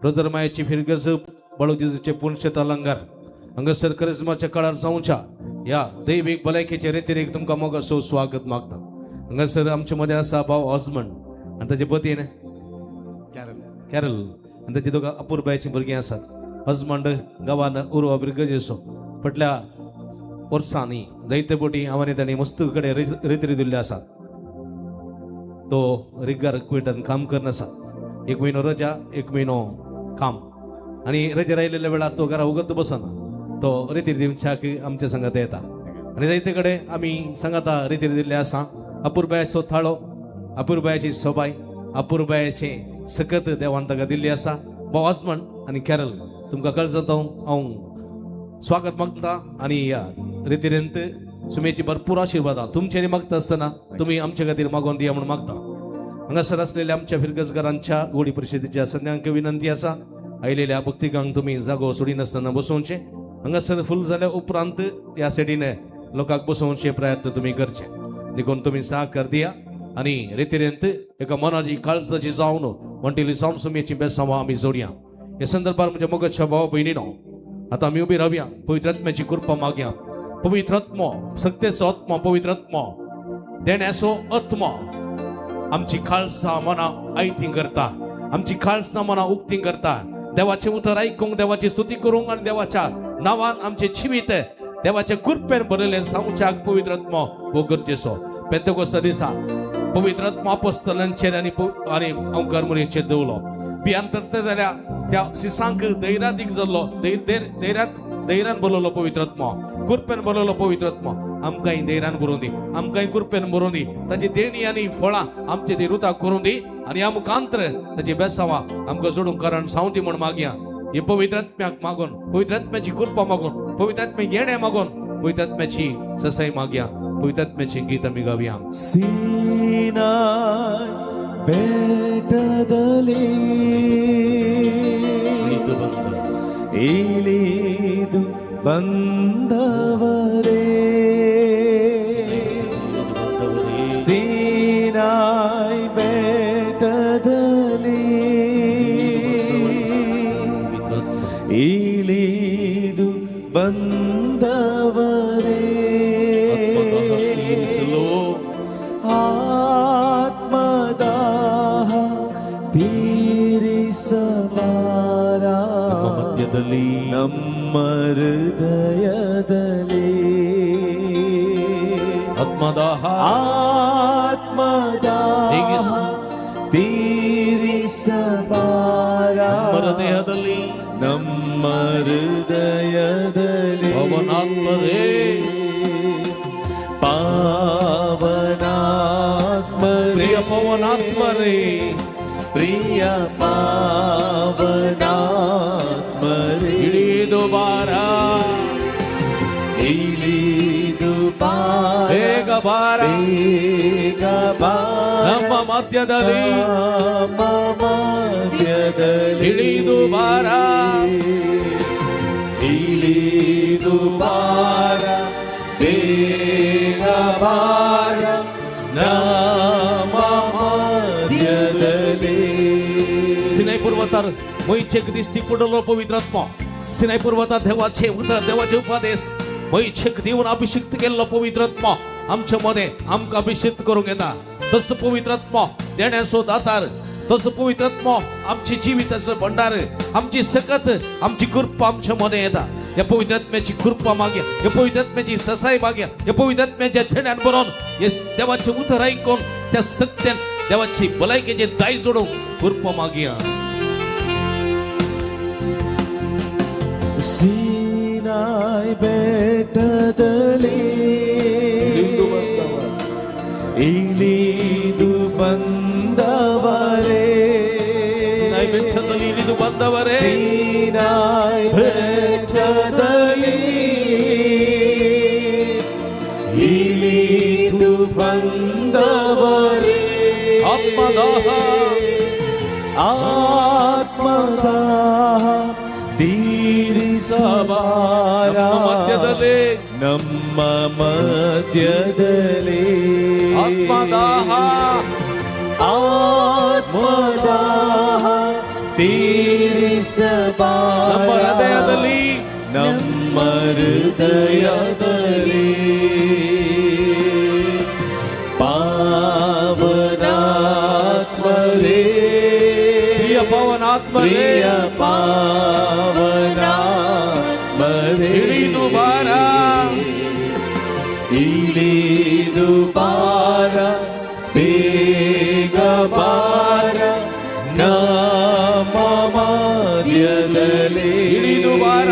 रोजरमायाची फिरगज बळूजीचे पुणशत अलंकार हंगसर करिश्माच्या काळार जाऊच्या या दैविक भलायकेचे रेतीरेक तुमका मोग असो स्वागत मागता हंगसर आमच्या मध्ये असा भाव ऑस्मंड आणि त्याचे पती ने कॅरल आणि त्याची दोघा अपूर्बायची भुरगीं आसात हजबंड गावान उर्वा बिरगज असो फाटल्या वर्सांनी जायते बोटी आव्हाने तांणी मस्त कडे रेती दिल्ले आसात तो रिगार क्विटन काम करना आसा 1 महिनो रजा 1 महिनो काम आणि रजे राहिलेल्या वेळात तो घरा उगत बसना तो रेती दिवच्याक आमच्या संगात येता आणि जायते कडे आम्ही संगाता रेती दिल्ले आसा अपूर्बायचो थाळो अपूर्बायची सोबाय अपूर्बायचे सकत देवान ताका दिल्ली आसा भाव हजबंड आणि कॅरल तुमकां कळजत हांव स्वागत मागता आणि या रितीरेंत सुमेची भरपूर आशीर्वाद तुमचे मागता असताना तुम्ही आमच्या खातीर मागून दिया म्हणून मागता हांगासर असलेल्या आमच्या फिरगजगारांच्या गोडी परिषदेच्या सगळ्यांक विनंती आसा आयलेल्या भक्तिकांक तुम्ही जागो सोडिनासतना बसोवचे हांगासर फुल जाल्या उपरांत या सेडीने लोकांक बसोवचे प्रयत्न तुम्ही करचे देखून तुम्ही सहकार दिया आणि रितीरेंत एका मनाची काळजाची जावन म्हणटली जावन सुमेची बेसांवा आमी जोडया या संदर्भात म्हणजे मोगाच्या भाव बहिणीनो आता आम्ही उभी राहूया पवित्र आत्म्याची कृपा मागया पवित्र आत्मा सत्तेचो आत्मा पवित्र आत्मा देण्याचो आत्मा आमची खालसा मना आयती करता आमची खालसा मना उक्ती करता देवाचे उतर ऐकूंक देवाची स्तुती करूंक आणि देवाच्या नावान आमचे जिवीत देवाच्या कृपेन भरले सांगच्याक पवित्र आत्मा हो गरजेचो पेंतेकोस्ता दिसा पवित्र आत्मा अपोस्तलांचेर आणि अंकरमुरीचेर देवलो भियांतर जाल्या त्या सिसांक धैर्यादीक जाल्लो धैर्यान बोलवलो पवित्र आत्मा कृपेन बोलवलो पवित्र आत्मा आमकां धैर्यान भरून दी आमकां कृपेन भरून दी ताची देणी आनी फळां आमचे ती रुता करून दी आनी ह्या मुखांतर ताची बेसांवा आमकां जोडून कारण सावंती म्हण मागया हे पवित्र आत्म्याक मागून पवित्र आत्म्याची कृपा मागून पवित्र आत्मे घेणे मागून पवित्र आत्म्याची ससाई मागया पवित्र आत्म्याची गीत आमी गावया सीनाय बेटदली इलिदु बंदवरे सीनाय बेटदली इलिदु बंदवरे आत्मदाह ತೀರಿಸಬಾರ ಮಧ್ಯದಲ್ಲಿ ನಮ್ಮ ಹೃದಯದಲ್ಲಿ ಆತ್ಮದಾಹ ತೀರಿಸಬಾರ ಹೃದಯದಲ್ಲಿ ನಮ್ಮ ಹೃದಯದಲ್ಲಿ ಪವನಾತ್ಮರೇ ಪಾವನಾತ್ಮರೇ ಪವನಾತ್ಮರೇ ಪ್ರಿಯ ಪಾವನಾತ್ಮರೇ ಇಳಿದು ಬಾರ ಬೇಗ ಬಾರ ನಮ್ಮ ಮಧ್ಯದಲ್ಲಿ ಇಳಿದು ಬಾರ ಇಳಿದು ಬಾರ ಬೇಗ ಬಾರ ನಮ್ಮ ಮಧ್ಯದಲ್ಲಿ सिनाई पर्वतार मैचेक दिसती पडलो पवित्र आत्मा सिनाई पर्वतार देवाचे उतर देवाचे उपदेश मैचेक देऊन अभिषेक केल्लो पवित्र आत्मा आमच्या मध्ये आमका अभिषेक करूंक येता तसं पवित्र आत्मा देण्याचो दातार तसं पवित्र आत्मा आमची जीविताचं भंडार आमची सकत आमची कृपा आमच्या मध्ये येता या पवित्र आत्म्याची कृपा मागया या पवित्र आत्म्याची ससाई मागया या पवित्र आत्म्याच्या थेण्यान बरोवन हे देवाचे उतर ऐकून त्या सत्यान देवाची भलायकेचे दाय जोडून कृपा मागया सीनाय बेटदली इलिदु बंदवरे सीनाई बेटदली इलिदु बंदवरे सीनाय बेटदली इलिदु बंदवरे आत्मदाह ತೀರಿಸಬಾರ ಮಧ್ಯದಲ್ಲಿ ನಮ್ಮ ಮಧ್ಯದಲ್ಲಿ ಆತ್ಮದಾಹ ತೀರಿಸಬಾರ ನಮ್ಮ ಹೃದಯದಲ್ಲಿ ನಮ್ಮ ಹೃದಯದಲ್ಲಿ ಪಾವನಾತ್ಮರೇ ಪ್ರಿಯ ಪಾವನಾತ್ಮರೇ ಪ್ರಿಯ ಪಾವನಾತ್ಮರೇ ಇಳಿದು ಬಾರ ಇಳಿದು ಬಾರ ಬೇಗ ಬಾರ ನಮ್ಮ ಮಧ್ಯದಲ್ಲಿ ಇಳಿದು ಬಾರ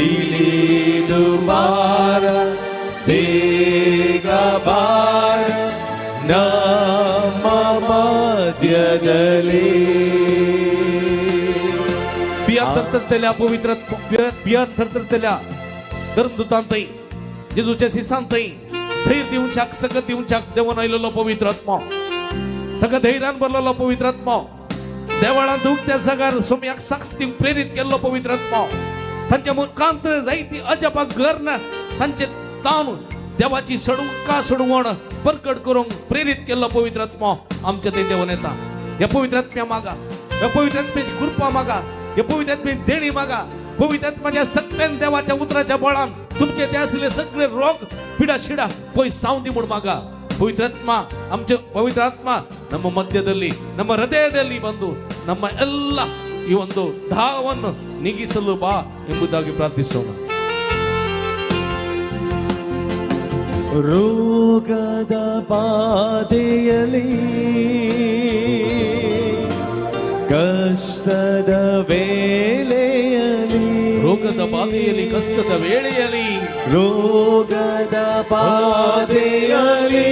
ಇಳಿದು ಬಾರ ಬೇಗ ಬಾರ ನಮ್ಮ ಮಧ್ಯದಲ್ಲಿ biar tertenteля pavitratma biar tertenteля धर्मदूतांतही जेजूच्या शिसांतही धैर्य देऊन छाक सगत देऊन छाक देवान आयलेलो पवित्र आत्मा ताका धैर्यान भरलेलो पवित्र आत्मा देवाळान दुखत्या जाग्यार सोम्याक साक्ष दिवंक प्रेरीत केल्लो पवित्र आत्मा तांच्या मुखांतर जायती अजपा गरना तांचे तान देवाची सडवण प्रकट करूंक प्रेरीत केल्लो पवित्र आत्मा आमच्या ते देवान येता या पवित्र आत्म्या मागा या पवित्र आत्म्याची कृपा मागा या पवित्र आत्म्याची देणी मागा पवित्र आत्म्याच्या सत्यान देवाच्या उतराच्या बळान तुमचे ते असले सगळे रोग पिडा शिडा पयस सावंदी म्हूण मागा पवित्र आत्मा आमचे पवित्र आत्मा ನಮ್ಮ ಮಧ್ಯದಲ್ಲಿ ನಮ್ಮ ಹೃದಯದಲ್ಲಿ ಬಂದು ನಮ್ಮ ಎಲ್ಲ ಈ ಒಂದು ದಾಹವನ್ನು ನೀಗಿಸಲು ಬಾ ಎಂಬುದಾಗಿ ಪ್ರಾರ್ಥಿಸೋಣ ರೋಗದ ಬಾಧೆಯಲ್ಲಿ ಕಷ್ಟದ ವೇಳೆಯಲ್ಲಿ ರೋಗದ ಬಾಧೆಯಲ್ಲಿ ಕಷ್ಟದ ವೇಳೆಯಲ್ಲಿ ರೋಗದ ಬಾಧೆಯಲ್ಲಿ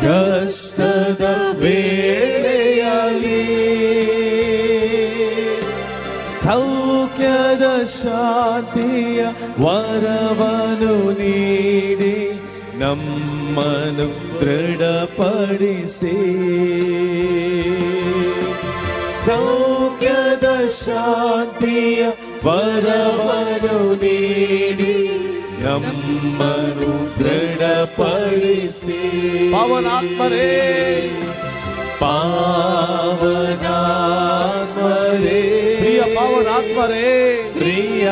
ಕಷ್ಟದ ವೇಳೆಯಲ್ಲಿ ಸೌಖ್ಯದ ಶಾಂತಿಯ ವರವನು ನೀಡಿ ನಮ್ಮನ್ನು ದೃಢಪಡಿಸಿ ಸೌಖ್ಯದ ಶಾಂತಿಯ ವರವನು ನೀಡಿ ನಮ್ಮನ್ನು ದೃಢಪಡಿಸಿ ಪಾವನಾತ್ಮರೇ ಪಾವನಾತ್ಮರೇ ಪ್ರಿಯ ಪಾವನಾತ್ಮರೇ ಪ್ರಿಯ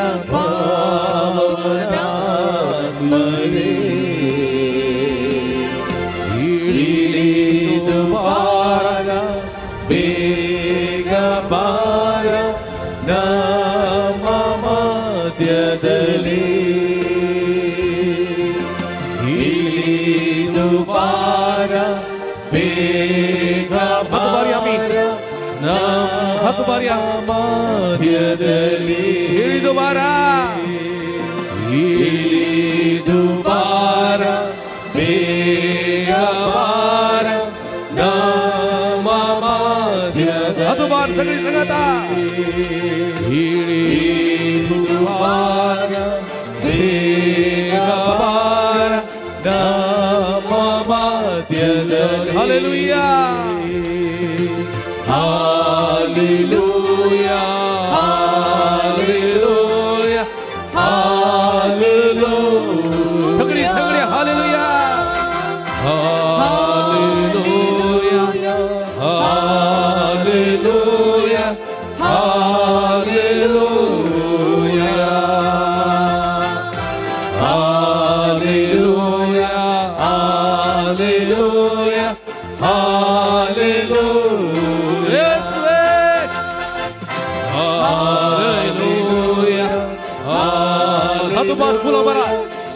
ಪಾವನಾತ್ಮರೇ ಇಳಿದು ಬಾರ ಬೇಗ ಬಾರ ನಮ್ಮ ಮಧ್ಯದಲ್ಲಿ ಇಳಿದು ಬಾರ ಬೇಗ ಬಾರ ಹತ್ತು ಬಾರಿ ಮಧ್ಯದಲ್ಲಿ ಇಳಿದು ಬಾರ ಇಳಿದು ಬಾರ ಬೇಗ ಬಾರ ನಮ್ಮ ಮಧ್ಯದಲ್ಲಿ ಹತ್ತು ಬಾರ ಸಗಳಿ ಸಂಗತ ಇಳಿದು ಬಾರ ಬೇಗ ಬಾರ ನಮ್ಮ ಮಧ್ಯದಲ್ಲಿ ಹಲ್ಲೆಲೂಯಾ Hallelujah, hallelujah, hallelujah. सगळी सगळी hallelujah Hallelujah, hallelujah, hallelujah. Hallelujah, hallelujah, hallelujah. हदु बार मुला बरा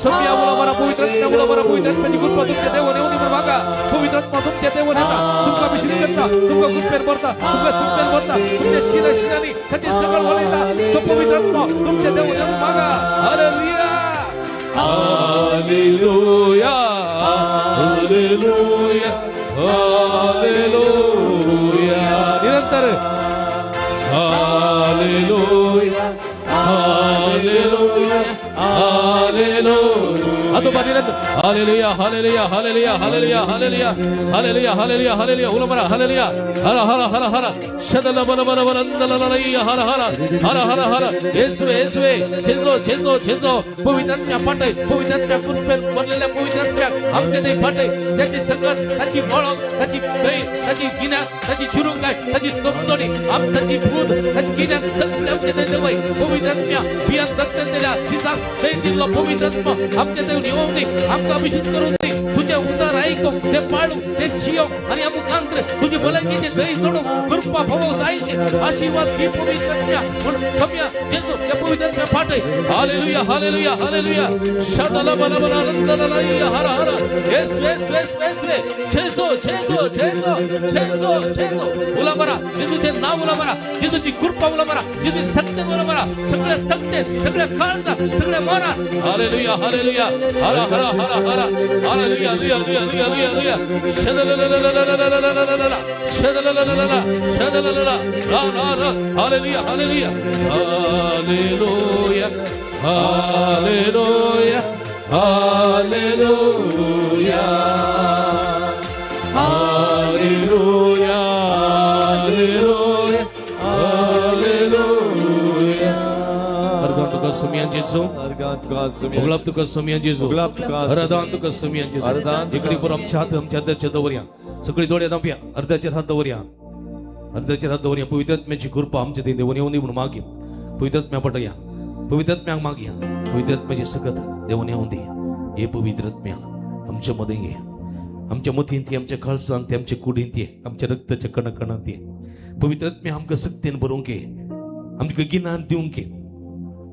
सभ्या मुला बरा पवित्र आत्मा मुला बरा पवित्र आत्म्याची कृपा तुमच्या देवाने येऊन म्हणून मागा पवित्र आत्मा तुमच्या देवाने येता तुमका अभिषेक करता तुमका गुस्पेर भरता तुमका सुपेर भरता तुमच्या शिराशिरानी त्याची सगळ वळायचा तो पवित्र आत्मा तुमच्या देवाने येऊन मागा हालेलुया हालेलुया हालेलुया हालेलुया निरंतर हालेलुया हालेलुया हालेलुया हदु बार Hallelujah, hallelujah, hallelujah, hallelujah, hallelujah, hallelujah, hallelujah, hallelujah, ulamara, hallelujah, hara, hara, hara, hara, shadala, bala, bala, bala, ndalalalaya, hara, hara, hara, hara, hara, Yeswe, Yeswe, Jezo, Jezo, Jezo, पवित्रात्म्या पाठय, पवित्रात्म्या कृपेन बनलेल्या पवित्रात्म्या आमच्या ते पाठय, त्याची संगत, त्याची ओळख, त्याची दै, त्याची गिन्या, त्याची चिरुकाय, त्याची समजणी, त्याची भूत, त्याची गिन्या सगळं आमच्या ते देवय, पवित्रात्म्या बियान दत्ततेल्या सिसाक दै दिलो पवित्रात्मा आमच्या ते येऊन दे, आमका अभिषेक करून दे, तुझ्या उद्धार ऐको, ते पाळू, ते जियो आणि अमुकांत्र तुझी भलाईचे दै सोडू, कृपा भव जायचे, आशीर्वाद घे पवित्रात्म्या, म्हणून सम्या जेसू त्या पवित्रात्म्या पाठय, हालेलुया, हालेलुया, हालेलुया, शदला बला बला रंदलाया, हरा हरा, येस येस येस येस जेसू जेसू जेसू जेसू जेसू उलाबरा, जेसूचे नाव उलाबरा, जेसूची कृपा उलाबरा, जेसूची सत्य उलाबरा, सगळे सत्य, सगळे खालसा, सगळे मोरा, हालेलुया, हालेलुया, हरा हरा हरा हरा, हालेलुया, हालेलुया, हालेलुया, हालेलुया, शदलललललललललललला, शदलललललला, शदलललला, रा रा रा, हालेलुया, hallelujah, hallelujah, hallelujah, hallelujah, hallelujah, हालेलुया, अर्गान तुका सुमियान जेसू उगलाब तुका सुमियान जेसू अरदान तुका सुमियान जेसू इकडी पर आमच्या हात आमच्या अर्ध्याच्या दवरया सगळी दोळे दांपया अर्ध्याच्या हात दवरया अर्ध्याच्या हात दवरया पवित्रात्म्याची कृपा आमच्या ते देवान येऊन म्हणून मागया पवित्रात्म्या पटया पवित्रात्म्याक मागया पवित्रात्म्याची सकत देवान येऊन दे हे पवित्रात्म्या आमच्या मध्ये ये आमच्या मतीन ती आमच्या खालसांत ती आमच्या कुडीन ती आमच्या रक्ताच्या कणकणात ती पवित्रात्म्या आमकां सक्तीन भरूंक ये आमकां गिन्यान दिवंक ये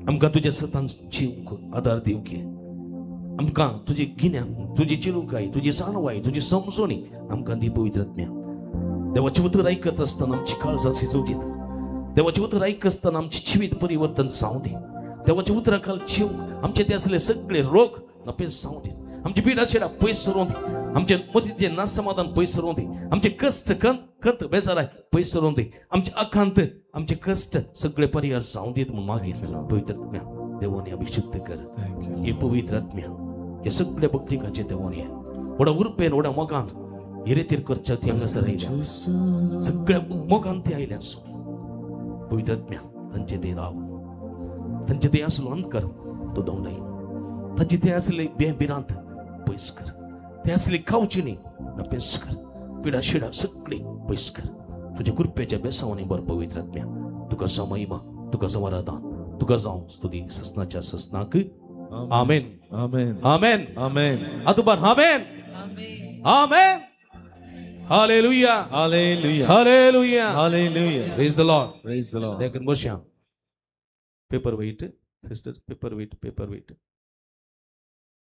आमकां तुज्या सतान जीवंक आदार दिवंक ये आमकां तुजी गिन्यान तुजी चिरुकाय तुजी जाणवाय तुजी समजोणी आमकां दी पवित्रात्म्या देवाचे उतर ऐकत असताना आमची काळजां शिजोवचीत देवाचे उतर ऐकत असताना आमची जिवीत परिवर्तन जावं दे देवाच्या उतराखाल जीव आमचे ते असले सगळे रोग नपेस जावं दे आमची पिडा शेडा पयस सरोवन दे आमचे मतीचे नासमाधान पयस सरोवन दे आमचे कष्ट कंत बेजाराय पयस सरोवन दे आमचे अखांत आमचे कष्ट सगळे परिहार जावं देत म्हणून मागीर पवित्रात्म्या देवाने अभिषेक कर हे पवित्रात्म्या हे सगळे भक्तिकाचे देवाने वडा उरपेन वडा मोगान हे रेतीर करच्या ती हांगासर आयल्या सगळ्या मोगान ती आयल्या पवित्रात्म्या तांचे ते राव तांचे ते असलो अंतर तो दवनाय तांचे ते असले बेबिरांत पयस कर ते असले खावची न्ही नपेस कर पिडा शिडा सगळी पयस कर तुझ्या कृपेच्या बेसावानी बर पवित्रात्म्या तुका समयमा तुका समाराधन तुका जावं स्तुती ससनाच्या ससनाक आमेन Amen, आमेन Amen, अतुबार आमेन आमेन हालेलुया Hallelujah, हालेलुया Hallelujah, praise the Lord praise the Lord. देखन बसया paper weight sister paper weight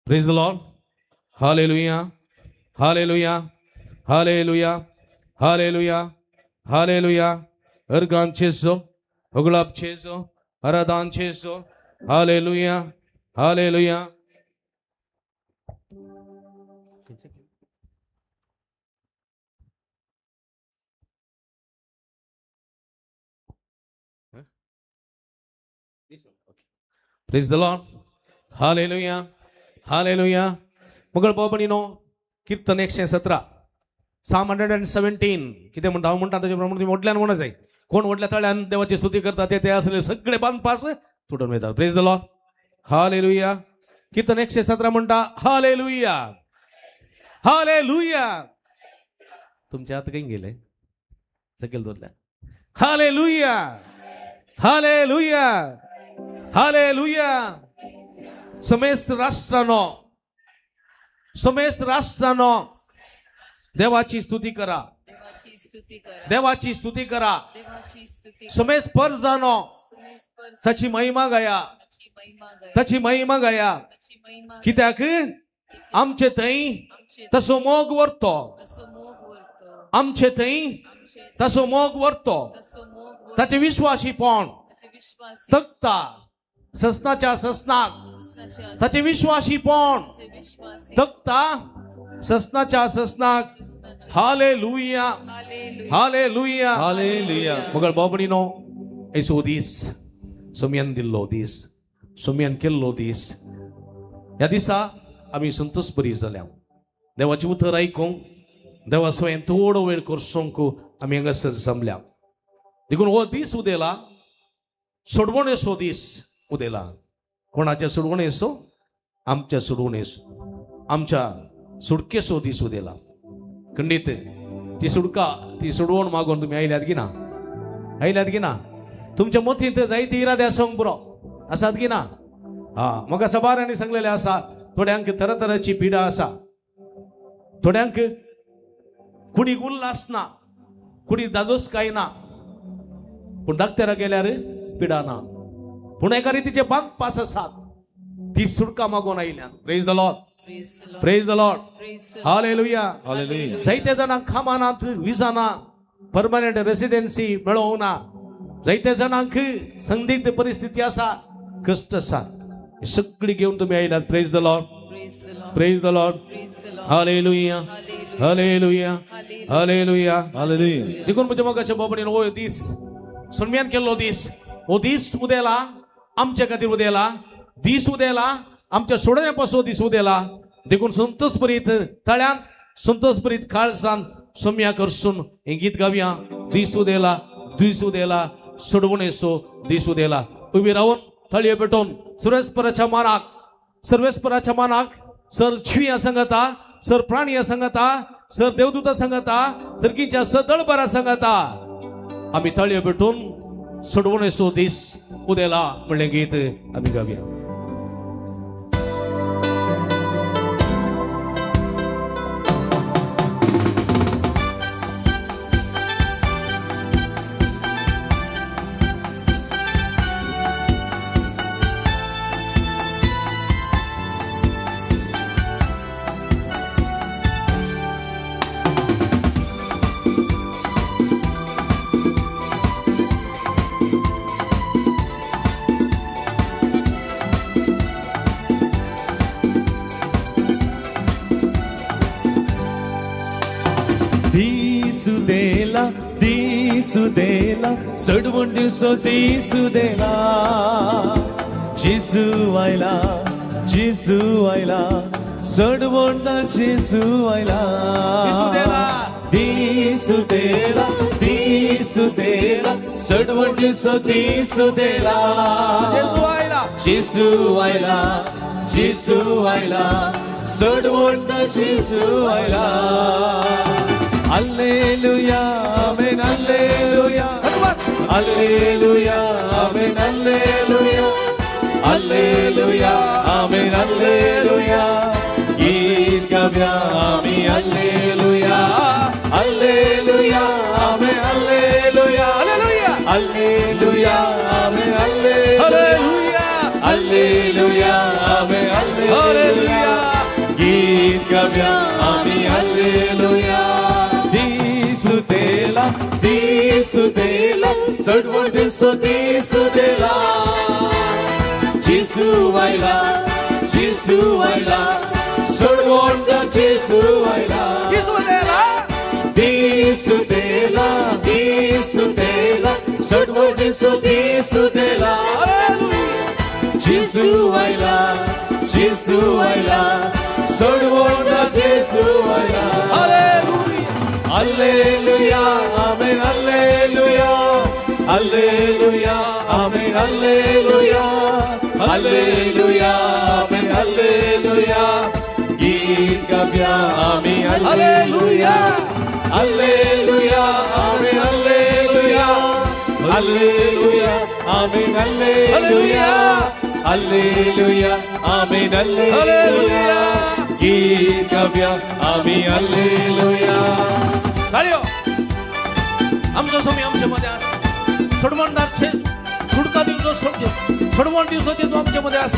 praise the Lord hallelujah hallelujah hallelujah hallelujah हालेलुया अर्गान छेसो उगलाब छेसो अरादान छेसो हालेलुया हालेलुया प्रेज द लॉर्ड हालेलुया हालेलुया मुगळ पावपणीनो कीर्तन 117 617 किती म्हणता हांव म्हणटा ताचे प्रमाणे तुम्ही ओडल्यान म्हणा जाय कोण ओडल्या तळ्यान देवाची स्तुती करता ते असले सगळे बांध पास तुटून वयता प्रेज द लॉर्ड हालेलुया कीर्तन 117 म्हणटा हालेलुया हालेलुया तुमच्या हात काही गेले सगळे दोरल्या हालेलुया हालेलुया हालेलुया समेस्त राष्ट्रानो देवाची स्तुती करा देवाची स्तुती करा समेस्त परजानो ताची महिमा गाया ताची महिमा गाया कित्याक आमचे थंय तसो मोग व्हरतो आमचे थंय तसो मोग व्हरतो ताचे विश्वासीपण तकता ससनाच्या ससनाक ताचे विश्वासीपण तकता ससनाच्या ससनाक हालेलुया हालेलुया Hallelujah. मगर बाबणीनो ऐसो दीस सोम्यान दिल्लो दीस सोम्यान केल्लो दीस ह्या दिसा आम्ही संतोष बरी जाल्या देवाची उतर ऐकूंक देवा स्वयं थोडो वेळ करसोंक आम्ही हांगासर जमल्या देखून हो दीस उदेला सोडवणेचो दीस उदेला कोणाच्या सोडवणेचो आमच्या सोडवणेचो आमच्या सुटकेचो दीस उदेला खंडित ती सुटका ती सोडवण मागून तुम्ही आयल्यात की ना तुमच्या मतींत जायती इरादे आसोंक पुरो आसात की ना म्हाका सबारांनी सांगलेले आसा थोड्यांक तरातरांची पिडा आसा थोड्यांक कुडीक उल्हास ना कुडी दादोसकाय ना पूण धाकट्यारा गेल्यार पिडा ना पूण एका रितीचे 5 पास आसात ती सुटका मागून आयल्यान प्रेज द लॉर्ड हालेलुया जायते जाणांक खामानात विजा ना परमनंट रेसिडेन्सी मेळोवंक ना जायते जाणांक संदिग्ध परिस्थिती आसा कष्ट आसा सगळी घेऊन तुम्ही आयलात praise the Lord hallelujah hallelujah hallelujah hallelujah देखून म्हणजे मगाच्या बाबडीन हो दीस सोनम्यान केल्लो दीस हो दीस उदेला आमच्या खातीर उदेला दीस उदेला आमच्या सोडण्यापासून दीस उदेला देखून संतोष बरीत तळ्यान संतोष बरीत काळसान सोम्या करसून हे गीत गावया दीस उदेला सोडवणेचो दीस उदेला उभी राहून थळये पेटोवन सर्वेस्पराच्या मानाक सर छिया सांगता सर प्राणी सांगता सर देवदूता सांगता सरकीच्या सदळबरा सांगता आम्ही थळये पेटोवन सोडवणेचो दीस उदेला म्हणले गीत आम्ही गावया दिसुदेला सोडवून दिवसो दिसुदेला जेजू आयला सोडवून जेजू आयला दिसुदेला सोडवून दिवसो दिसुदेला जेजू आयला सोडवून जेजू आयला Alleluia, amen, alleluia. Alleluia, amen, alleluia. Alleluia, amen, alleluia. Git gavya, amen, alleluia. Alleluia, amen, alleluia. Alleluia, amen, alleluia. Alleluia, amen, alleluia. Git gavya, amen, alleluia. Disudela, soडवून दिवसो disudela. Jesu आयला, सोडवून Jesu आयला. Disudela, सोडवून दिवसो disudela. Jesu आयला, सोडवून Jesu आयला. Alleluia, amen, alleluia. Alleluia, amen, alleluia. Alleluia, amen, alleluia. Git gavya, amen, alleluia. Alleluia, amen, alleluia. Alleluia, amen, alleluia. Alleluia, amen, alleluia. Git gavya, amen, alleluia. चाळयो आमचो सोमी आमच्या मध्ये आसा सोडवणदार छे सुटका दिवचो सोडवण दिवसाचे तो आमच्या मध्ये आसा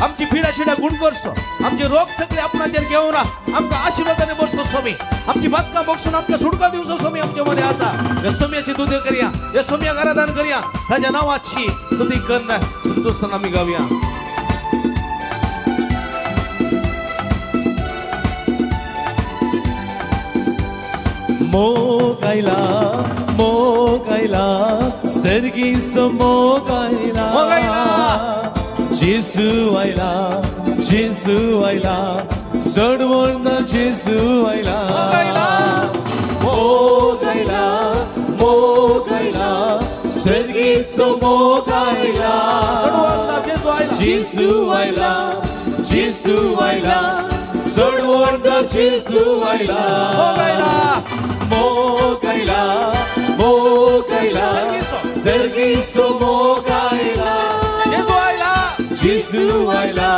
आमची पिडा शिडा गुण करसो आमचे रोग सगळे आपणाचेर घेवन आमकां आशिर्वादाने बरसो स्वामी आमची बातकां बक्षून आमकां सुटका दिवचो स्वामी आमच्या मध्ये आसा या सोम्याची तुझे करूया या सोम्याक आराधन करूया ताच्या नावाची तुझी करना संतोषान आमी गावया मोगायला सर्गीसो मोगायला जेजू आयला सोडवण जेजू आयला मोगायला मोगायला सर्गीचो मोगायला सोडवण जेजू आयला जेजू आयला सोडवण जेजू आयला मोगायला मोगायला सर्गीचो मोगायला जेजू आयला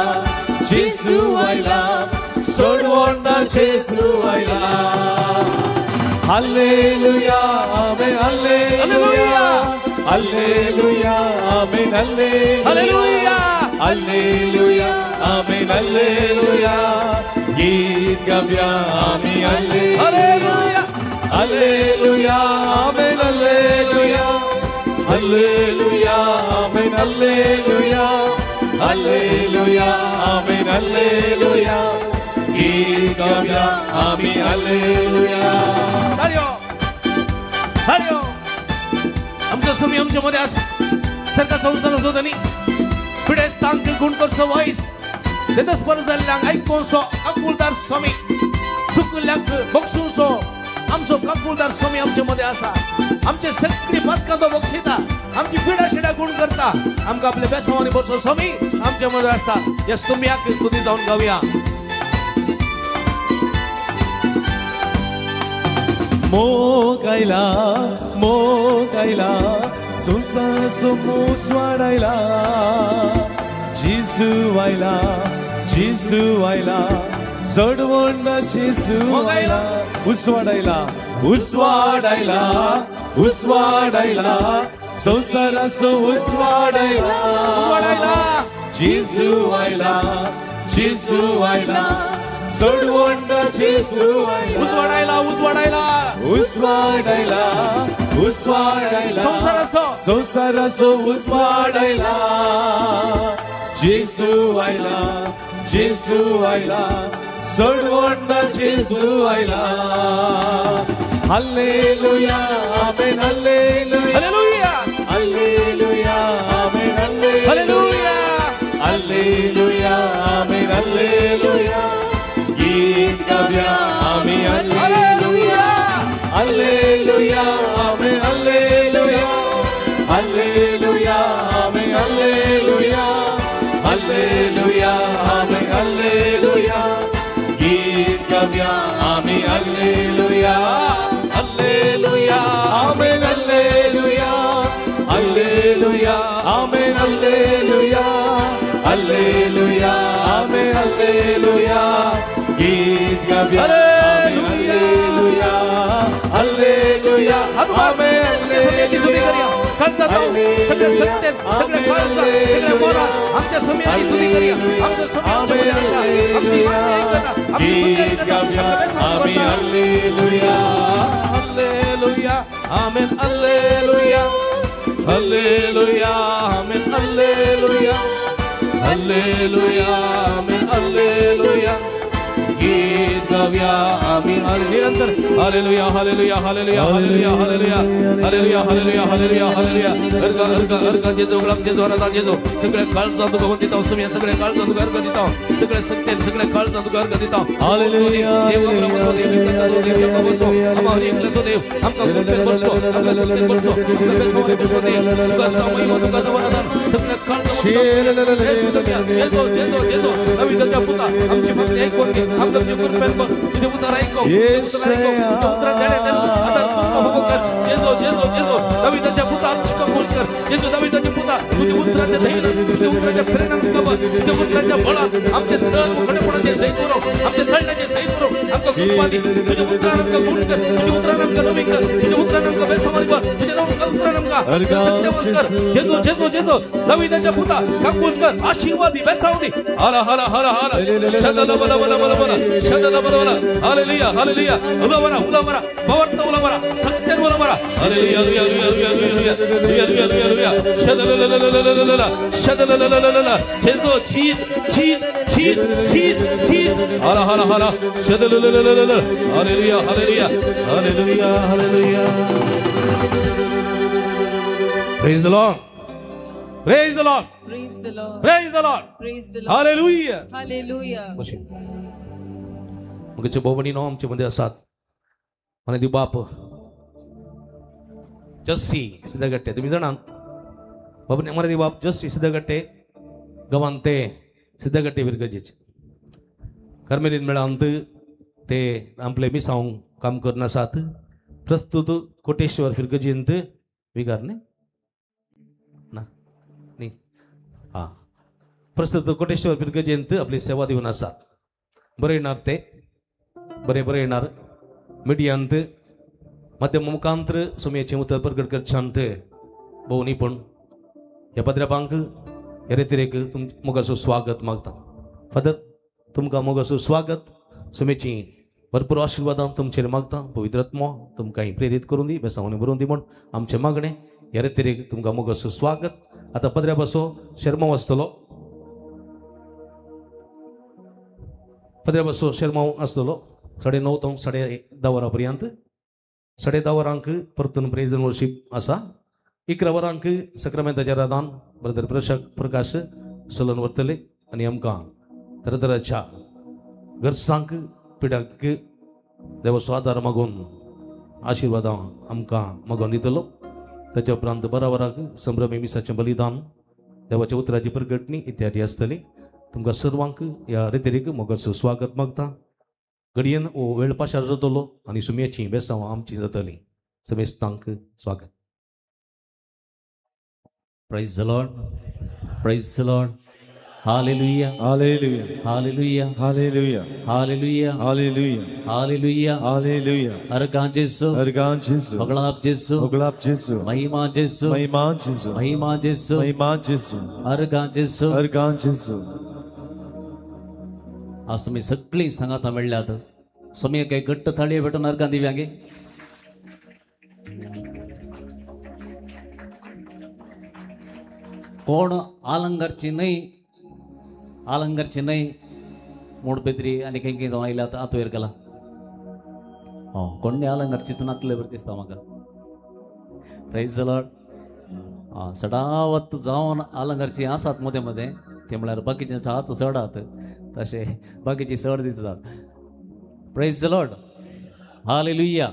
जेजू आयला सोडवण जेजू आयला hallelujah amen hallelujah hallelujah amen hallelujah hallelujah amen hallelujah गीत गाऊया आम्ही hallelujah hallelujah amen hallelujah hallelujah amen hallelujah hallelujah amen hallelujah गीत गाऊया आम्ही हालेलुया हरिओ आमच्या समय आमच्या मध्ये असा सरकार संसार होतो त्यांनी पिढे तांक गुण करसो वॉइस देतस पर जाल्ल्यांक ऐकून सो काकुलदार स्वामी चुकल्यांक बक्षून सो आमचो काकुलदार स्वामी आमच्या मध्ये असा आमचे सगळी पदकां तो बक्षिता आमची पिढा शिडा गुण करता आमकां आपले बेसावानी बरसो स्वामी आमच्या मध्ये असा या स्तुम्याक स्तुती जाऊन गावया मोगायला मोगायला संसाराचो मोस वाडायला जेजू आयला सोडवण जेजू आयला उसवाडायला उसवाडायला उसवाडायला संसाराचो उसवाडायला जेजू आयला सोडवण जेजू आयला उसवाडायला संसाराचो उसवाडायला जेजू आयला सोडवण जेजू आयला hallelujah amen hallelujah hallelujah amen hallelujah hallelujah amen hallelujah गीत गाऊया आम्ही hallelujah hallelujah amen hallelujah hallelujah amen hallelujah hallelujah amen hallelujah गीत गाऊया आम्ही hallelujah hallelujah amen hallelujah hallelujah amen hallelujah hallelujah amen hallelujah गीत गाऊया हालेलुया हालेलुया आमेन हालेलुया खालचा जाऊ सगळे सत्य सगळे खालचा सगळे बोला आमच्या समयाची स्तुती करूया आमच्या समयामध्ये आशा आमची मागणी ऐकता आमची स्तुती ऐकता आम्ही hallelujah hallelujah amen hallelujah hallelujah amen hallelujah hallelujah amen hallelujah गीत गाऊया आम्ही निरंतर hallelujah hallelujah hallelujah hallelujah hallelujah hallelujah hallelujah hallelujah hallelujah अर्गा जेजो गुलाम जेजो राधा जेजो सगळे काळ जातो भगवंत दिताव समय सगळे काळ जातो अर्ग दिताव सगळे सत्य सगळे काळ जातो अर्ग दिताव हालेलुया देव आमका बसो देव संतो देव आमका बसो आम्हा एकलसो देव आमका गुणकर बसो आमका सत्य बसो आमका समय बसो देव तुका समय तुका समाधान सगळे काळ जेजो जेजो जेजो नवी गजा पुता आमची मागणी ऐकून घे आमका तुझे गुणपेन कर तुझे उतार ऐको तुझे उतार देणे देव आता तुका हुकुम कर जेजो जेजो जेजो नवी गजा पुता आमची कबूल कर जेजो नवी गजा पुता तुझे उतराचे धैर्य तुझे उतराचे प्रेरणा कबर तुझे उतराचे बळ आमचे सर्व खडेपणाचे सहित करो आमचे थळण्याचे सहित करो आमका गुणपादी तुझे उतरा आमका गुण कर तुझे उतरा आमका नवी कर तुझे उतरा आमका बेसमारी कर तुझे उतरा आमका सत्यवन कर जेजो जेजो जेजो नवी गजा पुता कबूल कर आशीर्वादी बेसावडी हाला हाला हाला हाला शदल बला बला बला बला शदल बला बला हालेलुया हालेलुया उलावरा उलावरा पवर्त उलावरा सत्यन उलावरा हालेलुया हालेलुया हालेलुया हालेलुया शदल शदल जेजो चीज चीज चीज चीज चीज हाला हाला हाला शदल hallelujah hallelujah hallelujah hallelujah Praise the Lord. Praise the Lord. Praise the Lord. Praise the Lord. Praise the Lord. Hallelujah. Hallelujah. बशील. मगचे भोवणीनो आमचे मध्ये आसात मला दी बाप जस्सी सिद्धगट्टे तुम्ही जाणात बाबा मला दी बाप जस्सी सिद्धगट्टे गवान ते सिद्धगट्टे विरगजेचे कर्मेलीन मेळांत ते आपले मिसांग काम करन आसात प्रस्तुत कोटेश्वर फिरगजेंत विगारने ना नी हा प्रस्तुत कोटेश्वर फिरगजेंत आपली सेवा दिवन आसात बरे येणार ते बरे येणार मिडियांत माध्यम मुखांतर सोमयाचे उतर प्रगट करशांत भोवनी पण ह्या पद्रापांक ह्या रेतीरेक मोगाचो स्वागत मागता फादर तुमकां मोगाचो स्वागत सोमेची भरपूर आशिर्वादां तुमचेर मागता पवित्र आत्मा तुमकां प्रेरीत करून दी बेसावणी भरून दी म्हण आमचे मागणे ह्या रेतीरेक तुमकां मोगाचो स्वागत आता पदऱ्या बसो शर्मा वाजतलो पदऱ्या बसो शर्मा आसतलो 9:30 तो 10:30 वरांपर्यंत 10:30 वरांक परतून प्रेज एंड वर्शिप आसा 11 वरांक सक्रामेंताचें रादान ब्रदर प्रकाश सलन वर्तले आनी आमकां तरातरांच्या गरजांक पिडांक देवाचो आदार मागून आशिर्वादां आमकां मागून दितलो ताचे उपरांत 12 वरांक संभ्रमी मिसाचें बलिदान देवाच्या उतराची प्रगटणी इत्यादी आसतली तुमकां सर्वांक ह्या रितीरीक मोगाचो स्वागत मागता घडयेन ओ वेळ पाशार जातलो आनी सुमयाची बेसांवां आमची जातली समेस्तांक स्वागत Praise the Lord. Praise the Lord. Hallelujah. Hallelujah. Hallelujah. Hallelujah. Hallelujah. Hallelujah. Hallelujah. Hallelujah. Argan Jesu. Argan Jesu. Oglap Jesu. Oglap Jesu. Mahima Jesu. Mahima Jesu. Mahima Jesu. Mahima Jesu. Argan Jesu. Argan Jesu. आज तुम्ही सगळी सांगाता म्हणल्यात सोमी काही घट्ट थाळी भेटून अर्गां दिव्यांगे कोण आलंगारची नाही मोडपेद्री आणि काही जाऊन आयला आतो एरकला हो कोणी आलंगारची तर नातले बरं दिसता म्हाका प्राइज द लॉर्ड सडावत जावन आलंगारची आसात मध्ये मध्ये ते म्हळ्यार बाकीचे हात चडात तसे बाकीची चड दिसतात प्राइज द लॉर्ड हालेलुया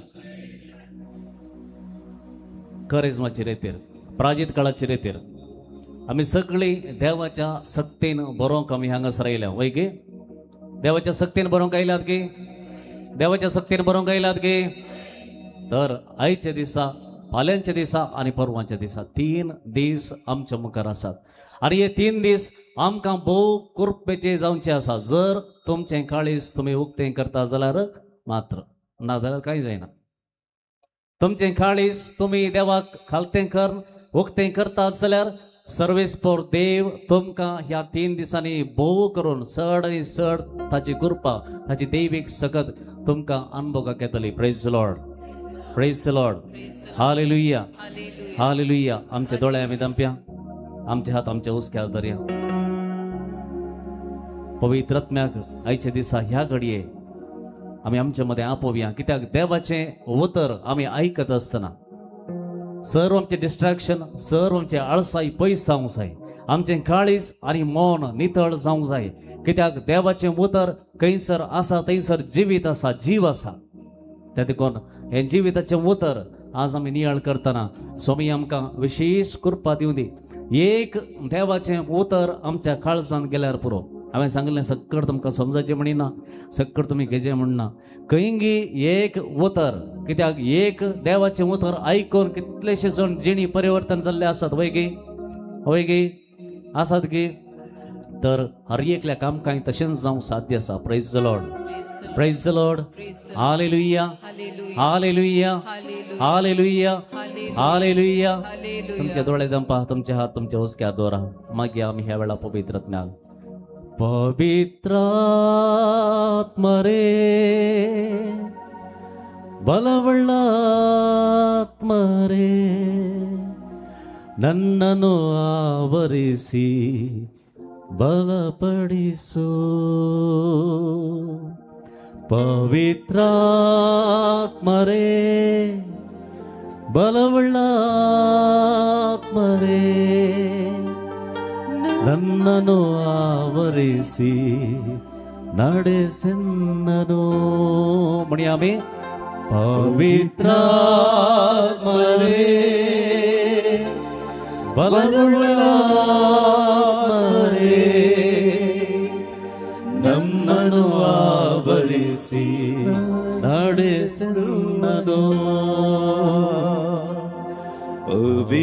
करिज्माची रेतीर प्राजीत काळाची रेतीर आम्ही सगळी देवाच्या सक्तीन बरोवंक आमी हांगासर आयल्या वय गे देवाच्या सक्तीन बरोवंक आयल्यात गे देवाच्या सक्तीन बरोवंक आयल्यात गे तर आयच्या दिसा फाल्यांच्या दिसा आणि परवांच्या दिसा 3 दीस आमच्या मुखार आसात आणि हे 3 दीस आमकां भोव कुरपेचे जावचे आसा जर तुमचें काळीज तुमी उक्तें करता जाल्यार मात्र ना जाल्यार कांय जायना तुमचें काळीज तुमी देवाक खालतें कर उक्तें करतात जाल्यार सर्वेस फॉर देव तुमकां ह्या 3 दिसांनी भोव करून चड आनी चड ताची कृपा ताची दैवीक सकत तुमकां अनुभवाक येतली praise the Lord praise the Lord hallelujah hallelujah आमचे दोळे आमी दांप्या आमचे हात आमच्या उस्क्यार धरया पवित्र आत्म्याक आयच्या दिसा ह्या घडये आमी आमचे मध्ये आपोवया कित्याक देवाचें उतर आमी आयकत आसतना सर्व आमचे डिस्ट्रॅक्शन सर्व आमचे आळसाई पयस जावंक जाय आमचें काळीज आनी मन नितळ जावंक जाय कित्याक देवाचें उतर खंयसर आसा थंयसर जिवीत आसा जीव आसा त्या देखून हे जिविताचें उतर आज आमी नियाळ करतना स्वामी आमकां विशेष कृपा दिवं दी एक देवाचें उतर आमच्या काळजान गेल्यार पुरो हांवें सांगलें सक्कड तुमकां समजायचें म्हणिना सक्कड तुमी घेजें म्हणना खंयगी एक उतर कित्याक एक देवाचें उतर आयकून कितलेशे जण जिणी परिवर्तन जाल्ले आसात वय गे आसात गे तर हर एकल्या कामकांय तशेंच जावंक साध्य आसा praise the Lord praise the Lord hallelujah hallelujah hallelujah hallelujah तुमचे दोळे दंपा तुमचे हात तुमच्या उस्क्यार दवरा मागीर आमी ह्या वेळा पवित्र आत्म्याक पवित्र आत्मा रे ಬಲವುಳ್ಳ ಆತ್ಮರೇ ನನ್ನನ್ನು ಆವರಿಸಿ ಬಲಪಡಿಸು ಪವಿತ್ರಾತ್ಮರೇ ಬಲವುಳ್ಳ ಆತ್ಮರೇ ನನ್ನನ್ನು ಆವರಿಸಿ ನಡೆಸೆನ್ನನು. म्हणूया ಪವಿತ್ರಾತ್ಮರೇ ಬಲವುಳ್ಳಾತ್ಮರೇ ನಮ್ಮನ್ನು ಆವರಿಸಿ ನಡೆಸೆನ್ನನು. ಪವಿತ್ರಾತ್ಮರೇ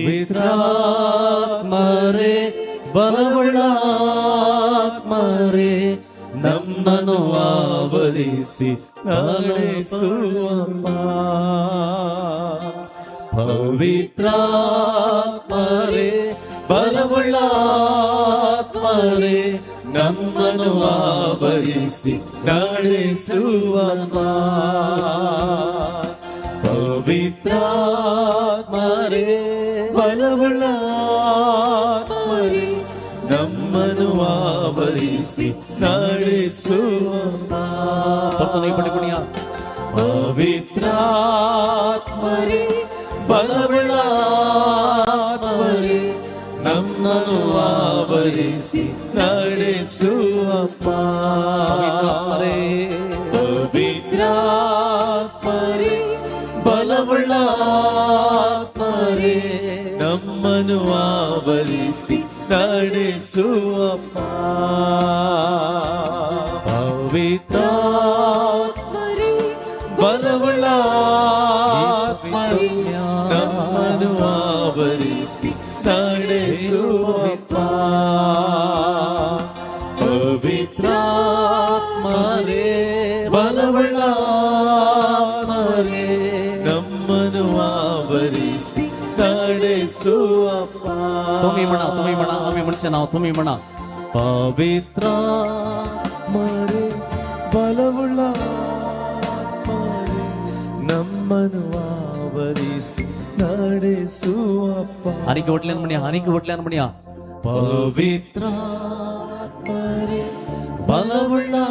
ಬಲವುಳ್ಳಾತ್ಮರೇ ನಮ್ಮನ್ನು ಆವರಿಸಿ ನಡೆಸುವಪ್ಪ. ಪವಿತ್ರಾತ್ಮರೇ ಬಲವುಳ್ಳಾತ್ಮರೇ ನಮ್ಮನ್ನು ಆವರಿಸಿ ನಡೆಸುವಪ್ಪ. ಪವಿತ್ರಾತ್ಮರೇ ಬಲವುಳ್ಳಾತ್ಮರೇ ನಮ್ಮನ್ನು ಆವರಿಸಿ ನಡೆಸುವಪ್ಪ. ಪವಿತ್ರಾತ್ಮರೇ ಬಲವುಳ್ಳಾತ್ಮರೇ ನಮ್ಮನ್ನು ಆವರಿಸಿ ನಡೆಸುವಪ್ಪ. ಪವಿತ್ರಾತ್ಮರೇ ಬಲವುಳ್ಳಾತ್ಮರೇ ನಮ್ಮನ್ನು ಆವರಿಸಿ ನಡೆಸುವಪ್ಪ. ಪವಿತ್ರಾತ್ಮರೇ ಬಲವುಳ್ಳಾತ್ಮರೇ ನಮ್ಮನ್ನು ಆವರಿಸಿ ನಡೆಸುವಪ್ಪ. ಪವಿತ್ರಾತ್ಮರೇ ಬಲವುಳ್ಳಾತ್ಮರೇ ನಮ್ಮನ್ನು ಆವರಿಸಿ ನಡೆಸುವಪ್ಪ. तुम्ही म्हणा आम्ही म्हणचे नाव तुम्ही म्हणा. ಪವಿತ್ರಾತ್ಮರೇ ಬಲವುಳ್ಳಾತ್ಮರೇ ನಮ್ಮನ್ನು ಆವರಿಸಿ ನಡೆಸುವಪ್ಪ. हानिके उठल्यान म्हणूया ಪವಿತ್ರಾತ್ಮರೇ ಬಲವುಳ್ಳಾತ್ಮರೇ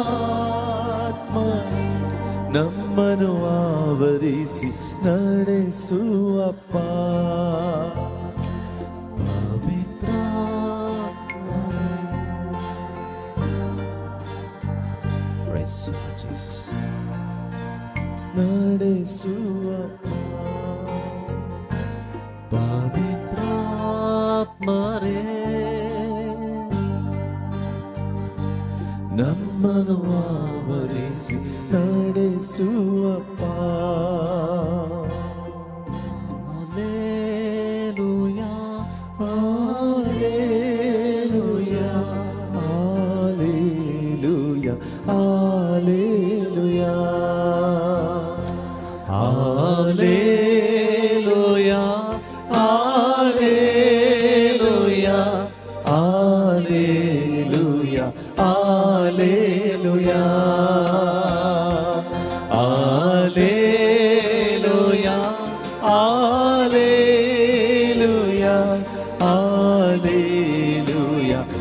ನಮ್ಮನ್ನು ಆವರಿಸಿ ನಡೆಸುವಪ್ಪ. Praise you, Jesus. ನಡೆಸುವಪ್ಪ. ಪವಿತ್ರಾತ್ಮರೇ ನಮ್ಮನ್ನು ಆವರಿಸಿ ನಡೆಸುವಪ್ಪ. Hallelujah, Hallelujah, Hallelujah, Hallelujah, Hallelujah, Hallelujah,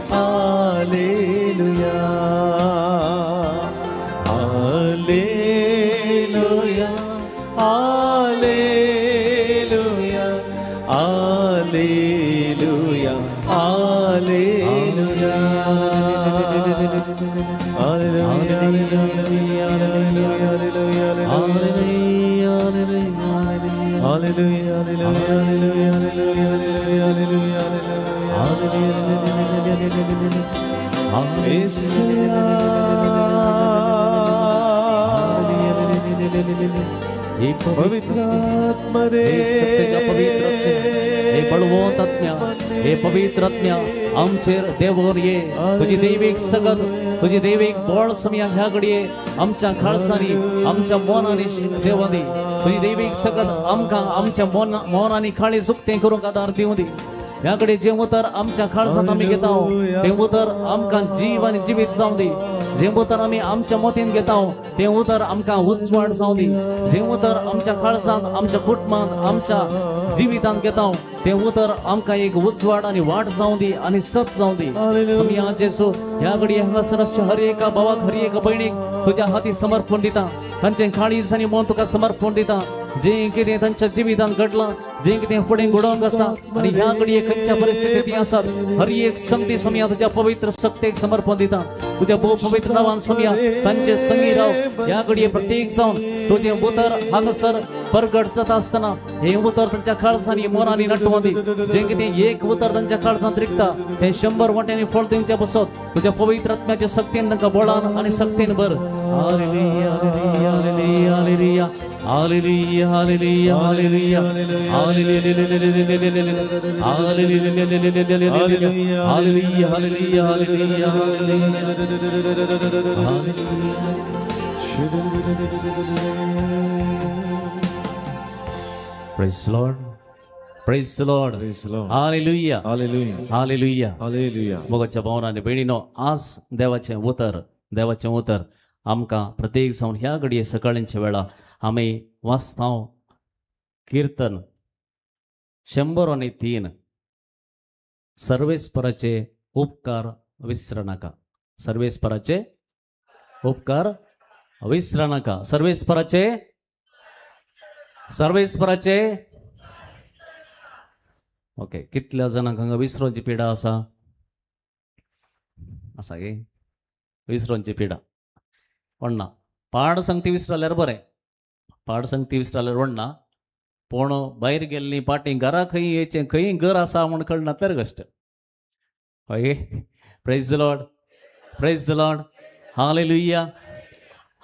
Hallelujah, Hallelujah, Hallelujah, Hallelujah, Hallelujah, Hallelujah, Hallelujah, Hallelujah, Hallelujah, पवित्रात्मरे हे बळवंतज्ञ हे पवित्रज्ञ आमचेर देवर ये तुझी दैविक सगत तुझी दैविक बळ समया ह्या घडये आमच्या खाळसानी आमच्या मोनानी देवदी तुझी दैविक सगत आमका आमच्या मोनानी खाळी सुक्ते करूंक आदार दिवं दी. ह्याकडे जेव्हा तर आमच्या खाळसात आम्ही घेताव तेव्हा तर आमकां जीव आणि जिवीत जाऊ दे. जेव्हा तर आम्ही आमच्या मोतीन घेताव ते उतर आमकां उसवाड जावं दी जे उतर आमच्या काळजांत आमच्या कुटुंबांत आमच्या जिवितांत घेता ते उतर आमकां एक उसवाड आनी वाट जावं दी आनी सत जावं दी समया जेसू ह्या घडी हांगासर हर एका भावाक हर एका भयणीक तुज्या हाती समर्पण दिता तांचें काळीज आनी मन तुका समर्पण दिता जे कितें तांच्या जिवितांत घडलां जे कितें फुडें घडोवंक आसा आनी ह्या घडये खंयच्या परिस्थितींत ती आसात हर एक संगती समया तुज्या पवित्र सत्तेक समर्पण दिता तुज्या भोव पवित्र नांवान समया तांचे संगी राव ह्या घडये प्रत्येक जावन तुजें उतर हांगासर परगट जाता आसतना हें उतर तांच्या काळजांनी मनांनी नटवून दी जें कितें एक उतर तांच्या काळजांत रिगता तें 100 वांट्यांनी फळ दिवचें बसत तुज्या पवित्र आत्म्याच्या शक्तीन तांकां बळान आनी शक्तीन भर hallelujah hallelujah hallelujah hallelujah hallelujah hallelujah hallelujah hallelujah hallelujah Praise the Lord. Praise the Lord. Praise the Lord. Hallelujah. Hallelujah. Hallelujah. Hallelujah. मोगाच्या भावनाने बहिणीनो आज देवाचें उतर आमकां प्रत्येक जावन ह्या घडये सकाळींच्या वेळा आमी वाचता कीर्तन 103 सर्वेस्पराचे उपकार विसर नाका सर्वेस्पराचे उपकार विसर नाका सर्वेस्पराचे ओके कितल्या जाणांक हांगा विसरोवची पिडा आसा गे विसरोवची पिडा वणना पाड संगती विसरल्यार बरें पाड संगती विसरल्यार वणना पूण भायर गेल्ली पाटी घरा खंय येचें खंय घर आसा म्हूण कळना तर कश्ट हय प्रेज द लॉर्ड हालेलुया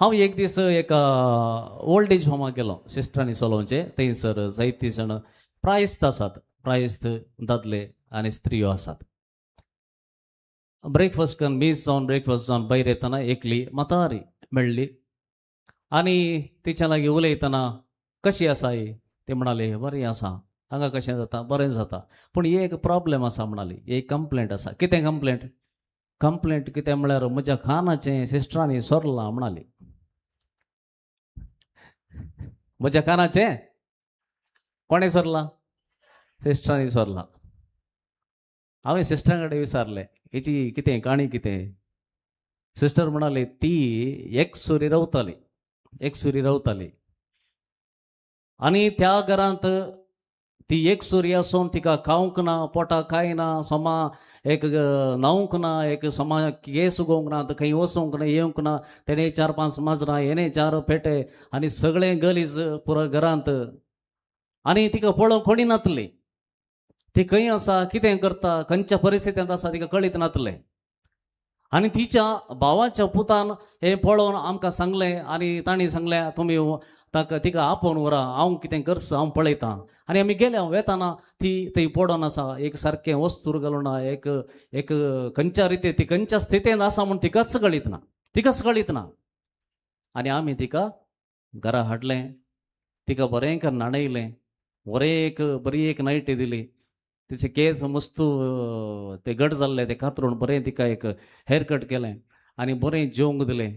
हांव एक दीस एका ओल्ड एज होमाक गेलो सिस्टरांनी चलोवचे थंयसर जायतीं जाण प्रायस्त आसात प्रायस्त दादले आनी स्त्रियो आसात ब्रेकफास्ट करून मीस जावन ब्रेकफास्ट जावन भायर येतना एकली म्हातारी मेळ्ळी आनी तिच्या लागीं उलयतना कशी आसा ही ते म्हणाले बरें आसा हांगा कशें जाता बरें जाता पूण एक प्रॉब्लेम आसा म्हणाली एक कंप्लेंट आसा कितें कंप्लेंट कितें म्हळ्यार म्हज्या कानाचें सिस्टरांनी सोरलां म्हणाली म्हज्या कानाचें कोणें सोरलां सिस्टरांनी सोरलां हांवें सिस्टरा कडेन विचारलें हेची कितें काणी कितें सिस्टर म्हणाली ती एक सुरी रावताली आनी त्या घरांत ती एक सुरी आसून तिका खावंक ना पोटाक खायना सोमा एक न्हावंक ना एक सोमा केस उगोवंक ना खंय वचूंक ना येवंक ना तेणे 4-5 माजरां हेणे 4 पेटे आनी सगळें गलीज पुरो घरांत आनी तिका पळोवंक कोणी नातली ती खंय आसा कितें करता खंयच्या परिस्थितींत आसा तिका कळीत नातलें आनी तिच्या भावाच्या पुतान हें पळोवन आमकां सांगलें आनी तांणी सांगलें तुमी तिका आपोवन व्हरा हांव कितें करसा हांव पळयतां आनी आमी गेले वेताना ती थंय पडोन आसा एक सारकें वस्तूर घालून एक खंयच्या रितीन ती खंयच्या स्थितींत आसा म्हूण तिकाच कळीत ना आनी आमी तिका घरा हाडलें तिका बरें करून न्हाणयलें बरी एक नायटी दिली तिचे केस मस्तू ते घट जाल्ले ते कातरून बरें तिका एक हेअर कट केलें आनी बरें जेवंक दिलें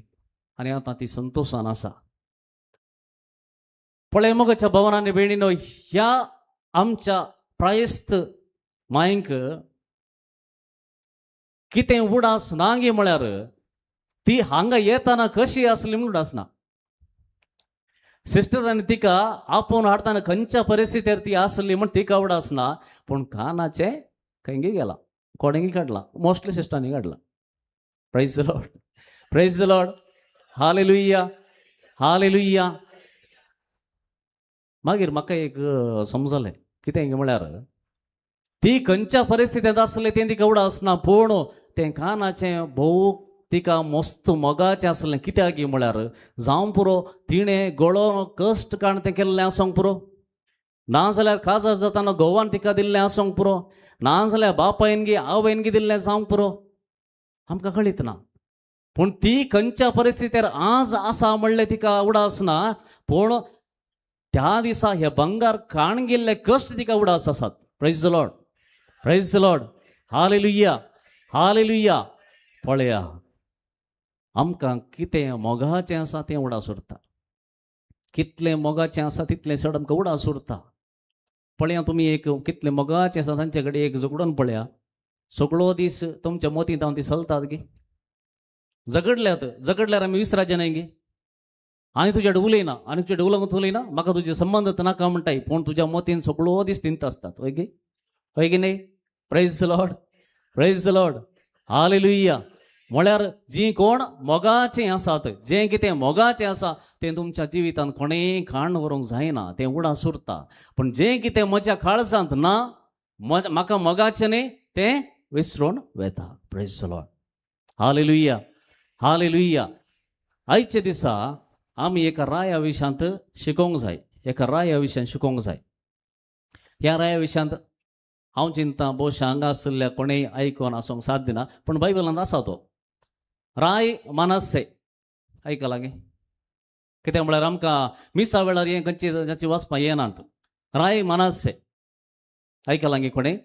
आनी आतां ती संतोशान आसा पळय मोगाच्या भवनांनी भयणीनो ह्या आमच्या प्रायस्त मांयक कितें उडास ना गे म्हळ्यार ती हांगा येताना कशी आसली म्हूण उडासना सिस्टरांनी तिका आपोवन हाडटाना खंयच्या परिस्थितीर ती आसली म्हण तिका उडासना पूण कानाचे खंयगी गेला कोणेंगी काडला मोस्टली सिस्टरांनी काडला प्रेज द लॉर्ड हालेलुया मागीर म्हाका एक समजलें कितें म्हळ्यार ती खंयच्या परिस्थितींत आसली तें तिका उडासना पूण तें कानाचें भोव तिका मस्त मोगाचें आसलें कित्याक म्हळ्यार जावं पुरो तिणें गळोन कश्ट काण तें केल्लें आसूंक पुरो ना जाल्यार काजार जाताना घोवान तिका दिल्लें आसूंक पुरो ना जाल्यार बापायनगी आवयनगी दिल्लें जावंक पुरो आमकां कळीत ना पूण ती खंयच्या परिस्थितीर आज आसा म्हणलें तिका उडासना पूण त्या दिसा हे बंगार काण गेल्ले कश्ट तिका उडास आसात प्रेज द लॉर्ड हालेलुया पळया आमकां कितें मोगाचें आसा तें उडास उरता. कितलें मोगाचें आसा तितलें चड आमकां उडास उरता. पळया तुमी एक कितलें मोगाचें आसा तांचे कडेन एक झगडून पळया. सगळो दीस तुमच्या मोतींत हांव ती चलतात गे. झगडल्यार आमी विसराचे न्हय गे. आनी तुजे कडेन उलयना आनी तुजे कडेन उलोवंक उलयना म्हाका तुजे संबंद नाका म्हणटाय पूण तुज्या मोतीन सगळो दीस तिंत आसतात. होय गे, होय गे न्ही. Praise the Lord, praise the Lord. Hallelujah. म्हळ्यार जी कोण मोगाचें आसात, जें कितें मोगाचें आसा तें तुमच्या जिवितांत कोणेंय खाण व्हरूंक जायना, तें उडास उरता. पूण जें कितें म्हज्या काळजांत ना, म्हाका मोगाचें न्ही, तें विसरून वेता. Praise the Lord. Hallelujah, hallelujah. आयच्या दिसा आमी एका राया विशयांत शिकोवंक जाय. एका राया विशयान शिकोवंक जाय. ह्या राया विशयांत हांव चिंता भोवशा हांगा आसलेल्या कोणेंय आयकोन आसूंक साध्य ना, पूण बायबलांत आसा तो राय मानस्से. आयकलां गे. कित्याक म्हळ्यार आमकां मिसा वेळार हें खंयची वाचपाक येनात. राय मानस्से आयकलां गे कोणें?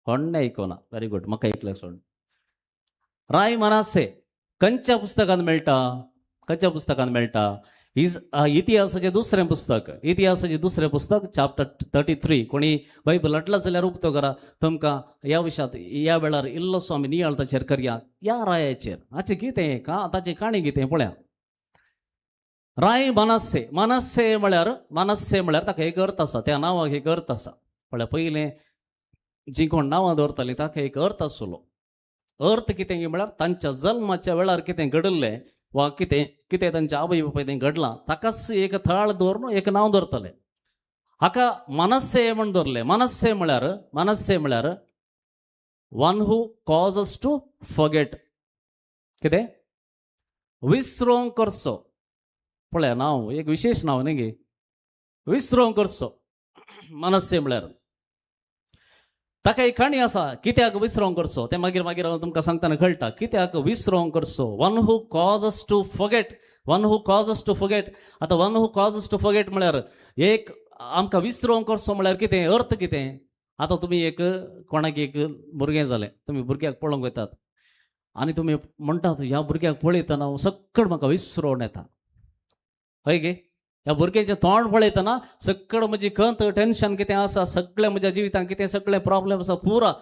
कोणें आयकोना. वेरी गुड, म्हाका ऐकलें सोड. राय मानस्से खंयच्या पुस्तकांत मेळटा? खंयच्या पुस्तकांत मेळटा? इतिहासाचें दुसरें पुस्तक. इतिहासाचें दुसरें पुस्तक चॅप्टर 33. कोणी बायबलांतला जाल्यार उक्तो करा. तुमकां ह्या विशयांत ह्या वेळार इल्लोसो आमी नियाळ ताचेर करया. ह्या रायाचेर हाचें कितें ताची काणी कितें पळया. राय मानस्से. मानस्से म्हळ्यार ताका एक अर्थ आसा. त्या नांवाक एक अर्थ आसा. म्हळ्यार पयलें जी कोण नांवां दवरतालीं ताका एक अर्थ आसलो. अर्थ कितें म्हळ्यार तांच्या जल्माच्या वेळार कितें घडल्लें वा कितें तांच्या आवय बापाय तें घडलां ताकाच एक थळ दवरून एक नांव दवरतले. हाका मानस्से म्हण दवरलें. मानस्से म्हळ्यार one who causes to forget. कितें? विसरोंक करचो. पळया नांव एक विशेश नांव न्ही गे. विसरोंक करचो मानस्से म्हळ्यार. ताका एक काणी आसा. कित्याक विसरोंक करचो तें मागीर हांव तुमकां सांगतना कळटा. कित्याक विसरोंक करचो. One who causes to forget. One who causes to forget. आतां one who causes to forget म्हळ्यार एक आमकां विसरोंक करचो म्हळ्यार कितें? अर्थ कितें? आतां तुमी एक कोणाक एक भुरगें जालें, तुमी भुरग्याक पळोवंक वतात आनी तुमी म्हणटात ह्या भुरग्याक पळयतना सक्कड म्हाका विसरोन येता. हय गे. ह्या भुरग्याचें तोंड पळयतना सक्कड म्हजी खंत टेन्शन कितें आसा, सगळें म्हज्या जिवितांत कितें सगळें प्रॉब्लेम आसा पुरा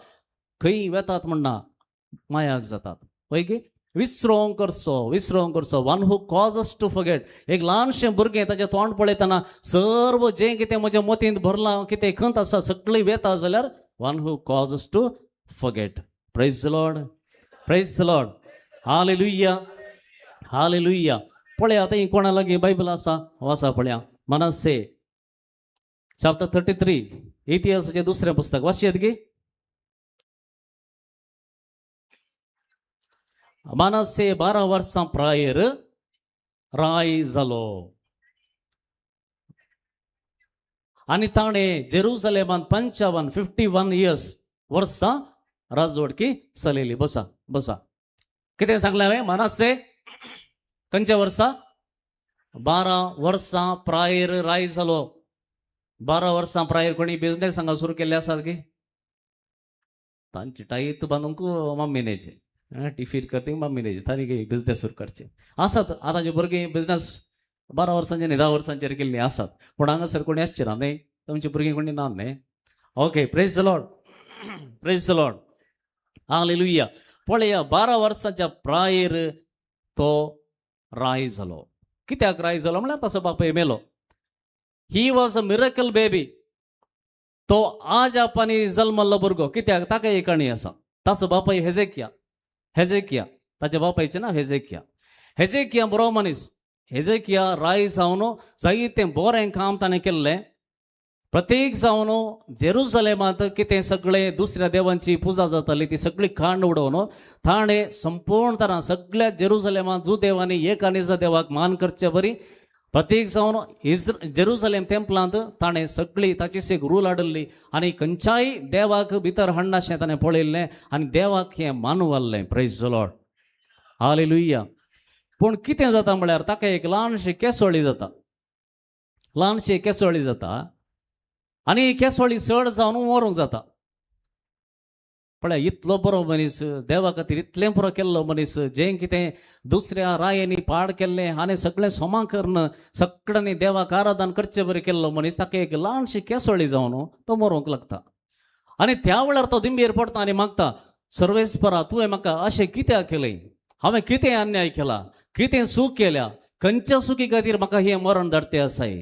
खंय वेतात म्हणना मायाक जातात. हय गे. विसरोंक करचो. One who causes to forget. एक ल्हानशें भुरगें ताचें तोंड पळयतना सर्व जें कितें म्हज्या मतींत भरलां कितें खंत आसा सगळीं वेता जाल्यार one who causes to forget. Praise the Lord, praise the Lord. Hallelujah, hallelujah. पळया आतां कोणा लागीं बायबल आसा? वाचा पळया. मानस्से चॅप्टर 33 इतिहासाचें दुसरें पुस्तक. वाचयेत गे. मानस्से 12 वर्सां प्रायर राय जालो आनी ताणें जेरुसलेमांत 51 इयर्स वर्सां राजवडकी चलयली. बसा. कितें सांगलें हांवें? मानस्से खंयच्या वर्सा? 12 वर्सां प्रायर राय जालो. 12 वर्सां प्रायर कोणी बिझनेस हांगा सुरू केल्ले आसात गे? तांची टाईत बांदूंक मम्मीनेचे टिफीर करते मम्मीनेचे तांणी बिझनेस सुरू करचे आसात. आतांचे भुरगीं बिझनेस 12 वर्सांचे न्ही 10 वर्सांचेर केल्लीं आसात. पूण हांगासर कोणी आसचे ना न्ही. तुमची भुरगीं कोणी ना न्ही. Okay. Praise the Lord, praise the Lord. Hallelujah. पळया 12 वर्सांच्या प्रायर तो राय जालो. कित्याक राय जालो म्हळ्यार ताचो बापूय मेलो. He was a miracle baby. तो आजापानी जल्मल्लो भुरगो. कित्याक? ताका एक काणी आसा. ताचो बापूय हेजेकिया. ताच्या बापायचें नांव हेजेकिया बरो मनीस. हेजेकिया राय जावन जायतें बरें काम ताणें केल्लें. प्रत्येक जावन जेरुसलेमांत कितें सगळें दुसऱ्या देवांची पुजा जाताली ती सगळी खांड उडोवन ताणें संपूर्ण तरां सगळ्या जेरुसलेमांत जो देवांनी एक आनीचा देवाक मान करचे बरी प्रत्येक जावन जेरुसलेम टेंपलांत ताणें सगळी ताची एक रूल हाडली आनी खंयच्याय देवाक भितर हाडनाशें ताणें पळयल्लें आनी देवाक हें मानू घाल्लें. Praise the Lord. हालेलुया. पूण कितें जाता म्हळ्यार ताका एक ल्हानशी केसोळी जाता आनी केसोळी चड जावन मरूंक जाता. पळय इतलो बरो मनीस देवा खातीर इतलें बरो केल्लो मनीस जें कितें दुसऱ्या रायांनी पाड केल्लें आनी सगळें सोमा करून सगळ्यांनी देवाक आराधन करचें बरें केल्लो मनीस ताका एक ल्हानशी केसोळी जावन तो मरूंक लागता आनी त्या वेळार तो दिंबेर पडटा आनी मागता सर्वेस्परा तुवें म्हाका अशें कित्याक केलें हांवें कितें अन्याय केला कितें चूक केल्या खंयच्या चुकी खातीर म्हाका हें मरण धाडटें आसाय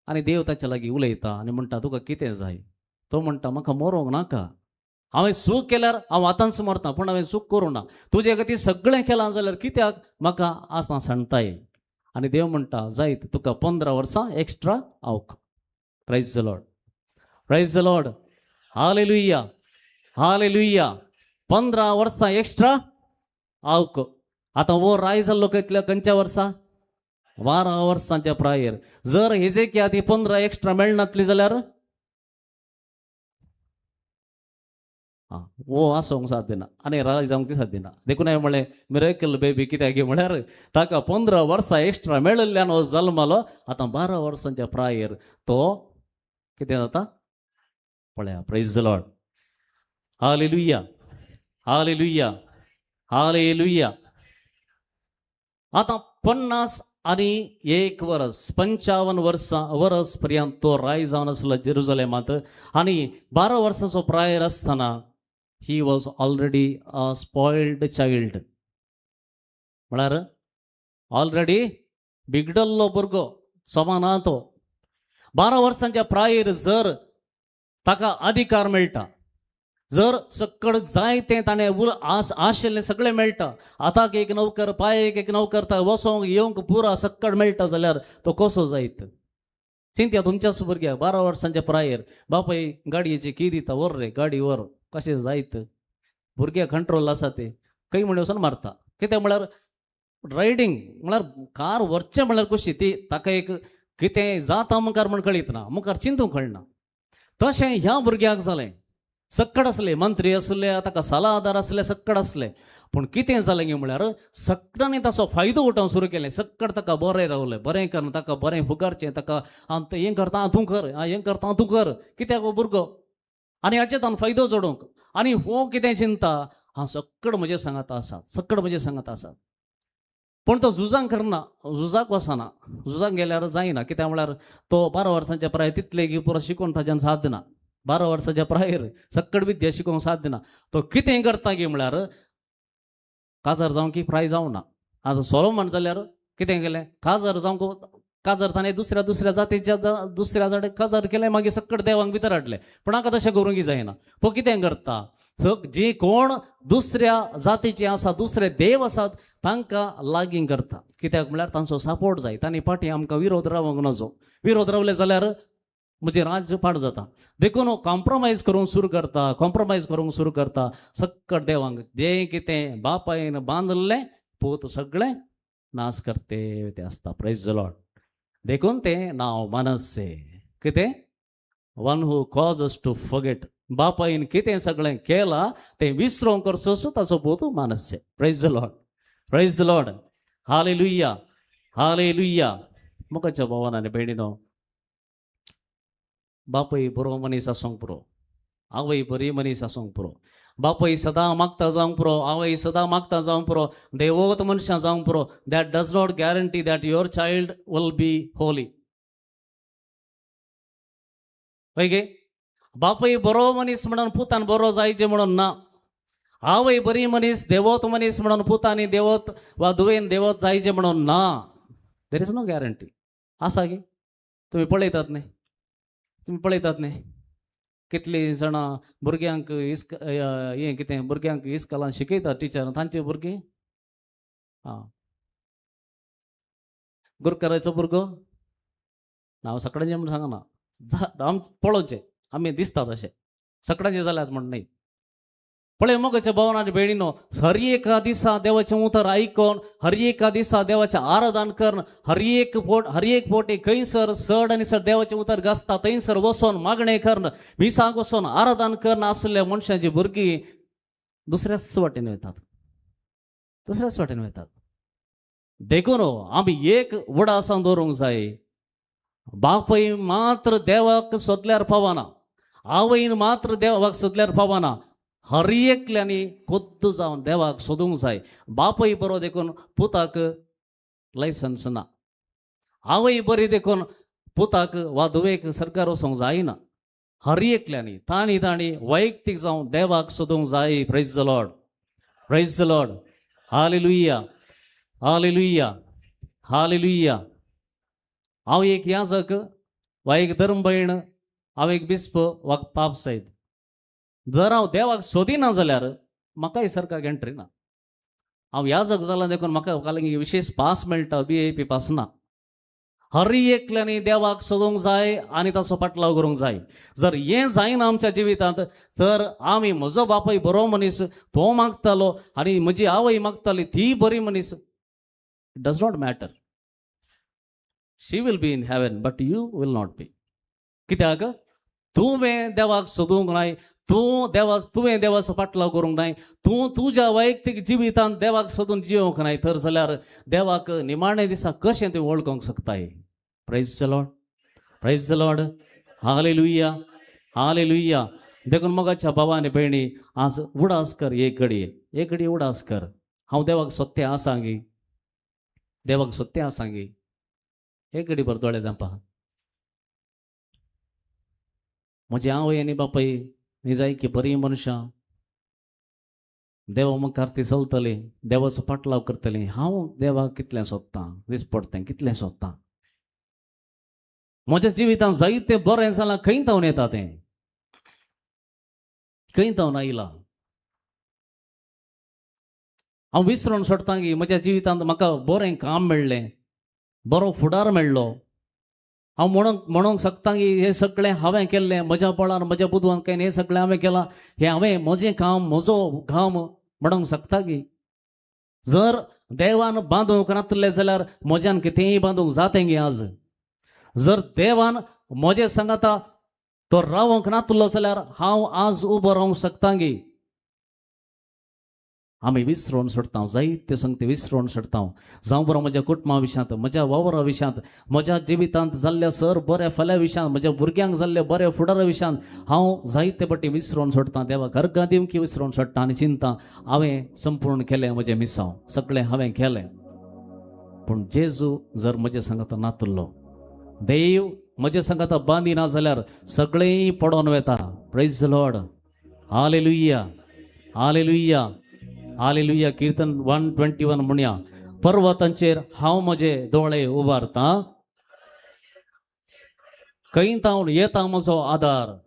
आनी देव ताच्या लागीं उलयता आनी म्हणटा तुका कितें जाय तो म्हणटा म्हाका मरूंक नाका हांवें चूक केल्यार हांव आतांच मरता पूण हांवें चूक करूं ना तुजे खातीर सगळें केलां जाल्यार कित्याक म्हाका आसता सांडटाय आनी देव म्हणटा जायत तुका 15 वर्सां एक्स्ट्रा आवक praise the lord praise the Lord hallelujah hallelujah 15 वर्सां एक्स्ट्रा आवक आतां वो राय जाल्लो कितल्या खंयच्या वर्सां 12 वर्सांच्या प्रायर जर हेजेक्या ती 15 एक्स्ट्रा मेळनातली जाल्यार वो आसोंक साध्य ना आनी राय जावंक ती साध्य ना देखून हांवें म्हळें मिरेकल बेबी कित्याक म्हळ्यार ताका 15 वर्सां एक्स्ट्रा मेळिल्ल्यान हो जल्मलो आतां 12 वर्सांच्या प्रायर तो कितें जाता पळया praise the Lord hallelujah hallelujah hallelujah आता 50 आणि 1 वर्स 55 वर्स पर्यंत तो राय जावन आसलो जेरुसलेमांत आणि 12 वर्साचो प्रायर आसतना he was already a spoiled child म्हळ्यार ऑलरेडी बिगडल्लो भुरगो समान तो 12 वर्सांच्या प्रायर जर ताका अधिकार मेळटा जर सक्कड जाय तें ताणें आशिल्लें सगळें मेळटा आताक एक नौकर पांयेक एक नौकर वसोंक येवंक पुरा सक्कड मेळटा जाल्यार तो कसो जायत चिंत्या तुमच्याच भुरग्याक 12 वर्सांच्या प्रायर बापाय गाडयेची की दिता वर रे गाडी वर कशें जायत भुरग्याक कंट्रोल आसा ते खंय म्हण वचून मारता कित्याक म्हळ्यार रायडींग म्हळ्यार कार व्हरचें म्हळ्यार कशी ती ताका एक कितें जाता मुखार म्हण कळीत ना मुखार चिंतूंक कळना तशें ह्या भुरग्याक जालें सक्कड असले मंत्री असले ताका सलाहदार असले सक्कड असले पूण कितें जालें गे म्हळ्यार सक्कडांनी ताचो फायदो उठोवंक सुरू केलें सक्कड ताका बरें रावलें बरें करना ताका बरें फुगारचें ताका हें करता तूं कर हें करता तूं कर कित्याक हो भुरगो आनी हाचे तान फायदो जोडूंक आनी हो कितें चिंता सक्कड म्हजे सांगात आसात सक्कड म्हजे सांगात आसात पूण तो झुजांक करना झुजाक वचना झुजांक गेल्यार जायना कित्याक म्हळ्यार तो 12 वर्सांच्या प्राय तितले की पुरो शिकून ताच्यान साध्य ना 12 वर्साच्या प्रायर सक्कड विद्या शिकोवंक साध्य ना तो कितें करता गे म्हळ्यार काजार जावंक की प्राय जावं ना आतां सोलोमन जाल्यार कितें केलें काजार जावंक काजार ताणें दुसऱ्या जातीच्या दुसऱ्या जाडे काजार केलें मागीर सक्कड देवांक भितर हाडलें पूण हाका तशें करूंक जायना तो कितें करता जी कोण दुसऱ्या जातीचे आसा दुसरे देव आसात तांकां लागीं करता कित्याक म्हळ्यार तांचो सपोर्ट जाय तांणी फाटीं आमकां विरोध रावंक नजो विरोध रावले जाल्यार म्हणजे राज्य पाड जाता देखून कॉम्प्रोमायज करूंक सुरू करता सक्कड देवांक जें कितें बापायन बांदलें पूत सगळें नाश करते ते आसता प्रेज द लॉर्ड देखून तें नांव मनस्से कितें one who causes to forget बापायन कितें सगळें केलां तें विसरोंक करचो ताचो पूत मनस्से praise the Lord hallelujah hallelujah मुखाच्या भावान आनी भयणीनो बापय बरो मनीस आसूंक पुरो आवय बरी मनीस आसूंक पुरो बापय सदां मागता जावंक पुरो आवय सदां मागता जावंक पुरो देवोत मनशां जावंक पुरो that does not guarantee that your child will be holy गे बापय बरो मनीस म्हणून पुतान बरो जायचे म्हणून ना आवय बरी मनीस देवोत मनीस म्हणून पुतांनी देवोत वा धुवेन देवोत जायचे म्हणून ना देर इज नो गॅरंटी आसा गे तुम्ही पळयतात न्ही कितलीं जाणां भुरग्यांक हें कितें भुरग्यांक इस्कॉलान शिकयता टिचर तांचे भुरगीं गुरकाराचो भुरगो नांव सगळ्यांचें म्हूण सांगना आम पळोवचें आमी दिसता तशें सगळ्यांचें जाल्यात म्हण न्ही पळय मोगाच्या भावान आनी भयणीनो हर एका दिसा देवाचें उतर आयकोन हर एका दिसा देवाचें आराधन करून हर एक पोटी खंयसर चड आनी चड देवाचें उतर घासता थंयसर वचोन मागणें करून विसाक वचोन आराधन करून आसलेल्या मनशांची भुरगीं दुसऱ्याच वाटेन वतात देखून आमी एक वडा आसा दवरूंक जाय बापय मात्र देवाक सोदल्यार पावना आवयन मात्र देवाक सोदल्यार पावना हर एकल्यानी खुद्द जावन देवाक सोदूंक जाय. बापय बरो देखून पुताक लायसन्स ना, आवय बरी देखून पुताक वा धुवेक सरकार वचोंक जायना. हर एकल्यानी ताणी ताणी वैयक्तीक जावन देवाक सोदूंक जाय. Praise the Lord, praise the Lord. Hallelujah, hallelujah, hallelujah. हांव एक याजक वा एक धर्मभयण, हांव एक बिस्प वा पाप साहेब, जर हांव देवाक सोदिना जाल्यार म्हाकाय सरकार एंट्री ना. हांव याजक जालां देखून म्हाका कालिंगी विशेष पास मेळटा, BIP पास ना. हर एकल्यानी देवाक सोदूंक जाय आनी ताचो पाटलाव करूंक जाय. जर हें जायना आमच्या जिवितांत तर आमी म्हजो बापूय बरो मनीस तो मागतालो आनी म्हजी आवय मागताली ती बरी मनीस, it does not matter. She will be in heaven but you will not be. कित्याक तुवें देवाक सोदूंक नाय, तुवें देवाचो पाटलाव करूंक नाय, तूं तुज्या वैयक्तीक जिवितांत देवाक सोदून जिवंक नाय तर जाल्यार देवाक निमाणे दिसा कशें तुवें वळखूंक शकताय. Praise the Lord, praise the Lord. Hallelujah, hallelujah. देखून मोगाच्या भावा आनी भयणी, आज उडास कर, एक घडी उडास कर. हांव देवाक सोदतें आसां गी, देवाक सोदतें आसां गी. एक घडी भर दोळे धांपा. म्हजी आवय आनी बापूय हीं जाय की बरीं मनशां, देवा मुखार ती चलतलीं, देवाचो पाटलाव करतलीं. हांव देवाक कितलें सोदतां, दिसपडटें कितलें सोदतां. म्हज्या जिवितांत जायतें बरें जालां, खंय तावन येता तें, खंय तावन आयलां. हांव विसरून सोडटां की म्हज्या जिवितांत म्हाका बरें काम मेळ्ळें, बरो फुडार मेळ्ळो. हांव म्हणूंक शकता की हें सगळें हांवें केल्लें, म्हज्या बळान म्हज्या बुदवांकेन हें सगळें हांवें केलां, हें हांवें म्हजें काम, म्हजो घाम म्हणूंक शकता की. जर देवान बांदूंक नासलें जाल्यार म्हज्यान कितेंय बांदूंक जातें गे आज. जर देवान म्हजे सांगाता तो रावोंक नासलो जाल्यार हांव आज उबो रावंक शकता गे. आमी विसरून सोडटा, जायते संगती विसरून सोडटा. जावं बरो म्हज्या कुटुंबा विशयांत, म्हज्या वावरा विशयांत, म्हज्या जिवितांत जाल्ल्या सर बऱ्या फाल्या विशयांत, म्हज्या भुरग्यांक जाल्ल्या बऱ्या फुडारा विशयांत हांव जायते फावटी विसरून सोडटा. देवाक अर्घां दिवंक विसरून सोडटा आनी चिंता हांवें संपूर्ण केलें म्हजें मिसांव, सगळें हांवें केलें. पूण जेजू जर म्हजे सांगाता नातुल्लो, देव म्हजे सांगाता बांदिना जाल्यार सगळें पडोन वता. Praise the Lord. Hallelujah, hallelujah, hallelujah. कीर्तन 121 म्हणया. पर्वतांचेर हांव म्हजे दोळे उबारतां, खंय तावन येता म्हजो आदार.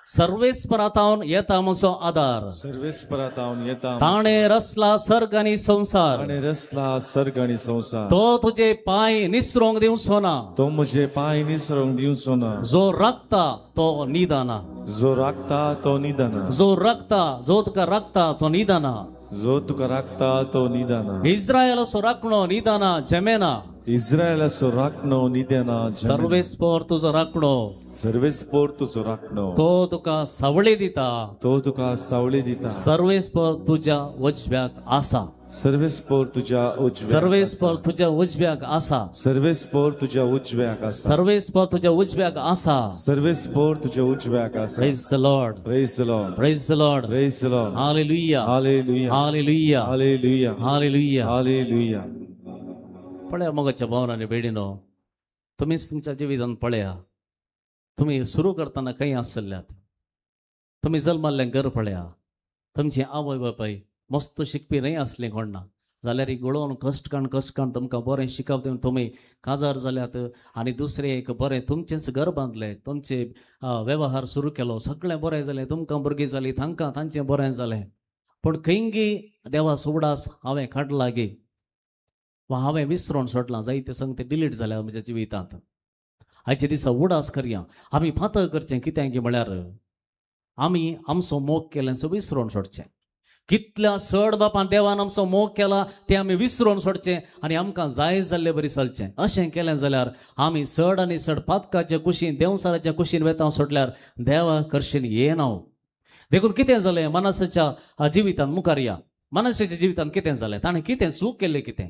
सर्वेस्परातावन येता म्हजो आदार. सर्वेस्परातावन येता ताणें रचला सर्ग आनी संवसार. ताणें रचला सर्ग आनी संवसार. तो तुजे पांय निसरोंक दिवचो ना. तो म्हजे पांय निसरोंक दिवचो ना. जो राखता तो निदाना. जो राखता तो निदाना. जो राखता, जो तुका राखता तो निदाना. जो तुका राखता तो निदाना. इस्रायलाचो राखणो निदाना जमेना. इस्रायलाचो राखणो निदाना. सर्वेस्पर तुजो राखणो, सर्वेस्पोर तुजो राखणो. तो तुका सावळी दिता. तो तुका सावळी दिता. सर्वेस्पर तुज्या उजव्याक आसा. सर्वेस्पोर तुज्या उजव्याक. सर्वेस्पर तुज्या उजव्याक आसा. सर्वेस्पोर तुज्या उजव्याक आसा. सर्वेस्पर तुज्या उजव्याक आसा. सर्वेस्पोर तुज्या उजव्याक आसा. Praise the Lord, praise the Lord. Praise the Lord. Praise the Lord. Hallelujah, hallelujah. Hallelujah, hallelujah. Hallelujah. Hallelujah. पळया मोगाच्या भावनांनी बेडीनो, तुमीच तुमच्या जिवितांत पळया. तुम्ही सुरू करतना खंय आसल्यात, तुम्ही जल्माल्लें घर पळया. तुमची आवय बापाय मस्त शिकपी न्हय आसलीं कोण ना जाल्यार गळोवन कश्ट काण तुमकां बरें शिकप दिवन तुमी काजार जाल्यात आनी दुसरें एक बरें तुमचेंच घर बांदलें, तुमचे वेवहार सुरू केलो, सगळें बरें जालें, तुमकां भुरगीं जालीं, तांकां तांचें बरें जालें. पूण खंयगी देवाचो उडास हांवें काडला गे वा हांवें विसरून सोडलां, जायते संगती डिलीट जाल्या म्हज्या जिवितांत. आयचे दिसा उडास करया. आमी फातर करचें कितें गे म्हळ्यार आमी आमचो मोग केल्लें विसरून सोडचें. कितल्या चड बापान देवान आमचो मोग केला तें आमी विसरून सोडचें आनी आमकां जाय जाल्लें बरी चलचें. अशें केलें जाल्यार आमी चड आनी चड पातकाच्या कुशीन देंवसाराच्या कुशीन वेतां सोडल्यार देवा करशीन येना. देखून कितें जालें मनसाच्या जिवितांत मुखार या. मनसाच्या जिवितांत कितें जालें, ताणें कितें सूख केलें, कितें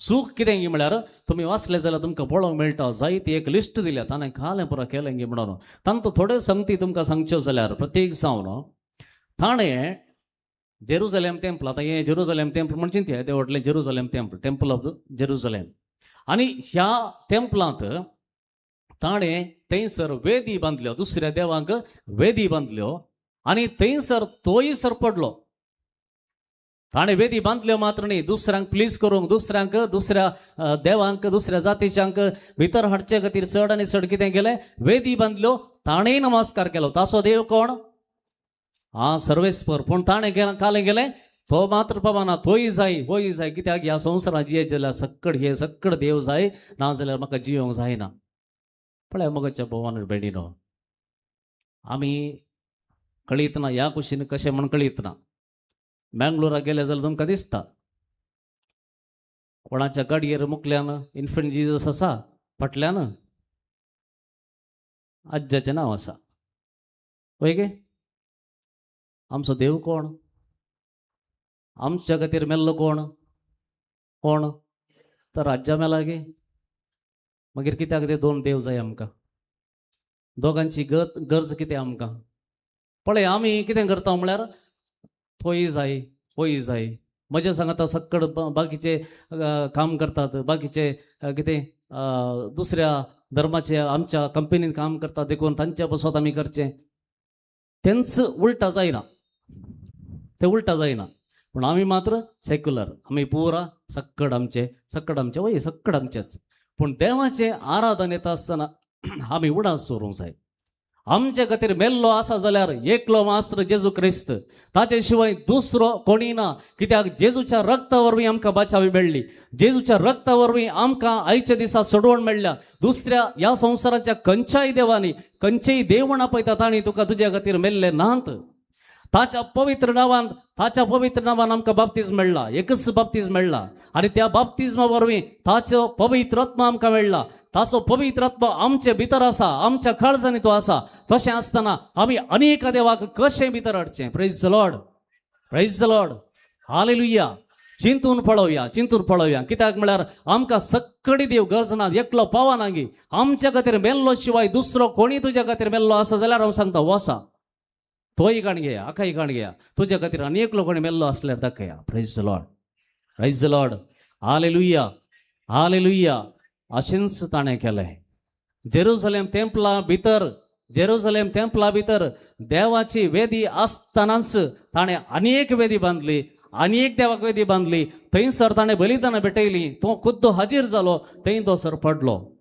सूख कितें गे म्हळ्यार तुमी वाचलें जाल्यार तुमकां पळोवंक मेळटा. जायती एक लिस्ट दिल्या ताणें कालें पुरो केलें गे म्हणून. तांतूं थोड्यो संगती तुमकां सांगच्यो जाल्यार प्रत्येक जावन ताणें जेरुसलेम टेंपल, आतां हें जेरुसलेम टेंपल म्हणजे ते व्हडलें Jerusalem temple of the Jerusalem. आनी ह्या टेंपलांत ताणें थंयसर वेदी बांदल्यो, दुसऱ्या देवांक वेदी बांदल्यो आनी थंयसर तोय पडलो. ताणें वेदी बांदल्यो मात्र न्ही, दुसऱ्यांक प्लीज करूंक, दुसऱ्या देवांक, दुसऱ्या जातीच्यांक भितर हाडचे खातीर चड आनी चड कितें केलें, वेदी बांदल्यो. ताणेंय नमस्कार केलो. ताचो देव कोण? सर्वेस्पर. पूण ताणें कालें गेलें, तो मात्र पावना, तोय जाय, होय जाय. कित्याक ह्या संवसारांत जियेत जाल्यार सक्कड देव जाय, नाजाल्यार म्हाका जियोंक जायना. पळय मोगाच्या भोवान बेडीनो, आमी कळीत ना ह्या कुशीन कशें म्हण कळीत ना. बँगलोराक गेले जाल्यार तुमकां दिसता कोणाच्या गाडयेर मुखल्यान इन्फंट जिजस आसा, फाटल्यान आज्जाचें नांव आसा. पळय गे, आमचो देव कोण? आमच्या खातीर मेल्लो कोण? तर राज्या मेला गे. मागीर कित्याक ते दोन देव जाय आमकां? दोगांची गरज कितें आमकां? पळय आमी कितें करता म्हळ्यार होय जाय, होय जाय. म्हजे सांगता सक्कड बाकीचे काम करतात, बाकीचे कितें दुसऱ्या धर्माचे आमच्या कंपनीन काम करतात, देखून तांच्या बसत आमी करचें. तेंच उलटा जायना, ते उलटा जायना. पूण आमी मात्र सेक्युलर, आमी पुरा सक्कड आमचे वय सक्कड आमचेच. पूण देवाचें आराधन येता आसतना आमी उडास सोरूंक जाय. आमचे खातीर मेल्लो आसा जाल्यार एकलो मास्त्र जेजू क्रिस्त, ताचे शिवाय दुसरो कोणी ना. कित्याक जेजूच्या रक्ता वरवीं आमकां बाचावी मेळ्ळी, जेजूच्या रक्ता वरवीं आमकां आयच्या दिसा सोडवण मेळ्ळ्या. दुसऱ्या ह्या संवसाराच्या खंयच्याय देवांनी खंयचेय देव म्हणा पळयता तांणी तुका तुज्या खातीर मेल्ले नात. ताच्या पवित्र नांवान आमकां बाप्तिस्म मेळ्ळा, एकच बाप्तिस्म मेळ्ळा. आनी त्या बाप्तिस्मा वरवीं ताचो पवित्र आत्मा आमकां मेळ्ळा. ताचो पवित्र आत्मा आमचे भितर आसा, आमच्या काळजांनी तो आसा. तशें आसतना आमी अनेक देवाक कशें भितर हाडचें? Praise the Lord, praise the Lord, hallelujah. चिंतून पळोवया. कित्याक म्हळ्यार आमकां सक्कडी देव गरजना, एकलो पावना गे. आमच्या खातीर मेल्लो शिवाय दुसरो कोणी तुज्या खातीर मेल्लो आसा जाल्यार हांव सांगता वसा, तोय गाण घेया, आखाय गाण घेया. तुज्या खातीर अनेक लोकांनी मेल्लो असल्यार दाखया. Praise the Lord, praise the Lord, hallelujah, hallelujah. अशेंच ताणें केलें. जेरुसलेम टेंपला भितर देवाची वेदी आसतनाच ताणें अनेक वेदी बांदली, अनेक देवाक वेदी बांदली. थंयसर ताणें बलिदानां भेटयलीं. तो खुद्द हाजीर जालो, थंय तो सर पडलो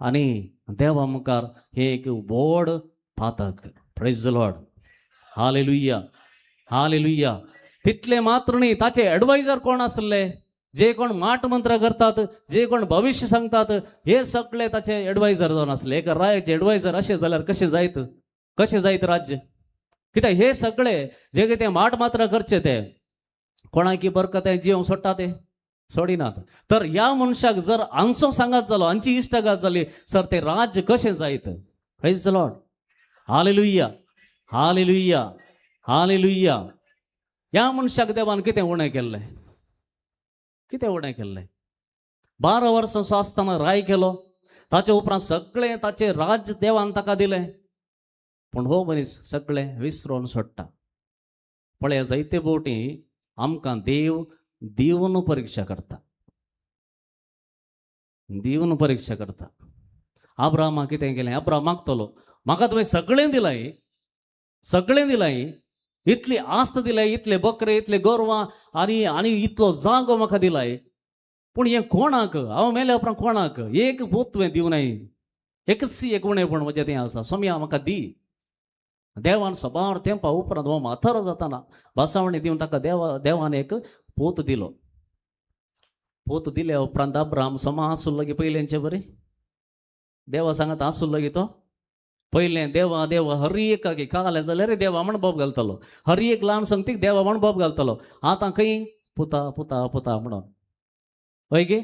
आनी देवा मुखार हे एक व्हड पातक. Praise the Lord, hallelujah, hallelujah. तितले मात्र न्ही, ताचे एडवायझर कोण आसले? जे कोण माट मंत्र करतात, जे कोण भविष्य सांगतात, हे सगळे ताचे एडवायझर जावन आसले. एक रायाचे एडवायझर अशें जाल्यार कशें जायत राज्य? कित्याक हे सगळे जे कितें माट मात्र करचे ते कोणाकी बरकत जीव सोडटा ते सोडिनात. तर ह्या मनशाक जर हांचो सांगात जालो, हांची इश्टागात जाली, सर ते राज्य कशें जायत? Praise the Lord, hallelujah, hallelujah, hallelujah. ह्या मनशाक देवान कितें उणें केल्लें? 12 वर्सां आसतना राय केलो. ताचे उपरांत सगळें ताचे राज्य देवान ताका दिलें. पूण हो मनीस सगळें विसरून सोडटा. पळय जायते फावटी आमकां देव दिवन परीक्षा करता. अब्राहमाक कितें केलें? अब्राहम मागतलो, म्हाका तुवें सगळें दिलाय, इतली आस्त दिलाय, इतले बकरे, इतले गोरवां आनी इतलो जागो म्हाका दिलाय. पूण हें कोणाक? हांव मेल्या उपरांत कोणाक? एक भूत तुवें दिवनाय, एकच एक उणेपण म्हजें तें आसा, सोम्या म्हाका दी. देवान सबार तेंपा उपरांत हो म्हातारो जाताना बासावणी दिवन ताका देवान एक पोत दिलो. पोत दिल्या उपरांत अब्राहम सोमा आसुल्लो गे पयलेंचे बरें. देवा सांगत आसुल्लो गे तो पयलें देवा हर एक काले जाल्यार देवा म्हण बोब घालतलो, हर एक ल्हान संगतीक देवा म्हण बोब घालतलो. आतां खंय पुता म्हणून हय गे.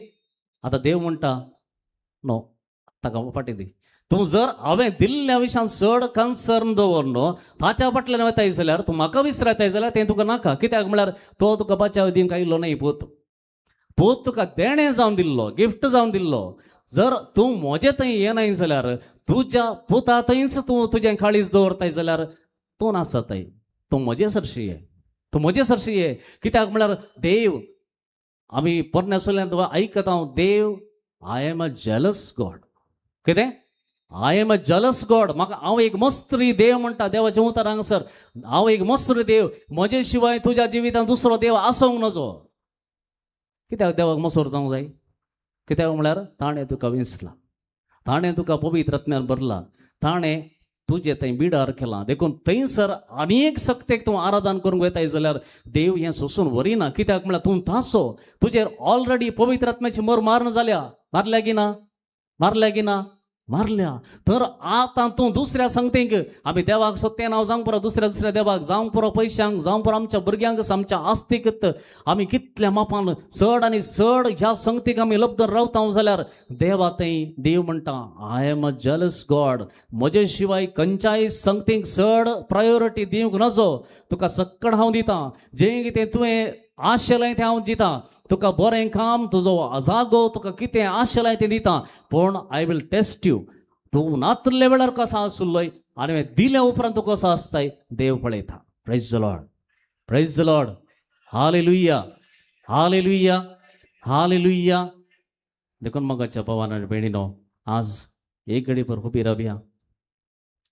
आतां देव म्हणटा नो, ताका फाटी दी. तूं जर हांवें दिल्ल्या विशयान चड कन्सर्न दवर न्हू, ताच्या फाटल्यान वताय जाल्यार, तूं म्हाका विसरायताय जाल्यार तें तुका नाका. कित्याक म्हळ्यार तो तुका बचाव दिवंक आयिल्लो न्हय. पोत तुका देणें जावन दिल्लो, गिफ्ट जावन दिल्लो. जर तूं म्हजे थंय येनाय जाल्यार, तुज्या पुता थंयच तूं तुजें काळीज दवरताय जाल्यार तूं नासताय. तो म्हजे सरशी आहे, तो म्हजे सरशी आहे. कित्याक म्हळ्यार देव, आमी परनेसुल्ल्यान आयकता, देव I am a jealous God. कितें? I am a jealous God. म्हाका हांव एक मस्त्री देव म्हणटा देवाच्या उतर हांगसर. हांव एक मस्त्री देव, म्हजे शिवाय तुज्या जिवितांत दुसरो देव आसूंक नजो. कित्याक देवाक मसोर जावंक जाय? कित्याक म्हळ्यार ताणें तुका विंसला, ताणें तुका पवित्र आत्म्यान भरला, ताणें तुजें थंय बिडार केलां. देखून थंयसर आनी एक सक्तेक तूं आराधन करूंक येताय जाल्यार देव हें सोंसून वरिना. कित्याक म्हळ्यार तूं तासो, तुजेर ऑलरेडी पवित्र आत्म्याची मोर मारून जाल्या. मारल्या की ना? मारल्या की ना? मारल्या. तर आतां तूं दुसऱ्या संगतीक, आमी देवाक सत्य नांव जावंक पुरो, दुसऱ्या देवाक जावंक पुरो, पयशांक जावंक पुरो, आमच्या भुरग्यांक आमच्या आस्तीक आमी कितल्या मापान चड आनी चड ह्या संगतीक आमी लब्ध रावता जाल्यार देवा थंय देव म्हणटा I am a jealous God. म्हजे शिवाय खंयच्याय संगतीक चड प्रायोरिटी दिवंक नजो. तुका सक्कड हांव दितां, जें कितें तुवें आशेलें तें हांव दितां. तुका बरें काम, तुजो जागो, तुका कितें आशेलें तें दितां. पूण आय विल टेस्ट यू. तूं नातले वेळार कसो आसुल्लोय आनी हांवें दिल्या उपरांत तूं कसो आसताय देव पळयता. Praise the Lord, praise the Lord. Hallelujah, hallelujah, hallelujah. देखून मगाच्या भावान आनी भयणीनो, आज एक घडी भर उबी रावया,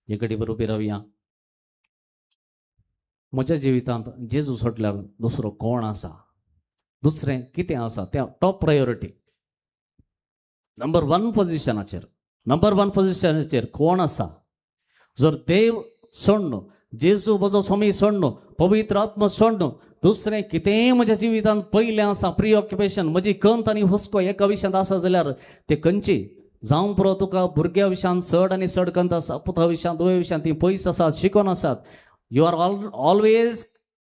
एक घडी भर उबी रावया. म्हज्या जिवितांत जेजू सोडल्यार दुसरो कोण आसा? दुसरें कितें आसा? त्या टॉप प्रायोरिटी नंबर वन पोजिशनाचेर कोण आसा? जर देव सोडून, जेजू म्हजो स्वामी सोडून, पवित्र आत्मा सोडून दुसरें कितेंय म्हज्या जिवितांत पयलें आसा, प्री ऑक्युपेशन, म्हजी खंत आनी हुस्को एका विशयांत आसा जाल्यार ते खंयची जावं पुरो. तुका भुरग्या विशयांत चड आनी चड खंत आसा, पुता विशयांत, दुये विशयांत ती पयस आसात, शिकोन आसात. यू आर ऑलवेज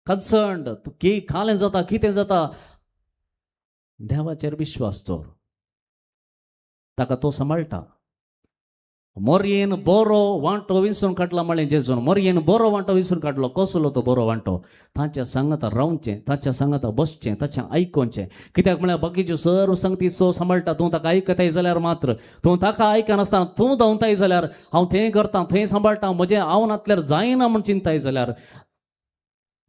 कन्सर्न्ड की कालें जाता, कितें जाता. देवाचेर विश्वास दवर, ताका तो सांबाळटा. मोरयेन बरो वांटो विंसून काडला म्हळें जेजून. मोरयेन बरो वांटो विंसून काडलो. कसलो तो बरो वांटो? तांच्या सांगाता रावचें, तांच्या सांगाता बसचें, ताचें आयकोचें. कित्याक म्हळ्यार बाकीच्यो सर्व संगती सो सांबाळटा, तूं ताका आयकताय जाल्यार मात्र, तूं ताका आयकनासतना तूं धांवताय जाल्यार हांव थंय करतां, थंय सांबाळटा, म्हजें हांव नातल्यार जायना म्हण चिंताय जाल्यार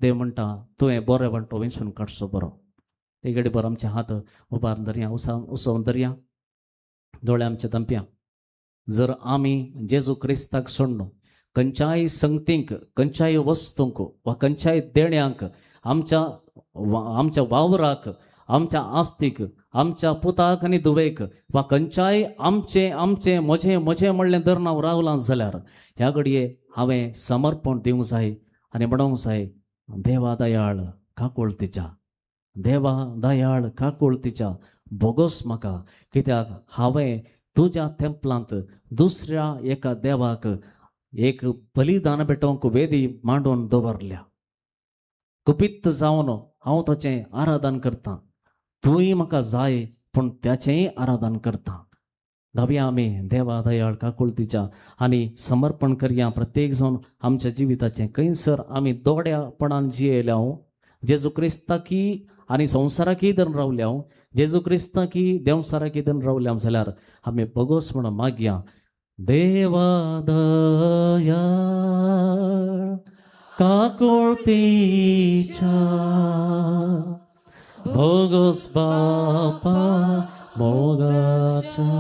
देव म्हणटा तुवें बरो वांटो विंसून काडचो बरो. एक घडी भर आमचे हात उबारून धरया, उसोवन धरया, दोळे आमच्या धांपया. जर आमी जेजू क्रिस्ताक सोडून खंयच्याय संगतींक, खंयच्याय वस्तूंक वा खंयच्याय देण्यांक, आमच्या वावराक, आमच्या आस्तीक, आमच्या पुताक आनी धुवेक वा खंयच्याय आमचे म्हजें म्हणलें जर हांव रावलां जाल्यार ह्या घडये हांवें समर्पण दिवंक जाय आनी म्हणूंक जाय देवा दयाळ काकूळ तिच्या, देवा दयाळ काकूळ तिच्या, बोगोस म्हाका. कित्याक हांवें तुज्या तेंपलांत दुसऱ्या एका देवाक एक बलिदान पेटोवंक वेदी मांडून दवरल्या. कुपीत जावन हांव ताचें आराधन करतां. तूंय म्हाका जाय पूण त्याचेंय आराधन करतां. धावया आमी देवा दयाळ काकूळ तिच्या आनी समर्पण करया. प्रत्येक जावन आमच्या जिविताचें खंयसर आमी दोड्यापणान जियेल्या, जेजू क्रिस्ताकी आनी संवसाराकी धरून रावल्या, जेजू क्रिस्ताकी देवसाराकी धरून रावल्या जाल्यार आमी बोगोस म्हणून मागया. देवा दयाळ काकूळ तिच्या, बोगोस बापा मोगाच्या,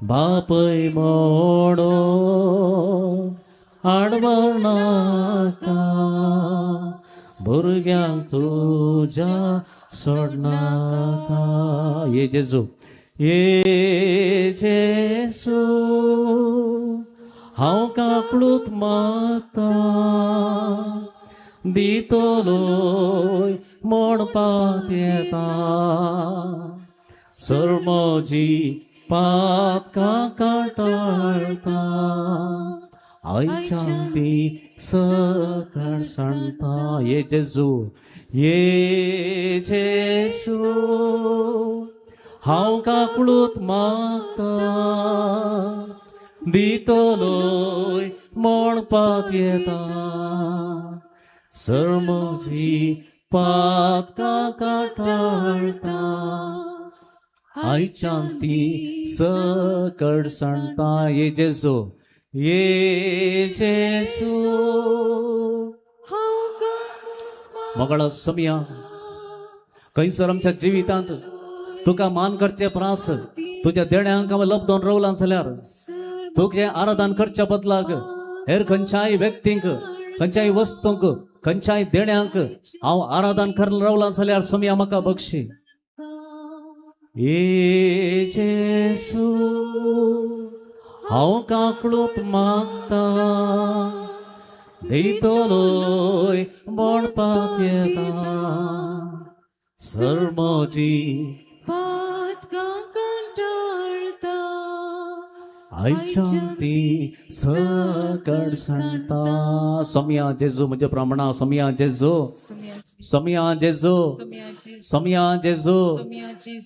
बापय मोडो आडवर नाका, भुरग्यांक तुज्या सोडनाका. ये जेजू, ये जेजू, हांव काकळूत मागता, दितलोय म्हणपाक येता, सर्मोजी पातका काटाळता, आयच्या ती सकळ सांडता. ये जेजू, ये जेजू, हांव काकळूत मागता, दितलोय म्हणपाक येता, सर्मोजी पातका काटाळता, आयच्या ती सकळ सांडता. ये जेजू, ये जेजू, मोगळा समया खंयसर आमच्या जिवितांत तुका मान करचे प्रास तुझ्या देण्यांक लबदोन रवला जाल्यार तुझे आराधन करच्या बदलाक हेर खंयच्याय व्यक्तींक खंयच्याय वस्तूंक खंयच्याय देण्यांक हांव आराधन करला रवला जाल्यार समया म्हाका बक्षी येशू हांव काकळूत मागता देतलोय म्हणपाक येता सर्मोजी आयच्या सकड सांगता समया जेजू म्हजे प्रमाणा समया जेजू समया जेजू समया जेजू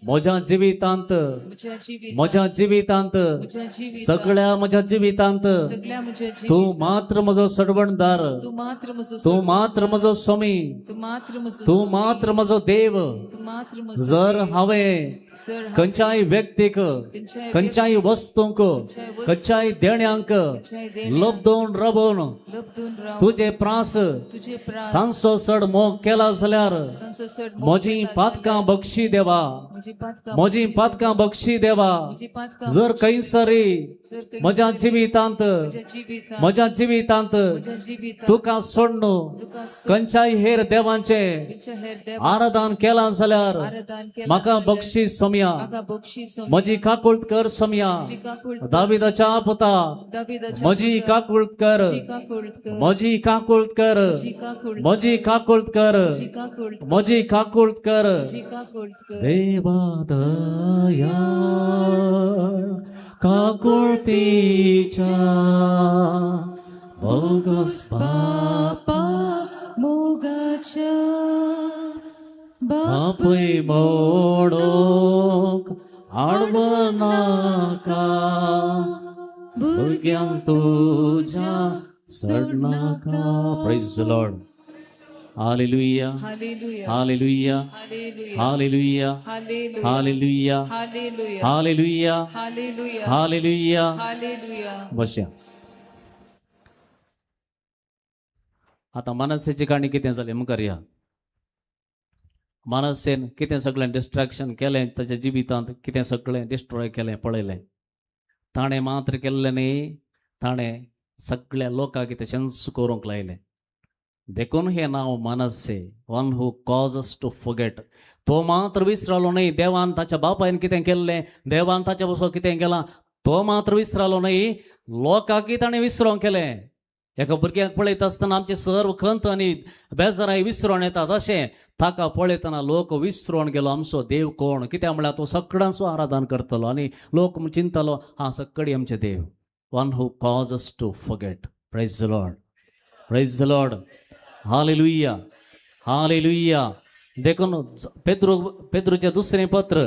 म्हज्या जिवितांत म्हज्या जिवितांत सगळ्या म्हज्या जिवितांत तूं मात्र म्हजो सडवणदार तूं मात्र म्हजो स्वामी तूं मात्र म्हजो देव जर हांवें खंयच्याय व्यक्तीक खंयच्याय वस्तूंक खंयच्याय देण्यांक लबदोन रबोन तुझे प्रास तांचो चड मोग केला जाल्यार म्हजी पातकां बक्षी देवा म्हजी पातकां बक्षी देवा जर खंयसरी म्हज्या जिवितांत म्हज्या जिवितांत तुका सोडून खंयच्याय हेर देवांचे आराधन केला जाल्यार म्हाका बक्षी समया म्हजी काकुळट कर समया दाविदाच्या पुता म्हजी काकुळट कर म्हजी काकुळट कर म्हजी काकुळट कर म्हजी काकुळट कर देवा दया काकुळतीच्या बोगस बापा मोगाच्या बापय मोडोक आडवनाका भुरग्यांक तुझ्या सडनाका praise the Lord hallelujah hallelujah hallelujah hallelujah hallelujah hallelujah बसया आता मनसेची काणी कितें जालें मुखार या मनसेन कितें सगळें डिस्ट्रॅक्शन केलें ताच्या जिवितांत कितें सगळें डिस्ट्रॉय केलें पळयलें ताणें मात्र केल्लें न्ही ताणें सगळ्या लोकांक कितें चेंज करूंक लायलें देखून हें नांव मनसे one who causes to forget तो मात्र विसरलो न्ही देवान ताच्या बापायन कितें केल्लें देवान ताच्या बसो कितें केलां तो मात्र विसरलो न्ही लोकांकय ताणें विसरोंक केलें एका भुरग्याक पळयता आसतना आमचे सर्व खंत आनी बेजाराय विसरोन येता तशें ताका पळयतना लोक विसरोन गेलो आमचो देव कोण कित्याक म्हळ्यार तो सगळ्यांचो आराधन करतलो आनी लोक चिंतलो हा सगळी आमचे देव one who causes to forget praise the Lord praise the Lord hallelujah hallelujah देखून पेद्रूचें दुसरें पत्र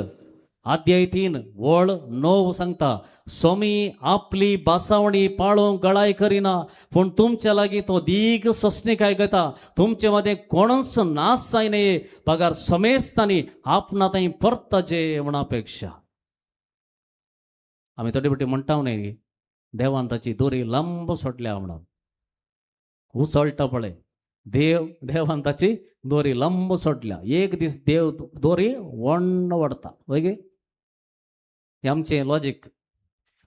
अध्याय 3 वळ 9 सांगता स्वामी आपली बासावणी पाळोवंक गळाय करिना पूण तुमच्या लागीं तो दीग सोंसणीकाय घेता तुमचे मदें कोणूच नाश जायनये पगार समेस्तांनी आपणा थंय परतचे म्हणा पेक्षा आमी थोडे फावटी म्हणटा न्ही देवान ताची दोरी लांब सोडल्या म्हणून उसळटा पळय देवान ताची दोरी लांब सोडल्या एक दीस देव दोरी वण्ण वडता वय हे आमचें लॉजीक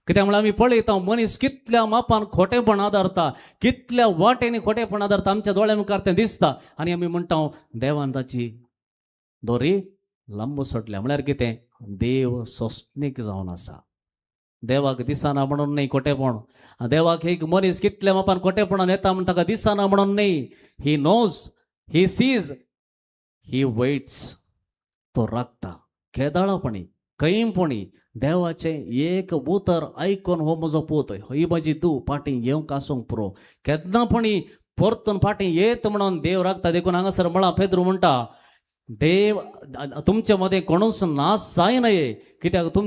कित्याक म्हळ्यार आमी पळयता मनीस कितल्या मापान खोटेपण आदारता कितल्या वाटेनी खोटेपण आदारता आमच्या दोळ्या मुखार तें दिसता आनी आमी म्हणटा देवान ताची दोरी लांब सोडल्या म्हळ्यार कितें देव सोंसणीक जावन आसा देवाक दिसना म्हणून न्ही खोटेपण देवाक एक मनीस कितल्या मापान खोटेपणान येता म्हण ताका दिसना म्हणून न्ही he knows he sees he waits तो राखता केदाळपणी कैमपणी देवाचे एक उतर आयकून हो म्हजो पूत ही म्हजी तूं फाटीं येवंक आसूंक पुरो केन्नापणी परतून फाटीं येत म्हणून देव राखता देखून हांगासर म्हळां पेद्रू म्हणटा देव तुमचे मदें कोणूच नाश जायनये कित्याक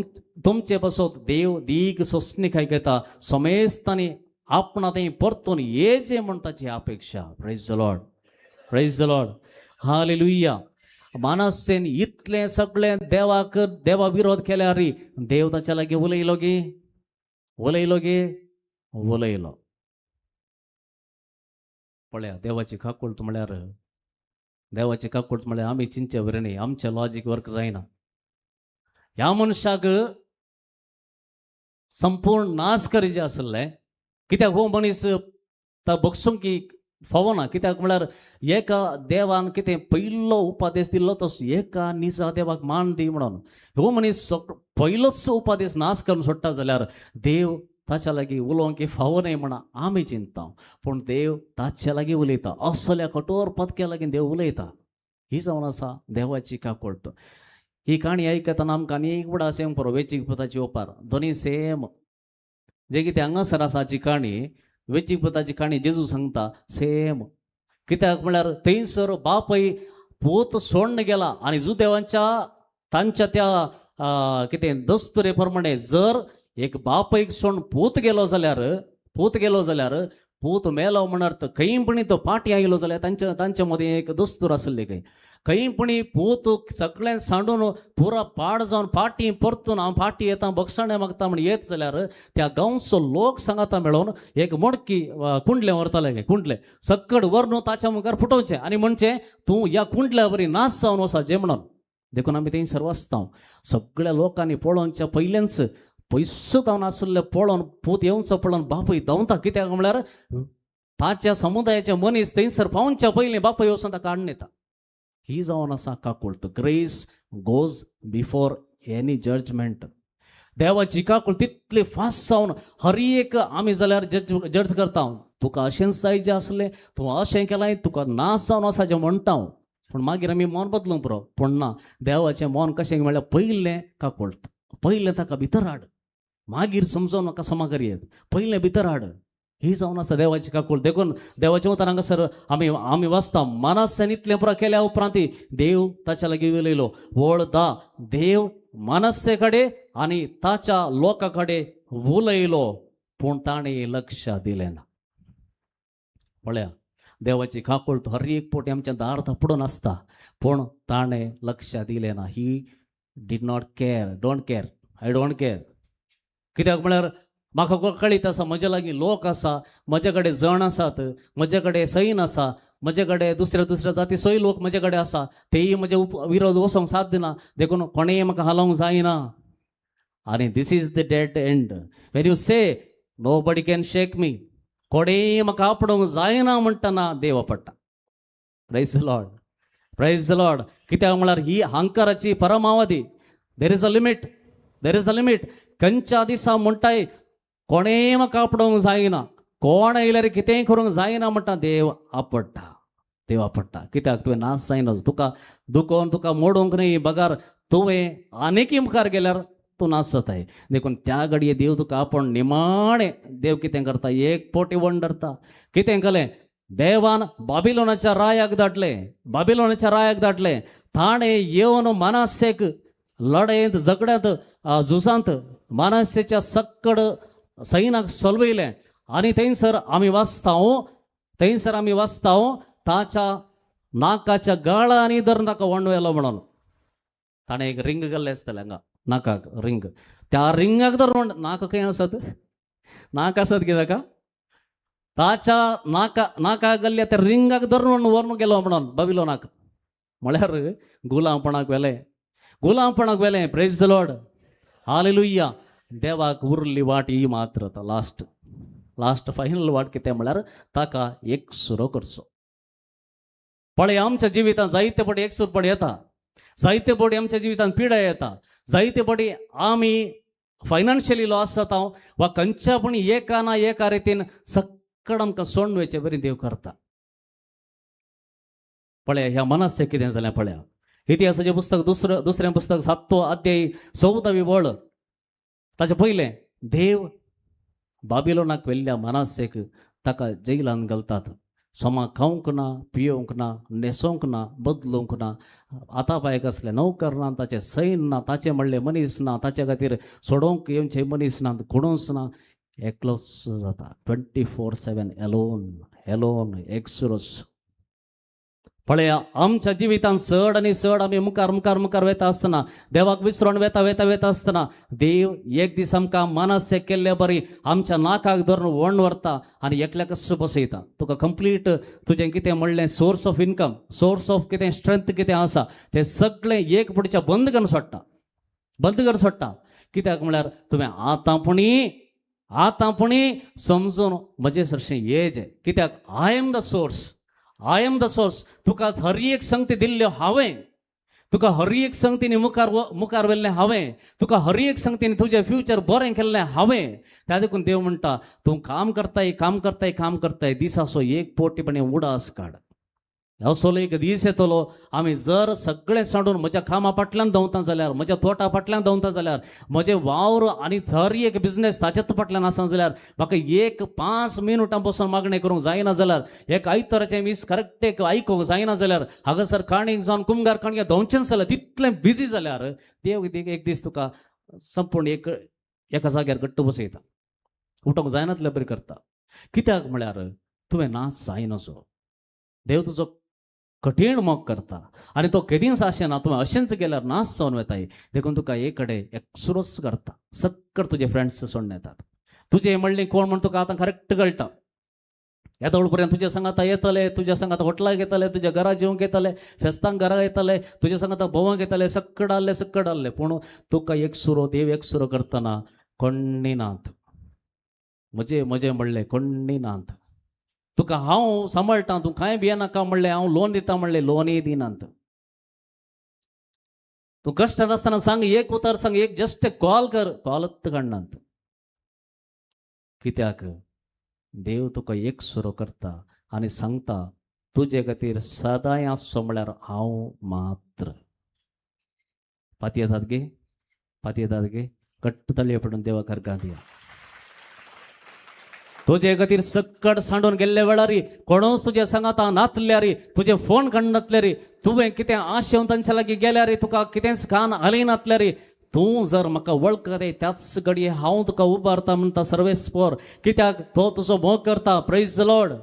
तुमचे बसत देव दीग सोंसणीकाय घेता समेस्तांनी आपणा थंय परतून येचे म्हण ताची अपेक्षा praise the Lord praise the Lord hallelujah मानसेन इतलें सगळें देवा विरोध केल्यार देव ताच्या लागीं उलयलो पळया देवाची खाकूळट म्हळ्यार देवाचे काकूट म्हळ्यार आमी चिंचे बरें न्ही, आमचें लॉजीक वर्क जायना. ह्या मनशाक संपूर्ण नाश करचें आसलें. कित्याक हो मनीस बगसूंक फावना. कित्याक म्हळ्यार एका देवान कितें पयलो उपादेश दिल्लो तो एका निजा देवाक मान दी म्हणून. हो मनीस पयलोच उपादेश नाश करून सोडटा जाल्यार देव ताच्या लागीं उलोवंक फावो न्हय म्हणून आमी चिंतता. पूण देव ताचे लागीं उलयता. असल्या कठोर पदक्या लागीं देव उलयता. ही जावन आसा देवाची काकूट. ही काणी आयकतना आमकां आनी एक वडा सेम पळोव वेंचीक पुताची ओपार दोनी सेम. जे कितें हांगासर आसाची काणी, वेंचीक पुताची काणी जेजू सांगता सेम. कित्याक म्हळ्यार थंयसर बापय पूत सोडून गेला आनी जुदेवांच्या तांच्या त्या कितें दस्तुरे प्रमाणे जर एक बापयक सोडून पूत गेलो जाल्यार पूत मेलो म्हणल्यार खंयपणी तो पाटी आयलो जाल्यार तांच्या मदीं एक दस्तूर आसली. खंयपणी पूत सगळें सांडून पुरा पाड जावन फाटी परतून हांव फाटी येता बक्षाणें मागता म्हण येत जाल्यार त्या गांवचो लोक सांगाता मेळोन एक मडकी कुंडले व्हरताले. कुंडले सक्कड व्हरून ताच्या मुखार फुटोवचें आनी म्हणचें तूं ह्या कुंडल्या बरी नाश जावन वचाचें म्हणून. देखून आमी थंयसर वचता. सगळ्या लोकांनी पळोवनच्या पयलेंच पयसो जावन आसले पळोवन पूत येवचो पळोवन बापूय धांवता. कित्याक म्हळ्यार ताच्या समुदायाचे मनीस थंयसर पावच्या पयलीं बापूय वचून ताका हाडून येता. ही जावन आसा काकूट. Grace goes before any judgement. देवाची काकूट तितली फास्ट जावन हर एक आमी जाल्यार जज करता. तुका अशेंच जायचें आसलें, तूं अशें केलां, तुका नाश जावन वचाचें म्हणटा. पूण मागीर आमी मन बदलूंक पुरो. पूण ना, देवाचें मन कशें म्हळ्यार पयलें काकूट. पयलें ताका भितर हाड, मागीर समजोवन म्हाका क्षमा करयेत. पयलें भितर हाड. ही जावन आसता देवाची काकूट. देखून देवाच्या उतर हांगासर आमी वाचता मनस्यान इतलें पुरो केल्या उपरांत देव ताच्या लागीं उलयलो. वळदा देव मनस्से कडेन आनी ताच्या लोकां कडेन उलयलो पूण ताणें लक्ष दिलें ना. पळया, देवाची काकूट हर एक पोटी आमच्या दार धापडून आसता पूण ताणें लक्ष दिलें ना. He did not care. Don't care. I don't care. कित्याक म्हळ्यार म्हाका कळीत आसा म्हज्या लागीं लोक आसा, म्हजे कडेन जण आसात, म्हजे कडेन सैन आसा, म्हजे कडेन दुसऱ्या जातीचोय लोक म्हजे कडेन आसा. तेय म्हजे विरोध वचोंक साथ दिना. देखून कोणेय म्हाका हालोवंक जायना. आनी this is the dead end. When you say nobody can shake me, कोणेय म्हाका आपणूंक जायना म्हणटना देव पडटा. Praise the Lord. Praise the Lord. कित्याक म्हळ्यार ही अहंकाराची परमावधी. There is a limit. There is a limit. खंयच्या दिसा म्हणटाय कोणेय म्हाका आपणूंक जायना, कोण येयल्यार कितेंय करूंक जायना म्हणटा देव आपडटा. देव आपडटा. कित्याक तुवें नाश जायना. तुका दुखोवन तुका मोडूंक न्ही, बगार तुवें आनीकय मुखार गेल्यार तूं नाश जाताय. देखून त्या घडये देव तुका आपण निमाणें देव कितें करता, एक पोटी वंडरता. कितें केलें? देवान बाबिलोनाच्या रायाक धाडलें. बाबिलोनाच्या रायाक धाडलें. ताणें येवन मनासेक लढयेंत झगड्यांत झुजांत मनासेच्या सक्कड सैनाक सोलवयलें. आनी थंयसर आमी वाचता ताच्या नाकाच्या गाळांनी धर नाका वणवेलो म्हणून. ताणें एक रिंग घाल्लें आसतलें हांगा नाकाक. रिंग. त्या रिंगाक धरून नाक खंय आसत? नाक आसत कित्याक ताच्या नाकाक घाल्ल्या त्या रिंगाक धरून व्हरून गेलो म्हणून बाबिलोनाक. म्हळ्यार गुलामपणाक वेलें. Praise the Lord. हालेलुया. देवाक उरली वाट ही मात्र लास्ट फायनल वाट कितें म्हळ्यार ताका एक सुरो करचो. पळय, आमच्या जिवितांत जायते फावटी एकसूरपण येता. जायते फावटी आमच्या जिवितांत पिडा येता. जायते फावटी आमी फायनान्शियली लॉस जाता वा खंयच्या पण एका ना एका रितीन सक्कड आमकां सोडून वयचें बरें देव करता. पळया, ह्या मनस्से कितें जालें पळया. इतिहासाचें पुस्तक दुसरें पुस्तक 7 अध्याय 14वी वळ. ताचे पयलें देव बाबिलोनाक वेल्ल्या मनासेक ताका जैलान घालतात. सोमा खावंक ना, पियोंक ना, न्हेसोंक ना, बदलूंक ना, आतापायक असले नौकर ना, ताचे सैन ना, ताचे म्हणले मनीस ना, ताचे खातीर सोडोंक येवचे मनीस ना, कोणूच ना. एकलोच जाता. 24/7 एलोन. एकसुरोच. पळया आमच्या जिवितान चड आनी चड आमी मुखार मुखार मुखार वता आसतना देवाक विसरून वेता वेता वेता आसतना देव एक दीस आमकां मनस्य केल्ले बरी आमच्या नाकाक धरून वण व्हरता आनी एकल्याकच बसयता. तुका कंप्लीट तुजें कितें म्हणलें source of income, source of कितें स्ट्रेंथ कितें आसा तें सगळें एक पुडच्या बंद करून सोडटा, बंद करून सोडटा. कित्याक म्हळ्यार तुवें आतांपणी समजून म्हजे सरशें येजे. कित्याक I am the source, I am the source. तुका हर एक संगती दिल्ल्यो हांवें, तुका हर एक संगतीनी मुखार व्हेल्लें हांवें, तुका हर एक संगतीनी तुजें फ्युचर बरें केल्लें हांवें. त्या देखून देव म्हणटा तूं काम करताय दिसाचो एक पोटीपणे उडास काड. असो एक दीस येतलो आमी जर सगळें सोडून म्हज्या कामा फाटल्यान धांवता जाल्यार, म्हज्या तोटा फाटल्यान धांवता जाल्यार, म्हजें वावर आनी हर एक बिझनेस ताच्याच फाटल्यान आसा जाल्यार म्हाका एक 5 मिनटां बसून मागणें करूंक जायना जाल्यार, एक आयताराचें मीस करेक्ट एक आयकूंक जायना जाल्यार, हांगासर काणयेक जावन कुंभार काणये धांवचेंच जाल्यार तितलें बिजी जाल्यार देव एक दीस तुका संपूर्ण एका जाग्यार घट्ट बसयता, उठोंक जायनातलें बरें करता. कित्याक म्हळ्यार तुवें नाच जायनाचो. देव तुजो कठीण मोग करता आनी तो केदींच आशेना तुवें अशेंच केल्यार नाच जावन वताय. देखून तुका एक कडेन एकसुरोच करता. सक्कड तुजे फ्रेंड्स सोडून येतात. तुजें म्हणलें कोण म्हण तुका आतां करेक्ट कळटा. येता पर्यंत तुज्या सांगात येतले, तुज्या सांगात हॉटलाक येतले, तुज्या घरा जेवंक येतले, फेस्तांक घरा येतले, तुज्या सांगात भोवंक येतले, सक्कड आहले. पूण तुका एकसुरो देव एकसुरो करतना कोण्णी नात. म्हजें म्हणलें कोण्णी नात. तुका हांव सांबाळटा, तूं कांय भियेनाका म्हणलें, हांव लोन दिता म्हणलें, लोनय दिनात. तूं कश्टांत आसतना सांग, एक उतर सांग, एक जस्ट कॉल कर, कॉलच काडनात. कित्याक देव तुका एक सुरो करता आनी सांगता तुजे खातीर सदांय आसचो म्हळ्यार हांव मात्र. पाती येतात गे कट्ट तळये पडून देवाक अर्घां दिया. तुजे खातीर सक्कड सांडून गेल्ले वेळारी कोणूच तुजे सांगाता नातल्यारी, तुजे फोन काडनातल्यारी, तुवें कितें आशेवन तांच्या लागीं गेल्यारी, तुका कितेंच कान आलेनातल्यारी, तूं जर म्हाका वळखता त्याच घडये हांव तुका उबारता म्हणटा सर्वेस्पोर. कित्याक तो तुजो मोग करता. Praise the Lord,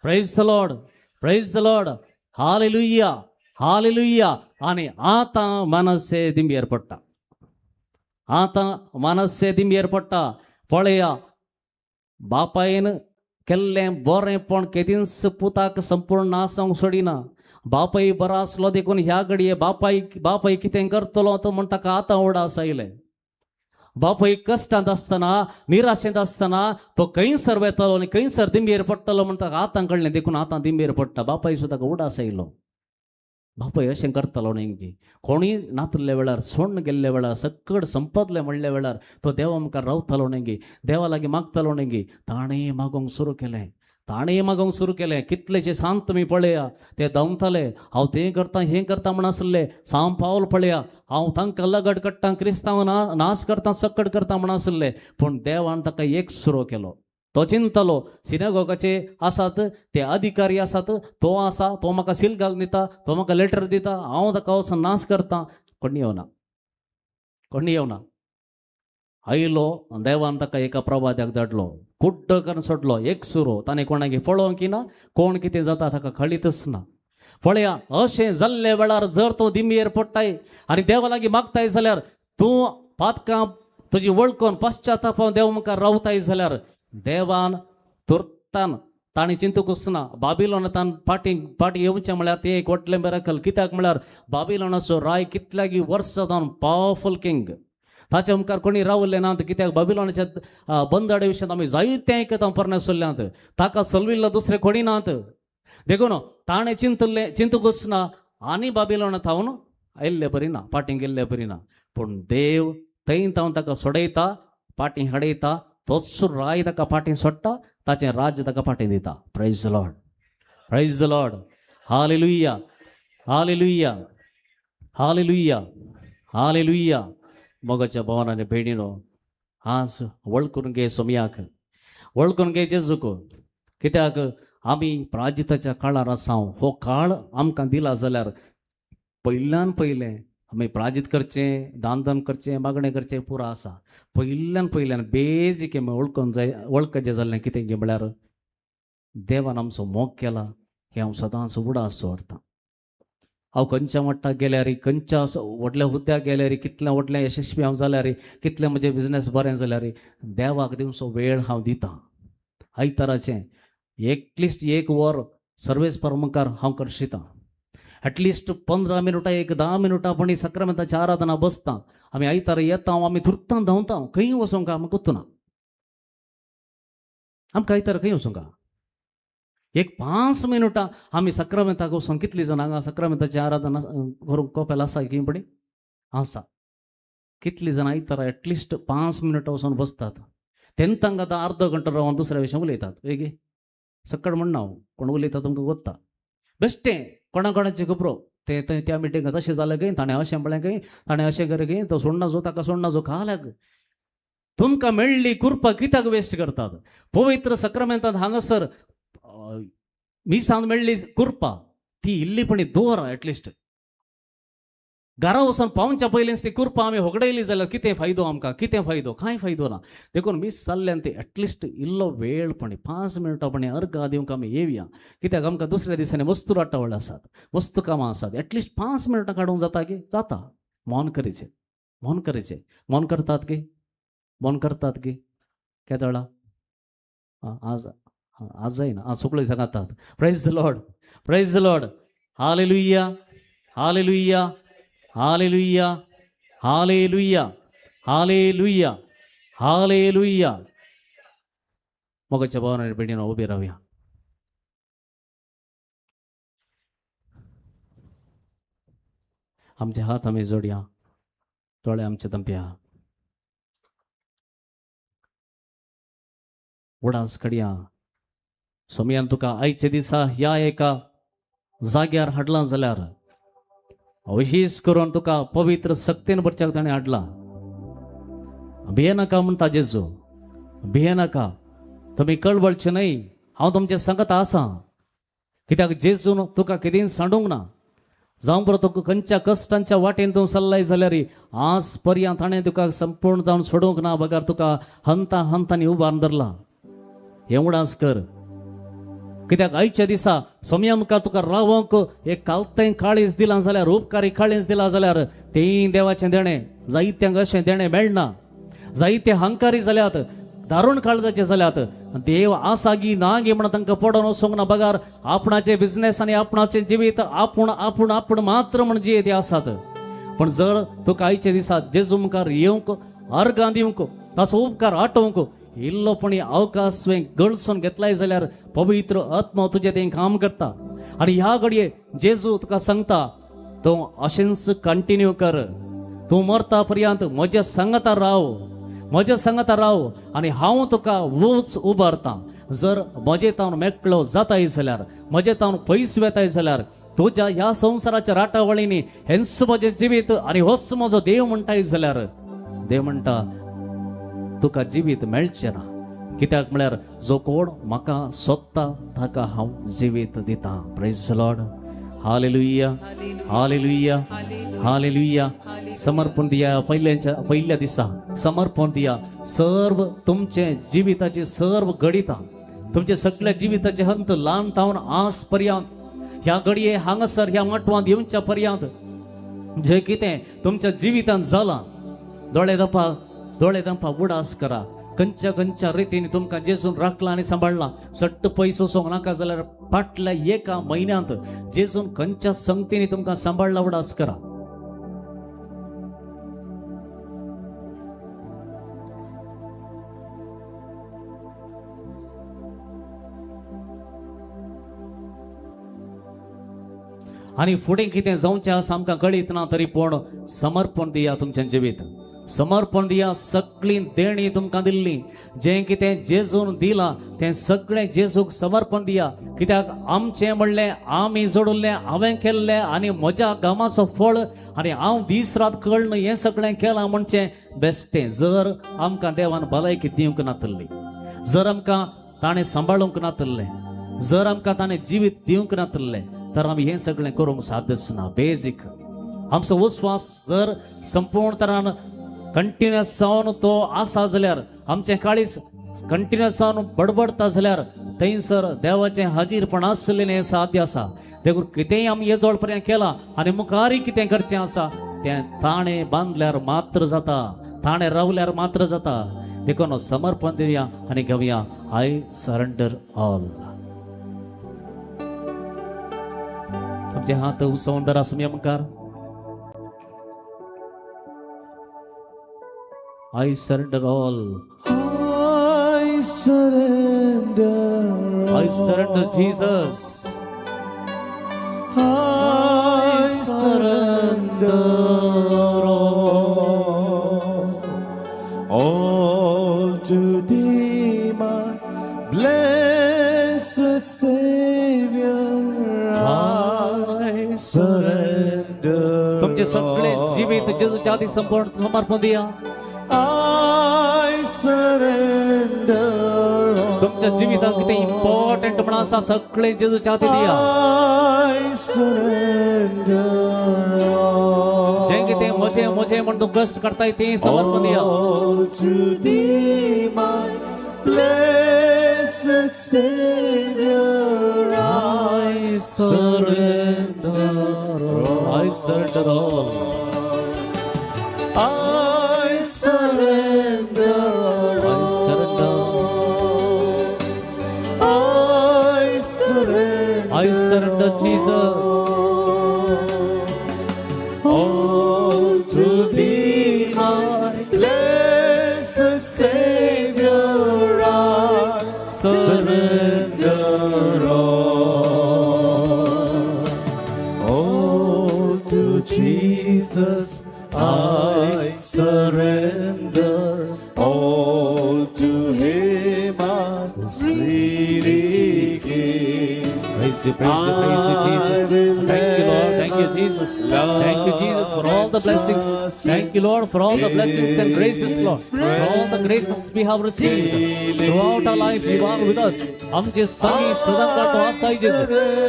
praise the Lord, praise the Lord. Hallelujah, hallelujah. आनी आतां मनस्से दिंबी एरपडटा, आतां मनस्से दिंबी एरपडटा. पळया बापायन केल्लें बरें पण केदींच पुताक संपूर्ण नासोंक सोडिना. बापाय बरो आसलो देखून ह्या घडये बापाय कितें करतलो तो म्हण ताका आतां उडास आयलें. बापाय कश्टांत आसतना निराशेंत आसतना तो खंयसर वेतलो आनी खंयसर दिंबेर पडटलो म्हण ताका आतां कळ्ळें. देखून आतां दिंबेर पडटा. बापाय सुद्दां उडास आयलो. बापाय अशें करतलो न्ही. कोणीय नातले वेळार सोडून गेल्ले वेळार सक्कड संपतले म्हणले वेळार तो देवा मुखार रावतलो न्ही, देवा लागीं मागतलो न्ही. ताणें मागोंक सुरू केलें. कितलेशे सांत तुमी पळया ते धांवताले. हांव तें करता हें करता म्हण आसले. सांव पावल पळया, हांव तांकां लगड काडटा, क्रिस्तांव नाच करता सक्कड करता म्हण आसले. पूण देवान ताका एक सुरू केलो. तो चिंतलो सिनेगोगाचे आसात ते अधिकारी आसात, तो आसा, तो म्हाका सील घालून दिता, तो म्हाका लेटर दिता, हांव ताका वचून नाच करता. कोणी येवना. आयलो देवान ताका एका प्रभात्याक धाडलो, कुड्ड करून सोडलो. एक सुरो ताणें कोणाक पळोवंक ना, कोण कितें जाता ताका कळीतच ना. पळया अशें जाल्ले वेळार जर तूं दिंबेर पडटाय आनी देवा लागीं मागताय जाल्यार, तूं पातकां तुजी वळखून पश्चातापान देवा मुखार रावताय जाल्यार देवान तुर्तान ताणें चिंतूंक वचना. बाबिलोनांत फाटी येवचें म्हळ्यार तें एक व्हडलें मिरेकल. कित्याक म्हळ्यार बाबिलोनाचो राय कितल्यागी वर्सां जावन पावरफुल किंग, ताच्या मुखार कोणी रावल्ले नात. कित्याक बाबिलोनाच्या बंदाडे विशयान आमी जायतें आयकता परमेश्वरल्यांत. ताका चलविल्लो दुसरे कोणी नात. देखून ताणें चिंतूंक वचना आनी बाबिलोनांत हांव आयिल्लें बरी ना, फाटीं गेल्लें बरी ना. पूण देव थंय हांव ताका सोडयता, फाटीं हाडयता. तोच राय ताका फाटीं सोडटा, ताचें राज्य ताका फाटीं दिता. Praise the Lord, praise the Lord. Hallelujah, hallelujah, hallelujah, hallelujah. मोगाच्या भावांनी भयणीनो, आज वळखून घे सोमयाक, वळखून घे जेजूक. कित्याक आमी प्राजिताच्या काळार आसा. हो काळ आमकां दिला जाल्यार पयल्यान पयलें आमी प्राजीत करचें, दान करचें, मागणें करचें पुरो आसा. पयल्यान बेजीक आमी वळखचें जाल्लें कितें गे म्हळ्यार देवान आमचो मोग केला हें हांव सदांच उडास दवरतां. हांव खंयच्या मट्टाक गेल्यार खंयच्या व्हडल्या हुद्द्याक गेल्यार कितल्या व्हडल्या यशस्वी हांव जाल्यार कितलें म्हजें बिझनेस बरें जाल्यार देवाक दिवचो वेळ हांव दितां. आयताराचें एटलिस्ट 1 वर सर्वेस मुखार हांव करशितां. एटलिस्ट 15 मिनटां 10 मिनटां पण सक्रामेंताची आराधना बसता. आमी आयतारा येता आमी धुरतां धांवता खंय वचोंक आमकां गुर्तना. आमकां आयतारा खंय वचोंक 5 मिनटां आमी सक्रामेंताक वचोन कितलीं जाणां हांगा सक्रामेंताची आराधना करूंक कपेल आसा की पडी आसा. कितलीं जाणां आयतारा एटलिस्ट 5 मिनटां वचोन बसतात. तेन्ना तांकां आतां अर्दो घंटो रावन दुसऱ्या विशयां उलयतात. वेगे सक्कड म्हणना हांव कोण उलयता तुमकां वता बेश्टें कोणाची खबरो ते त्या मिटिंगात अशें जालें खंय ताणें अशें म्हळें खंय ताणें अशें केलें खंय तो सोडना जो ताका सोडना जो खाल्याक तुमकां मेळ्ळी कृपा कित्याक वेस्ट करतात. पवित्र सक्रामेंतांत हांगासर मिसांत मेळ्ळी कृपा ती इल्लीपणी दवरा. एटलिस्ट घरा वचून पावच्या पयलींच ती कृपा आमी होगडयली जाल्यार कितें फायदो आमकां कांय फायदो ना. देखून मिस जाल्ल्यान ती एटलिस्ट इल्लो वेळपणी 5 मिनटां अर्घ दिवंक आमी येवया. कित्याक आमकां दुसऱ्या दिसांनी वस्तू राटावळ आसात वस्तू कामां आसात. एटलिस्ट 5 मिनटां काडूंक जाता गे जाता. मौन करचें मौन करतात गे केदळा आज जायना सुकळी सांगातात. Praise the Lord hallelujah hallelujah hallelujah hallelujah hallelujah hallelujah. मोगाच्या भावना बेडीनं उभी राहूया. आमचे हात आमी जोडया डोळे आमचे दंप्या उडास काडया. सोमयान तुका आयचे दिसा ह्या एका जाग्यार हाडला जाल्यार विशेष करून तुका पवित्र सक्तीन भरच्याक ताणें हाडला. भियेनाका म्हणटा जेजू भियेनाका तुमी कळवळचे न्हय हांव तुमचे सांगता आसा. कित्याक जेजून तुका कितें सांडूंक ना. जावं बरो तुका खंयच्या कश्टांच्या वाटेन तूं चल्लाय जाल्यार आज पर्यंत ताणें तुका संपूर्ण जावन सोडूंक ना. बगार तुका हंतांनी उबारून धरला. हें उडास कर. कित्याक आयच्या दिसा सोम्यामका तुका रावोंक एक कालतें काळीज दिलां जाल्यार उपकारी काळीज दिलां जाल्यार तें देवाचें देणें. जायत्यांक अशें देणें मेळना. जायते हंकारी जाल्यात दारूण काळजाचे जाल्यात. देव आसा गी ना गी म्हणून तांकां पडोन वचोंक ना. बगार आपणाचे बिझनेस आनी आपणाचें जिवीत आपूण मात्र म्हण जियेत आसात. पण जर तुका आयच्या दिसा जेजू मुखार येवंक अर्गां दिवंक ताचो उपकार आठोवंक इल्लोपणी अवकाश गळसून घेतलाय जाल्यार पवित्र आत्मा तुजें तें काम करता. आनी ह्या घडये जेजू तुका सांगता तूं अशेंच कंटिन्यू कर. तूं मरता पर्यंत म्हज्या सांगाता राव आनी हांव तुका वूच उबारता. जर म्हजे तावन मेकळो जाताय जाल्यार म्हजे तावन पयस वेताय जाल्यार तुज्या ह्या संवसाराच्या राटावळींनी हेंच म्हजें जिवीत आनी होच म्हजो देव म्हणटाय जाल्यार देव म्हणटा तुका जिवीत मेळचें ना. कित्याक म्हळ्यार जो कोण म्हाका सोदता ताका हांव जिवीत दिता. Praise the Lord hallelujah hallelujah hallelujah. समर्पण दिया पहिल्या दिसा समर्पण दिया. सर्व तुमचे जिविताचे सर्व घडिता तुमचे सगळ्या जिविताचे हंत ल्हान तावन आज पर्यंत ह्या घडये हांगासर ह्या मटवांत येवच्या पर्यंत जे कितें तुमच्या जिवितांत जालां दोळे दंपा उडास करा. खंयच्या रितीने तुमकां जेजून राखला आनी सांबाळला. सट्ट पयस वचोंक नाका जाल्यार फाटल्या 1 म्हयन्यांत जेजून खंयच्या संगतीने तुमकां सांबाळला उडास करा. आनी फुडें कितें जावचें आसा आमकां कळीत ना तरी पूण समर्पण दिया. तुमचें जिवीत समर्पण दिया. सगळी देणी तुमकां दिल्ली जें कितें जेजून दिलां तें सगळें जेजूक समर्पण दिया. कित्याक आमचें म्हणलें आमी जोडुल्लें हांवें केल्लें आनी म्हज्या कामाचो फळ आनी हांव दीस रात कळन हें सगळें केलां म्हणचें बेश्टें. जर आमकां देवान भलायकी दिवंक नातल्ली, जर आमकां ताणें सांबाळूंक नातल्लें, जर आमकां ताणें जिवीत दिवंक नातल्लें तर आमी हें सगळें करूंक साध्यच ना. बेजीक आमचो विश्वास जर संपूर्ण तरान कंटिन्युअस जावन तो आसा जाल्यार आमचें काळीज कंटिन्युअस जावन बडबडता जाल्यार थंयसर देवाचें हाजीरपण आसलेलें हें साध्य आसा. देखून कितेंय आमी हे जोड पर्यंत केलां आनी मुखारय कितें करचें आसा तें ताणें बांदल्यार मात्र जाता, ताणें रावल्यार मात्र जाता. देखून समर्पण दिवया आनी घेवया आय सरेंडर ऑल. आमचे हात उसळून धरा सुमया मुखार. I surrender all. I surrender. I surrender Jesus. I surrender all to thee, my blessed Savior. I surrender. तुमचे सगळे जीवित जेजूच्या आधी संपूर्ण समर्पण दिया. I surrender. तुमच्या जिवितांत कितें इम्पॉर्टंट म्हणून आसा सगळे जेजूच्या आधी दिया. I surrender. जें कितें म्हजें म्हजें म्हणून तूं कश्ट करताय तें समर्पण दिया. All to thee, my blessed Savior. I surrender. I surrender all. I surrender. I surrender. I surrender. I surrender Jesus. All to thee, my blessed Savior. I surrender all. All to Jesus I surrender. All to him I freely give. Praise you, praise you, Jesus. Thank you, Lord. Thank you, Jesus. Thank you, Jesus, for all the blessings. Thank you, Lord, for all the blessings and graces, Lord. For all the graces we have received throughout our life. You are with us. आमचे संगी सदांकाळ तो आसाय जेजू.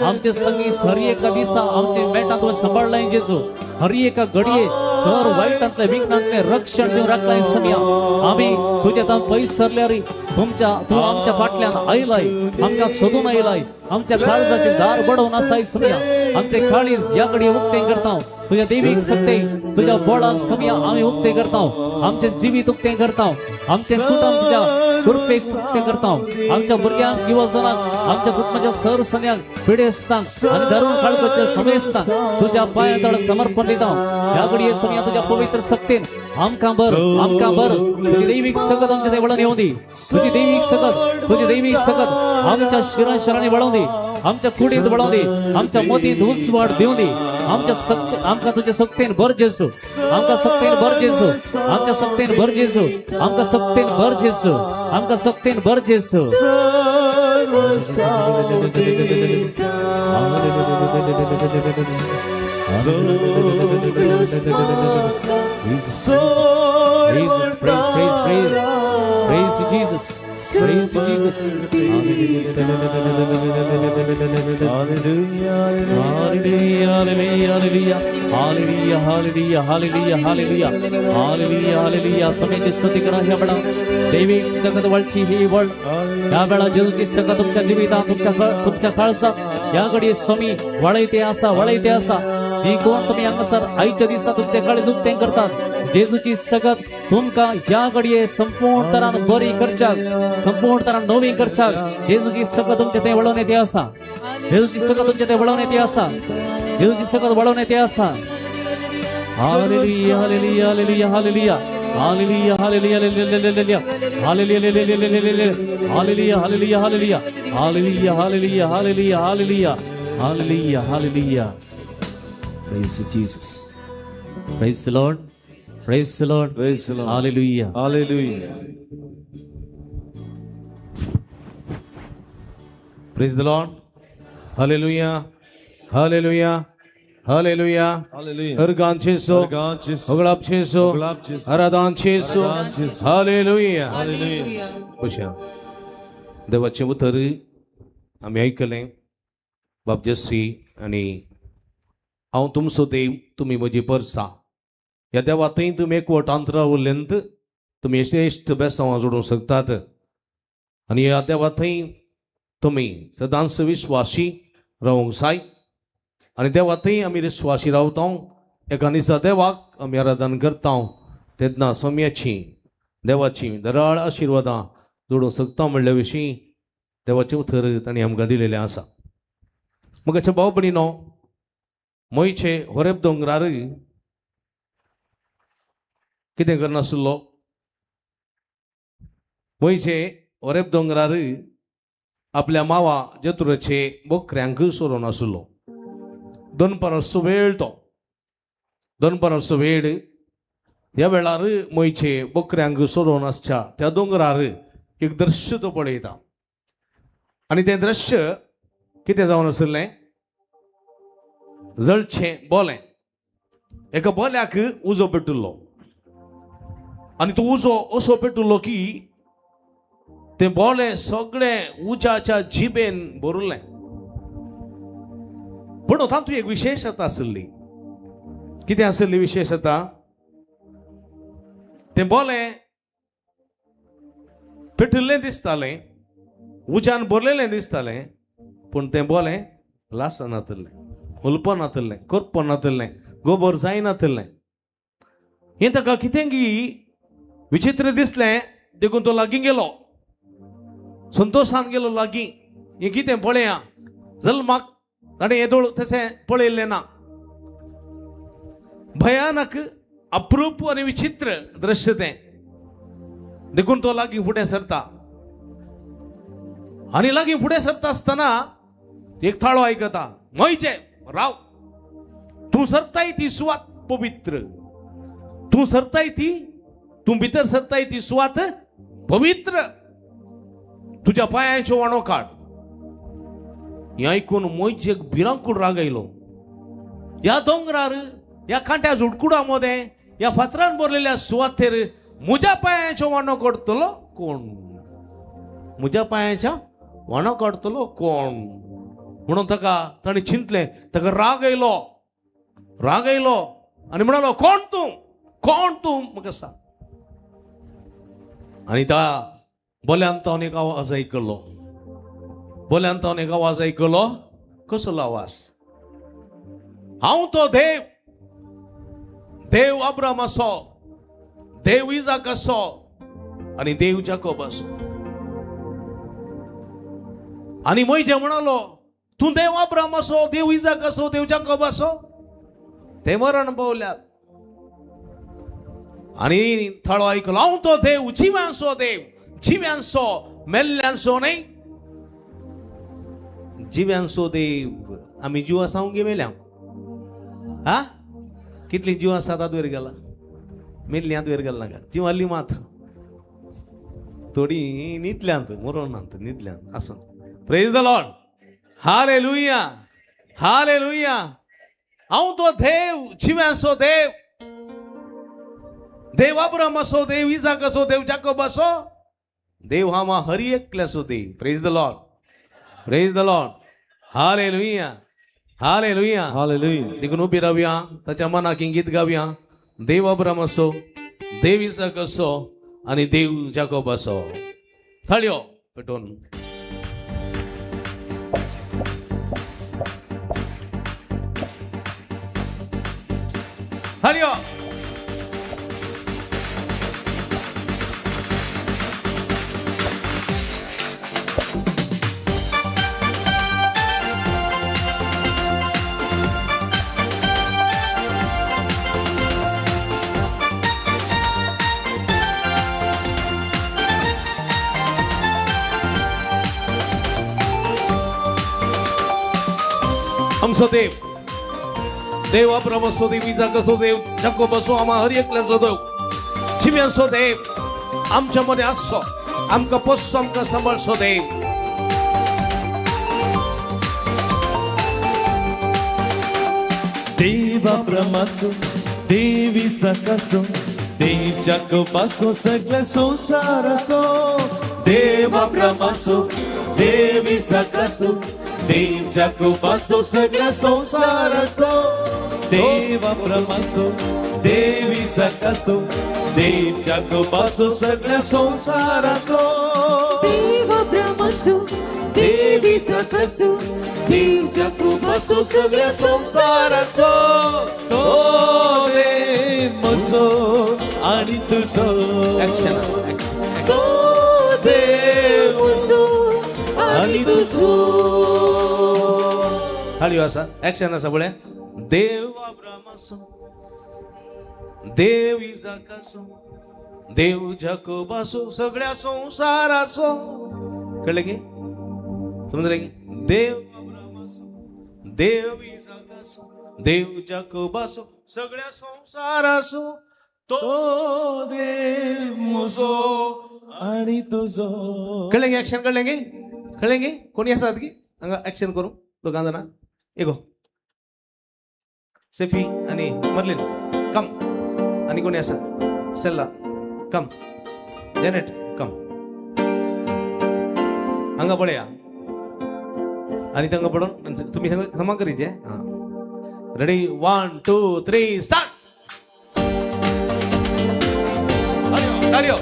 आमचे संगी हर एका दिसा आमचे मेटात तो सांभाळलाय जेजू. हर एका घडये सर वाईटांतले विघ्नांतले रक्षण दिवन राखलाय समया. आम्ही तुझ्या तां पयस सरल्यारी तू आमच्या फाटल्यान आयलाय, आमकां सोदून आयलाय. आमच्या काळजाचे दार बडवून आसाय समया. आमचे काळीज या घडये उक्ते करता. तुझ्या देवीक सत्ते तुझ्या बोळाक समया आम्ही उक्ते करता. आमचे जिवीत उक्ते करता. आमचे कुटुंब तुझ्या कृपेक उक्ते करता. आमच्या भुरग्यांक युवजनांक आमच्या कुटुंबाच्या सर्व सन्यांक पिडेस्तांक आनी धरून काळजाच्या समेस्तांक तुझ्या पांयातळ समर्पण दिता. ह्या घडये समया तुझ्या पवित्र सक्तीन आमकां बर तुझी दैवीक सगत आमच्या देवळान येवं दी. तुझी दैवीक सगत आमच्या शिराशिरांनी वळोवन दी. आमच्या कुडींत वळोवन दी. आमच्या मतींत उसवाड दिवं दी. आमकां तुझ्या सक्तीन भर जेजू. आमकां सक्तीन भर जेजू. आमच्या सक्तीन भर जेजू. आमकां सक्तीन भर जेजू. आमकां सक्तीन भर जेजू. Jesus, praise you, Jesus. Praise you, Jesus. Hallelujah. समयाची स्तुती करा ह्या वेळा. दैविक संगत वळची ही वळ ह्या वेळा जेजूची संगत तुमच्या जिवितांत तुमच्या काळजात या घडये स्वामी वळयते आसा. जी कोण तुम्ही हांगासर आयच्या दिसा तुमचे काळीज उक्ते करतात. जेजूची सगत तुमकां ह्या घडये संपूर्ण तरान बरी करच्याक, संपूर्ण तरान नवी करच्याक जेजूची सगत तुमचे ते वळोवन येते आसा. जेजूची सगत तुमचे ते वळोवन येते आसा. जेजूची सगत वळोवन येते आसा. Hallelujah hallelujah hallelujah hallelujah hallelujah hallelujah hallelujah hallelujah hallelujah hallelujah hallelujah hallelujah hallelujah hallelujah hallelujah hallelujah. Praise you, Jesus. Praise the Lord. Praise the Lord. Praise the Lord. Hallelujah. Hallelujah. Praise the Lord. Hallelujah. Hallelujah. Hallelujah. Hallelujah. Ergan Cheso. Ergan Cheso. Oglap Cheso. Oglap Cheso. Aradan Cheso. Aradan Cheso. Hallelujah. Hallelujah. खुशा देवाचे उतर आम्ही ऐकले बापजश्री आणि हांव तुमचो देव तुम्ही म्हजी परसा. ह्या देवातय तुमी एकवट अंतरा उरलेंत तुमी इश्ट बेसांवां जोडूंक शकतात. आनी ह्या देवातय तुम्ही सदांच विश्वासी रावंक जाय आनी देवातय आमी विश्वासी रावता एका दिसा देवाक आमी आराधन करता तेन्ना समयाची देवाची दराळ आशिर्वादां जोडूंक शकता म्हणल्या विशीं देवाचे उतर तांणी आमकां दिलेलें आसा. मगाच्या भाव भयणीनो, मोयचे होरेब दोंगरार कितें करनासलो? मोयचे होरेब दोंगरार आपल्या मावा जतुराचे बोकऱ्यांक सोरोन आसलो. दनपाराचो वेळ तो. दनपाराचो वेळ ह्या वेळार मोयचे बोकऱ्यांक सोरोन आसच्या त्या दोंगरार एक दृश्य तो पळयता. आनी तें दृश्य कितें जावन आसलें? जळचें बोलें. एका बोल्याक उजो पेटुल्लो आनी तो उजो असो पेटुल्लो की तें बोलें सगळें उज्याच्या जिबेन भरुल्लें. पूण तातूंत एक विशेशता आसली. कितें आसली विशेशता? तें बोलें पेटुल्लें दिसतालें, उज्यान भरलेलें दिसतालें, पूण तें बोलें लासनातलें, उलपनातलें, करपनातलें, गोबर जायनातलें. हें ताका कितें की विचित्र दिसलें. देखून तो लागीं गेलो, संतोशान गेलो लागीं. हें कितें पळया. जल्माक ताणें येदोळ तशें पळयल्लें ना. भयानक अप्रूप आनी विचित्र दृश्य तें. देखून तो लागीं फुडें सरता आनी लागीं फुडें सरता आसतना एक थाळो आयकता. मोयचे राव, तूं सरताय ती सुवात पवित्र. तूं सरताय ती, तूं भितर सरताय ती सुवात पवित्र. तुज्या पांयाचो वाणो काड. हें आयकून मोयचेक भिरांकूळ राग आयलो. ह्या दोंगरार, ह्या कांट्या झुडकुडा मदें, ह्या फातरान भरलेल्या सुवातेर म्हज्या पांयाचो वांटो काडटलो कोण? म्हज्या पांयाच्या वांटो काडटलो कोण? म्हणून ताणें चिंतलें. ताका राग आयलो. आनी म्हणालो, कोण तूं म्हाका सांग. आनी त्या बोल्यान तावन एक आवाज आयकलो. कसलो आवाज? हांव तो देव अब्रामाचो, देव इजाकाचो आनी देव जाकोबाचो. आनी मोयजे म्हणालो, तूं देव अब्रामाचो, देव इजाकाचो, देव जाकोबाचो? ते मरण पावल्यात. आनी थाळो आयकलो, हांव तो देव, जिव्यांचो देव. जिव्यांचो, मेल्ल्यांचो न्हय. जिव्यांचो देव. आमी जीव आसा गे मेल्या? हा, कितली जीव आसा आतां वयर गेला? मेल्ल्यांत वयर गेला नाका. जिवाली मात थोडी न्हिदल्यांत, मरोनांत, न्हिदल्यांत आसूं. Praise the Lord. Hallelujah, hallelujah. हांव तो देव, जिव्यांचो देव. देव अब्रामाचो, देव इजाकाचो, देव जाकोबाचो. देव हा मा हरी एकल्याचो देव. Praise the Lord, praise the Lord. Hallelujah, hallelujah, hallelujah. देखून उबी रावया, ताच्या मनाक गीत गावया. देव अब्रामाचो, देव इसाकाचो आनी देव जाकोबाचो. थाळयो पेटोवन. थाळयो. आमचो देव, देव अब्रामाचो, देव इजाकाचो, देव जाकोबाचो, आमा हर एकल्याचो देव, जिव्यांचो देव आमच्या मध्ये आसचो, आमकां पोसचो, आमकां सांबाळचो देव. देव अब्रामाचो, देव इसाकाचो, देव जाकोबाचो, सगळ्या संसाराचो. देव अब्रामाचो, देव इसाकाचो, देव जाकोबाचो, सगळ्या संसाराचो. देव अब्रामाचो, देव इसाकाचो, देव जाकोबाचो, सगळ्या संसाराचो. देव अब्रामाचो, देवी सकसो देवच्या कृपासो सगळ्या संसारासो तो देव मसो आणि तुझो ऍक्शन तो देव असो आणि तुझो खाली असा ऍक्शन असा बोले देव अब्रामासो देव इसाकासो देव जाकोबासो सगळ्या संसारासो कळलं की समजलं की देव अब्रामासो देव इसाकासो देव जाकोबासो सगळ्या संसारासो तो देव मसो आणि तुझो कळेंगे ऍक्शन कळेंगे कोणी असतात की ऍक्शन करू दोघांना ना एगो सेफी आणि मर्लिन कम आणि कोणी असा स्टेल्ला कम जॅनेट कम हांगा पळया आणि तांकां पडून तुम्ही क्षमा करीचे रेडी 1 2 3 स्टार्ट तालियो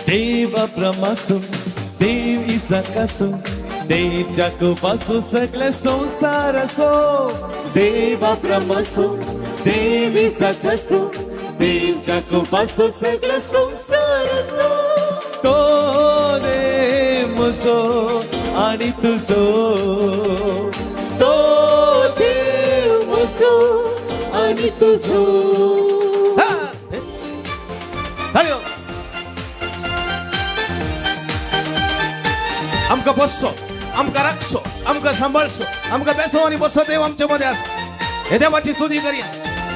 देव अब्रामासो देव इसाकासो देव जाकोबासो सगळे संसारासो देव अब्रामासो देव इसाकासो देव जाकोबासो सगळा संसारासो तो देव मसो आणि तुझो तो देव असो आणि तुझो तालियो आमका बससो आमका राखसो आमका सांभाळसो आमका बेसो आणि बसो देव आमच्या मध्ये असो हे देवाची स्तुती करूया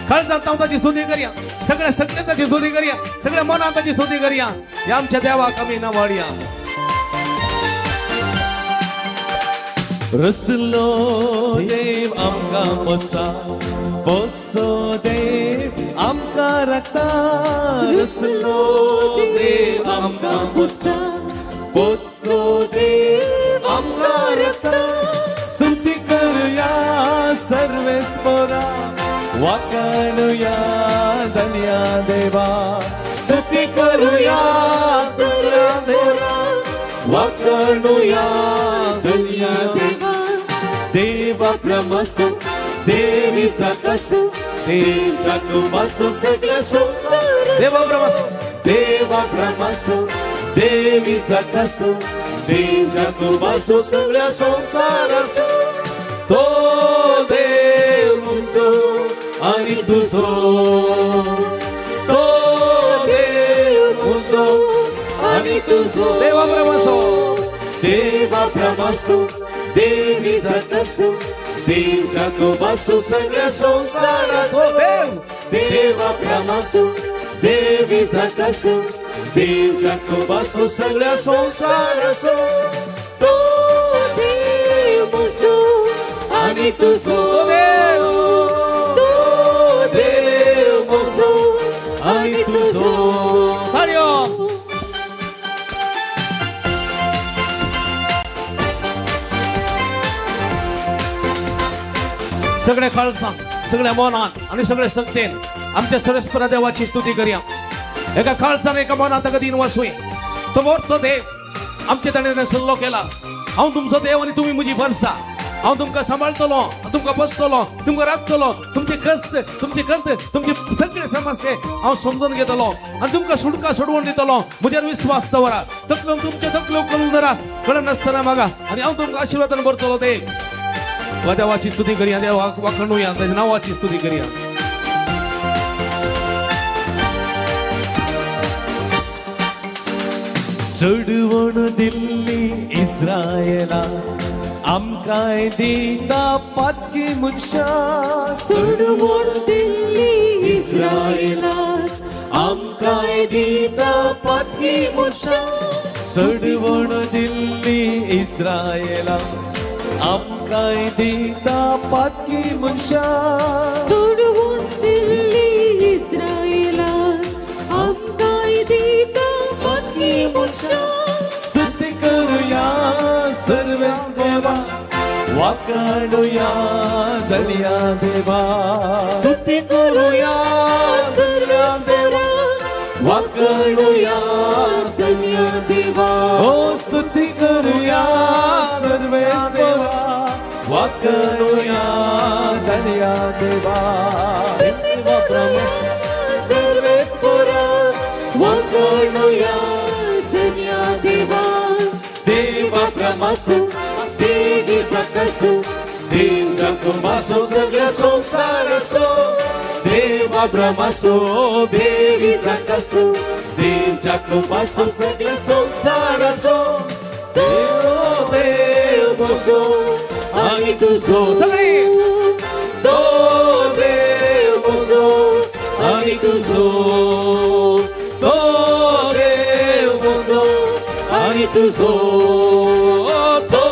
काळजात तावताची स्तुती करूया सगळ्या सत्तेची स्तुती करूया सगळ्या मनाताची स्तुती करूया हे आमच्या देवा कमी न वाढया रसलो देव आमका बसता बसो देव आमका राखता रसलो देव आमका पुसता बसो देव आमका रखता स्तुती करूया सर्वेस पोरा वाकाणूया धन्या देवा स्तुती करूया सगळ्या देवा वाकणूया धन्य देवा देव अब्रामासो देव इसाकासो देव जाकोबासो सगळ्या संसारासो देव अब्रामासो देव अब्रामासो देव इसाकासो देव जाकोबासो सगळ्या संसारासो तो देव मुसो आणि तुझो तो देव मुसो आणि तुझो देव अब्रामासो देव अब्रामासो देव इसाकासो देव जाकोबासो सगळ्या संसारासो देव अब्रामासो देव इसाकासो देव जाकोबासो सगळ्या संसारासो तो देव मुसो आणि तुझो तो देव मुसो आणि तुझो तालियो सगळे खालसा सगळ्या मनात आणि सगळे सत्तेन आमच्या सरस्पर देवाची स्तुती करूया एका खालसान एका मनात कधी वसवे तो देव आमच्या ताणें सल्लो केला हांव तुमचो देव आणि तुम्ही म्हजी भरसा हांव तुमकां सांबाळटलो तुमकां बसतलो तुमकां राखतलो तुमचे कश्ट तुमचे कंत तुमचे सगळे समस्ये हांव समजून घेतलो आणि तुमकां सुटका सोडवून दितलो म्हजेर विश्वास दवरा तकलेन तुमचे तकलो करून धरा कळना नासतना मागा आणि हांव तुमकां आशिर्वादान भरतलो देव वा देवाची स्तुती करूया देवाक वाखणूया ताच्या नांवाची स्तुती करूया सोडवून दिल्ली इस्रायला आमकांय दिता पातकी मनशा सोडवून दिल्ली इस्रायेलात आमकांय दिता पातकी मनशा सोडवून दिल्ली इस्रायला आमकांय दिता पातकी मनशा सोडवून दिल्ली इस्रायेलात आमकांय दिता पातकी मनशा स्तुती करूया सर्वेस देवा वाक वाकडूया धन्या देवा स्तुती करूया सर्वेश्वरा वाकडूया धन्य देवा ओ स्तुती करूया सर्वेश्वरा वाकडूया धन्या देवा सर्वेश्वरा वाकडूया धन्य देवा देवा प्रमासो देवी सकसो देव जगमासो सगळं संसार असो देवा ब्रह्मासो देवी सकसो देव जगमासो सगळं संसार असो देव देव बसो आणि तुझो सगळे तो देव बसो आणि तुझो तो देव बसो आणि तुझो तो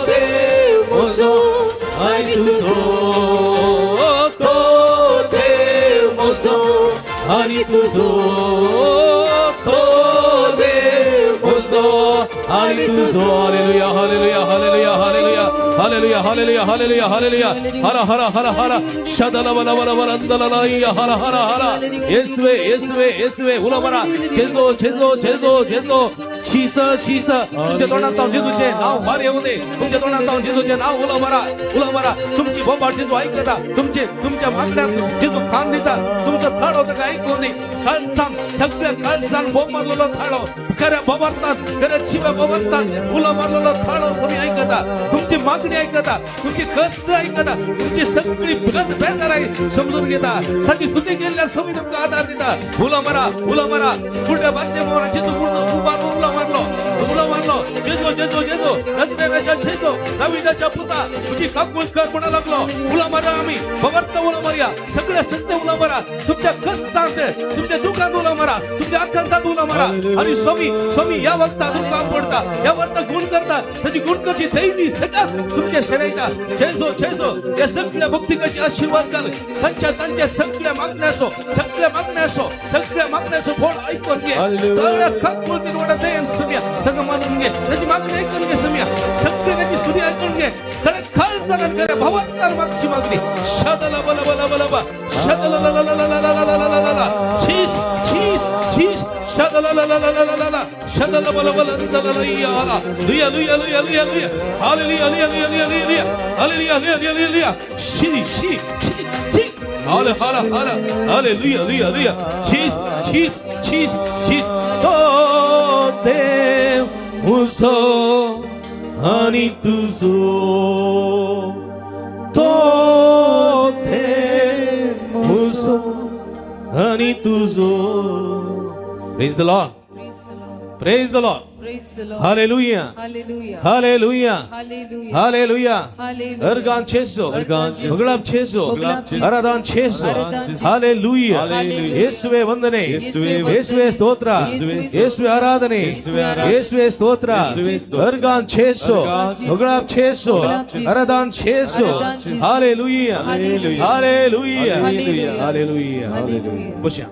देव बसो आणि तुझो तो देव बसो आणि तुझो तो देव बसो आणि तुझो hallelujah hallelujah hallelujah hallelujah hallelujah hallelujah hallelujah hallelujah हर हर हर हर शदल बल बल बल अंदललय हर हर हर येसुवे येसुवे येसुवे उलबरा जेजो जेजो जेजो जेजो चीस चीस तुमच्या तोंडात जाऊन जेजूचे नाव फार येऊ दे तुमच्या तोंडात जाऊन जेजूचे नाव उलबरा तुमची बोबाट जेजू ऐकता तुमच्या मागण्यात जेजू काम देतात तुमचं थळ होतं का ऐकून दे कळसाम सगळ्या कळसाम बोंब मारलेलं थळ खऱ्या बोबरतात खऱ्या शिव्या बोबरतात उलबरलेलं थळ तुम्ही ऐकता तुमची मागणी ऐकता तुमची कष्ट ऐकता तुमची सगळी गत बेजार आहे समजून घेता त्याची स्तुती केलेल्या समी तुमका आधार देता उलबरा पुढे बांधण्यामुळे जेजू पूर्ण मारलो जेजो जेजो जेजो नजरेच्या जेजो दाविदाच्या पुता तुझी काकूल कर म्हणा लागलो उला मारा आम्ही भवत्त उला मारूया सगळ्या सत्य उला मारा तुमच्या कष्टात तुमच्या दुःखात उला मारा तुमच्या आकंठात उला मारा आणि स्वामी या वक्ता तुमका पडता या वक्ता गुण करता त्याची गुण करची दैवी सगळा तुमच्या शरीराचा जेजो जेजो या सगळ्या भक्तिकाचे आशीर्वाद कर त्यांच्या सगळ्या मागण्यासो सगळ्या मागण्यासो फोड ऐकून घे सगळ्या काकूल तिनवडा देन सुनिया तंग मानून घे त्याची मागणी ऐकून घे सुनिया सगळ्याची स्तुती ऐकून घे खरं खाल जगन करे भवत्तर मागची मागणी शदला बल बल बल बल शदला ला ला ला ला ला ला ला ला ला चीस चीस चीस शदला ला ला ला ला ला ला शदला बल बल ला ला या ला लुया लुया लुया लुया लुया हालेलुया लुया लुया लुया लुया हालेलुया लुया लुया लुया शी शी शी हालेलुया लुया लुया चीस चीस चीस चीस तो देव हुसो आणि तुझो तो देव हुसो आणि तुझो praise the Lord praise the Lord Praise the Lord. Hallelujah Hallelujah. हालेलुया Hallelujah. हालेलुया Hallelujah. अर्गान छेसो छेसो. भगलाब छेसो भगलाब छेसो. आराधन छेसो आराधन छेसो. हालेलुया हालेलुया. ಯೇಸುವೆ ವಂದನೆ ಯೇಸುವೆ ಯೇಸುವೆ ಸ್ತೋತ್ರ ಯೇಸುವೆ ಆರಾಧನೆ ಯೇಸುವೆ ಸ್ತೋತ್ರ अर्गान छेसो भगलाब छेसो आराधन छेसो हालेलुया हालेलुया Hallelujah. हालेलुया Hallelujah. बशा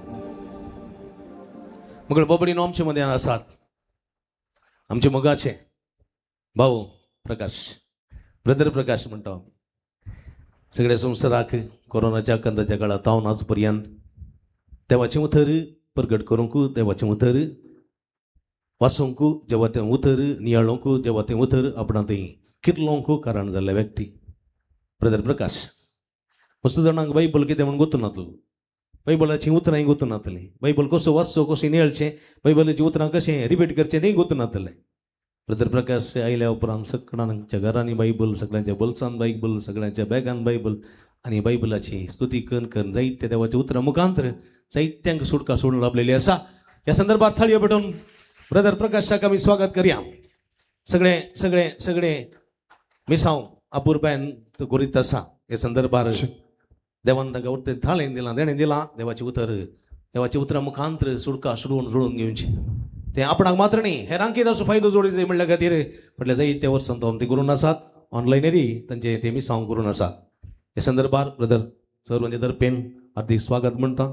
मग बोबडी नॉमचे मध्ये आसात आमचे मगाचे भाऊ प्रकाश ब्रदर प्रकाश म्हणतो आम्ही सगळ्या संवसाराक कोरोनाच्या कंदाच्या काळात तावन आजपर्यंत देवाचें उतर प्रगट करूंक देवाचें उतर वाचूंक जेव्हा तें उतर नियाळोंक जेव्हा तें उतर आपणात कितलोंक कारण जाल्ले व्यक्ती ब्रदर प्रकाश वस्तू जाणांक बायबल कितें म्हणून गोतून नातलो बायबलाची उतरां गोतून नातलीं बायबल कसो वाचचो कशें नियळचें बायबलाची उतरां कशें रिपीट करचें तें गोतून नातलें ब्रदर प्रकाश आयल्या उपरांत सगळ्यांच्या घरांनी बायबल सगळ्यांच्या बोल्सान बायबल सगळ्यांच्या बॅगान बायबल आनी बायबलाची स्तुती करून जायत्या देवाच्या उतरां मुखांतर जायत्यांक सुटका सोडून लाभलेली आसा ह्या संदर्भात थाळयो पेटोवन ब्रदर प्रकाशाक आमी स्वागत करया सगळे सगळे सगळे मिसांव आपुरबायन तो करीत आसा ह्या संदर्भात देवान ताका उरते थाळेन दिलां देणें दिलां देवाची उतरां मुखांतर सुटका सोडून घेवची ते आपणाक मात्र न्ही हेरांक ताचो फायदो जोडचो म्हणल्या खातीर म्हटल्यार जायत्या वर्सां तो ते करून आसात ऑनलायनरी तांचे ते मिसांव करून आसात हे संदर्भात ब्रदर सर्वांचे तर्फेन हार्दिक स्वागत म्हणटा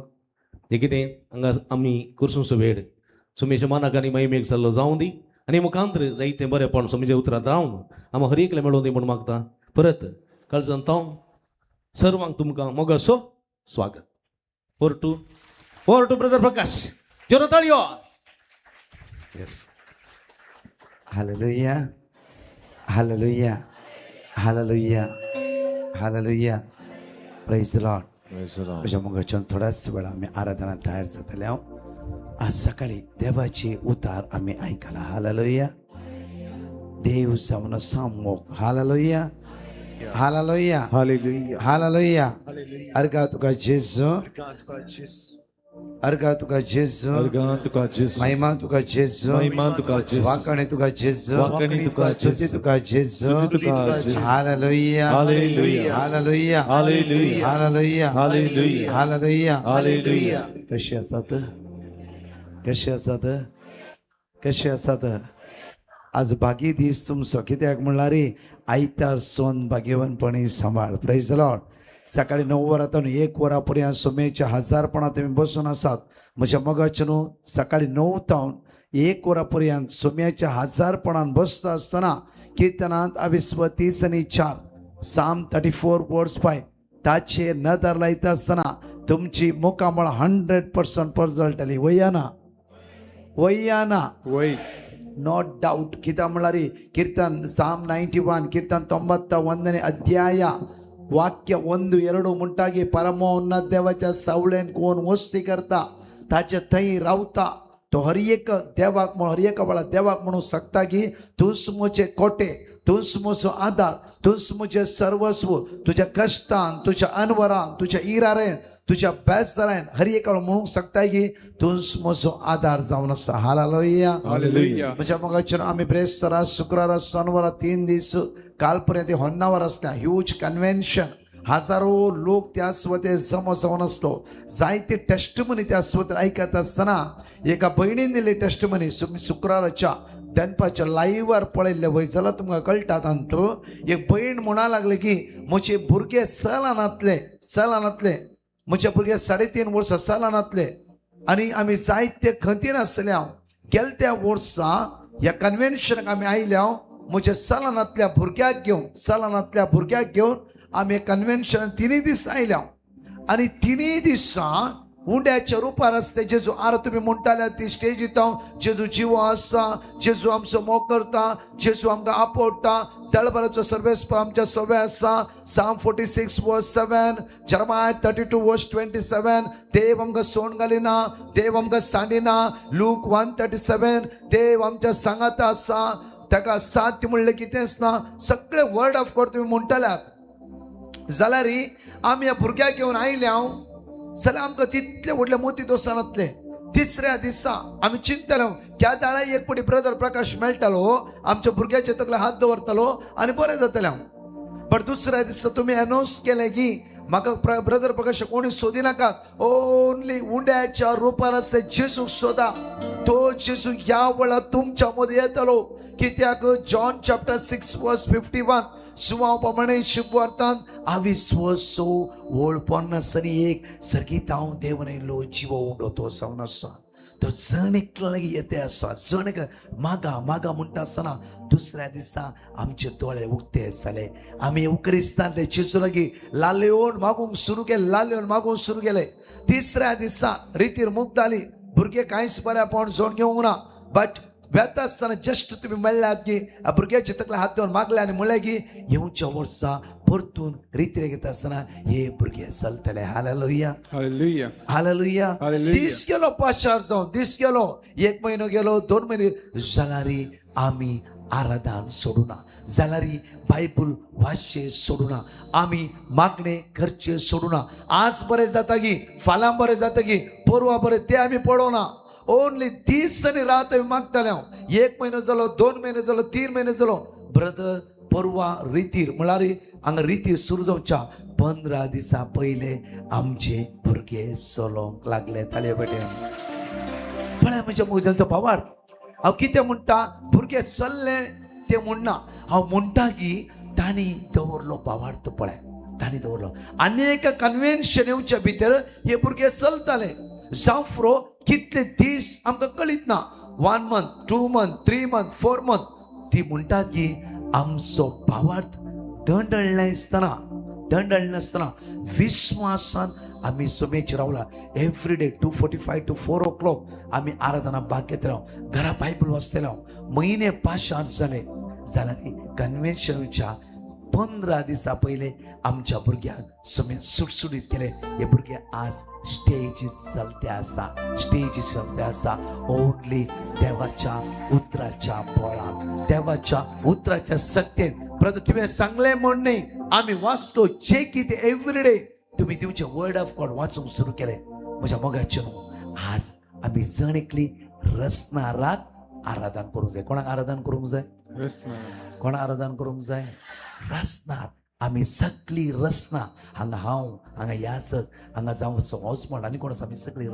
जे कितें हांगा आमी करसूंचो वेळ सुमेच्या मानाक आनी महिमेक जाल्लो जावं दी आनी मुखांतर जायते बरेपण सुमेच्या उतरांत रावन आमी हर एकले मेळोवन दी म्हूण मागता परत कळजंताव सर्वांक तुमकां मोगासो स्वागत. ओवर टू ब्रदर प्रकाश. जोर ताळयो. Yes. Hallelujah. Hallelujah. Hallelujah. Hallelujah. Praise the Lord. तुझ्या मुखाच्यान थोड्याच वेळा आम्ही आराधना तयार जातल्या. आज सकाळी देवाचे उतार आम्ही ऐकला. हालेलुया. देव जावन सामोग. हालेलुया. हालेलुया. Hallelujah. हालेलुया. अर्गा तुका जेजू. अर्गा तुका जेजू. तुका जेजू. महिमा तुका जेजू. महिमा तुका जेजू. वाकणे तुका जेजू. वाकणे तुका स्तुती जेजू. तुका जेजू. स्तुती तुका जेजू. Hallelujah. Hallelujah. Hallelujah. Hallelujah. Hallelujah. Hallelujah. Hallelujah. Hallelujah. कशी आसात? कशी आसात? कशी आसात? आज बागी दीस तुमचो कित्याक म्हणल्यार आयतार सोन भाग्यवानपणी सांबाळ. Praise the Lord. सकाळी 9 वरांतून 1 वरा पर्यंत सुमेच्या हजारपणां तुम्ही बसून आसात. म्हज्या मोगाचे न्हू सकाळी 9 तावन 1 वरा पर्यंत सुम्याच्या हजारपणान बसता आसतना किर्तनांत 22:30-4 Psalm 34 वर्स 5 ताचेर नदर लायता आसतना तुमची मुखामळ 100% परजळटली. वयना वयना वय. Not doubt. कित्याक म्हळ्यार कीर्तन Psalm 91 कीर्तन 91 अध्याय वाक्य 1-2 म्हणटागी परमोन्नत देवाच्या सावळेन कोण वस्ती करता ताचे थंय रावता तो हर एक देवाक म्हणून हर एक वेळा देवाक म्हणून सांगता की तूंच म्हजे कोटे, तूंच म्हजो आदार, तूंच म्हजें सर्वस्व. तुज्या कश्टान, तुज्या अनवरान, तुज्या इरारेन, तुज्या बेजारान हर एक वेळा म्हणूंक सांगता की तूंच म्हजो आदार जावन आसा. हालेलुया. हालेलुया. म्हज्या मोगाचेर आमी ब्रेस्तारा शुक्रारा शनिवारा 3 दीस काल पर्यंत होन्नावर असल्या ह्यूज कन्व्हेन्शन. हजारो लोक त्या सुवातेर जमा जावन आसलो. जायते टेस्टमनी त्या सुवातेर आयकत आसतना एका भयणीन दिली टेस्टमनी. शुक्राराच्या दनपारच्या लाईव्हवर पळयल्ले वय जाल्यार तुमकां कळटा. तांतू एक भयण म्हणा लागले की म्हजे भुरगे सलानांतले म्हजे भुरगे 3.5 वर्सां सलानांतले आनी आमी जायते खंतीन आसल्या. गेल्या त्या वर्सा ह्या कन्व्हेन्शनाक आमी आयल्या. म्हज्या सलानांतल्या भुरग्याक घेवन आमी कन्व्हेन्शन 3 दीस आयल्या. आनी 3 दिसां उंड्याच्या रुपार आसता जेजू आर तुमी म्हणटाले ती स्टेज दिता. जेजू जिवो आसा, जेजू आमचो मोग करता, जेजू आमकां आपवटा. तळबराचो सर्वेस्पर आमच्या सवे आसा. Psalm 46 वर्स 7, Jeremiah 32 वर्स 27. देव आमकां सोड घालिना, देव आमकां सांडिना. Luke 1:37 देव आमच्या सांगात आसा. ताका साथ म्हणलें कितेंच ना. सगळे वर्ड ऑफ गॉड तुम्ही म्हणटाल्यात जाल्यार आमी ह्या भुरग्याक घेवन आयल्या जाल्यार आमकां तितले व्हडले मोती दोसानातले. 3ऱ्या दिसा आमी चिंतले ह्या दाळा एक पटी ब्रदर प्रकाश मेळटालो, आमच्या भुरग्याचे तकले हात दवरतालो आनी बरें जातलें. पण 2ऱ्या दिसा तुमी अनाउन्स केलें की म्हाका ब्रदर प्रकाश कोणी सोदी नाकात. ओन्ली उंड्याच्या रुपार आसता जेजूक सोदा. तो जेजू ह्या वेळा तुमच्या मदीं येतलो. कित्याक John chapter 6 verse 51 सुवावप्रमाणे शुभवार्तांत अविश्वासो वळपण सरी एक सर्गीत हांव देवने लो जिवो उंडो तो जावन आसा. तो जणेक लागीं येते आसा. जणेक मागा मागा म्हणटा आसतना 2ऱ्या दिसा आमचे दोळे उगते जाले. आमी उक्रिस्तांतले जेजू लागीं लाल्योन मागूंक सुरू केले. 3ऱ्या दिसा रितीर मुक्त जाली. भुरगे कांयच बऱ्यापण जोड घेवंक ना. बट वेता आसतना जस्ट तुम्ही म्हणल्यात की भुरग्याचे तकले हात देवन मागले आनी म्हणलें की येवच्या वर्सा परतून रितीर घेता आसतना हे भुरगे चलतले. हालेलुया. हालेलुया. हालेलुया. हालेलुया. दीस गेलो 5 जावन दीस गेलो 1 म्हयनो गेलो 2 म्हयने जाल्यार आमी आराधन सोडूना. जाल्यार बायबल वाचचे सोडूना. आमी मागणे करचे सोडूना. आज बरें जाता की फाल्यां बरें जाता की परवा बरें ते आमी पळोवना. ओन्ली दीस आनी रात आमी मागताले. 1 म्हयनो जालो 2 म्हयने जालो 3 म्हयने जालो. ब्रदर परवा रितीर म्हळ्यार हांगा रितीर सुरू जावच्या 15 दिसा पयले आमचे भुरगे चलोंक लागले. ताळयो पेटय पळय म्हज्या मोजांचो भावार्थ. हांव कितें म्हणटा भुरगे चल्ले ते म्हणना. हांव म्हणटा की तांणी दवरलो भावार्थ. पळय तांणी दवरलो. अनेक कन्व्हेन्शन येवच्या भितर हे भुरगे चलताले. जावफ्रो कितले दीस आमकां कळीत ना. 1 month 2 month 3 month 4 month ती म्हणटात की आमचो भावार्थ दंडळ नासतना विश्वासान आम्ही सुमेच रावला. एव्हरी डे 2:45 to 4 o'clock आम्ही आराधना भाग घेत राहू, घरा बायबल वाचते राहू. महिने 5-8 झाले कन्व्हेन्शनच्या 15 दिवसा पहिले आमच्या भुरग्याक सुमे सुटसुटीत केले. हे भुरगे आज स्टेज चलते आसा ओनली देवाच्या उतराच्या बळान, देवाच्या उतराच्या सक्तेन. परंतु तुम्ही सांगले म्हण नाही, आम्ही वाचतो जे किती एव्हरीडे तुम्ही तुमचे वर्ड ऑफ गॉड वाचूंक सुरू केले. म्हज्या मोगाचे न्हू, आज आम्ही जण एकली रसनाराक आराधन करूंक जाय. कोणाक आराधन करूंक जाय? कोणाक आराधन करूंक जाय? रसनार. आम्ही सगळी रसना, हांगा हांव, हांगा यासक, हांगा जावं हॉस्मॉन्ड आनी कोण आसा, आमी सगळी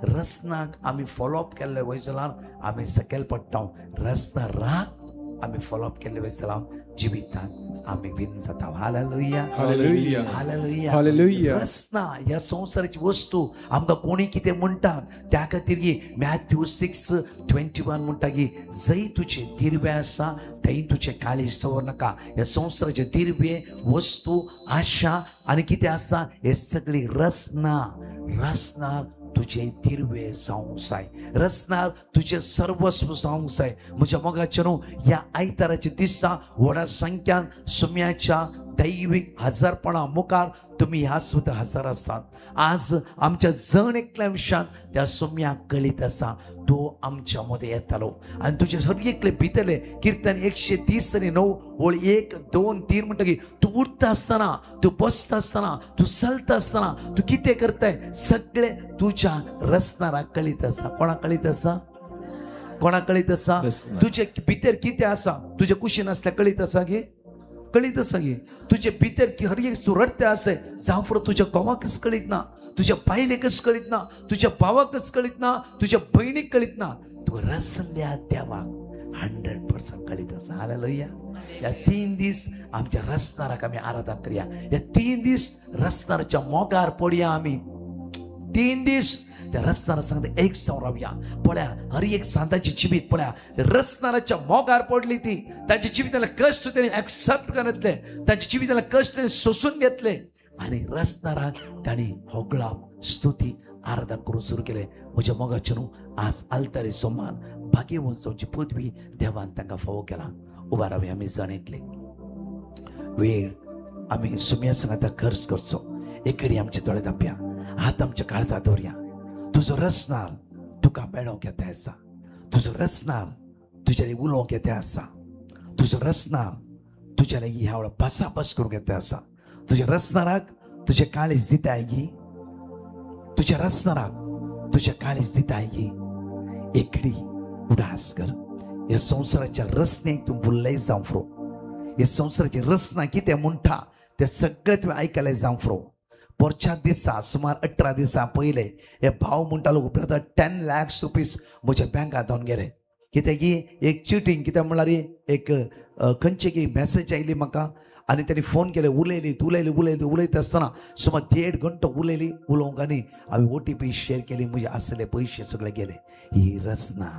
रसनाक आमी फॉलोअप केल्ले वयसलान आमी सकयल पडटा. रसनाराक आमी फॉलोअप केल्ले वयसलान जिवितान आमी विन जाता. Hallelujah, hallelujah, hallelujah, hallelujah. Rasna ह्या संवसाराची वस्तू आमकां कोणी कितें म्हणटात त्या खातीर मॅथ्यू 6:21 म्हणटा की जंय तुझे दिरवे आसा थंय तुझे काळीज दवर नाका. ह्या संवसाराचे दिरवे, वस्तू, आशा आनी कितें आसा हे सगळी रसनार तुझे दिरवे जावंक जाय, रसनार तुझे सर्वस्व जावंक जाय. म्हज्या मोगाचे न्हू, ह्या आयताराचे दिसा व्हडा संख्यान सुम्याच्या दैवीक हजारपणा मुखार तुम्ही ह्या सुद्दां हजर आसात. आज आमच्या जण एकल्या विशयान त्या सुम्याक कळीत आसा तो आमच्या मध्ये येतालो. आनी तुझे सगळे भितरले किर्तन 130:9 ओळ 1, 2, 3 म्हणटा की तू उठता आसतना, तू बसता आसतना, तू चलता आसतना, तू कितें करताय सगळे तुझ्या रसनाराक कळीत आसा. कोणाक कळीत आसा? कोणाक कळीत आसा? तुझे भितर कितें आसा तुझे कुशीन आसल्या कळीत आसा गे, कळीत आसा गे. तुझे भितर हर एक तू रडते आसय जावं फुडें तुझ्या घोवाकच कळीत ना, तुझ्या बायलेकच कळीत ना, तुझ्या भावाकच कळीत ना, तुझ्या बहिणीक कळीत ना. तुका रसल्या देवाक 100% कळीत आसा. हालेलुया. या 3 दीस आमच्या रसनाराक आमी आराधना करया. या 3 दीस रसनाराच्या मोगार पडया. आमी 3 दीस त्या रसनारा सांगता एक जावन रावया. पळया हर एक सांताची जिवीत पळया रसनाराच्या मोगार पडली ती. ताच्या जिविताला कष्ट त्यांनी ऍक्सेप्ट करतले, ताच्या जिविताला कष्ट त्यांनी सोसून घेतले आणि रसनाराक तांणी होगळाप, स्तुती, आराधना करून सुरू केले. म्हज्या मोगाचे न्हू, आज आल्तारी सोमान भाग्यवन जावची पदवी देवान तांकां फावो केला. उबा रावया आमी जणेतले वेळ आमी सुम्या सांगाता खर्च करचो. एकडे आमचे दोळे धांपया, हात आमच्या काळजात दवरया. तुजो रसनार तुका मेळोंक येता आसा, तुजो रसनार तुज्या लागीं उलोवंक येता आसा, तुजो रसनार तुज्या लागीं ह्या वेळा भासाभास करूंक येता आसा. तुज्या रसनाराक तुजें काळीज दिताय गी, तुज्या रसनाराक तुजें काळीज दिताय गी. एकडी उडास कर. ह्या संवसाराच्या रसनेक तूं बुल्लय जावं फ्रो. ह्या संवसाराची रसना कितें म्हणटा तें सगळें तुवें आयकलें जावं फ्रो. परच्या दिसा सुमार 18 दिसा पयले हे भाव म्हणटालो ब्रदर 10 lakhs रुपीज म्हज्या बँकात धांवन गेले. कित्याक की एक चिटींग कित्याक म्हणल्यार एक खंयची की मॅसेज आयली म्हाका आनी ताणी फोन केले. उलयता आसतना सुमार 1.5 घंटो उलोवंक आनी हांवें OTP शेअर केली. म्हजे आसले पयशे सगळे गेले. ही रसना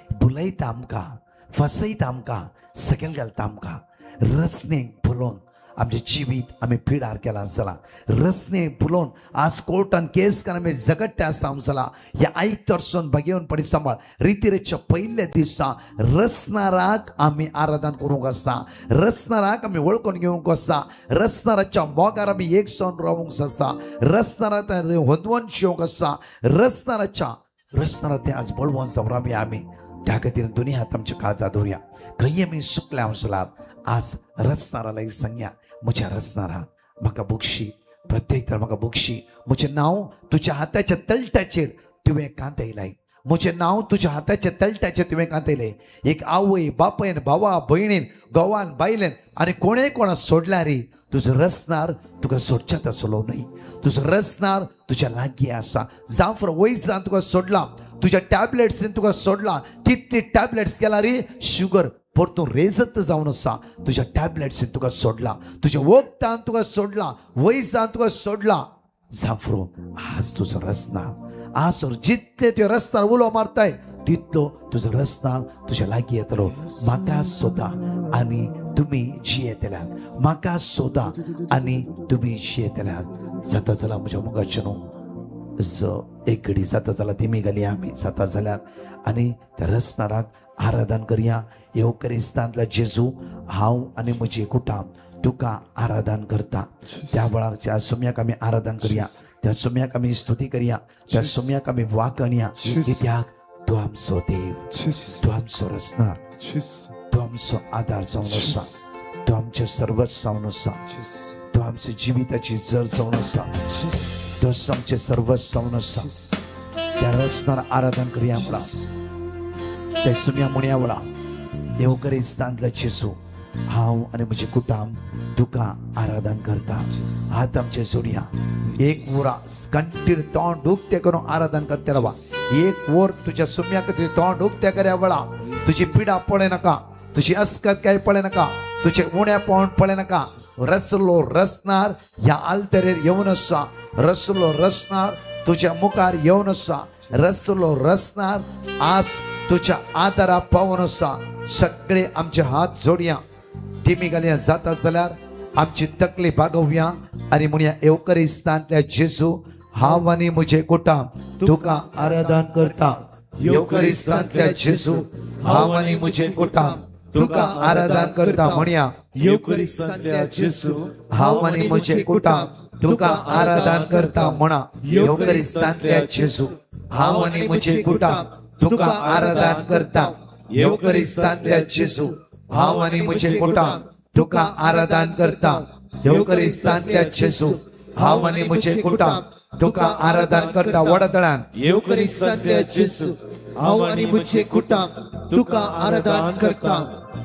बुलयता आमकां, फसयता आमकां, सकयल घालता आमकां. रसनेक भुलोवन आमचे जिवीत आमी पिडार केला आसला. रसने भुलोवन आज कोर्टान केस करून आमी झगडटे आसा आमचला. ह्या आयतरसून भाग्यवन पडी सांबाळ रितीरेच्या पयल्या दिसा रसनाराक आमी आराधना करूंक आसा, रसनाराक आमी वळखून घेवंक आसा, रसनाराच्या मोगार आमी एक जावन रावूंक आसा, रसनाराक होंदवून शिवंक आसा, रसनारा ते आज बळवून जावन रावया. आमी त्या खातीर दुनियांत आमच्या काळजात दवरया. खंय आमी सुकल्या आसल्यार आज रसनाराला सांगया म्हज्या रसनारा म्हाका बक्षी, प्रत्येक तर म्हाका बक्षी. म्हजें नांव तुज्या हाताच्या तळट्याचेर तुवें कांतयलाय. म्हजें नांव तुज्या हाताच्या तळट्याचेर तुवें कांतयलें. एक आवय बापयन, भावा भयणीन, घोवान, बायलेन आनी कोणें कोणा सोडल्यार तुजो रसनार तुका सोडच्यात आसलो न्हय. तुजो रसनार तुज्या लागीं आसा. जावं फॉर वयसान तुका सोडला, तुज्या टॅबलेट्सीन तुका सोडला. कितली टॅबलेट्स गेला रे, शुगर परतून रेजत जावन आसा. तुज्या टॅबलेट्सीन तुका सोडला, तुज्या वखदान तुका सोडला, वयसान तुका सोडला. जाफरो आज तुजो रसनार, आज जितले तुवें रसनार उलो मारताय तितलो तुजो रसनार तुज्या लागीं येतलो. म्हाका सोदा आनी तुम्ही जियेतल्यात म्हाका सोदा आनी तुम्ही जियेतल्यात जाता जाल्यार म्हज्या मुखाचें एक घडी जाता जाल्यार तेमी घालया आमी जाता जाल्यार आनी त्या रसनाराक आराधन करया येवकरिस्तांतल्या जेजू हांव आनी म्हजी कुटाम तुका आराधन करता त्या वेळार त्या सोम्याक आमी आराधन करया त्या सोम्याक आमी स्तुती करया त्या सोम्याक आमी वाकणया कित्याक तूं आमचो देव तूं आमचो रसनार तूं आमचो आदार जावन आसा तूं आमचें सर्वस्व जावन आसा तूं आमच्या जिविताची जर जावन आसा तूं आमचें सर्वस्व जावन आसा त्या रसनार आराधन करया म्हणा त्या सोम्या म्हणया वेळा येवकरिस्तांतल्या जेजू हांव आनी म्हजे कुटाम तुका आराधन करता हात आमचे जोडया एक वोरा कंटिन्यू तोंड उक्तें करून आराधन करता रावा एक वोर तुज्या सोम्या खातीर तोंड उक्तें करया वेळा तुजी पिडा पळय नाका तुजी अस्कत काय पळय नाका तुजे उणेपण पळय नाका रसलो रसनार ह्या आल्तरेर येवन आसा रसलो रसनार तुज्या मुखार येवन आसा रसलो रसनार आज तुझ्या आदारा पावून आसा सगळे आमचे हात जोडया तिमी घालया जाता जाल्यार आमची तकली भागोवया आनी म्हणया येवकरिस्तांतल्या जेजू हांव आनी म्हजे कुटाम तुका आराधन करता येवकरिस्तांतल्या जेजू हांव आनी म्हजे कुटाम तुका आराधन करता म्हणया येवकरिस्तांतल्या जेजू हांव आनी म्हजे कुटाम तुका आराधन करता म्हणा येवकरिस्तांतल्या जेजू हांव आनी म्हजे कुटाम तुका आराधन करता येवकरिस्तांतल्या जेजू हांव आनी म्हजे कुटाम तुका आराधन करता येवकरिस्तांतल्या जेजू हांव आनी म्हजे कुटाम तुका आराधन करता वडतळ्यान येवकरिस्तांतल्या जेजू हांव आनी म्हजे कुटाम तुका आराधन करता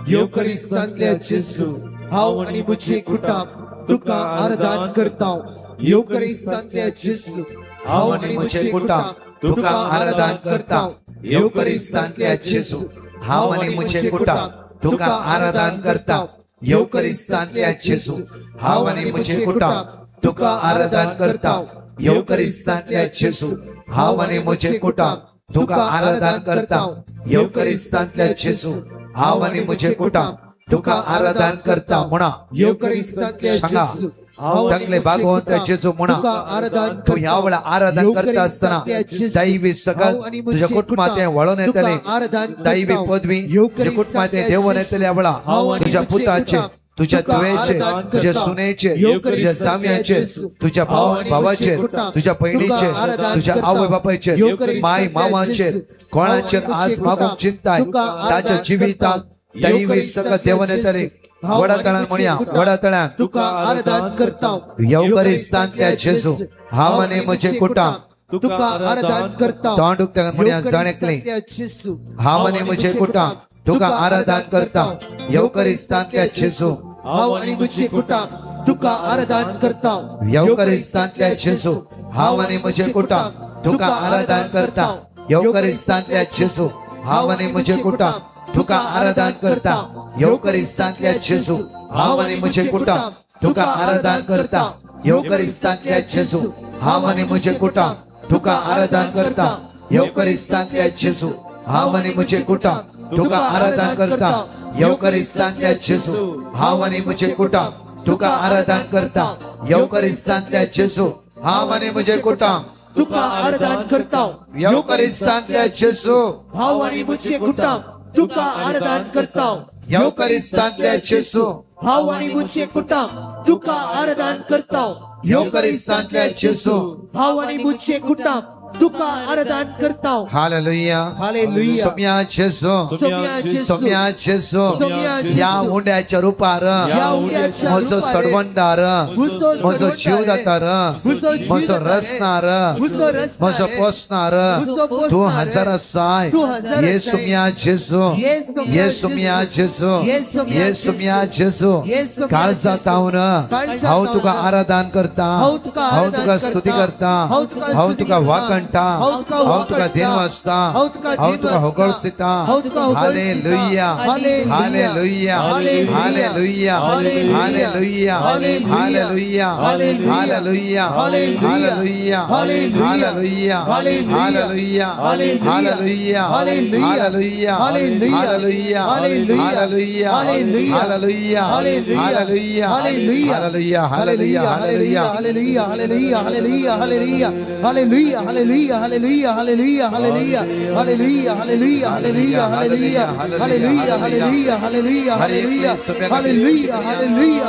येवकरिस्तांतल्या जेजू हांव आनी म्हजे कुटाम तुका आराधन करता येवकरिस्तांतल्या जेजू हांव आनी म्हजे कुटाम तुका आराधन करता येवकरिस्तांतल्या जेजू हांव आनी म्हजे कुटाम तुका आराधन करता येवकरिस्तांतल्या जेजू हांव आनी म्हजे कुटाम तुका आराधन करता येवकरिस्तांतल्या जेजू हांव आनी म्हजे कुटाम तुका आराधन करता येवकरिस्तांतल्या जेजू हांव आनी म्हजे कुटाम तुका आराधन करता म्हणा येवकरिस्तांतल्या जेजू तकले भागोवन त्या जेजू म्हणा तू ह्या वेळा आराधन करता असताना दैवी सगळं तुझ्या कुटुंबात वळून येतले दैवी पदवी तुझ्या कुटुंबात देवून येतले ह्या वेळा तुझ्या पुताचे तुझ्या तुवेचे तुझ्या सुनेचे तुझ्या जाम्याचे तुझ्या भावाचे तुझ्या बहिणीचे तुझ्या आवय बापायचे माय मामाचे कोणाचे आज मागून चिंताय ताच्या जिवितात दैवी सगळं देवून येतले वडातळ्यान म्हणया वडातळ्यान तुका आराधन करता येवकरिस्तांतल्या जेजू हांव आनी म्हजे कुटाम तुका आराधन करता तोंड उक्तें म्हणया जाणेकले जेजू हांव आनी म्हजे कुटाम तुका आराधन करता येवकरिस्तांतल्या जेजू हांव आनी म्हजे कुटाम तुका आराधन करता येवकरिस्तांतल्या जेजू हांव आनी म्हजे कुटाम तुका आराधन करता येवकरिस्तांतल्या जेजू हांव आनी म्हजे कुटाम तुका आराधन करता येवकरिस्तांतल्या जेजू हांव आनी म्हजे कुटाम तुका आराधन करता येवकरिस्तांतल्या जेजू हांव आनी म्हजे कुटाम तुका आराधन करता येवकरिस्तांतल्या जेजू हांव आनी म्हजे कुटाम तुका आराधन करता येवकरिस्तांतल्या जेजू हांव आनी म्हजे कुटाम तुका आराधन करता येवकरिस्तांतल्या जेजू हांव आनी म्हजे कुटाम तुका आराधन करता येवकरिस्तांतल्या जेजू हांव आनी म्हजे कुटाम तुका आराधन करता येवकरिस्तांतल्या जेजू हांव आनी म्हजे कुटाम तुका आराधन करता येवकरिस्तांतल्या जेजू हांव आनी म्हजे कुटाम तुका आराधन करता हालेलुया हालेलुया सोम्या जेजू सोम्या जेजू सोम्या जेजू सोम्या जेजू या उंड्याच्या रुपार या उंड्याच्या म्हजो रुपार सडवंदार म्हजो म्हजो जीव दातार म्हजो जीव म्हजो दातार रसनार म्हजो रसनार म्हजो पोसनार म्हजो पोसनार तूं हजार आसाय तूं हजार ये आसाय सोम्या जेजू ये सोम्या ये सोम्या जेजू ये सोम्या ये सोम्या जेजू ये सोम्या काळजा जेजू. तावन काळजा हांव तुका तावन आराधन करता हांव तुका हांव आराधन तुका करता. स्तुती करता हांव तुका हांव स्तुती तुका करता. वाकणता म्हणटा हांव तुका हांव तुका वळखता. दिनो आसता हांव तुका हांव दिनो तुका आसता. होगळसिता हांव तुका होगळसिता. Hallelujah hallelujah. Hallelujah hallelujah. Hallelujah hallelujah. Hallelujah hallelujah. Hallelujah hallelujah. Hallelujah hallelujah. Hallelujah hallelujah. Hallelujah hallelujah. Hallelujah hallelujah. Hallelujah hallelujah. Hallelujah hallelujah. Hallelujah hallelujah. Hallelujah hallelujah. Hallelujah. Hallelujah. Hallelujah. Hallelujah. Hallelujah. Hallelujah. Hallelujah. Hallelujah. Hallelujah. Hallelujah. Hallelujah. Hallelujah. Hallelujah. Hallelujah. Hallelujah. Hallelujah. Hallelujah. Hallelujah,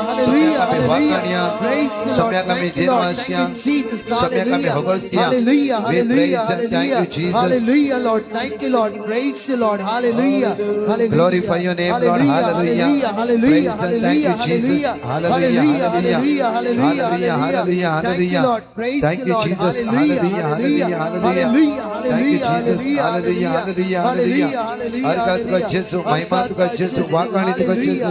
hallelujah, hallelujah. Praise the Lord. Thank you, Lord. Thank you, Jesus. Hallelujah. Hallelujah, hallelujah, hallelujah. Hallelujah, Lord. Thank you, Lord. Praise the Lord. Hallelujah. Hallelujah. Glorify your name, Lord. Hallelujah, Hallelujah. hallelujah, Praise and thank you, hallelujah, Jesus. hallelujah, Hallelujah, hallelujah, hallelujah, hallelujah, hallelujah, Thank you, hallelujah. Lord. Praise Thank the you, Lord. Jesus. Hallelujah, Hallelujah, hallelujah, hallelujah. hallelujah, Thank you, Jesus. hallelujah, Hallelujah, hallelujah, hallelujah, hallelujah. hallelujah, Arka tuka Jesu, Mahima Tuka Jesu, Vakani Tuka Jesu,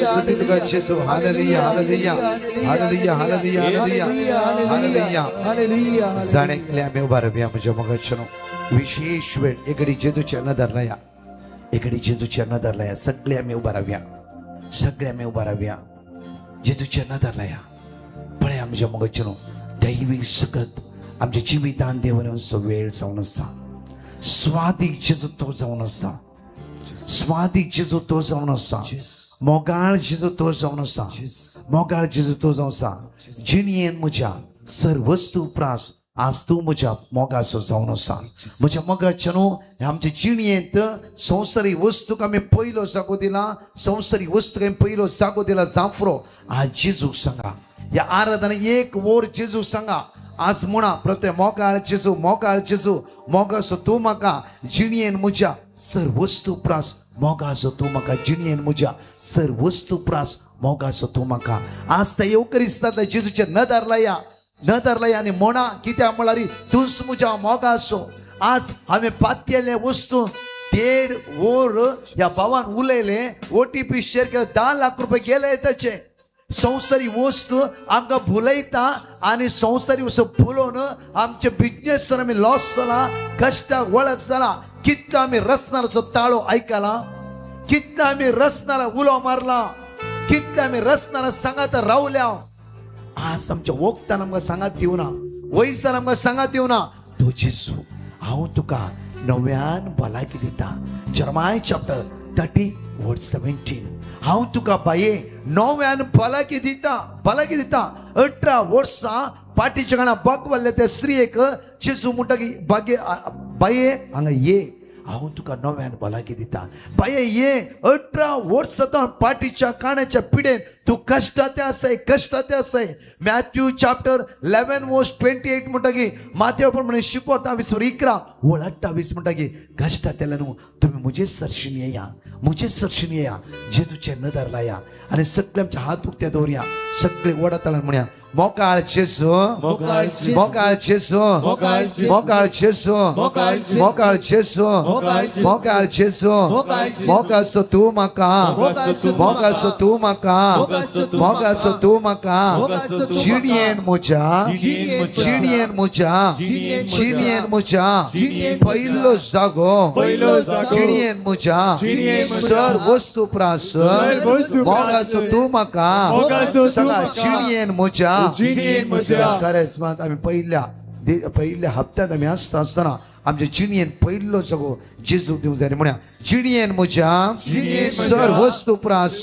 स्तुती तुका Jesu. Hallelujah, hallelujah, hallelujah, hallelujah, hallelujah. hallelujah. जाणेकले आम्ही उभा राहूया म्हणजे मग विशेष वेळ एकडे जेजूच्या नदरला या एकडे जेजूच्या नदरला या सगळे आम्ही उभा राहूया सगळे आम्ही उभा राहूया जेजूच्या नदरला या पळे आमच्या मग दैवी सगत आमच्या जिवितान देवन वेळ जावन आसा स्वादीक जेजू तो जावन आसा स्वादीक जेजू तो जावन आसा मोगाळ जेजू तो जावन आसा मोगाळ जेजू तो जावन आसा जिणयेन म्हज्या सर्वस्तू प्रास आज तू म्हज्या मोगाचो जावन आसा म्हज्या मोगाच्या न्हू आमच्या जिणयेंत संवसारी वस्तूक आमी पयलो जागो दिला संवसारी वस्तूक आमी पयलो जागो दिला जांफरो आज जेजूक सांगा ह्या आराधना एक वोर जेजू सांगा आज म्हणा प्रत्येक मोगाळ जेजू मोगाचो तूं म्हाका जिणयेन म्हज्या सर्वस्तू प्रास मोगाचो तूं म्हाका जिणयेन म्हज्या सर्वस्तू प्रास मोगाचो तूं म्हाका आज ते येवकरिस्तांतल्या जेजूच्या नदारला या आनी म्हणा कित्याक म्हळ्यार तूंच म्हज्या मोगाचो आज हांवें पातयेल्ले वस्तू 1.5 वर ह्या भावान उलयले OTP शेअर केले 10 लाख रुपये गेले ताचे संवसारी वस्तू आमकां भुलयता आनी संवसारी वस्तू भुलोवन आमचे बिजनेसान आमी लॉस जाला कश्टाक वळख जाला कितलो आमी रसनाराचो ताळो आयकला कितलो आमी रसनारा उलो मारला कितलो आमी रसनारा सांगात रावल्या आज आमच्या वखदान आमकां सांगात दिवना वयसान आमकां सांगात दिवना तो जेजू हांव तुका नव्यान भलायकी दिता जर्माय चॅप्टर 30:17 हांव तुका बाये नव्यान भलायकी दिता 18 वर्सां पाठीच्या गाणा बागवल्ले त्या स्त्रियेक जेजू म्हणटा की बाये हांगा ये हांव तुका नव्यान भलायकी दिता बाये ये 18 वर्सां पाठीच्या काण्याच्या पिडेन तू कष्टाते आसाय मॅथ्यू चॅप्टर 11:28 म्हणटा की माथ्या प्रमाणे शिकवता 20:11 वळ 28 म्हणटा की कष्टातेला न्हू तुम्ही मुझे सरशीन येया जेजूचे नदर लाया आणि सगळे आमचे हात उक्ते दवरया सगळे वडातळान म्हणया मोकाळ जेजू मोकाळ जेजू मोकाळ जेजू मोकाळ जेजू मोकाळ जेजू मोगाचो तूं म्हाका मोगाचो तूं म्हाका मोगाचो तूं म्हाका जिणयेन म्हज्या पयलो जागो जिणयेन म्हज्या सर वस्तू प्रास मोगाचो तूं म्हाका सगळा जिणयेन म्हज्या खरेंच आमी पयल्या हप्त्यांत आमी आसतना आमच्या जिणयेन पयलो जागो जेजू दिवं जाय म्हळ्यार जिणयेन म्हज्या सर वस्तू प्रास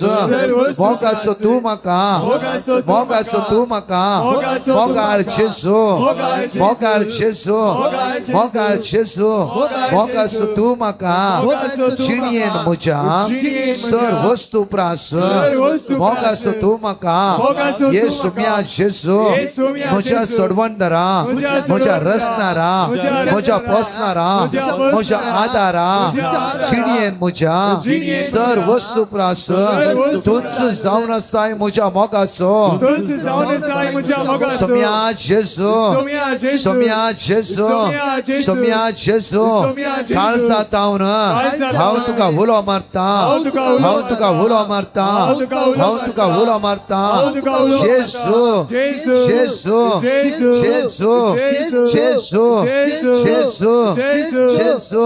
मोगाचो तूं म्हाका मोगाळ जेजू मोगाचो तूं म्हाका जिणयेन म्हज्या सर वस्तू प्रास मोगाचो तूं म्हाका येसू म्या जेजू म्हज्या सोडवणदारा म्हज्या रसनारा म्हज्या पोसणारा म्हज्या आदारा जिणेन म्हज्या सर्व वस्तू प्रास तुंच जावन आसाय म्हज्या मोगाचो सोम्या जेजू सोम्या जेजू सोम्या जेजू काळजा तावन हांव तुका उलो मारता हांव तुका उलो मारता हांव तुका उलो मारता जेजू जेजू जेजू जेजू जेजू जेजू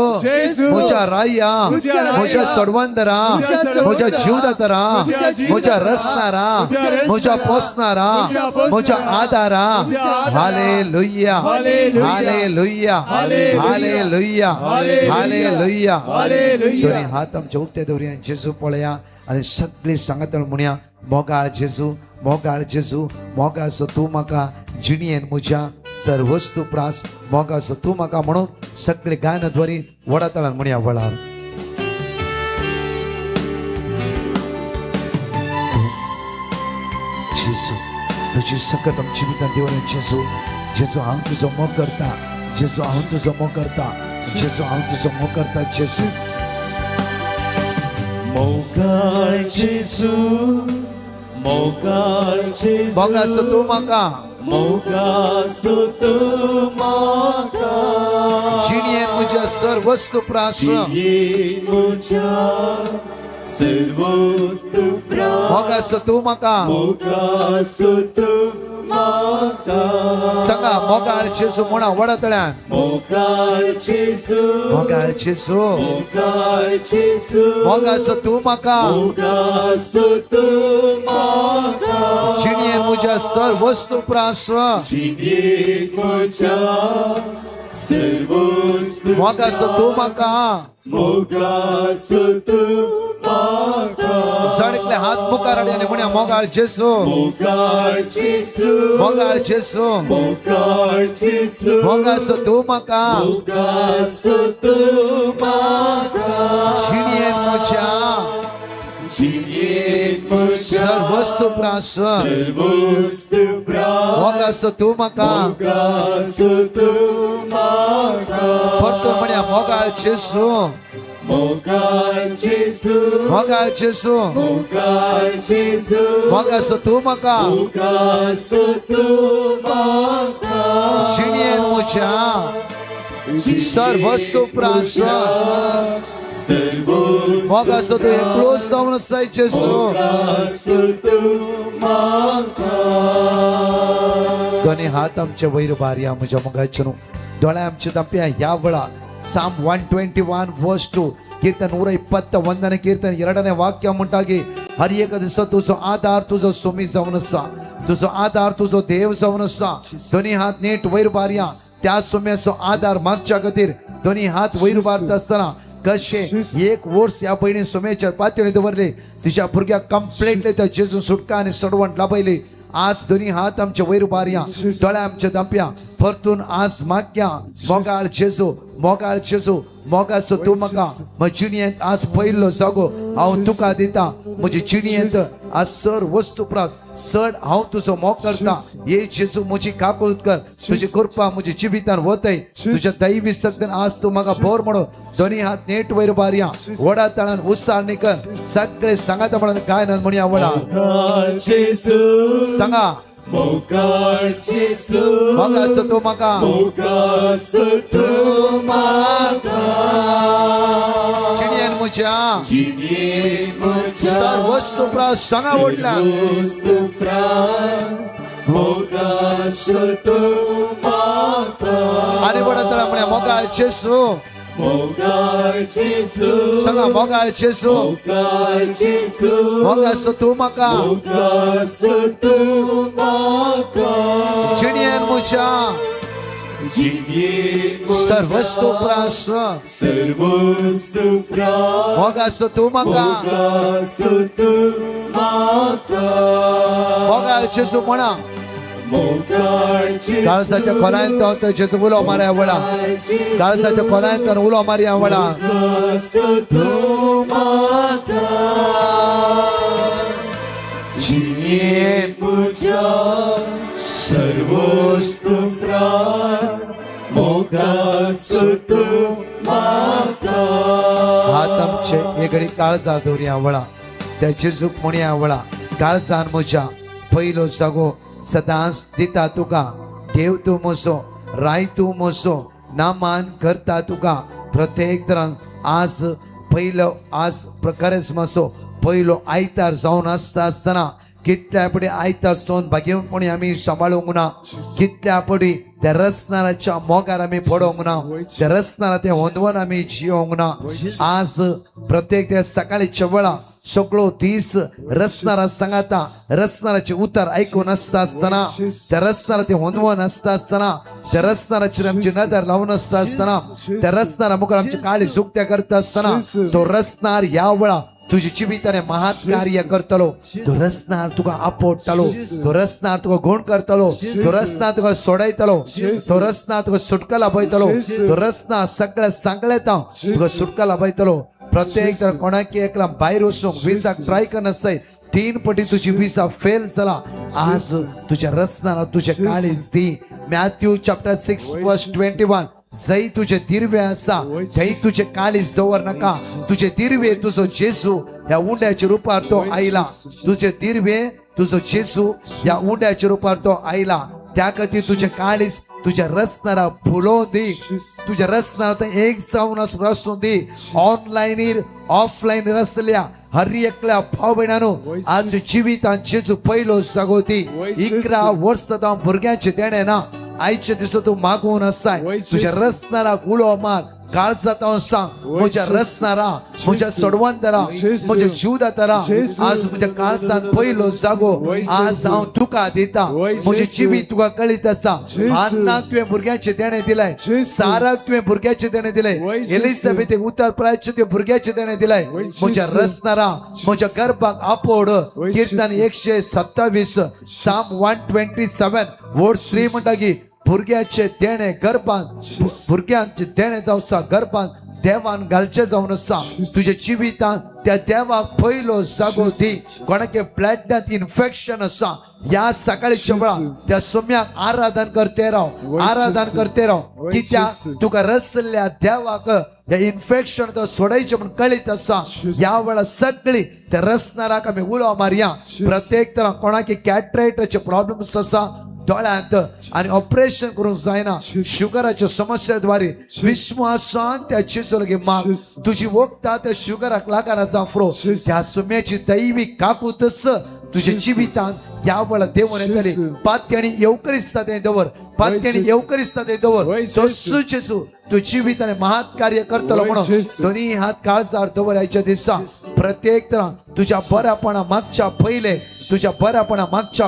म्हज्या राया म्हज्या सडवंदरा म्हज्या जीवदातरा म्हज्या रचणारा म्हज्या पोसणारा म्हज्या आदारा हालेलुया हालेलुया हालेलुया हालेलुया दोन्ही हात आमचे उक्ते दवरया जेजू पळया आनी सगळी सांगतळ म्हणया मोगाळ जेजू मोगाळ जेजू मोगाचो तूं म्हाका जिणेन म्हज्या सर्वस्तू प्रास मोगाचो तूं म्हाका म्हणून सगळे गायन द्वारी वडा तळान म्हणया वळार जेजू तुझी सकत आमची जिवितांत देवरे जेजू जेजू हांव तुजो मोग करता जेजू हांव तुजो मोग करता जेजू हांव तुजो मोग करता जेजू मोगाळ जेजू मोगाळ जेजू मोगाचो तूं म्हाका मोगाचो तूं म्हाका जिणेन म्हज्या सर्वस्तू प्रास जिणेन म्हज्या सर्वस्तू प्रास मोगाचो तूं म्हाका मोगाचो तूं म्हाका सांगा मोगाळ जेजू म्हणा वडा तळ्यान मोगाळ जेजू मोगाळ जेजू मोगाळ जेजू मोगाचो तूं म्हाका मोगाचो तूं म्हाका जिणेन म्हज्या सर्वस्तू प्रास जिणेन म्हज्या सर्वस्तू मोगाचो तूं म्हाका मोगाचो तूं म्हाका सगळे हात मुखार हाडले म्हणया मोगाळ जेजू मोगाळ जेजू मोगाळ जेजू मोगाळ जेजू मोगाचो तूं म्हाका मोगाचो तूं म्हाका जिणेन म्हज्या जिणेन म्हज्या सर्वस्तू प्रास सर्वस्तू प्रास मोगाचो तूं म्हाका मोगाचो तूं म्हाका परतून म्हणया मोगाळ जेजू मोगाळ जेजू मोगाळ जेजू मोगाळ जेजू मोगाचो तूं म्हाका मोगाचो तूं म्हाका जिणेन म्हज्या सर्वस्तू प्रास सर्वस्तू मोगाचो तूं एकलो जावन आसाय जेजू मोगाचो तूं म्हाका दोन्ही हात आमचे वयर बारया म्हज्या मोगाचे न्हू दोळे आमचे दांपया ह्या वेळा साम 121 वर्स 2 कीर्तन 121 कीर्तन 2 वाक्य म्हणटागी हर एक दिसा तुजो आधार तुजो सोमी जावन आसा तुजो आधार तुजो देव जावन आसा दोन्ही हात नीट वयर बारया त्या सोम्याचो आधार मागच्या खातीर दोन्ही हात वयर बारता आसतना कशे एक वर्स ह्या पयलीं सोम्याचेर पातळी दवरले तिच्या भुरग्याक कंप्लीटली त्या जेजू सुटका आनी सडवण लाभयली आज दोन्ही हात आमचे वयर बारया दोळे आमचे दांपया परतून आज मागया मोगाळ जेजू मोगाळ जेजू मोगाचो तूं म्हाका म्हज्या जिणेंत आज पयलो जागो हांव तुका दिता म्हज्या जिणेंत आज सर वस्तू प्रास चड हांव तुजो मोग करता हे जेजू म्हजी काकूळट कर तुजी कृपा म्हज्या जिवितांत वतय तुज्या दैवी शक्तीन आज तूं म्हाका बोर म्हणून दोन्ही हात नेट वयर बारया वडा तळान उत्साह कर सगळे सांगात म्हणून गायनान म्हणया वडा मोगाळ जेजू सांगा मोगाळ जेजू मोगाचो तूं म्हाका मोगाचो तूं म्हाका जिणेन म्हज्या जिणेन म्हज्या सर्वस्तू प्रास सांगा वडल्यान सर्वस्तू प्रास मोगाचो तूं म्हाका आनी वडा तळा म्हणया मोगाळ जेजू मोगाळ जेजू सांगा मोगाळ जेजू मोगाळ जेजू मोगाचो तूं म्हाका मोगाचो तूं म्हाका जिणेन म्हज्या जिणेन म्हज्या सर्वस्तू प्रास सर्वस्तू प्रास मोगाचो तूं म्हाका मोगाचो तूं म्हाका मोगाळ जेजू म्हणा मोगाळ जेजू काळजाच्या खोलायंत जेजू उलो मारया वडा काळजाच्या खोलायंत उलो मारया वडा मोगाचो तूं म्हाका जिणेन म्हज्या सर्वस्तू प्रास मोगासो तू म्हाका हात आमचे येगडी काळजा दवरी आवळा त्या जेजूक म्हणी आवळा काळजान म्हज्या पयलो जागो सदांच दिता तुका देव तूं म्हजो राय तूं म्हजो नामान करता तुका प्रत्येक तरान आज पयलो आज प्रकारेच मासो पयलो आयतार जावन आसतना कितल्या पडी आयतार सोन भाग्यवंतपणी आमी सांबाळूंक ना कितल्या पडी त्या रसनाराच्या मोगार आमी पडोंक ना त्या रसनारा ते होंदवून आमी जियोंक ना आज प्रत्येक त्या सकाळीच्या वेळा सगळो दीस रसनारा सांगाता रसनाराचे उतर आयकून आसतना त्या रसनारा ते होंदवून आसतना त्या रसनाराचेर आमची नदर लावन आसतना त्या रसनारा मुखार आमची काळी सुक्त्या करता आसतना तो रसनार ह्या वेळा तुझी जिविताने महान कार्य करतलो तो रसनार तुका आपडटलो तो रसनार तुका गुण करतलो तो रसनार तुका सोडयतलो तो रसनार तुका सुटका लाभयतलो तो रसनार सगळ्या सांगलेता तुका सुटका लाभयतलो प्रत्येक तर कोणाक एकला भायर वचूंक विजा ट्राय करनासताय 3 पटी तुझी विजा फेल जाला आज तुझ्या रसनार तुझे काळीज दी मॅथ्यू चॅप्टर 6 वर्स 21 जय तुझे दिरवे असा थंय तुझे काळीज दवर नाका तुझे दिरवे तुझो जेजू ह्या उंड्याच्या रुपार तो आयला तुझे दिरवे तुझो जेजू ह्या उंड्याच्या रुपार तो आयला त्या खातीर तुझे काळीज तुझ्या रसनारा फुलोवन दी तुझ्या रसनारा एक जावन रसून दी ऑनलायनीर ऑफलायनीर आसलेल्या हर एकल्या भाव भयणांनो आज जिवितांत जेजू पयलो जागो दी 11 वर्सां जावन भुरग्यांचे देणे ना आयचे दिसा तू मागून असाय तुझ्या रसनारा उलो मार काळजात सांग म्हज्या रसनारा म्हज्या सोडवंतरा म्हज्या जीवदातारा आज म्हज्या काळजान पयलो जागो आज हांव तुका दिता म्हजें जिवीत तुका कळीत आसा हान्नाक तुवें भुरग्याचे देणे दिलाय साराक तुवें भुरग्याचे देणे दिलाय एलिझाबेथेक उतर प्रायचे तुवें भुरग्याचे देणे दिलाय म्हज्या रसनारा म्हज्या गर्भाक आपोड कीर्तन 127 साम 127 वर्स 3 म्हणटा की भुरग्याचे देणे गर्भांत भुरग्यांचे देणे जावसा गर्भांत देवान घालचे जावन आसा तुझ्या जिवितांत त्या देवाक पयलो जागो दी कोणाके ब्लडांत इन्फेक्शन आसा या सकाळीच्या वेळा त्या सोम्याक आराधन करते राव कित्याक तुका रसल्या देवाक या इन्फेक्शन तो सोडायचे म्हणून कळीत आसा या वेळा सगळी त्या रसनाराक आमी उलो मारया प्रत्येक तरा कोणाके कॅटरेटाचे प्रॉब्लेम्स आसा दोळ्यांत आणि ऑपरेशन करूंक जायना शुगराच्या समस्येद्वारे विश्वासान त्या जेजूला माग तुझी वखदां त्या शुगराक लागना जाफरो त्या सुम्याची दैवीक काकूतच तुझ्या जिवितांत या वेळा देवून येतले पात्यानी येवकरिस्ता ते दवर पात्यानी येवकरिस्ता ते दवर तसो जेजू तू जिविताने महान कार्य करतलो म्हणून दोन्ही हात काळजार दवर आयच्या दिसा प्रत्येक तरा तुझ्या बऱ्यापणा मागच्या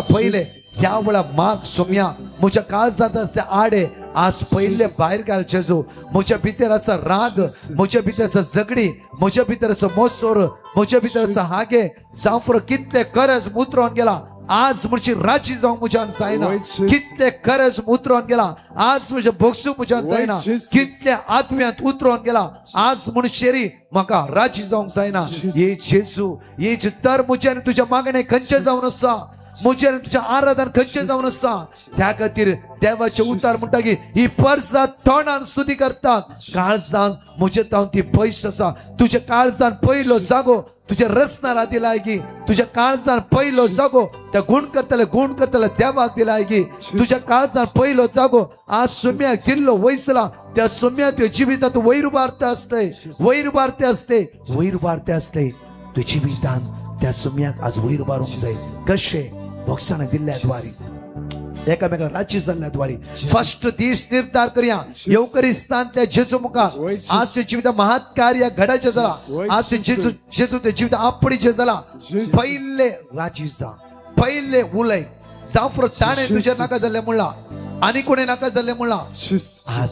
पहिले या वेळा माग सोम्या म्हज्या काळजात असते आडे आज पहिले भायर घाल जेजू म्हज्या भितर आसा राग म्हज्या भितर आसा झगडी म्हज्या भितर आसा मोसोर म्हज्या भितर आसा हागे जावं कितले करज मुत्रोन गेला आज म्हणची राजी जावंक म्हज्यान जायना कितले करज उतरोन गेला आज म्हजे भोगसूंक म्हज्यान जायना कितले आत्म्यांत उतरोन गेला आज म्हणशेरी म्हाका राजी जावंक जायना हे जेजू हे तर म्हज्यान तुज्या मागणे खंयचे जावन आसा म्हज्यान तुझ्या आराधन खंयचे जावन आसा त्या खातीर देवाचे उतार म्हणटा की ही परसां तोंडान स्तुती करतात काळजान म्हजे तावन ती पयस आसा तुझ्या काळजान पयलो जागो तुझ्या रसनारा दिलाय की तुझ्या काळजान पयलो जागो त्या गुण करतले देवाक दिलाय की तुझ्या काळजान पयलो जागो आज सोम्याक दिल्लो वयसला त्या सोम्या तुझ्या जिवितांत वयर उबारते असते तुझ्या जिवितांत त्या सोम्याक आज वयर उबारूंक जाय कशें भोगसाण दिल्ल्या द्वारे एकामेकाक राजी जाल्ल्या द्वारे फर्स्ट दीस निर्धार करया येवकरिस्तान त्या जेजू मुखार आज ते जिवित महान कार्य घडाचे जाला आज ते जेजू ते जिवित आपणीचे जाला पहिले राजी जा पहिले उलय जाफर ताणे तुझ्या नाका जाल्ले म्हणला आनी कोणे नाका जाल्ले म्हणला आज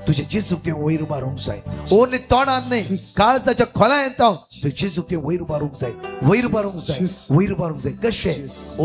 तुझे जेजूक ते वयर उबारूंक जाय ओन्ली तोंडान न्ही काळजाच्या खोलायेंत तुझे जेजूक ते वयर उबारूंक जाय कशें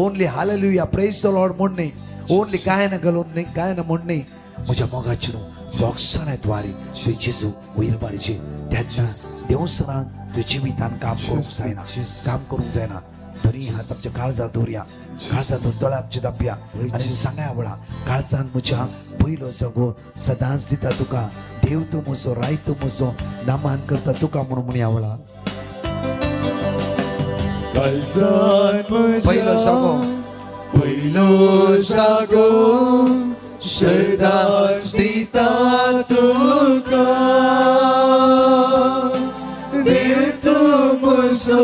only hallelujah praise the Lord म्हण न्ही ओन्ली गायन घालून न्ही गायन म्हण न्ही म्हज्या मोगाची न्हू भोगसाणे द्वारे तुझे जेजू वयर उबारचे तेन्ना देवसरान तुझ्या जिवितान काम करूंक जायना दोनी हात आमच्या काळजार दवरया काळजातून दोळा आमची दापया आणि सांगा वळा काळजान म्हज्या पयलो जगो सदांच दिता तुका देव तूं म्हजो राय तूं म्हजो नामान करता तुका म्हणून म्हणया वळा पयलो जगो पयलो जागो सदांच दिता तुका देव तूं म्हजो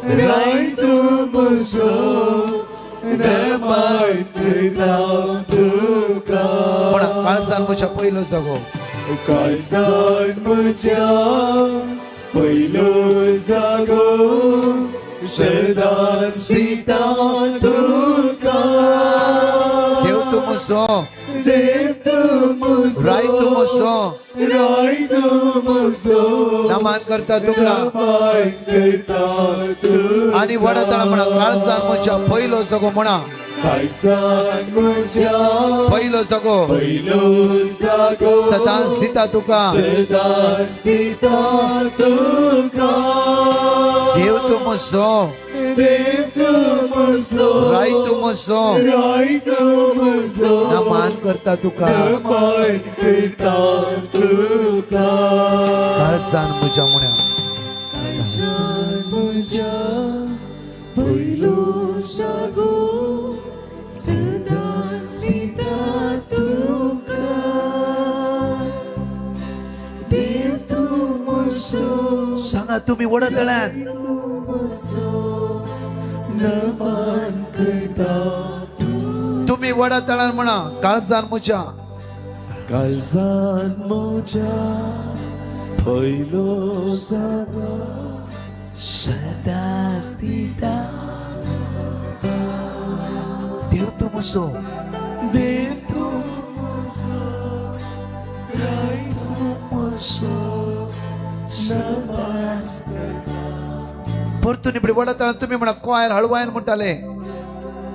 राय तूं म्हजो नामान करता तुका काळजान म्हज्या पयलो जागो काळजान म्हज्या पयलो जागो सदांच दिता तुका देव तूं म्हजो राय तूं म्हजो नामान करता तुका आणि वडतळ म्हणा काळजान म्हज्या पयलो जागो म्हणा पयलो जागो सदांच दिता तुका देव तूं म्हजो राय तूं म्हजो नामान करता तुका काळजान म्हज्या म्हणा सांगा तुम्ही वडतळ्यान तुम्ही वडतळ्यान म्हणा काळजान म्हज्या पयलो सदांच दिता देव तूं म्हजो देव तूं राय तूं म्हजो सदांच परतून इपडी वडतळ्यान तुम्ही म्हणा कोयर हळवायन म्हणटाले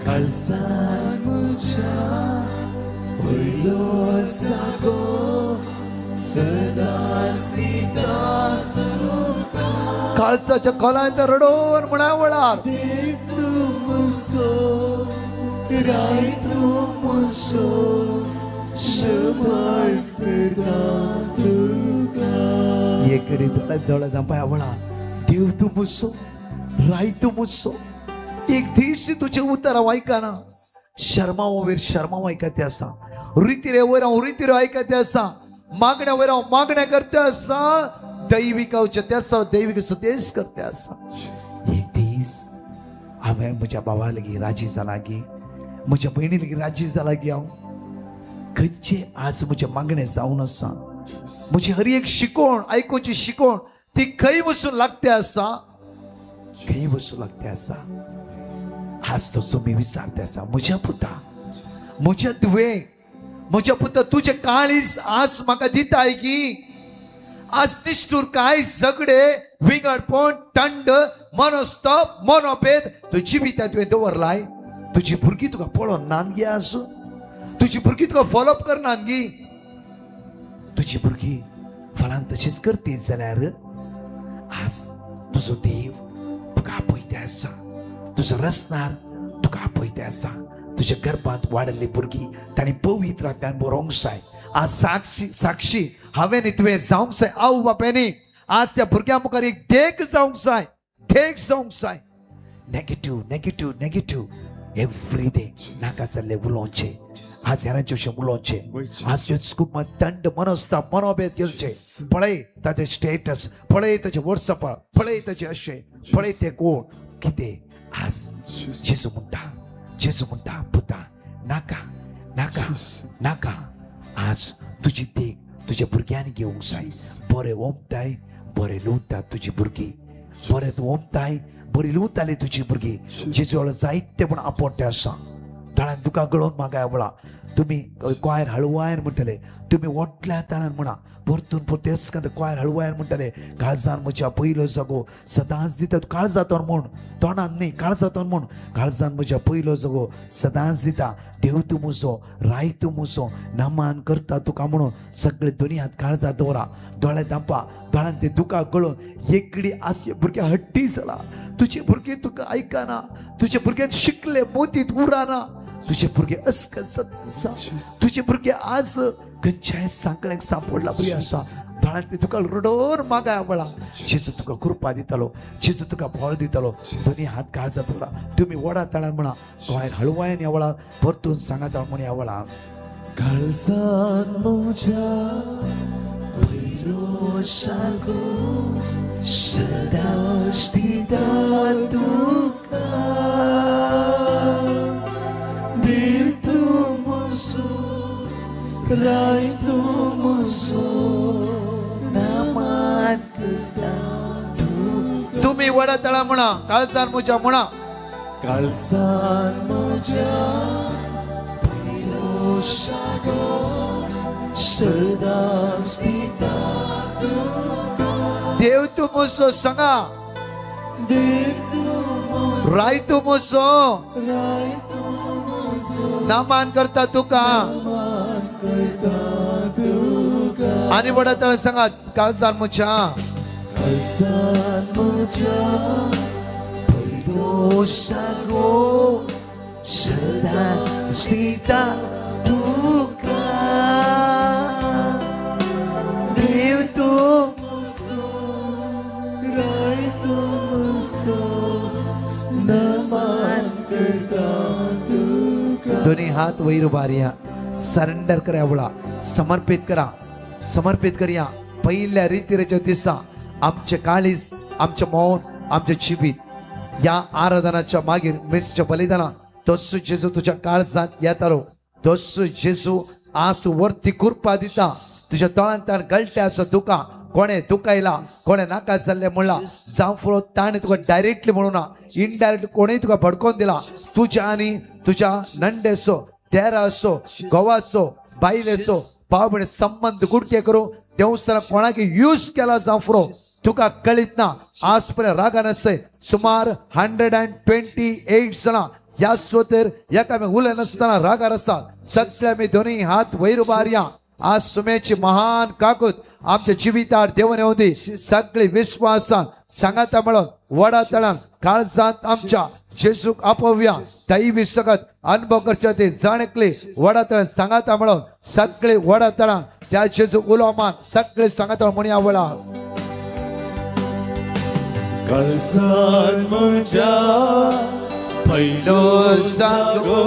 काळजान म्हज्या पयलो जागो सदांच दिता तुका काळजाच्या खोलांत रडोवन म्हणा वळार देव तूं म्हजो राय तूं म्हजो सदांच दिता तुका एकडे दोळा दांपाय वळा देव तूं म्हजो राय तूं म्हजो एक दीस तुझे उतर आयकना शर्मावो वयर शर्माव आयकते आसा रितीरे वयर हांव रितीरे आयकते आसा मागण्या वयर हांव मागण्या करते आसा दैवीक ते आसा दैवीक सतेज करते आसा एक दीस हांवें म्हज्या भावा लागीं राजी जाला गी म्हज्या भयणी लागीं राजी जाला गी हांव खंयचे आज म्हजे मागणे जावन आसा म्हजी हर एक शिकोवण आयकुची शिकोवण ती खंय वचून लागते आसा खंय वचून लागते आसा आज तसो मी विचारते आसा म्हज्या पुता म्हज्या तुवें म्हज्या पुता तुझे काळीज आज म्हाका दिताय की आज निष्ठूर काय झगडे विंगडपण थंड मनोस्ताप मनोभेद तुझी बित्या तुवें दवरलाय तुझी भुरगीं तुका पळोवन नान गे आसूं तुझी भुरगीं तुका फॉलोअप करनात गी तुझी भुरगीं फलान तशीच करती जाल्यार आज तुजो देव तुका आपयते आसा तुजो रसनार तुका आपयते आसा तुझ्या गर्भांत वाडल्ली भुरगीं तांणी पवित्र आत्म्यान बरोवंक जाय आज साक्षी हांवें न्ही तुवें जावंक जाय आवय बापायनी आज त्या भुरग्यां मुखार एक देख जावंक जाय नेगेटिव्ह एवरी डे नाका जाल्ले उलोवचें आज हेरांचे विशीं उलोवचें आज खूब थंड मनोस्ताप मनोभेद घेवचे पळय ताचे स्टेटस पळय ताचे वॉट्सअप पळय ताचे अशें पळय ते कोण कितें आज जेजू म्हणटा पुता नाका नाका नाका आज तुजी देख तुझ्या भुरग्यांनी घेवंक जाय बरें ओमताय बरें लुवता तुजी भुरगीं बरें तूं ओमताय बरी लुवताली तुजी भुरगीं जेजू वालो जायते पूण आपोट्टे आसा ताळ्यान तुका गळोवन मागाय वळा तुम्ही क्वायर हळवायर म्हणटले तुम्ही वोटल्या ताळ्यान म्हणा परतून परतेस क्वायर हळवायर म्हणटले काळजान म्हज्या पयलो जागो सदांच दिता काळजातोर म्हूण तोंडान न्ही काळजातोर म्हूण काळजान म्हज्या पयलो जागो सदांच दिता देव तूं म्हजो राय तूं म्हजो नामान करता तुका म्हणून सगळे दुनियांत काळजात दवरा दोळे दांपा दोळ्यान ते दुकां गळोवन एकडी आसचे भुरगे हट्टी जाला तुझे भुरगे तुका ऐकाना, तुझे भुरगे शिकले मोतीत उराना, तुझे भुरगे अस्कसत आसा, तुझे भुरगे आज खंयच्याय सांकळ्याक सापडला बरी आसा. थळांत ते तुका रडोर मागाय आवळा. जेजू तुका कृपा दितलो, जेजू तुका फळ दितलो. दोन्ही हात काळजात दवरा. तुम्ही वडा तळान म्हणा, गोंयान हळवायन यावळा, परतून सांगात म्हण यावळा. काळजान म्हज्या पयलो सांगू सदा स्थिता तुका. देव तूं म्हजो, राय तूं म्हजो, नामान करता तुका. तुम्ही वडा तळा म्हणा, काळजान म्हज्या म्हणा. काळजान म्हज्या पयलो सांगू सदा स्थिता तुका. देव तू म्हजो सांगा. राय तू म्हजो, नामान करता तुका. आणि वडा तळ सांगा. काळजान म्हज्या पयलो सांगो सदा स्थिता तुका. देव तू दोन्ही हात वैर उभारिया. सरेंडर करा आवळा. समर्पित करा, समर्पित करूया. पहिल्या रीतीच्या दिसा आमचे काळीज, आमचे मौन, आमचे जिवीत या आराधनाच्या मागीर मिसच्या बलिदाना तसो जेजू तुझ्या काळजात येतालो. तसो जेजू आज वरती कृपा दिता. तुझ्या तळांतान गळट्याचो दुका कोणे दुखायला, कोणे नाका जाल्ले म्हणला जावं फुडो ताणें तुका डायरेक्टली म्हणूना, इनडायरेक्ट कोणेय तुका भडकोवन दिला. तुझ्या आनी तुझ्या नंडेसो, तेरासो, घोवाचो, बायलेचो भावबणे संबंध गुडके करूं देवसरा कोणाक यूज केला जावं फुडो तुका कळीत ना. आज पर्यंत रागान आसय सुमार 128 जाणां ह्या स्वतेर एका आमी उलय नासतना रागार आसा. सगळे आमी दोन्ही हात वयर उबारया. आज सुमेची महान काकूत आमच्या जिवितार देवन येऊ दी. सगळे विश्वासान सांगाता म्हणून वडा तळांक काळजांत आमच्या जेजूक आपोवया. दैवी सगत अनुभव करचे ते जाणकले वडा तळांत सांगाता म्हणून सगळे वडा तळांक त्या जेजू उलोमान सगळे सांगाता म्हणून आवडा. काळजांत म्हज्या पयलो सांगो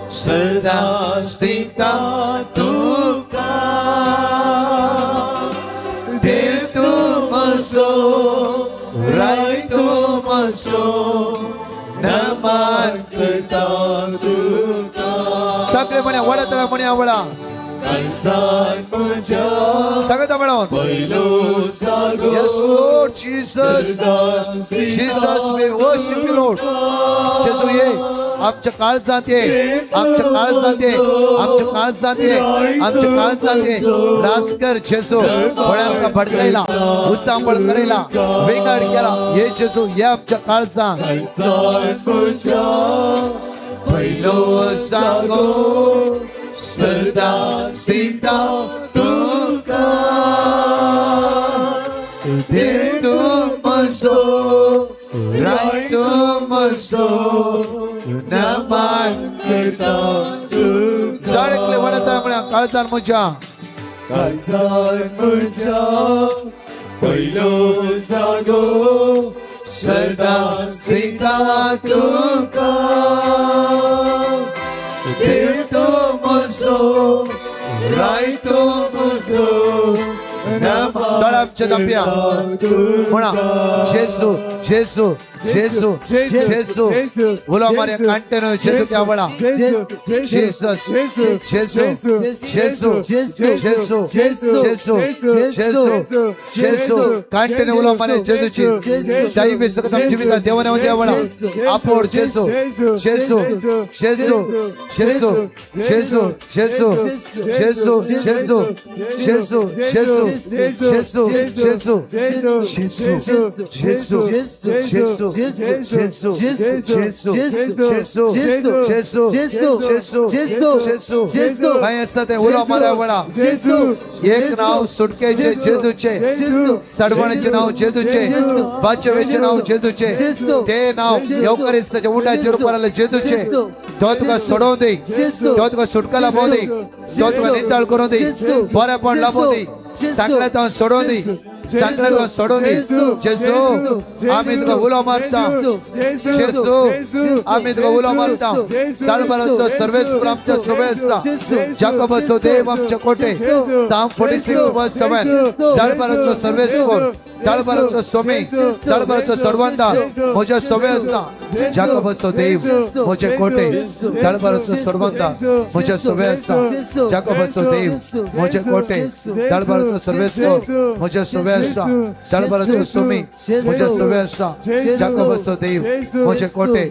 सदा स्थिता तुका. देव तू म्हजो, राय तू म्हजो, नमान करता तुका. सगळे म्हणे वडा तळा म्हणे आवडा. सांगता म्हणून Yes Lord Jesus, Jesus we worship you Lord. जेजू ये आमच्या काळजात ये, आमच्या काळजात ये, आमच्या काळजात ये, आमच्या काळजात ये. रासकर जेजू फळ्यांका भडकयला, उसांबळ करेला, वेगाड केला. ये जेजू ये आमच्या काळजात. पयलो सांगो सदा स्थिता तुका. देव तू म्हजो, राय तू म्हजो, नमान करता तुका. जाणकले वडता म्हणा काळजान म्हज्या. काळजान म्हज्या पयलो सांगो सदा स्थिता तुका. देव तू म्हजो, राय तू म्हजो, तळामच्या दप्या म्हणा जेजू जेजू जेजू जेजू बोला मारे कांटेनो जेजू त्या बोला जीसस जेजू जेजू जेजू जेजू जेजू जेजू कांटेनो बोला मारे जेजूची दैवी सकत जीविता देवाने मध्ये बोला आपोड जेजू जेजू जेजू जेजू जेजू जेजू जेजू जेजू जेजू जेजू जेजू जेजू जेजू जेजू जेजू जेसू काय असतं ते उलो मारा वळा एक नाव सुटकेचे जेजूचे सडवण्याचे नाव जेजूचे बाचवेचे नाव जेजूचे ते नाव येवकरिस्ताच्या उंड्याच्या रूपाला जेजूचे तो तुका सोडवून दे तो तुका सुटकाला पावून दे तो तुका नितळ करून दे बरेपण लाभून दे सांगण्यात सोडवून दे सांगण्यात सोडवून दे जेजू आम्ही तुका उलो मारता जेजू आम्ही तुका उलो मारता ताळबराचो सर्वेस्पर आमच्या शुभेच्छा जाकोबाचो देव आमच्या कोटे साम 46:7 ताळबराचो सर्वेस्पर ताळबराचो स्वामी ताळबराचो सडवंता म्हज्या शुभेच्छा जाकोबाचो देव म्हजे कोटे ताळबराचो सडवंता म्हज्या शुभेच्छा जाकोबाचो देव म्हजे कोटे ताळबराचो सर्वेस्पर म्हज्या शुभेच्छा ताळबराचो स्वामी म्हज्या शुभेच्छा जाकोबाचो देव म्हजे कोटे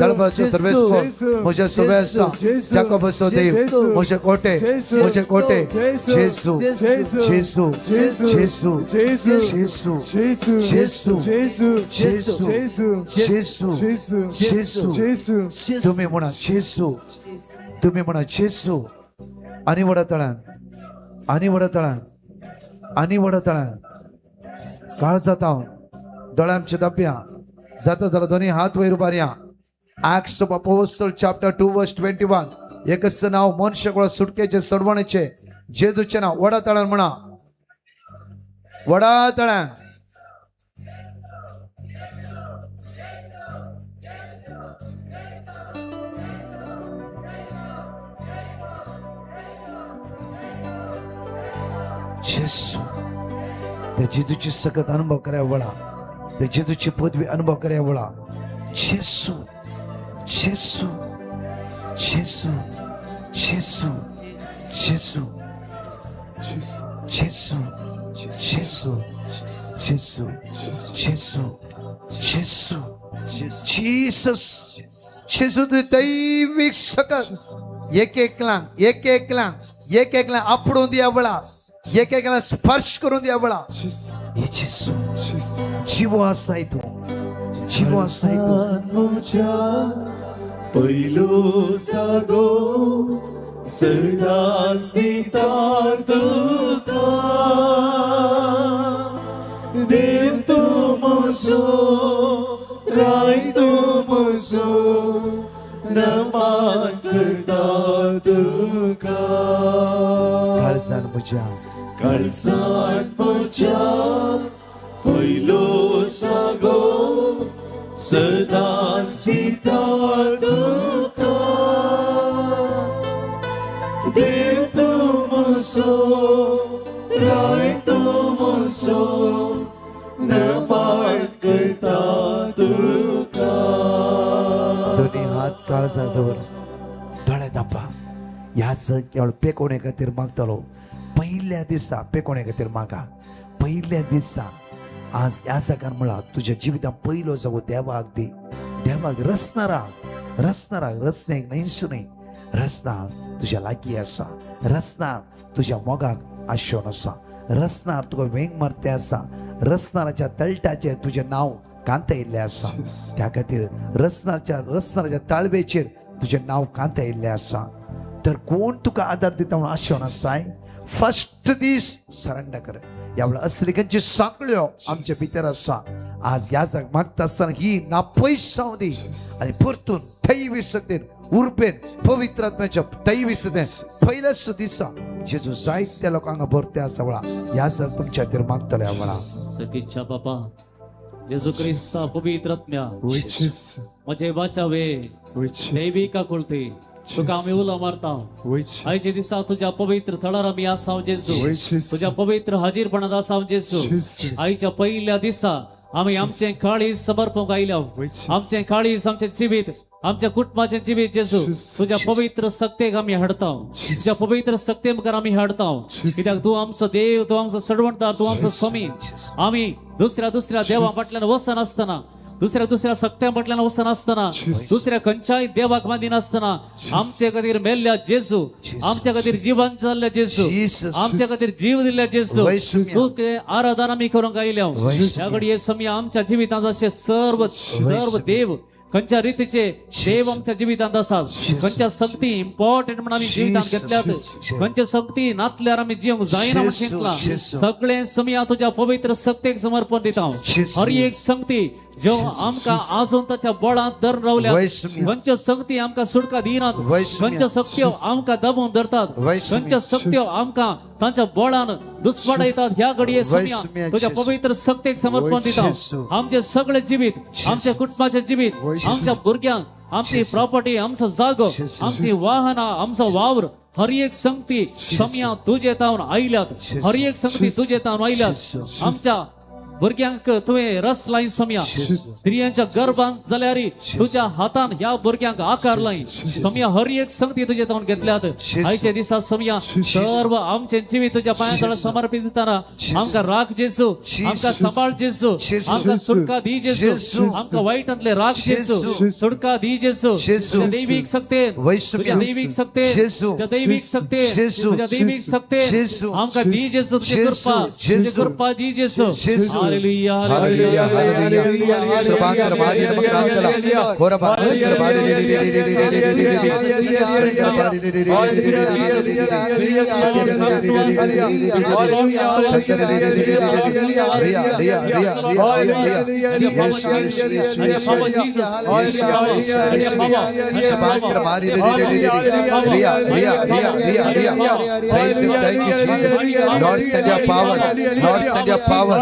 ताळबराचो सर्वेस्पर म्हज्या शुभेच्छा जाकोबाचो देव म्हजे कोटे जेसू जेसू जेसू जेसू तुम्ही म्हणा जेसू तुम्ही म्हणा जेसू आणि वडतळान आणि वडतळान आणि वडतळान काळ जाता दोळ्यांच्या दप्या जाता जाल्यार दोन्ही हात वयर उबारया Acts of Apostles chapter 2 verse 21 एकच नाव मनुष्य सुटकेचे सडवणेचे जेजूचे नाव वडतळान म्हणा वडतळान जेसू त्या जेजूची सगळं अनुभव कराया वळा त्या जेजूची पदवी अनुभव कराया वळा जेसू जेसू जेसू जेसू जेसू जेसू जेसू जेसू जेसू जेसू जीसस जेसू दैविक सकत एक एकला आपडून दिया वळा एक स्पर्श करून दिया वळा हे जेसू जीव आसाय तू जीव आसाय तू पहिलो सागो सदा स्थिता तुका देव तो मोसो राय तो मोसो नमान करता तुका काळजान म्हज्या पहिलो सागो सदा स्थिता तुका देव तो मोसो राय तो मोसो नमान करता तुका दोन्ही हात काळजात दवर डोळे दापा ह्या जग केवळ पेकोवणे खातीर मागतलो पहिल्या दिसा पेकोवणे खातीर मागा पहिल्या दिसा आज ह्या जगान म्हणला तुझ्या जिवितांत पहिलो जागो देवाक दे देवाक रचणारा रचण्याक न्हयच न्हय रचणार तुझ्या लागीं आसा रचणार तुझ्या मोगाक आशोन आसा रचणार तुका वेंग मारते आसा रचणाराच्या तळटाचेर तुजें नांव कांतयिल्लें आसा त्या खातीर रचणाराच्या ताळवेचेर तुजें नांव कांतयिल्लें आसा तर कोण तुका आदार दिता म्हणून आशोन आसाय फर्स्ट दीस सरेंडर कर ह्या वेळा असलिकांची साखळ्यो आमच्या भितर आसा आज ह्या जाग मागता आसतना ही नापयस जावं दी आनी परतून दैवी सत्तेन उर्बेन पवित्र आत्म्याच्या दैवी सत्तेन पयल्याच दिसा जेजू जायत्या लोकांक भरते आसा वेळा ह्या जाग तुमच्या खातीर मागतलो ह्या वेळा सकीच्या बापा जेजू क्रिस्ता पवित्र आत्म्या म्हजे बाचावे दैविका कुळती तुका आम्ही उलो मारता आयचे दिसा तुझ्या पवित्र थळार आम्ही आसाव जेजू तुझ्या पवित्र हाजीरपणात आसाव जेजू आयच्या पहिल्या दिसा आम्ही आमचे काळीज समर्पण आयल्या आमचे काळीज आमचे जिवीत आमच्या कुटुंबाचे जिवीत जेजू तुझ्या पवित्र सक्तेक आम्ही हाडताव तुझ्या पवित्र सक्ते मुखार आम्ही हाडताव कित्याक तू आमचो देव तू आमचो सडवणदार तू आमचो स्वामी आम्ही दुसऱ्या देवा फाटल्यान वचन आसतना दुसऱ्या सक्त्या म्हटल्यानं वसन असताना दुसऱ्या खंयच्याय देवाक मानी नासतना आमच्या खातीर मेल्ल्या जेजू, आमच्या खातीर जीवन चालल्या जेजू, Jesus. आमच्या खातीर जीव दिल्या जेजू, वैसम्य. तुके आराधना आमी करूंक आयल्या. ह्या घडये समया आमच्या जिवितांत असे सर्व देव खंयच्या रीतीचे देव आमच्या जिवितांत आसात, खंयच्या सक्ती इम्पॉर्टंट म्हणून आमी जिवितांत घेतल्यात, खंयच्या सक्ती नातल्यार आमी जीवंक जायना म्हणून चिंतला. सगळे समया तुझ्या पवित्र सक्तेक समर्पण दिता. हर एक संगती जो आमकां आजून ताच्या बळांत धरून रावल्या, खंयच्यो संगती आमकां सुटका दिनात, खंयच्यो सक्त्यो आमकां दबोवन धरतात, खंयच्यो सक्त्यो आमकां तांच्या बळान दुस्पडायतात. ह्या घडये समया तुझ्या पवित्र सक्तेक समर्पण दिता. आमचे सगळे जिवीत, आमच्या कुटुंबाचे जिवीत, आमच्या भुरग्यांक, आमची प्रॉपर्टी, आमचो जागो, आमची वाहना, आमचो वावर, हर एक संगती समया तुझे तावन आयल्यात, हर एक संगती तुझे तावन आयल्यात. आमच्या भुरग्यांक तुवें रस लायन समया, स्त्रियांच्या गर्भांत जाल्यार तुझ्या हातान ह्या भुरग्यांक आकार लायन समया, हर एक संगती तुझे तावन घेतल्यात. आयच्या दिसा समया सर्व आमचे जिवीत तुझ्या पांया समर्पित दिताना आमकां राख जेजू, आमकां सांबाळ जेजू, आमकां सुटका दी जेजू, आमकां वायटांतले राख जेजू, सुटका दी जेजू. तुझ्या दैवीक सक्तेन, तुझ्या दैवीक सक्तेन, तुझ्या दैवीक सक्तेन, तुझ्या दैवीक सक्तेन आमकां दी जेजू. तुझी कृपा दी जेजू. Hallelujah, hallelujah, hallelujah. सर्वांतर भारी नमकांतला होरबा सर्वादे Lord, send your power. Lord, send your power.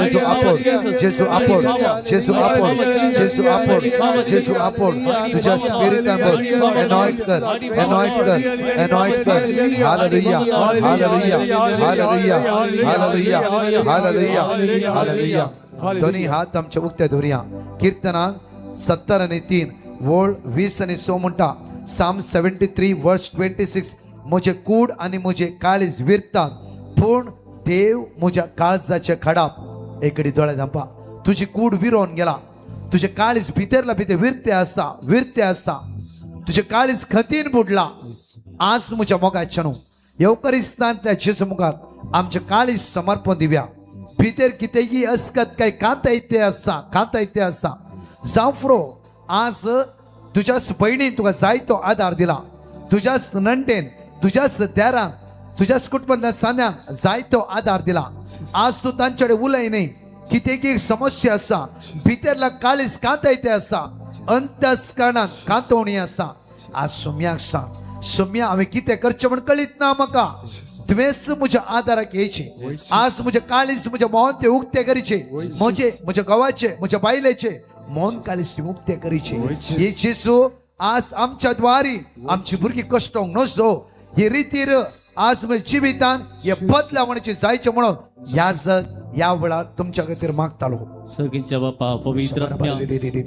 Jesus upward, Jesus upward, Jesus upward, Jesus upward, Jesus upward. तुझ्या spirit अंदर anoint कर, anoint कर, anoint कर. Hallelujah, hallelujah, hallelujah, hallelujah, hallelujah, hallelujah. दोन्ही हात आमच्या उक्त्या धरूया. कीर्तनांक 70 आणि 3 वोळ 20 आणि 6 म्हणटा. Psalm 73 verse 26. म्हजे कूड आणि म्हजे काळीज विरतात, पूण देव म्हज्या काळजाचे खडाप. एकडे दोळे धांपा. तुझी कूड विरोन गेला, तुझे काळीज भितरला भितर विरते आसा, विरते आसा. तुझे काळीज खतीन बुडला. आज म्हज्या मोगाच्या न्हू येवकरिस्तांतल्या जेजू मुखार आमचे काळीज समर्पण दिव्या. भितर कितेंय अस्कत काय कांतायते आसा, कांतायते आसा. जावफ्रो आज तुझ्याच बहिणीन तुका जायतो आधार दिला, तुझ्याच नंटेन, तुझ्याच देरान, तुझ्याच कुटुंबातल्या सान्यांक जायतो आधार दिला. आज तू तांच्याकडे उलय न्ही. कितेंय समस्या आसा, भितरला काळीज कांतायते आसा, अंतस्करणांत कांतवणी आसा. आज सोम्याक सांग, सोम्या हांवें कितें करचें म्हण कळीत ना म्हाका. तुवेंच म्हज्या आदाराक येयचे. आज म्हजे काळीज, म्हजे मोहन ते उक्ते करीचे, म्हज्या गांवाचे, म्हज्या बायलेचे मोहन काळीज उक्ते करीचे. हे जेजू आज आमच्या द्वारी आमची भुरगीं कश्टोंक नजो. हे रितीर आज म्हज्या जिवितान हे बदलावणेचे जायचे म्हणून ह्या जग या वेळार तुमच्या खातीर मागतालो. सगळीच्या बापा पवित्र आत्म्या,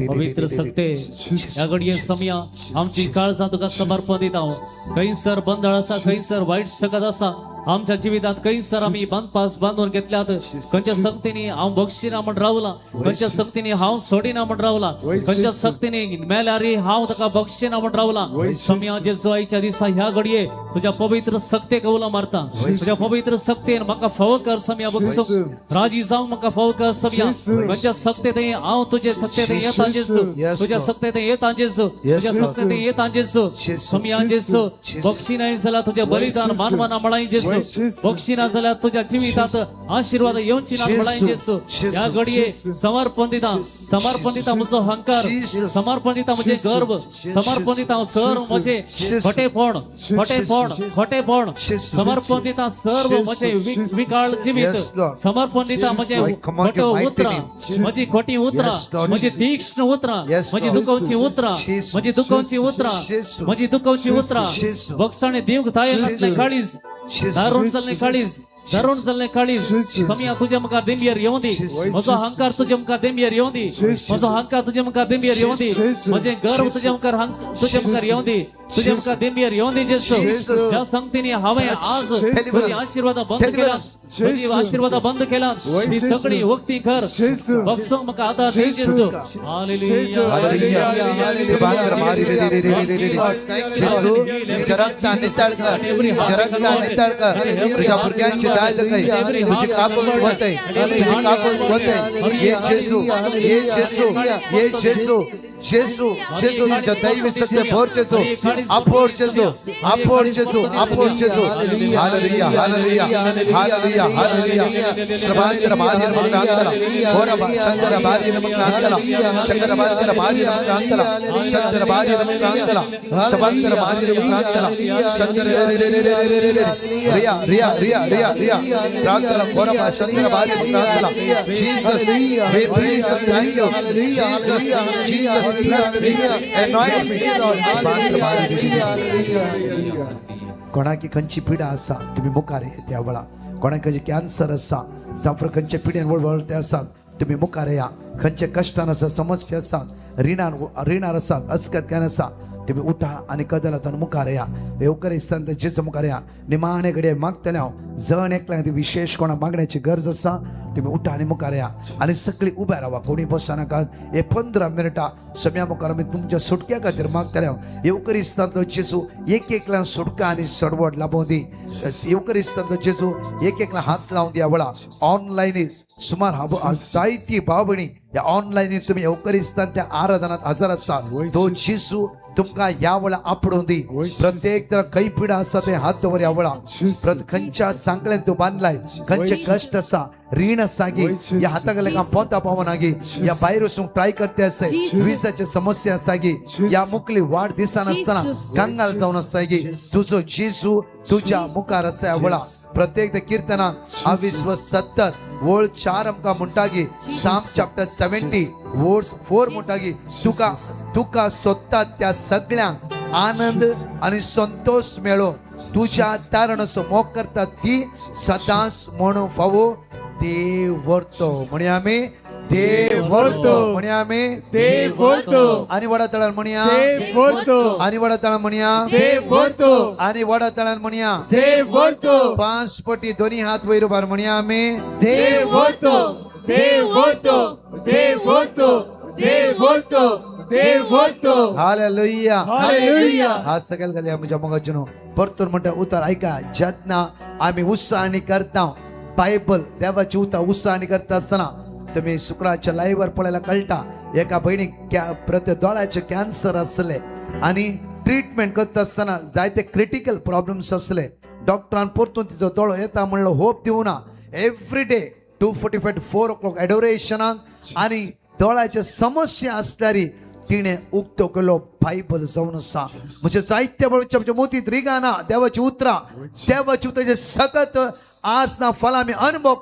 पवित्र सक्ते ह्या घडये समया आमची काळजां तुका समर्पण दिता. खंयसर बंदळ आसा, खंयसर वायट सकत आसा आमच्या जिवितांत, खंयसर आमी बांदपास बांदून घेतल्यात. खंयच्या सक्तींनी हांव बक्षिना म्हण रावला, खंयच्या सक्तींनी हांव सोडिना म्हण रावला, खंयच्या सक्तींनी मेल्यार हांव ताका बक्षिना म्हण रावला. समया जेजू आयच्या दिसा ह्या घडये तुझ्या पवित्र सक्तेक उलो मारता. तुझ्या पवित्र सक्तेन म्हाका फावो कर समया बक्षूंक, राजी जावंक म्हाका फावो कर समया. खंयच्या सक्तेत हांव तुजे सक्तेत येता जेजू, तुझ्या सक्तेत येता जेजू, तुझ्या सक्तेत येता जेजू. समया जेजू बक्षिनाय जाल्यार तुझे बलिदान मानवाना म्हणाय जेजू, बक्षिना जाल्यार तुझ्या जिवितांत आशीर्वाद येवची ना म्हणाय जेजू. ह्या घडये समर्पण दिता, समर्पण दिता म्हजो अहंकार, समर्पण दिता म्हजे गर्व, समर्पण दिता सर्व म्हजे खोटेपण, खोटेपण, खोटेपण. समर्पण दिता सर्व म्हजे विकाळ जिवीत, समर्पण दिता म्हजे खोटो उतरां, म्हजी खोटी उतरां, म्हजी तीक्ष्ण उतरां, म्हजी दुखोवची उतरां, म्हजी दुखोवची उतरां, म्हजी दुखोवची उतरां. बक्षाणे दिवंक तयार नासले काळीज, दारून चलने काळीज धरून चालणे काळी समया तुझ्या मुखार देंबियर येऊन दे माझा अहंकार तुझ्या मुखार देंबियर येऊन दे माझा अहंकार तुझ्या मुखार देंबियर येऊन दे माझे गर्व तुझ्या मुखार येऊन दे तुझ्या मुखार देंबियर येऊन दे जेसू ज्या संगतीने हवे आज तुझे आशीर्वाद बंद केला तुझे आशीर्वाद बंद केला ती सगळी वक्ती कर बक्षो मका आता दे जेसू हालेलुया तुझ्या भुरग्यांची दाय लकय तुझी कापड होतय तुझी कापड होतय ये जेसू ये जेसू ये जेसू जेसू जेसू तुझ्या दैवी सत्य भर जेसू अपोर जेसू अपोर जेसू अपोर जेसू हालेलुया हालेलुया हालेलुया हालेलुया श्रभांतर बादिर मक्रांतला होरबा शंकर बादिर मक्रांतला शंकर बादिर मक्रांतला शंकर बादिर मक्रांतला शबांतर बादिर मक्रांतला शंकर रिया रिया रिया रिया रिया प्रांतला होरबा शंकर बादिर मक्रांतला Jesus we praise and thank you Jesus Jesus bless me anoint me कोणाकी खंयची पिडा आसा तुम्ही मुखार त्या वेळा कोणाक कॅन्सर आसा जाफर खंयचे पिड्यान वळवळते आसात तुम्ही मुखार या खंयचे कष्टान आसा समस्या आसात रिणार आसात अस्कत्यान आसा तुम्ही उठा आणि कदलातून मुखार या येवकरिस्तान जेच मुखार या निमाणे घडये मागतल्या जण एकल्यांक विशेष कोणा मागण्याची गरज आसा तुम्ही उठा आणि मुखार या आणि सगळी उभ्या राहा कोणी बसा नाका हे 15 मिनिटां सम्या मुखार आमी तुमच्या सुटक्या खातीर मागतल्या येवकरिस्तांतलो जेजू एक एकल्यांक सुटका आणि सडवड लाभोवं दी येवकरिस्तांतलो जेजू एक एकल्यांक हात लावून दिया वळा ऑनलायन सुमार जायती भाव भयणी या ऑनलायन तुम्ही येवकरिस्तान त्या आराधनात हजर आसा तो जेजू तुमका या वेळा आपडून दी प्रत्येक तर काही पिढा आसा ते हात दवर या वेळा खंयच्या सांकल्यान तू बांधलाय खंयचे कष्ट आसा ऋण आसा गी या हाताक लेका पोता पावना गी या भायर वचूंक ट्राय करते आसा विजाची समस्या आसा गी या मुकली वाड दिसान आसतना कंगाल जावन आसा गी तुजो जेजू तुझ्या मुखार आसा या वेळा प्रत्येक कीर्तना 70 वर्ड 4 आमकां म्हणटा की साम चॅप्टर 70 वर्ड्स 4 म्हणटा की तुका सोदता त्या सगळ्यांक आनंद आणि संतोष मेळो तुझ्या तारणसो मोग करता ती सदांच म्हणून फावो देव वर्तो म्हणया आमी देव वर्तो म्हणया आमी देव वर्तो आणि वडा तळान म्हणया देव वर्तो आणि वडा तळान म्हणया देव वर्तो आणि वडा तळान म्हणया देव वर्तो 5 पटी दोन्ही हात वयर उभार म्हणया आमी देव वर्तो देव वर्तो देव वर्तो देव वर्तो देव वर्तो हालेलुया हालेलुया हात सकल घालया आमच्या मोगाचनो परतून म्हणटा उतार ऐका जेन्ना आमी उत्साहाने करता बायबल देवाची उत्साहाने करता आसतना तुम्ही शुक्राच्या लाईव्हवर पळयला कळटा एका बहिणीक दोळ्याचे कॅन्सर असले आणि ट्रीटमेंट करता असताना जायते क्रिटिकल प्रॉब्लेम्स असले डॉक्टरान परतून तिचो दोळो येता म्हणलो होप दिवना एव्हरी डे 2:45 4 o'clock एडोरेशनाक आणि दोळ्याचे समस्या असल्यारी तिने उक्तो केलो बायबल जावन आसा म्हणजे साहित्य म्हणजे मोतीत रिगाना देवाची उतराचे सगत आज ना फल आम्ही अनुभव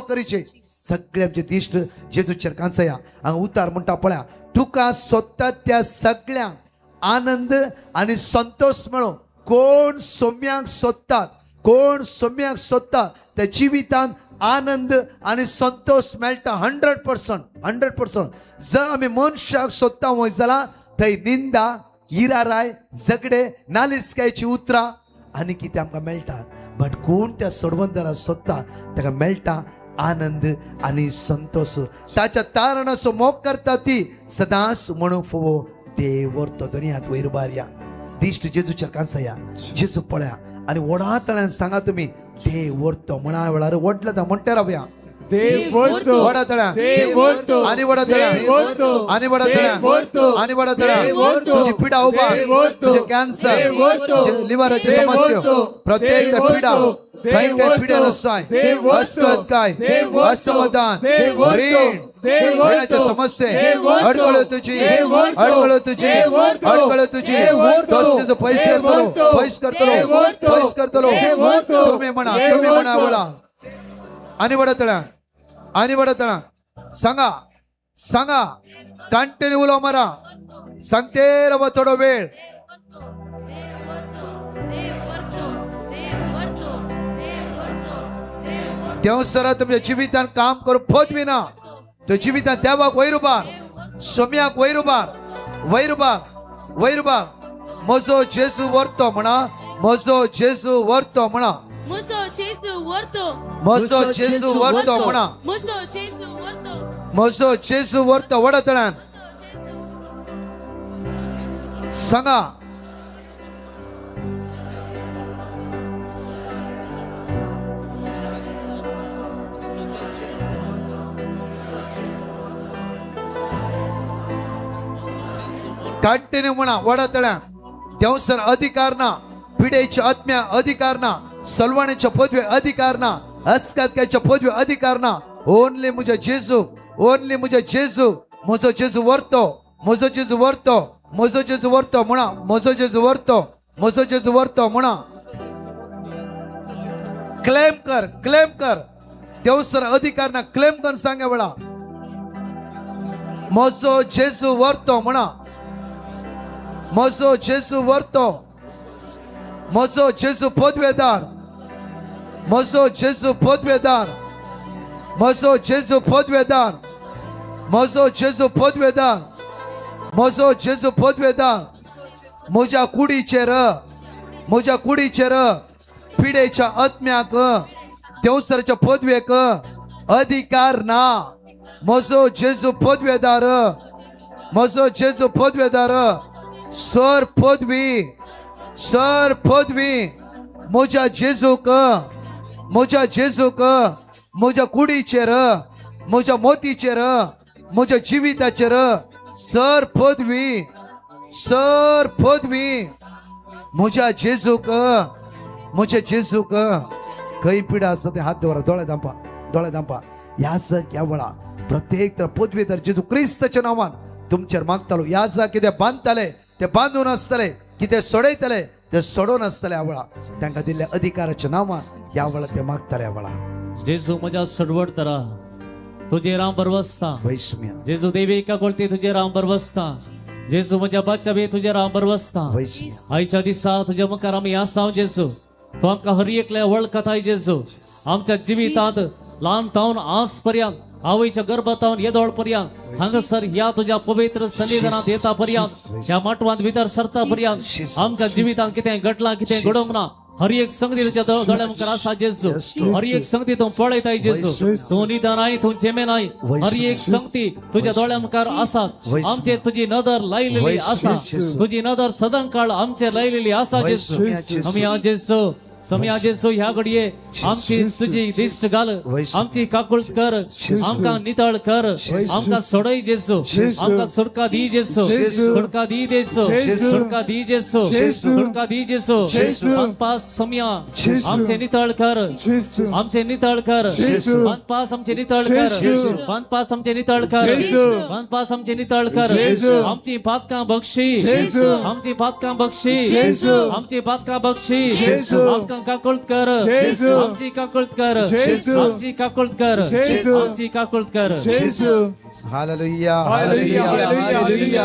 करीचे सगळे आमचे दिश्ट जेजूचेर कांसया हांगा उतार म्हणटा पळया तुका सोदता त्या सगळ्यांक आनंद आणि संतोष मेळो कोण सोम्यांक सोदतात त्या जिवितांत आनंद आणि संतोष मेळटा 100% जर आम्ही मनशाक सोदता वय जाल्यार थंय निंदा इराराय झगडे नालिसकायची उतरां आनी कितें आमकां मेळटा बट कोण त्या सोडवंदराक सोदता ताका मेळटा आनंद आणि संतोष ताच्या तारणाचो मोग करता ती सदांच म्हणून फोवो देव व्हरतो दोनी हात वयर उबार या दिश्ट जेजूच्या कांसया जेजू पळया आणि वडा तळ्यान सांगा तुम्ही देव व्हरतो म्हणा वेळार वडला ता म्हणटा रावया देव वर्तो वडा तळ्या देव वर्तो आणि वडा तळ्या देव वर्तो आणि वडा तळ्या देव वर्तो आणि वडा तळ्या देव वर्तो तुझी पिडा उबा देव वर्तो तुझे कॅन्सर देव वर्तो तुझे लिव्हराची देव समस्या वर्तो प्रत्येक देव पिडा वर्तो काही देव त्या वर्तो पिड्यान आसाय देव वर्तो अस्कत काय देव वर्तो असमाधान देव वर्तो ऋण देव घराच्या वर्तो समस्या देव वर्तो अडकळ तुझी देव वर्तो अडकळ तुझी देव वर्तो अडकळ तुझी देव वर्तो दोस्तीचो पैसे देव वर्तो देव वर्तो पैस करतलो देव वर्तो तुम्ही म्हणा देव तुम्ही म्हणा वर्तो बोला आणि वडा तळा सांगा कंटिन्यू उलो मारा सांगते रव थोडो वेळ देव सर तुमच्या जिवितान काम करू पदविना तो जिवितान देवाक वैरुबार सोम्याक वैरुबार म्हजो जेजू व्हरतो म्हणा म्हजो जेजू व्हरतो म्हणा Muso Jesu warto. म्हजो जेजू व्हरतो म्हणा Muso Jesu warto. म्हजो जेजू व्हरतो वडतळ्यान सांगा कंटिन्यू म्हणा वडतळ्यान देवसर अधिकार ना पिढेच्या आत्म्या अधिकार ना सलवाण्याच्या पदवी अधिकार ना अस्कातक्याच्या पदवी अधिकार ना ओनली मुझे जेजू म्हजो जेजू व्हरतो म्हजो जेजू व्हरतो म्हणा म्हजो जेजू व्हरतो म्हणा क्लेम कर देवसर अधिकार ना क्लेम कर सांगा वेळा म्हजो जेजू व्हरतो म्हणा म्हजो जेजू व्हरतो म्हजो जेजू पदवेदार म्हजो जेजू पदवेदार म्हजो जेजू पदवेदार म्हजो जेजू पदवेदार म्हजो जेजू पदवेदार म्हज्या कुडीचेर पिढेच्या आत्म्याक देवसराच्या पदवेक अधिकार ना म्हजो जेजू पदवेदार सर पदवी म्हज्या जेजूक म्हज्या कुडीचेर म्हज्या मोतीचेर म्हज्या जिविताचेर सर पदवी म्हज्या जेजूक खंय पिढा आसा ते हात दवरा दोळे दांपा ह्या वेळा प्रत्येक पदवीधर जेजू क्रिस्ताच्या नांवान तुमचेर मागतालो याजा कितें बांदताले ते बांदून आसतले कितें सोडयतले ते सोडून आसतले ह्या वेळा तांकां दिल्ल्या अधिकाराच्या नांवान ह्या वेळा ते मागताले ह्या वेळा जेजू म्हज्या सडवडतरा तुझे राम बरवस्ता वैष्म्या जेजू देविका कोळती तुझे राम बरवस्ता जेजू म्हज्या बाच्या बे तुझे राम बरवस्ता वैष्म्या आयच्या दिसा तुझ्या मुखार आमी आसाव जेजू तू आमकां हर एकले वळखताय जेजू आमच्या जिवितांत ल्हान तावन आज पर्यंत आवयच्या गर्भातावन येदोळ पर्यंत हांगासर ह्या तुझ्या पवित्र सन्निधानात येता पर्यंत ह्या माटवांत भितर सरता पर्यंत आमच्या जिवितांत कितें घडलां कितें घडोवंक ना हर एक संगती तुझ्या दोळ्या मुखार आसा जेजू हर एक संगती तू पळयताय जेजू तू निदान नाय तू जेमे नाय हर एक संगती तुझ्या दोळ्या मुखार आसात आमचे तुझी नदर लायलेली आसा तुझी नदर सदां काळ आमचेर लायलेली आसा जेजू आमी आज जेजू समया जेजू ह्या घडये आमची तुझी दिश्ट घाल आमची काकुळट कर आमकां नितळ कर आमकां सोडय जेजू आमकां सुटका दी जेजू सुटका दी जेजू सुटका दी जेजू सुटका दी जेजू पास समया आमचे नितळ कर आमचे नितळ कर पास आमचे नितळ कर पास आमचे नितळ कर पास आमचे नितळ कर आमची पातकां बक्षी आमची पातकां बक्षी आमची पातकां बक्षी आमकां काकुळट कर आमची काकुळट कर आमची काकुळट कर आमची काकुळट कर hallelujah hallelujah hallelujah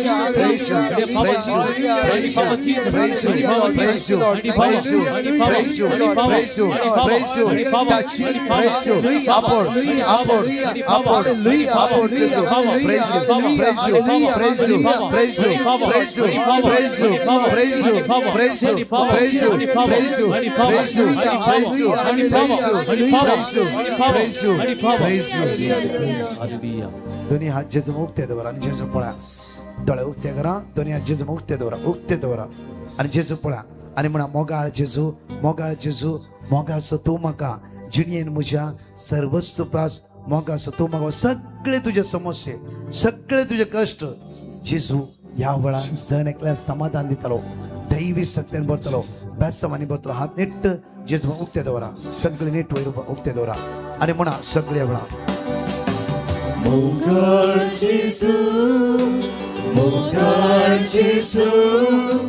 Praise you, praise you, praise you, praise you, praise you, praise you, praise you, praise you, praise you, touch, praise you, upward, upward, upward, upward, praise you, praise you, praise you, praise you, praise you, praise you, praise you, praise you, praise you, praise you, praise you, praise you, praise you, praise you. दोन्ही हात जेजू मुक्ते दवरा आणि जेजू पळा दोळे उक्ते करा दोन्ही हात जेजू मुक्ते दवरा आणि जेजू पळा आणि म्हणा मोगाळ जेजू मोगासो तू म्हाका जिणयेन म्हज्या सर्वस्व प्रास मोगासो तू म्हाका सगळे तुझे समस्ये सगळे तुझे कश्ट जेजू ह्या वेळा जण एकल्या समाधान दितलो दैवी सत्यान भरतलो बेसमानी भरतलो हात नीट जेजू उक्ते दवरा सगळे नीट वयर उक्ते दवरा आणि म्हणा सगळे वेळा Mogar Jesus,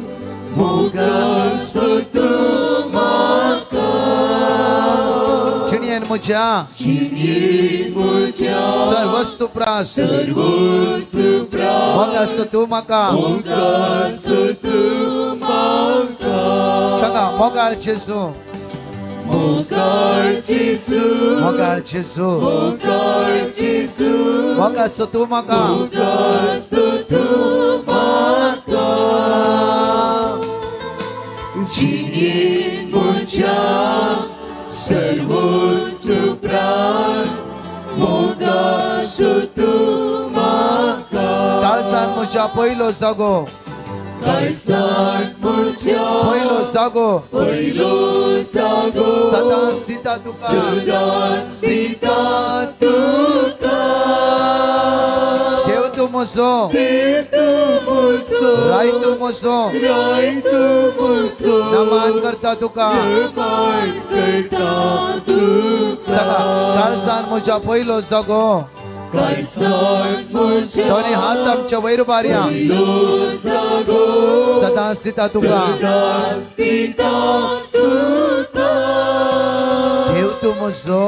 चिणयेन म्हज्या सर्वस्तु प्रास मोगास तू म्हाका सांगा मोगाळ जेजू मोगाळ जेजू मोगास तू म्हाका काळजान म्हज्या पयलो जागो पयलो जागो सदांच दिता तुका देव तूं म्हजो राय तूं म्हजो नमान करता तुका सगळा काळजान म्हज्या पयलो जागो दोन्ही हात आमच्या वयर बारया सदांच दिता तुका देव तूं म्हजो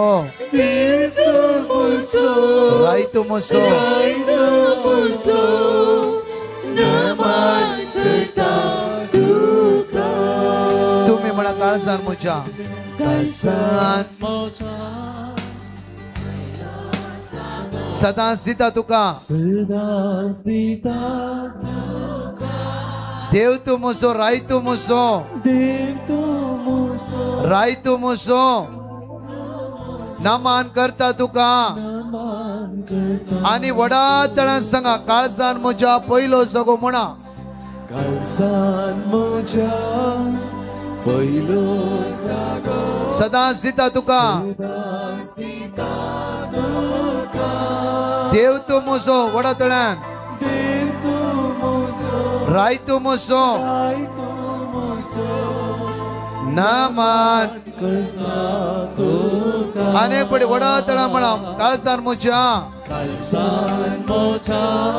राय तूं म्हजो तुम्ही म्हणा काळजान म्हज्या सदांच दिता तुका देव तूं म्हजो राय तूं म्हजो राय तूं म्हजो नमान करता तुका आणि वडा तळान सांगा काळजान म्हज्या पयलो जगो म्हणा सदांच दिता तुका देव तूं म्हजो वडा तळ्यान राय तूं म्हजो नमान अनेक पडी वडा तळा म्हणा काळजान म्हज्या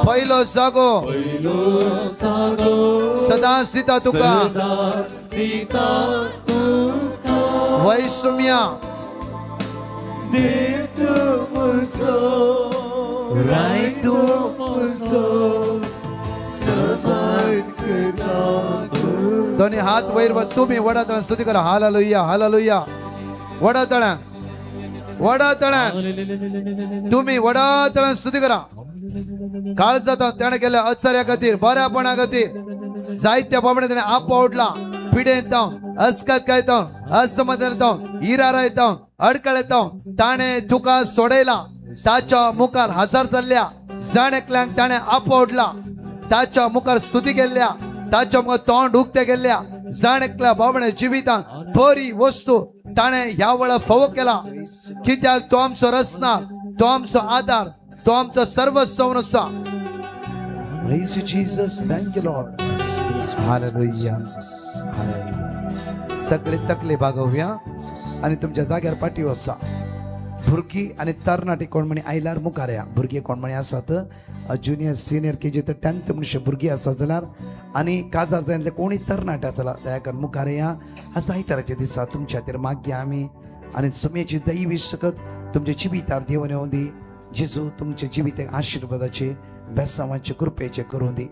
पयलो जागो सदांच दिता तुका वैसम्या राय तूं दोन्ही हात वयर तुम्ही वडा तळ्यान स्तुती करा हालेलुया हालेलुया वडा तळ्यान तुम्ही वडा तळ्यान स्तुती करा काळजात त्याने केल्या अचार्या खातीर बऱ्यापणा खातीर जायत्या बाबडे त्याने आप ओडला पिडे येता अस्कात कायता असमाधान येता इरारा येता अडकळ येता ताणे तुका सोडयला ताच्या मुखार हजार चालल्या जाण एकल्यांक ताणे आप ओडला ताच्या मुखार स्तुती केल्ल्या ताच्या मुखार तोंड उक्ते गेल्ल्या जाण एकल्या बाबडे जिवितांत बरी वस्तू ताणे ह्या वेळा फावो केला कित्याक तो आमचो रचना तो आमचो आधार तो आमचो सर्वस्व आसा Praise you, Jesus. Thank you, Lord. Hallelujah. Hallelujah. सगळे तकले भागवया आणि तुमच्या जाग्यार पाठी वसा भुरगी आणि तरणाटी कोण म्हणे आयल्यार मुखार या भुरगी कोण म्हणे आसात ज्युनियर सिनियर केजी तर 10th म्हणशे भुरगीं आसा जाल्यार आनी काजार जायतले कोणी तरणाटे आसा दया करून मुखार या जाय तरांचे दिसा तुमच्या खातीर मागया आमी आनी सुमेची दैवी सकत तुमच्या जिवितार देवन येवं दी जेजू तुमच्या जिविताक आशिर्वादाचे बेसांवाचे कृपेचे करूं दी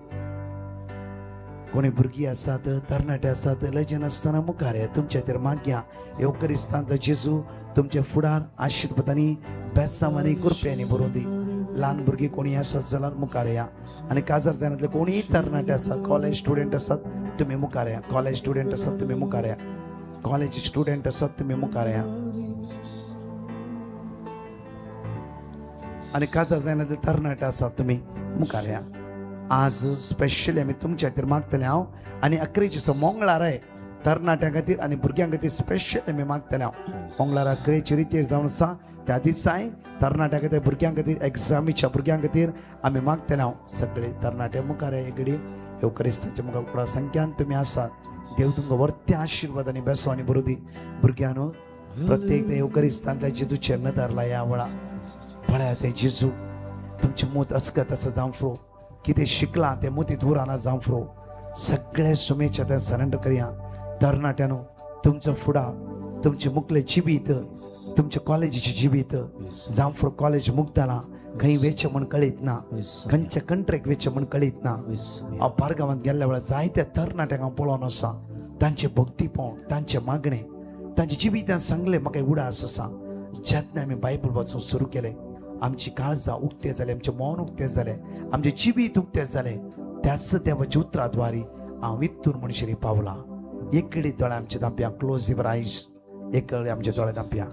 कोणी भुरगीं आसात तरणाटे आसात लजन आसतना मुखार या तुमच्या खातीर मागया येवकरिस्तांतलो जेजू तुमचे फुडार आशिर्वादांनी बेसांवांनी कृपेनी भरूं दी ल्हान भुरगीं कोणी आसात जाल्यार मुखार या आनी काजार जायनातले कोणीय तरणाटे आसात कॉलेज स्टुडंट आसात तुमी मुखार या कॉलेज स्टुडंट आसात तुमी मुखार या कॉलेज स्टुडंट आसात तुमी मुखार या आनी काजार जायनातले तरणाटे आसात तुमी मुखार या आज स्पेशली आमी तुमच्या खातीर मागतले हांव आनी 11 मंगळार आहे तरणाट्यां खातीर आनी भुरग्यां खातीर स्पेशल आमी मागतले हांव मंगळारा 11 रितीर जावन आसा त्या दिसाय तरणाट्यां खातीर भुरग्यां खातीर एग्जामीच्या भुरग्यां खातीर आमी मागतले हांव सगळे तरणाटे मुखार एकडी येवकरिस्तांच्या मुखार व्हडा संख्यान तुमी आसात देव तुमकां वर्त्या आशिर्वादांनी बेसवांनी भरूं दी भुरग्यांनो प्रत्येक येवकरिस्तांतल्या जेजूचेर नदर लाया वळा पळया ते जेजू तुमचे मूत अस्कत आसा जावं फ्रो कितें शिकलां तें मुतीत उराना जावं फ्रो सगळ्या सुमेच्या त्या सरेंडर करूया तरणाट्यानो तुमचं फुडा तुमची मुकले जिबीत तुमच्या कॉलेजीची जिबीत जामफळ कॉलेज मुक्ताला काही वेच म्हण कळीत ना खंयच्या कंट्रेक वेच म्हण कळीत ना पारगावात गेल्या वेळा जायत्या तरणाट्यांक पळोवन आसा तांचे भक्ती पावून तांचे मागणे तांची जिबीत सांगले म्हाका उडा आसा ज्यातने आमी बायबल वाचून सुरू केले आमची काळजां उक्ते जाले आमचे मौन उक्ते जाले आमचे जिबीत उक्ते जाले त्याच देवाच्या उतराद्वारे हांव वित्तूर मनशारी पावला एकडे दोळे आमचे दांप्या क्लोज युअर आयज एकडे आमचे दोळे दांप्या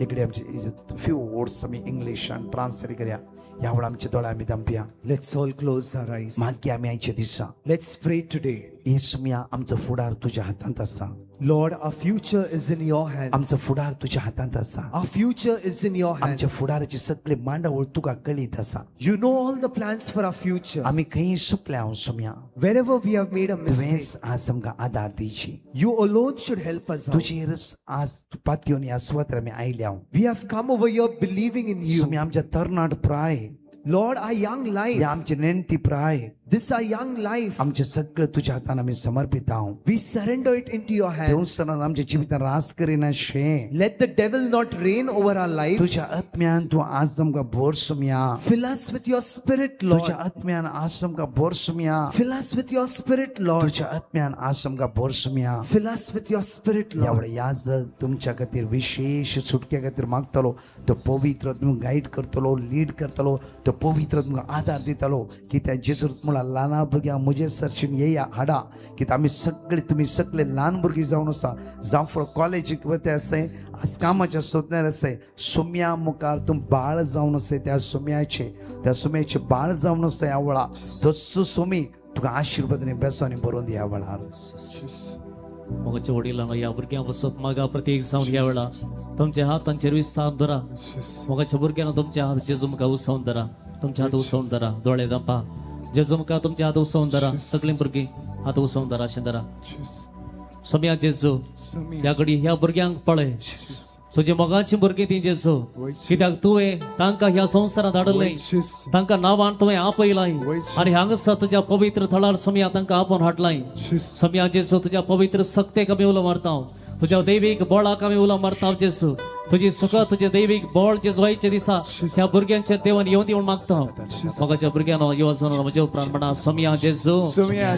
एकडे आमचे फ्यू वर्ड्स आमी इंग्लिशान ट्रान्सलेट करया ह्या वेळा आमचे दोळे आमी दांप्या Let's all close our eyes. मागे आमी आयचे दिसा Let's pray today. येसुया आमचो फुडार तुज्या हातांत आसा Lord, our future is in your hands. आमचो फुडार तुज्या हातांत आसा Our future is in your आमच्या hands. फुडाराची सगळे मांडावळ तुका कळीत आसा You know all the plans for our future. आमी खंय सुकल्या हांव सुम्या Wherever we have made a mistake, तुवेंच आज आमकां आदार दिवची you alone should help us out. तुजेरच आज पातयोन ह्या सुवातेर आमी आयल्या We have come over here believing in you. सुम्या आमच्या तरणाट प्राय Lord, our young life, हे आमचे नेणती प्राय this our young life, आमचे सगळे तुज्या हातान आमी समर्पित हांव we surrender it into your hands. देवस्थानात आमच्या जिवितान रास करिना शे Let the devil not reign over our lives. तुज्या आत्म्यान तूं आज आमकां भर सुम्या Fill us with your spirit, Lord. तुज्या आत्म्यान आज आमकां भर सुम्या Fill us with your spirit, Lord. तुज्या आत्म्यान आज आमकां भर सुम्या Fill us with your spirit, Lord. एवढे याजक तुमच्या खातीर विशेष सुटके खातीर मागतलो तो पवित्र तुमकां गाईड करतलो लीड करतलो तो पवित्र तुमकां आदार दितलो की त्या जेजूर म्हणा ल्हान भुरग्यांक म्हजे सरशीन येया हाडा की आमी सगळे तुमी सगळे ल्हान भुरगीं जावन आसा जावं फळ कॉलेजीक वते आसाय आज कामाच्या सोदण्यार आसाय सुम्या मुखार तूं बाळ जावन आसाय त्या सुम्याचे बाळ जावन आसाय ह्या वेळा तस्सो सुमी तुका आशिर्वादांनी बेसांनी भरून ह्या वेळार मोगाच्या वडिलांना या भुरग्यां बसत मागा प्रत्येक जावन या वेळा तुमच्या हातांचेर विस्तार धरा मोगाच्या भुरग्यांना तुमच्या हात जेजू मुखार उसवून धरा तुमच्या हात उसवून धरा दोळे दांपा जेजू मुखार तुमच्या हात उसवून धरा सगळीं भुरगीं हात उसवून धरा अशें धरा सोम्या जेजू ह्या घडी ह्या भुरग्यांक पळय तुझे मोगाची भुरगीं ती जेजू कित्याक तुवें तांकां ह्या संवसारांत हाडलय तांकां नांवान तुवें आपयलाय आनी हांगासर तुज्या पवित्र थळार सोम्या तांकां आपोवन हाडलाय सोम्या जेजू तुज्या पवित्र सक्तेक आमी उलो मारता तुझ्या दैवीक बळाक आमी उलो मारता जेजू तुझी सुख तुझे दैवीक बळ जेजवायचे दिसा ह्या भुरग्यांच्या देवान येवन येवन मागता मोगाच्या भुरग्यांनो यो वचून म्हज्या उपरांत म्हणा सोम्या जेजू सोम्या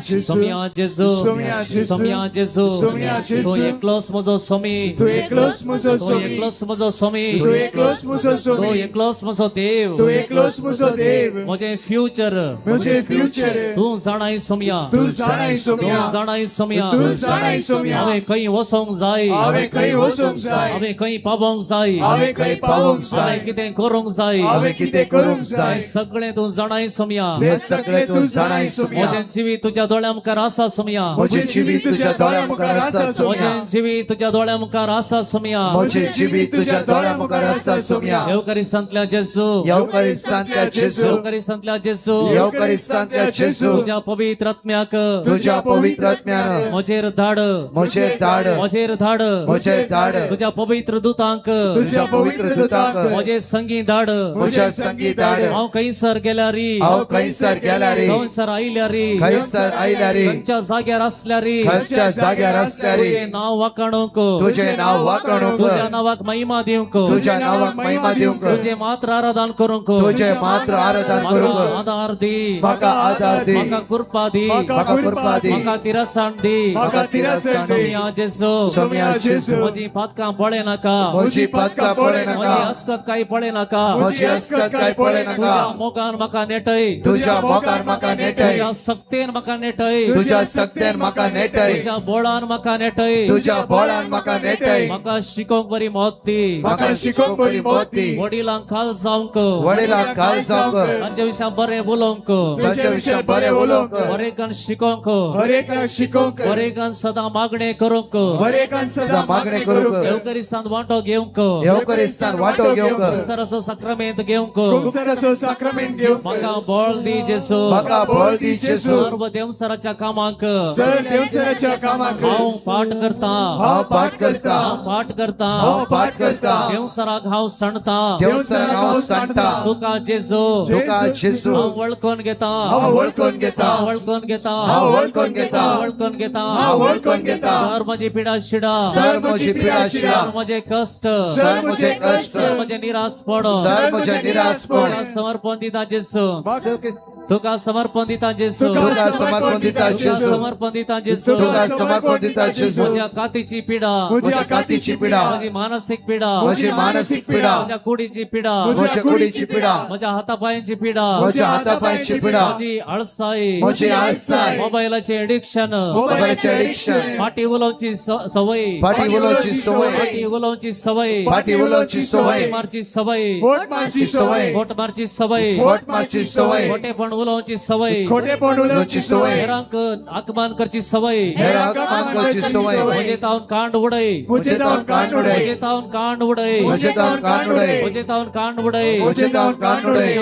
जेजू सोम्या जेजू तूं एकलोच म्हजो सोमी तूं एकलोच म्हजो तूं सोमी एकलोच म्हजो सोमी तूं एकलोच म्हजो तूं सोमी एकलोच म्हजो देव तूं एकलोच म्हजो देव म्हजें फ्युचर म्हजें फ्युचर तूं जाणाय सोम्या तूं जाणाय सोम्या तूं जाणाय सोम्या तूं जाणाय सोम्या हांवें खंय वचोंक जाय हांवें खंय वचूंक जाय हांवें खंय पावोंक जाय हांवें खंय पावोंक जाय हांवें कितें करूंक जाय हांवें कितें करूंक जाय सगळें तूं जाणाय सोम्या हें सगळें तूं जाणाय सोम्या म्हजें जिवीत तुज्या दोळ्या मुखार आसा सोम्या म्हजें जिवीत तुज्या दोळ्या मुखार आसा सोम्या म्हजें जिवीत तुज्या दोळ्या मुखार आसा सोम्या म्हजें जिवीत तुज्या दोळ्या मुखार आसा सोम्या येवकारिस्तांतल्या जेजू येवकारिस्तांतल्या जेजू येवकारिस्तांतल्या जेजू येवकारिस्तांतल्या जेजू तुज्या पवित्र आत्म्याक तुज्या पवित्र आत्म्यान म्हजेर धाड म्हजेर धाड म्हजेर धाड म्हजेर धाड तुज्या पवित्र दुतांक तुज्या पवित्र दुतांक म्हजे संगी धाड म्हज्या संगी धाड हांव खंयसर गेल्यार हांव खंयसर गेल्यार खंयसर आयल्यार खंयसर आयल्यार खंयच्या जाग्यार असल्यार खंयच्या जाग्यार असल्यार तुजें नांव वाखाणूंक तुजें नांव वाखाणूंक तुज्या नांवाक महिमा दिवंक तुज्या नांवाक महिमा दिवंक तुजें मात्र आराधन करूंक तुजें मात्र आराधन म्हाका करूंक आदार दी म्हाका आदार दी म्हाका कृपा दी म्हाका कृपा दी म्हाका तिरसाण दी म्हाका तिरसाण दी सोम्या जेजू सोम्या जेजू म्हजी पातकां पळय नाका म्हजी पातकां पळय म्हजी नाका अस्कत काय पळय नाका म्हजी अस्कत काय पळय तुज्या नाका मोगान म्हाका नेटय तुज्या मोगान म्हाका नेटय तुज्या सक्तेन म्हाका नेटय तुज्या सक्तेन म्हाका नेटय तुज्या बोळान म्हाका नेटय तुज्या बळान म्हाका नेटय म्हाका शिकोवंक बरी मोत दी म्हाका शिकोवंक बरी मोत दी वडिलांक खाल जावंक वडिलांक काल जावंक तांच्या विशयां बरें उलोवंक तांच्या विशयां बरें उलोवंक बरेकान शिकोवंक हरेकाक शिकोवंक बरेकान सदां मागणें करूंक हरेकान सदां मागणें करूंक येवकारिस्तांत वांटो घेवंक घेऊंक येवकरिस्तान वाटो घेवंक सरसो सक्रामेंत घेऊंक कुमसराचो साक्रामेंट घेवंक म्हाका बळ दी जेसू म्हाका बळ दी जेसू सर्व देवसराच्या कामाक सर देवसराच्या कामाक हांव पाठ करता हांव पाठ करता पाठ करता हांव पाठ करता देवसराक हांव सणता देवसराक हांव सांडटा तुका जेसू तुका जेसू हांव वळखून घेता हांव वळखून घेता हांव वळखून घेता हांव वळखून घेता हांव वळखून घेता हांव वळखून घेता सर म्हजी पिडा शिडा सर म्हजी पिडा शिडा सर म्हजे कष्ट सर म्हजे कष्ट सर म्हजे निराशपण सर म्हजे निराशपण तुका समर्पण दिता जेसू तुका समर्पण दिता जेसू तुका समर्पण दिता तुका जेसू समर्पण दिता जेसू तुका समर्पण दिता जेसू म्हज्या कातीची पिडा म्हज्या कातीची पिडा म्हजी मानसिक पिडा म्हजी मानसिक पिडा म्हज्या कुडीची पिडा म्हज्या कुडीची पिडा म्हज्या हातापायांची पिडा म्हज्या हातापायांची पिडा म्हजी आळसाई म्हजी आळसाय मोबायलाचे एडिक्शन मोबायलाचे एडिक्शन फाटी उलोवची सवय फाटी उलोवची सवय फाटी उलोवची सवय फाटी उलोवची सवय मारची सवय फोट मारची सवय फोट मारची सवय फोट मारची सवय खोटेपण उलोवची सवय खोटेपण उलोवची सवय हेरांक अपमान करची सवय हेरांक अपमान करची सवय म्हजे तावन कांड उडय म्हजे तावन कांड उडय म्हजे तावन कांड उडय म्हजे तावन कांड उडय म्हजे तावन कांड उडय म्हजे तावन कांड उडय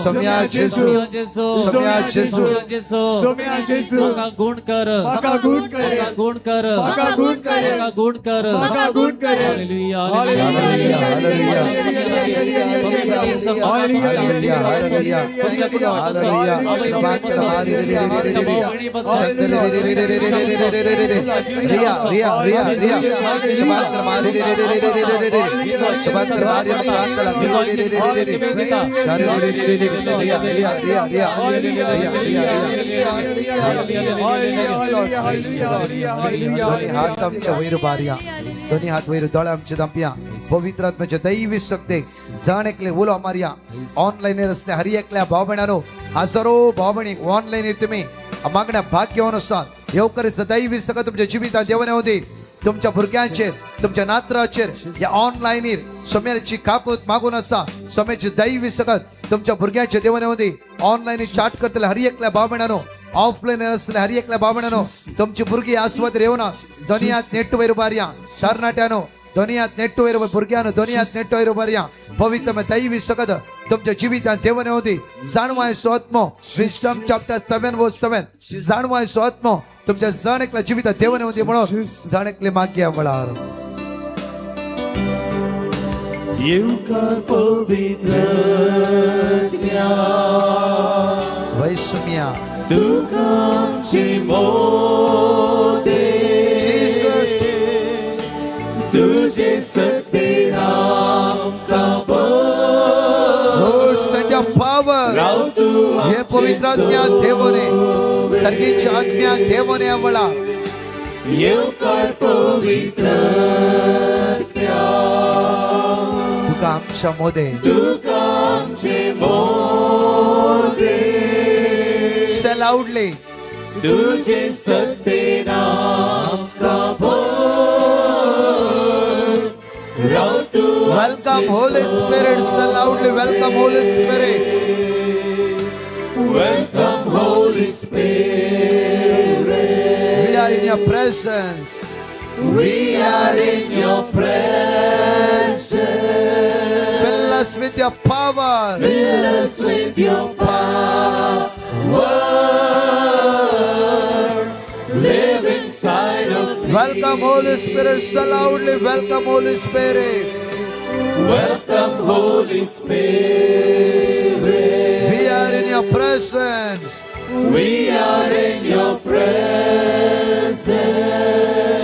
सोम्या जेसू सोम्या जेसू सोम्या जेसू सोम्या जेसू म्हाका गुण कर म्हाका गुण कर म्हाका गुण कर म्हाका गुण कर म्हाका गुण कर म्हाका गुण कर हालेलुया हालेलुया हालेलुया हात आमच्या वयर बारया दोन्ही हात वयर दोळे आमचे दांपया पवित्र आत्म्याचे दैवी शक्ती जाण एकले उलो मारया ऑनलाइन असले हर एकल्या भाव भयणानो हजारो भाव भयणीक ऑनलाइन तुम्ही मागण्या भाग घेवन आसात येवकरीच दैवी सगळं तुमच्या जिवितांत देवाने होती तुमच्या भुरग्यांचेर तुमच्या नात्राचेर या ऑनलाइनीर सोम्याची काकूत मागून आसा सोम्याची दैवी सगत तुमच्या भुरग्यांचे देवाने होती ऑनलाइन चाट करतले हर एकल्या भाव भयणानो ऑफलाइन असले हर एकल्या भाव भयणानो तुमची भुरगी आस्वाद रेवना दुनियात नेट वयर बारया तरणाट्यानो दुनियात नेट वयर भुरग्यानो दुनियात नेट वयर बारया पवित्र दैवी सगत तुमच्या जिवितांत देवाने होती जाणवाय स्वात्मो विस्डम चॅप्टर 7:7 जाणवाय स्वात्मो तुमच्या जण एकल्या जिवितांत देवाने होती म्हणून जण एकले मागया म्हळार येवकार पवित्र वैसुमिया तुका आमची मोदे जीसस तुझे सत्य आमका Lord, send your power. राव तू हे पवित्र आज्ञा देवने सर्गीची आज्ञा देवने आम्हाला येवकार पवित्र तुका आमच्या मोदे तुका आमचे मोदे Say loudly. तुझे सत्य आमका राव तू Welcome Holy Spirit. Say loudly. Welcome Holy Spirit. Welcome Holy Spirit. We are in your presence. We are in your presence. Fill us with your power. Fill us with your power. Live inside of me. Welcome Holy Spirit. Say loudly. Welcome Holy Spirit. Welcome Holy Spirit. We are in your presence. We are in your presence.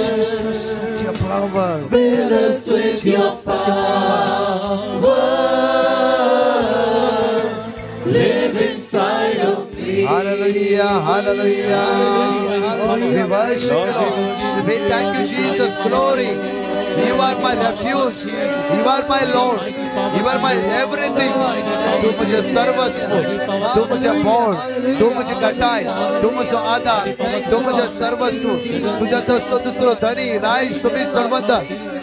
Jesus, send your power. Fill us with your power. Live inside of me. Hallelujah, hallelujah. We worship you, Lord. We thank you, Jesus. Glory. You are my refuge. You are my Lord. You are my everything. तू मुझे सर्वस्व, तू मुझे बोल, तू मुझे कटाई, तू मुझे आधार, तू मुझे सर्वस्व. तुझ्या दस्तो दुसरो धनी राई सुमी सर्वंत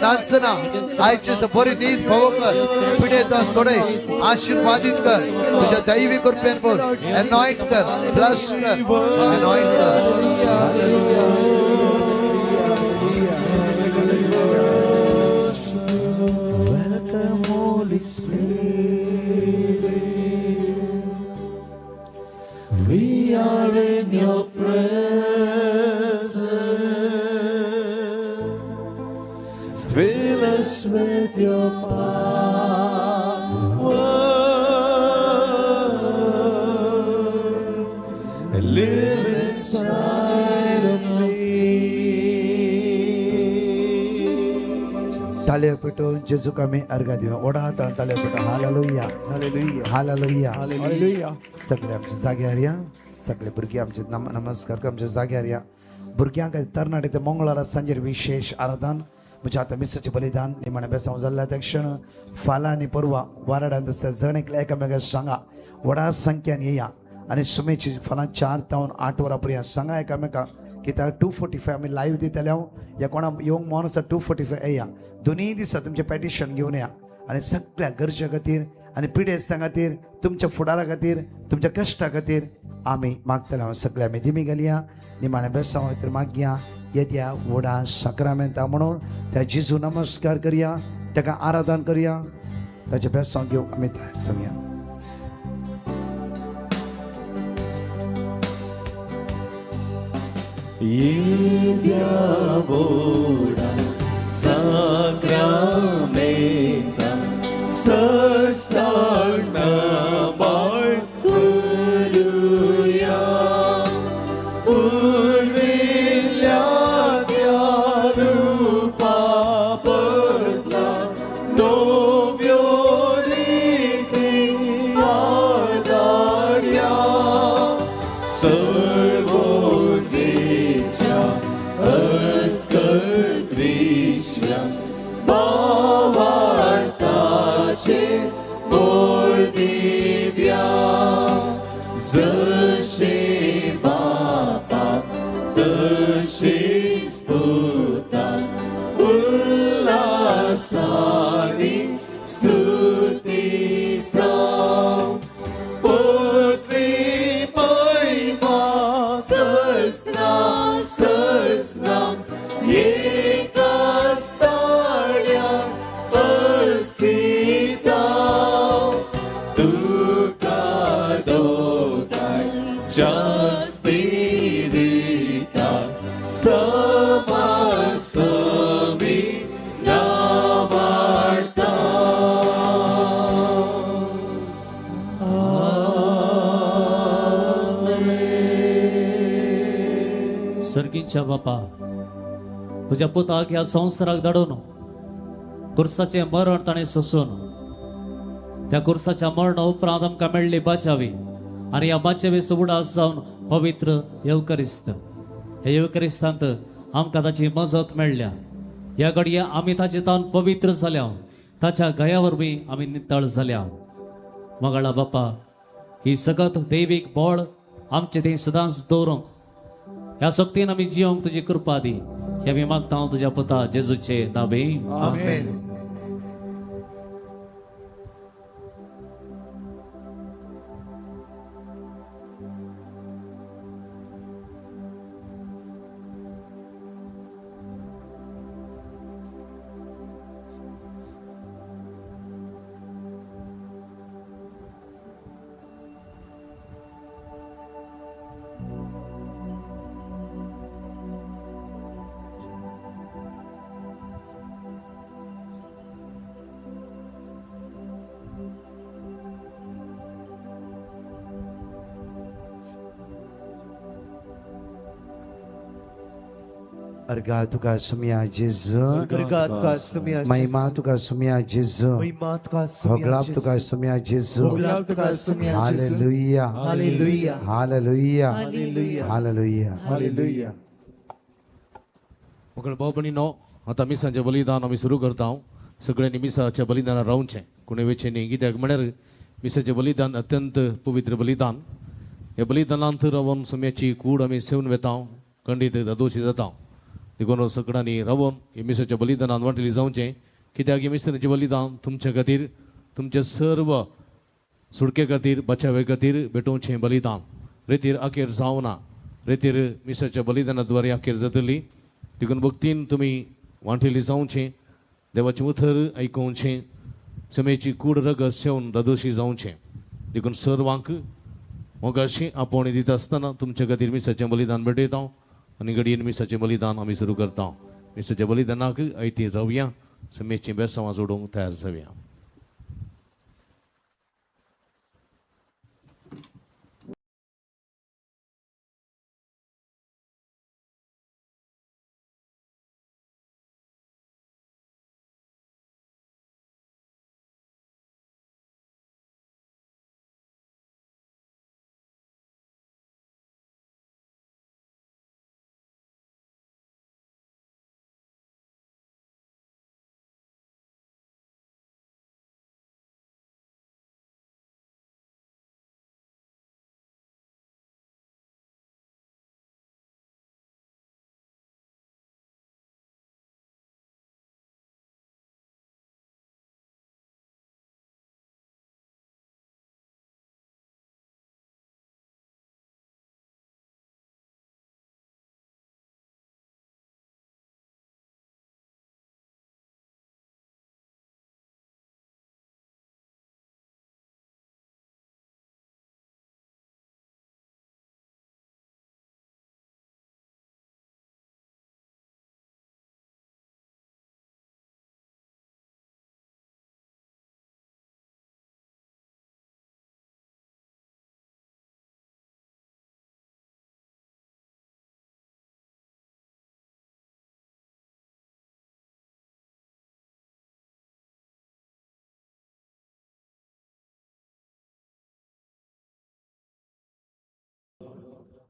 नाचना आयचे बरी नीत भव कर पिढे द सोडे आशीर्वादित कर तुझ्या दैवी कृपेन बोल अनॉइंट कर ब्लेस कर अनॉइंट कर us with your power and live inside of me. ताले पेटून जेजू का मी अर्घा देवा ओढा हातान ताले पेटून हालेलुया हालेलुया हालेलुया सगळे आमच्या जाग्यार या सगळे भुरगे आमचे नमस्कार कर आमच्या जाग्यार या भुरग्यांक तरणाटे ते मंगळारा सांजेर विशेष आराधन म्हणजे आता मिसाचे बलिदान निमाणे बेसांव जाल्ल्या त्या क्षण फालां आनी परवा वाराडांत जण एकल्या एकामेकाक सांगा व्हडा संख्यान येया आनी सुमेची फालां 4 ते 8 वरां पर्यंत सांगा एकामेकाक कित्याक 245 आमी लायव्ह दितले या कोणा येवंक मन आसा 245 येया दोनूय दिसा तुमचें पॅटिशन घेवन या आनी सगळ्या गरजे खातीर आनी पिडेस्तां खातीर तुमच्या फुडारा खातीर तुमच्या कश्टा खातीर आमी मागतले हांव सगळे आमी दिमी घालया निमाणे बेसांव खातीर मागया येद्या व्हडा साक्रामेंता म्हणून त्या जेजू नमस्कार करया ताका आराधन करया ताचे बेसांव घेवंक आमी तयार जावया. Sacramenta, săstănă mai căruia, urmilea te-arupa pătla, noviorii adaria, सर्वोच्च अस्कत विश्व भावार्थाचे बोल दिव्या जसे बापा तसेच पुता उल्हासाने स्तुती साव पृथ्वी महिमा सस्ना सस्ना एकाच ताळ्या असिता तुका दोघांच्या स्पिरिता समासमी नावार्ता. सर्गींच्या बापा तुझ्या पुताक ह्या संवसाराक धाडून कुर्साचे मरण ताणें सोसून त्या कुर्साच्या मरणा उपरांत आमकां मेळ्ळी बाचावी आनी ह्या बाचावे उडास जावन पवित्र येवकरिस्त हे येवकरिस्तांत आमकां ताची मजत मेळ्ळ्या. ह्या घडये आमी ताचे तावन पवित्र जाल्या ताच्या गया वरवीं आमी नितळ जाल्या. मंगळा बापा ही सगत दैवीक बोळ आमचे थंय सदांच दवरूंक ह्या सक्तीन आमी जियोंक तुजी कृपा दी हे आमी मागता हांव तुज्या पुता जेजूचे नावे आमेन. अर्घा तुका सुमिया जेजू Obrigado, Casimir. महिमा तुका सुमिया जेजू Obrigado, Casimir. होगलाप तुका सुमिया जेजू Obrigado, Casimir. Hallelujah Aleluia. Hallelujah Aleluia. Hallelujah. Aleluia. मग भाऊ बहिणीनो आता मिसांचे बलिदान आम्ही सुरू करता सगळ्यांनी मिसाच्या बलिदानात रावचे कोणी वेचे न्ही कित्याक म्हळ्यार मिसाचे बलिदान अत्यंत पवित्र बलिदान हे बलिदानांत रावन सुम्याची कूड आमी सेवन वेता खंडीत दोशी जाता देखून सगळ्यांनी रावन हे मिसाच्या बलिदानात वांटली जावचें कित्याक हे मिसाचें बलिदान तुमच्या खातीर तुमच्या सर्व सुडके खातीर बचावे खातीर भेटोवचें बलिदान रेतीर अखेर जावना रेतीर मिसाच्या बलिदानाद्वारे अखेर जातली देखून भक्तीन तुमी वांटिली जावचें देवाचें उतर आयकुचें समेची कूड रगत सेवन दादोशी जावचें देखून सर्वांक मोगाशी आपोवणी दिता आसतना तुमच्या खातीर मिसाचें बलिदान भेटयता आनी घडयेन मिसाचें बलिदान आमी सुरू करता मिसाच्या बलिदानाक आयती जावया समेची बेसांवा जोडूंक तयार जावया.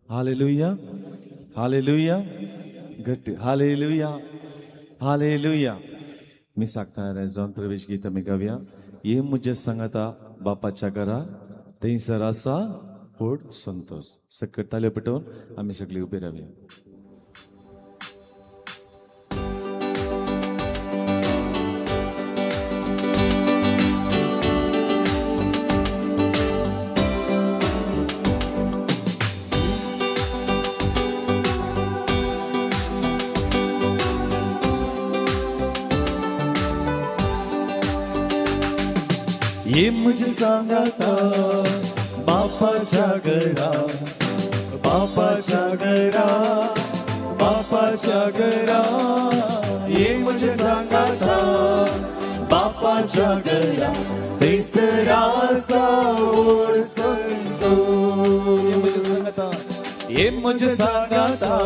हालेलुया हालेलुया गट हालेलुया हालेलुया. मी सांगता जाऊन प्रवेश गीत आमी गावया. ये मुझे सांगता बापाच्या घरा थंयसर आसा व्हड संतोष. सकट ताल्यो पेटोवन आमी सगळीं उबी रावया. ये मुझे सांगता बापाच्या घरा बापाच्या घरा बापाच्या घरा. ये मुझे सांगता बापाच्या घरा थंयसर आसा व्हड संतोष. ये मुझे सांगता ये मुझे सांगता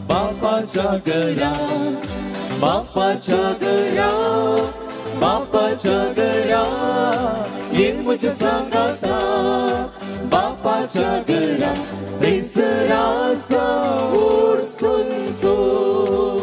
बापाच्या घरा बापाच्या घरा बापाच्या घरा. ये मुझे सांगता बापाच्या घरा थंयसर आसा व्हड संतोष.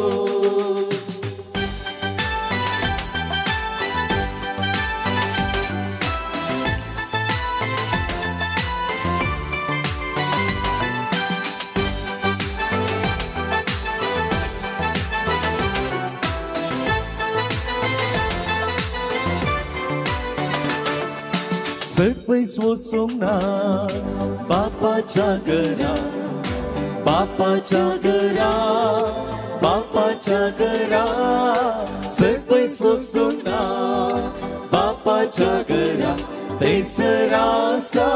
सरपैस वचूंक ना बापाच्या घरा बापाच्या घरा बापाच्या घरा. सरपैस वचूंक ना बापाच्या घरा थंयसर आसा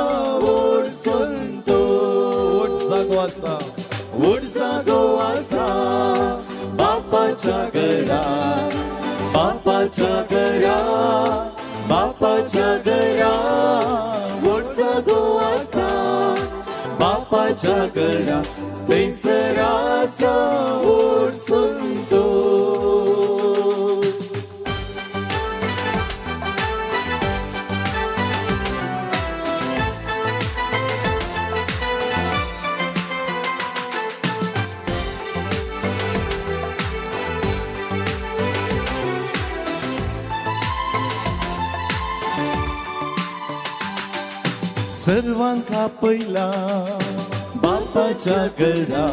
व्हड संतोष. व्हड जागो आसा बापाच्या घरा बापाच्या घरा बापाच्या घरा. व्हड जागो आसा बापाच्या घरा थंयसर आसा व्हड संतोष. सर्वांका पहिला बापाच्या घरा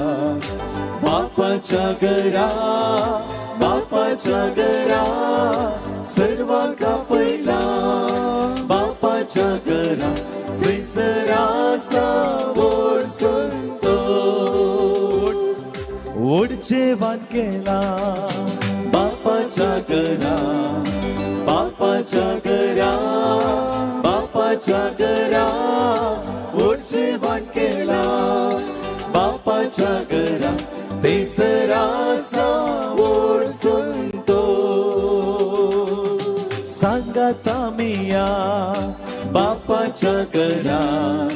बापाच्या घरा बापाच्या घरा. सर्वांका पहिला बापाच्या घरा थंयसर आसा व्हड संतोष. व्हड जेवण केला बापाच्या घरा बापाच्या घरा बापाच्या घरा. व्हड जेवण केला बापाच्या घरा थंयसर आसा व्हड संतोष. सांगात आम्ही या बापाच्या घरात,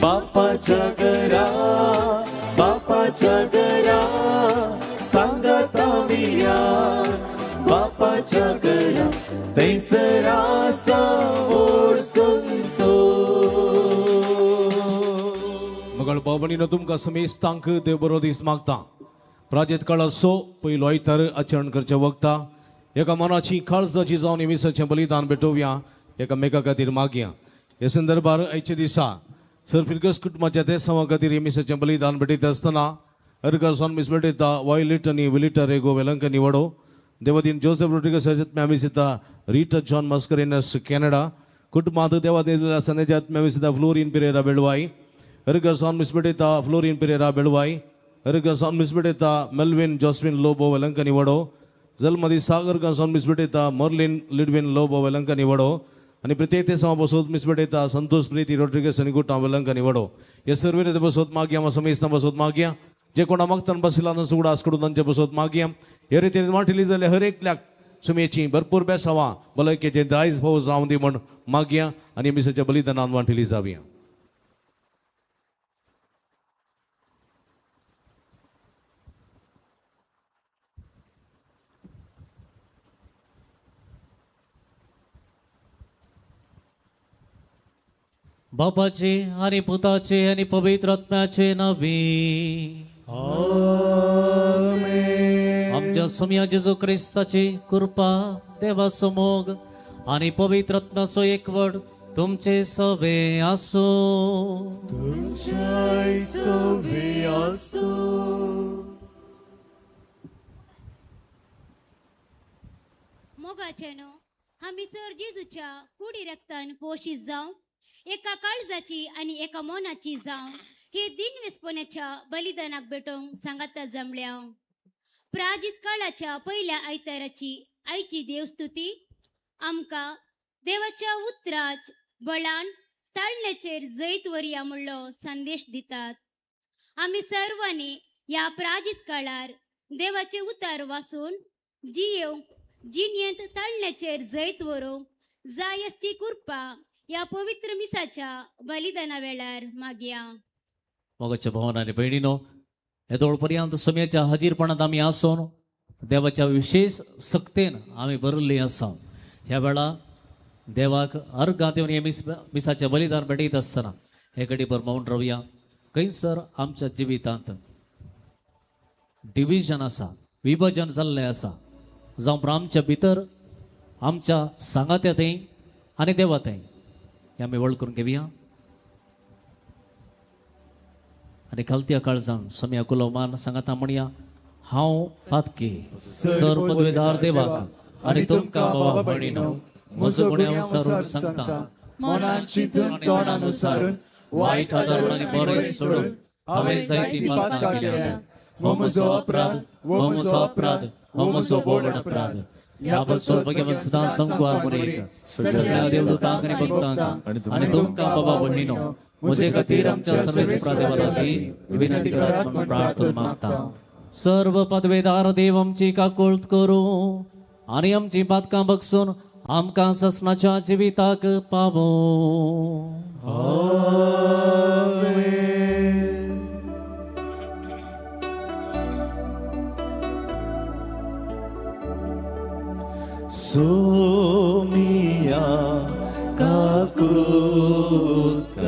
बापाच्या घरात, बापाच्या घरात सांगात आम्ही या बापाच्या घरात, थैसर आसा ओळसून तो. मगळ बाबणीनं तुमकां समेस्तांक देव बरो दीस मागता. प्राजक्त काळ असो पयलो आयतार आचरण करच्या वक्ता एका मनाची काळजाची जावन येमिसाचें बलिदान भेटोवया, एकामेका खातीर मागया. हे संदर्भार आयच्या दिसा सर फिरगस कुटुंबाच्या ते सवा खातीर येमिसाचें बलिदान भेटयता आसतना अर्गासन मिस भेटयता वॉयलेट आनी विलिटा रेगो वेलंक निवडो. देवादीन जोसेफ रोड्रिगस आत्म्याविसिता रीटा जॉन मस्करेनस कॅनडा. कुटुंबात देवादीन संदेश आत्म्याविसिता फ्लोरिन पेरेरा बेळवाई. अर्गासन मिस भेटयता फ्लोरिन पेरेरा बेळवाई. अर्गासन मिस भेटयता मेल्विन जॉस्विन लोबो वेलंक निवडो. जल्मदी सागर गंसन मिसबेटेता मर्लिन लिडविन लोबो वेलंक निवडो. आणि प्रत्येक ते समा बसोत मिसबेटेता संतोष प्रीति रोड्रिगस आणि गुटा वेलंक निवडो. हे सर्व बसोत मागया मा समेस्ता बसोत मागया. जे कोणा मागतान बसिला सुगडा आसकडून तांचे बसोत मागया. हे रितीन वाटली जाल्यार हर एकल्याक सुमेची भरपूर बेसावा भलायकेचे दायज भाव जावं दी म्हण मागया आणि मिसाच्या बलिदानान वाटली जावया. बापाचे आणि पुताचे आणि पवित्र आत्म्याचे नावे. आमच्या सम्या जेजू ख्रिस्ताची कृपा, देवाचो मोग आणि पवित्र आत्म्याचो एकवट तुमचे सवे आसो. मोगाचेनो आम्ही सर जेजूच्या कुडी रक्तान पोषित जावं, एका काळजाची आणि एका मोनाची जावं हे दिनवेसपणाच्या बलिदानाक भेटोवंक सांगाता जमल्या. प्राजित काळाच्या पहिल्या आयताराची आयची देवस्तुती आमकां देवाच्या उतरात बळान ताळण्याचेर जैत वरया म्हणलो संदेश दितात. आम्ही सर्वांनी या प्राजित काळार देवाचे उतार वाचून जिणेंत ताळण्याचेर जैत वरोवंक जाय असती कृपा या पवित्र मिसाच्या बलिदाना वेळार मागया. मोगाच्या भावांनो आणि भयणीनो, येदोळ पर्यंत सम्याच्या हजीरपणात आम्ही आसून देवाच्या विशेष सक्तेन आम्ही भरल्ली आसा. ह्या वेळा देवाक अर्घ देवन हे मिसाच्या बलिदान भेटयत आसतना हे घडीभर मौन रावया. खंयसर आमच्या जिवितांत डिविजन आसा, विभाजन जाल्लें आसा, जावं आमच्या भितर आमच्या सांगात्या थंय आनी देवा थंय हे आमी वळ करून घेवया. आणि खालत्या काळजान सम्या कुलमान सांगाता म्हणया, हांव पातकी सर पदवेदार देवाक आणि तुमकां बाबा भयणीनो म्हजो गुण्यानुसारून सांगता, मनान चिंतून तोंडानुसारून वायट आदरण आनी बरें सोडून हांवें जायती पातकां केल्यात. हो म्हजो अपराध, हो म्हजो अपराध, हो म्हजो बोड अपराध. ह्या बसून भगवान सदां संगवार म्हणीत सगळ्या देवदूतांक आनी भक्तांक आणि तुमकां बाबा भयणीनो म्हजे खातीर आमच्या सर्वेस्परा देवा लागीं विनंती करात म्हणून प्रार्थना मागता. सर्व पदवेदार देव आमची काकुळट करूं आणि आमची पातकां बगसून आमकां ससनाच्या जिविताक पावो. सोमिया काकुत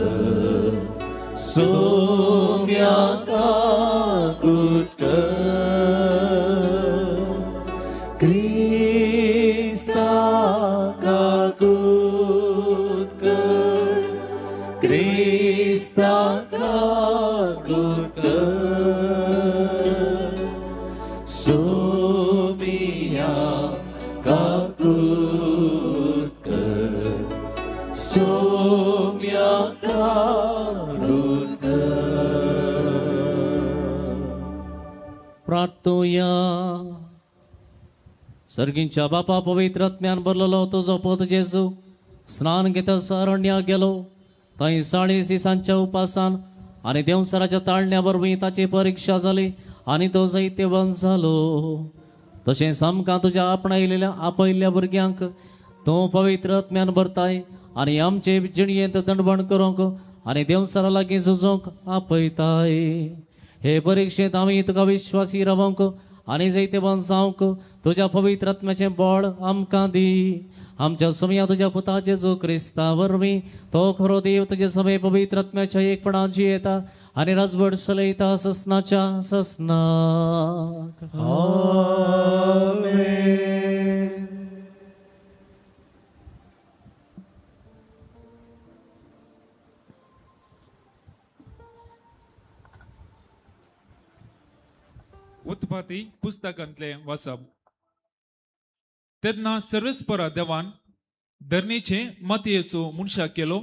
सोम्या काकुत क्रिस्ता काकुत क्रिस्ता काकुत सोमिया काकुत सोम्या काकुत. प्रार्थोया. सर्गींच्या बापा पवित्र आत्म्यान भरलेलो तुजो पोत जेजू स्नान घेता सारण्या गेलो. थंय 40 दिसांच्या उपासान आणि देवसराच्या ताळण्या वरवीं ताची परीक्षा जाली आणि तो जैत्यवान जालो. तशेंच आमकां तुज्या आपणायलेल्या आपयल्ल्या भुरग्यांक तो पवित्र आत्म्यान भरताय आणि आमचे जिणयेंत दंडबण करूंक आणि देवसरा लागीं झुजूंक आपयताय. हे परीक्षेत आमी तुका विश्वासी रावंक आणि जैतेवान जावंक तुझ्या पवित्र आत्म्याचें बळ आमकां दी. आमच्या सुमया तुझ्या पुता जेजू क्रिस्ता वरवीं तो खरो देव तुजे समे पवित्र आत्म्याच्या एकपणान जियेता आणि राजवट चलयता ससनाच्या ससनाक. उत्पत्ती पुस्तकांतले वाचप. तेन्ना सर्वेस्परा देवान धरणीचे मातयेचो मनशाक केलो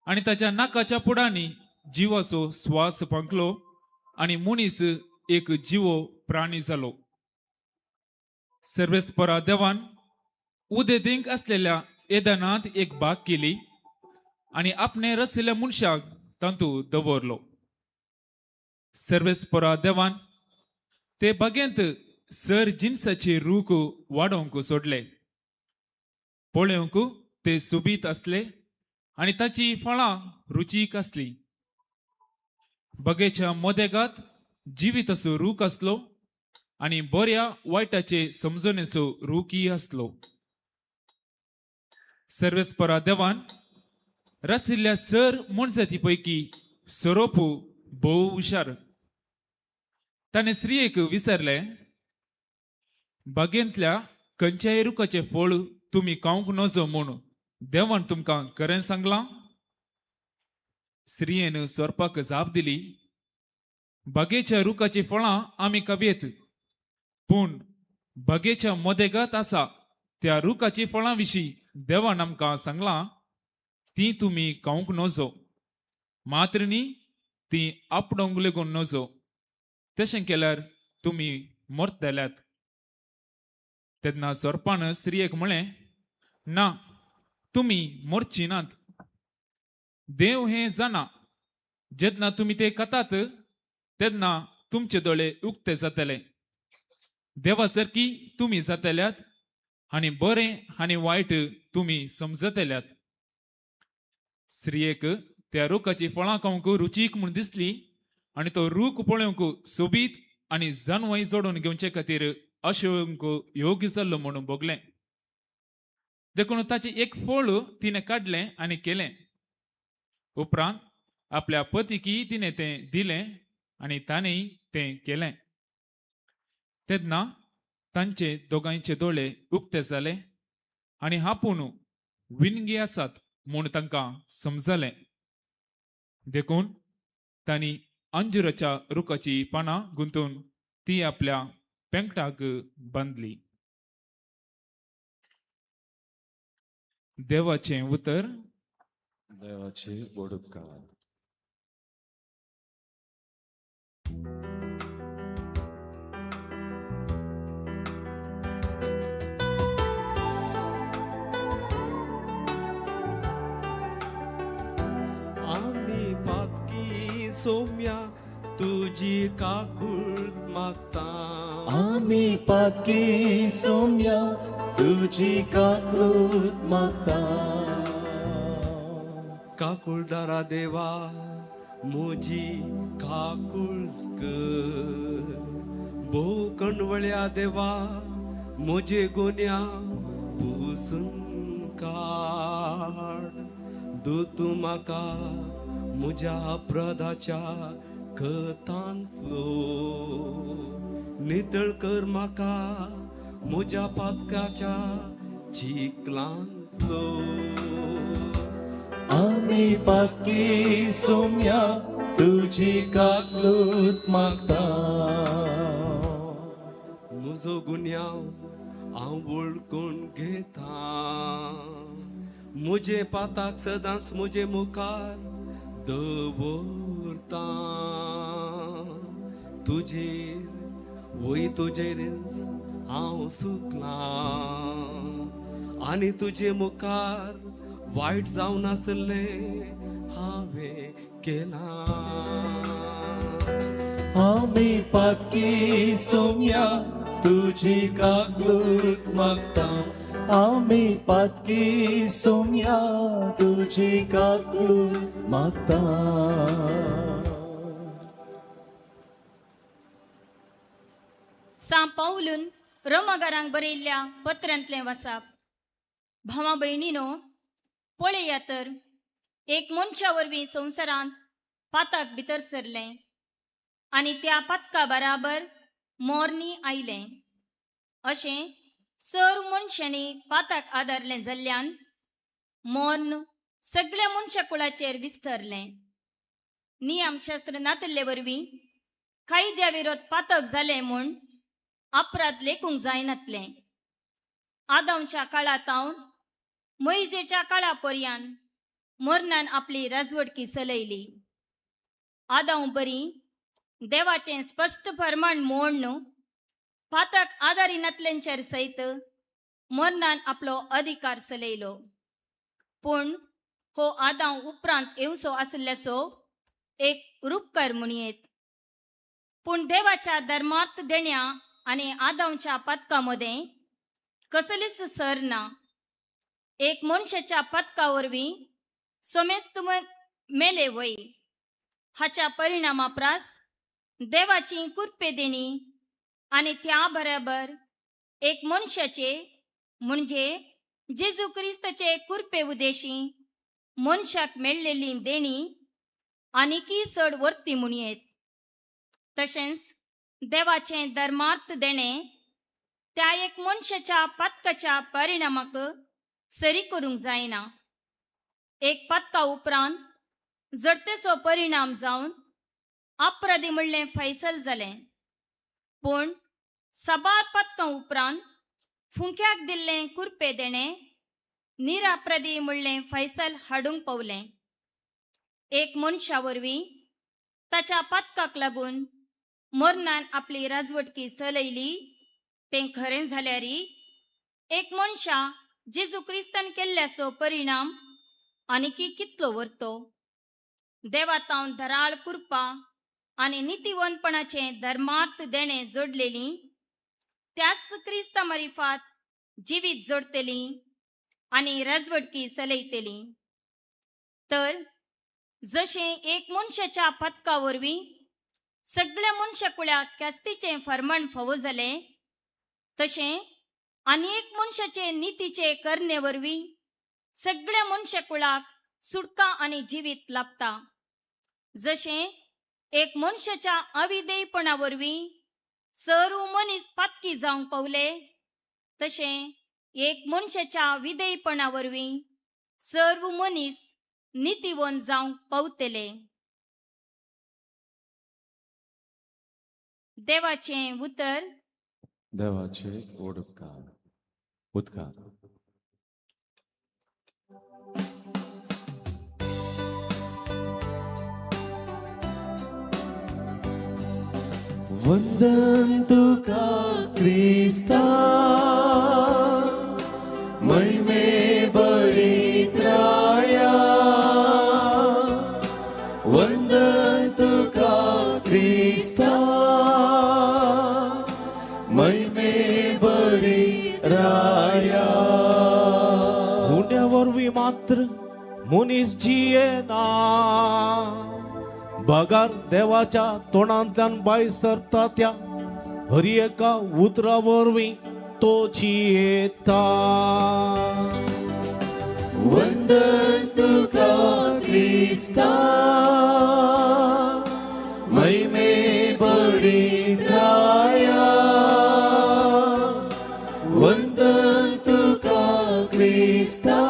आणि ताच्या नाकाच्या पुडांनी जिवाचो स्वास पंकलो आणि मनीस एक जिवो प्राणी जालो. सर्वेस्परा देवान उदेदींक असलेल्या एदानात एक बाग केली आणि आपणे रचलेल्या मनशाक तांतू दवरलो. सर्वेस्परा देवान ते बागेंत सर जिन्साचे रूख वाडोवंक सोडले. पळोवंक ते सोबीत असले आणि ताची फळां रुचीक असली. बागेच्या मोदेगात जिवीत असो रूख असलो आणि बऱ्या वायटाचे समजणेचो रूखी असलो. सर्वेस्परा देवान रचिल्ल्या सर मनजाती पैकी सरोप भोव हुशार. ताणे स्त्रियेक विचारले, बागेंतल्या खंयच्याय रुखाचे फळ तुम्ही खावंक नजो म्हूण देवान तुमकां खरें सांगलां. स्त्रियेन सोरपाक जाप दिली, बागेच्या रुखाची फळां आमी खावेत, पूण बागेच्या मोदेगात आसा त्या रुखाची फळां विशीं देवान आमकां सांगलां ती तुमी खावंक नजो, मात्र न्ही ती आपडोंक लेगून नजो, तशें केल्यार तुमी मरतल्यात. तेन्ना सोरपान स्त्रियेक म्हळें, ना, तुमी मरची नात. देव हें जाणा, जेन्ना तुमी ते खातात तेन्ना तुमचे दोळे उक्ते जातले. देवा सारकी तुमी जातल्यात आनी बरें आनी वायट तुमी समजतल्यात. स्त्रियेक त्या रुखाची फळां खावंक रुचीक म्हूण दिसली आणि तो रूख पळोवंक सोबीत आणि जानवय जोडून घेवचे खातीर अशोक योग्य जाल्लो म्हणून भोगलें. देखून ताचे एक फळ तिने काडलें आनी केलें. उपरांत आपल्या पतीकी तिने तें दिलें आनी ताणेंय तें केलें. तेन्ना तांचे दोगांयचे दोळे उक्ते जाले आनी आपूण विणगी आसात म्हूण तांकां समजलें. देखून तांणी अंजुराच्या रुखाची पानां गुंतून ती आपल्या पेंगटाक बांदली. देवाचें उतर. देवाचे उपकार. आम्ही पातकी सोम्या तुझी काकूळ मागता. आम्ही पातकी सोम्या तुझी काकूळ मागता. काकुळदारा देवा मोजी काकुळ कर. भोव कणवळ्या देवा मोजे गोन्या पुसून काड. तू म्हाका म्हज्या अपराधाच्या खतांतलो. नितळ कर म्हाका म्हज्या पातकाच्या चिखलांतलो. आम्ही पातकी सोम्या तुझी काकूळ मागता. म्हजो गुन्यांव हांव वळखून घेता. म्हजे पाताक सदांच म्हजे मुखार दवरता. तुजेर वय तुजेरच हांव सुकलां आनी तुजे मुखार वायट जावन आसलें हांवें केलां. आम्ही पातकी सोम्या तुझी काकूळ मागता. आम्ही पातकी सोम्या तुझी काकलूत मागता. सा पाऊलून रोमागारांक बरयल्ल्या पत्रांतलें वाचप. भावा भयणीनो, पळया तर एक मनशा वरवीं संवसारांत पाताक भितर सरलें आनी त्या पातका बराबर मोरनी आयलें. अशें सर्व मनशांनी पाताक आदारलें जाल्ल्यान मोर्न सगळ्या मनशा कुळाचेर विस्तरलें. नियमशास्त्र नातल्ले वरवीं कायद्या विरोध पातक जालें म्हूण अपराध लेखूंक जायनातलें. आदामच्या काळातावन मोइजेच्या काळा पर्यंत मोर्नान आपली राजवटकी चलयली. आदाम बरी देवाचें स्पश्ट फर्माण म्हूण पातक आदारिनातल्यांचेर सयत मोर्नान आपलो अधिकार चलयलो. पूण हो आदाम उपरांत येवचो आसल्याचो एक रूपकार म्हणयेत. पूण देवाच्या धर्मार्थ देण्या आनी आदामच्या पातका मदें कसलीच सर ना. एक मनशाच्या पातका वरवीं सोमेस्त मेले वय. हाच्या परिणामाप्रास देवाची कुरपे देणी आनी त्या बराबर एक मनशाचे म्हणजे जेजू क्रिस्ताचे कुरपे उदेशी मनशाक मेळलेली देणी आनीकी चड वर्ती म्हणयेत. तशेंच देवाचें धर्मार्थ देणे त्या एक मनशाच्या पातकाच्या परिणामाक सरी करूंक जायना. एक पातका उपरांत जडतेचो परिणाम जावन अपराधी म्हणलें फैसल जालें. पूण साबार पातकां उपरांत फुंक्याक दिल्लें कुरपे देणें निरापराधी म्हणलें फैसल हाडूंक पावलें. एक मनशा वरवीं ताच्या पातकाक लागून मोर्नान आपली राजवटकी चलयली तें खरें जाल्यारी एक मनशा जेजू क्रिस्तान केल्ल्याचो परिणाम आनीकी कितलो व्हरतो. देवातावन धराळ कुरपा आनी नितीवंतपणाचें धर्मार्थ देणें जोडलेली त्याच क्रिस्ता मारिफात जिवीत जोडतली आनी राजवटकी चलयतली. तर जशें एक मनशाच्या पातका वरवीं सगळ्या मनशाकुळ्याक क्यास्तीचें फर्माण फावो जालें, तशें आनी एक मनशाचे नितीचे करणे वरवीं सगळ्या मनशाकुळाक सुटका आनी जिवीत लाभता. जशें एक मनशाच्या अविधेयपणा वरवीं सर्व मनीस पातकी जावंक पावले, तशें एक मनशाच्या विधेयपणा वरवीं सर्व मनीस नितीवंत जावंक पावतले. देवाचें उतर. देवाचे उद्गार. वंदन तुका क्रिस्ता महिमे बरीत राया. वंदन तुका क्रिस्ता महिमे बरीत राया. हुंड्यावरवी मात्र मुनीस जियेना, बगार देवाच्या तोंडांतल्यान भायर सरता त्या हरी एका उतरावरवीं तो जियेता. वंदन तुका क्रिस्ता महिमे बरीत राया. वंदन तुका क्रिस्ता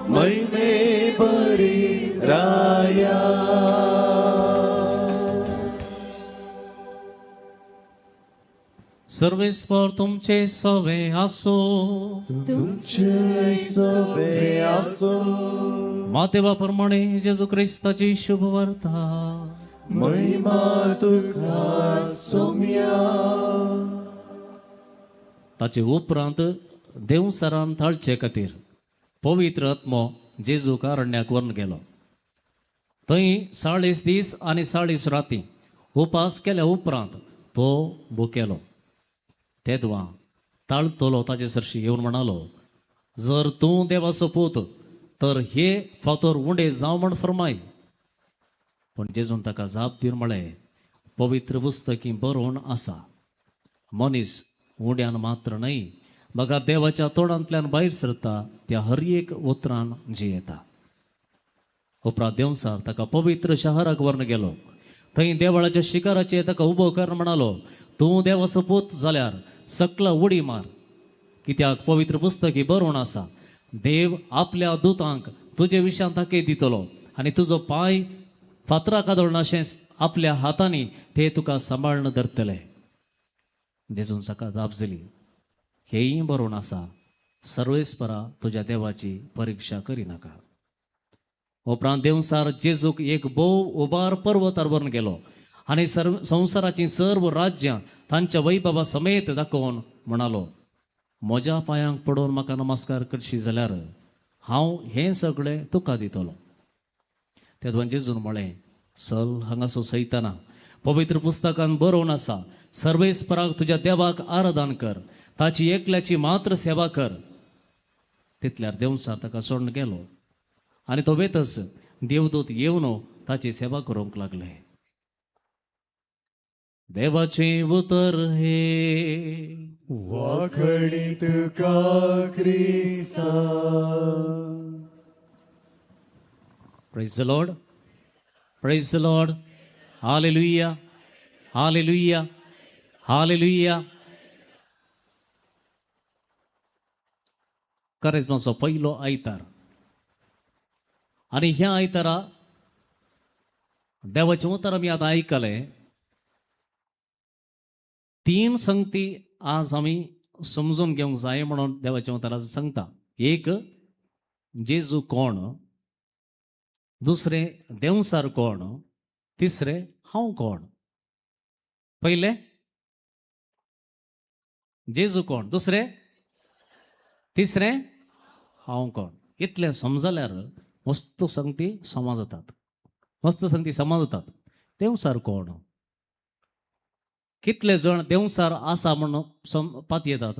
महिमे बरीत राया. सर्वेस्वर तुमचे सवे आसो. तुमचे सवे आसो. मातेवाप्रमाणे जेजू ख्रिस्ताची शुभ वार्ता. महिमा तुका सोम्या. ताचे उपरांत देवसरान थाळचे खातीर पवित्र आत्मो जेजूक अरण्याक व्हरून गेलो. थंय 40 दीस आनी 40 राती उपास केल्या उपरांत तो भुकेलो. तेदवा ताळतलो ताचे सरशी येवन म्हणालो, जर तूं देवाचो पूत तर हे फातर उंडे जावं म्हण फरमाय. पण जेजून ताका जाप दिवन म्हळें, पवित्र पुस्तकी बरोवन आसा, मनीस उंड्यान मात्र न्हय, बघा देवाच्या तोंडांतल्यान भायर सरता त्या हर एक उतरान जियेता. उपरांत देवसार ताका पवित्र शहराक व्हरून गेलो. थंय देवळाच्या शिखराचेर ताका उबो कर म्हणालो, तूं देवाचो पूत जाल्यार सकला उडी मार, कित्याक पवित्र पुस्तकी बरोवन आसा, देव आपल्या दुतांक तुजे विशयां तांके दितलो आनी तुजो पांय फातराक आदळना अशें आपल्या हातांनी ते तुका सांबाळून धरतले. जेजून सकाळ जाप दिली, हेय बरोवन आसा, सर्वेस्परा तुज्या देवाची परिक्षा करिनाका. उपरांत देवसार जेजूक एक भोव उबार पर्वतार व्हरून गेलो आनी संवसाराची सर्व राज्यां तांच्या वैभवा समेत दाखोवन म्हणालो, म्हज्या पांयांक पडोवन म्हाका नमस्कार करशी जाल्यार हांव हें सगळें तुका दितलो. तेदोन जेजून म्हळें, चल हांगासो सैताना, पवित्र पुस्तकान बरोवन आसा, सर्वेस्पराक तुज्या देवाक आराधन कर, ताची एकल्याची मात्र सेवा कर. तितल्यार देवसार ताका सोडून गेलो आनी तो वेतस देवदूत येवन ताची सेवा करूंक लागले. देवाचे उतर हे वाखडी तुका क्रिस्ता. Praise the Lord. Praise the Lord. Hallelujah. Hallelujah. Hallelujah. करेजमाचो पयलो आयतार आनी ह्या आयतारा देवाचें उतर आमी आतां आयकलें. 3 संगती आज आमी समजून घेवंक जाय म्हणून देवाचें उतर आज सांगता. एक, जेजू कोण, दुसरें देवसार कोण, तिसरें हांव कोण. पयलें जेजू कोण, दुसरें, तिसरें हांव कोण. इतलें समजल्यार मस्त संगती समजतात, मस्त संगती समजतात. देवसार कोण, कितले जण देवसार आसा म्हणून पात येतात.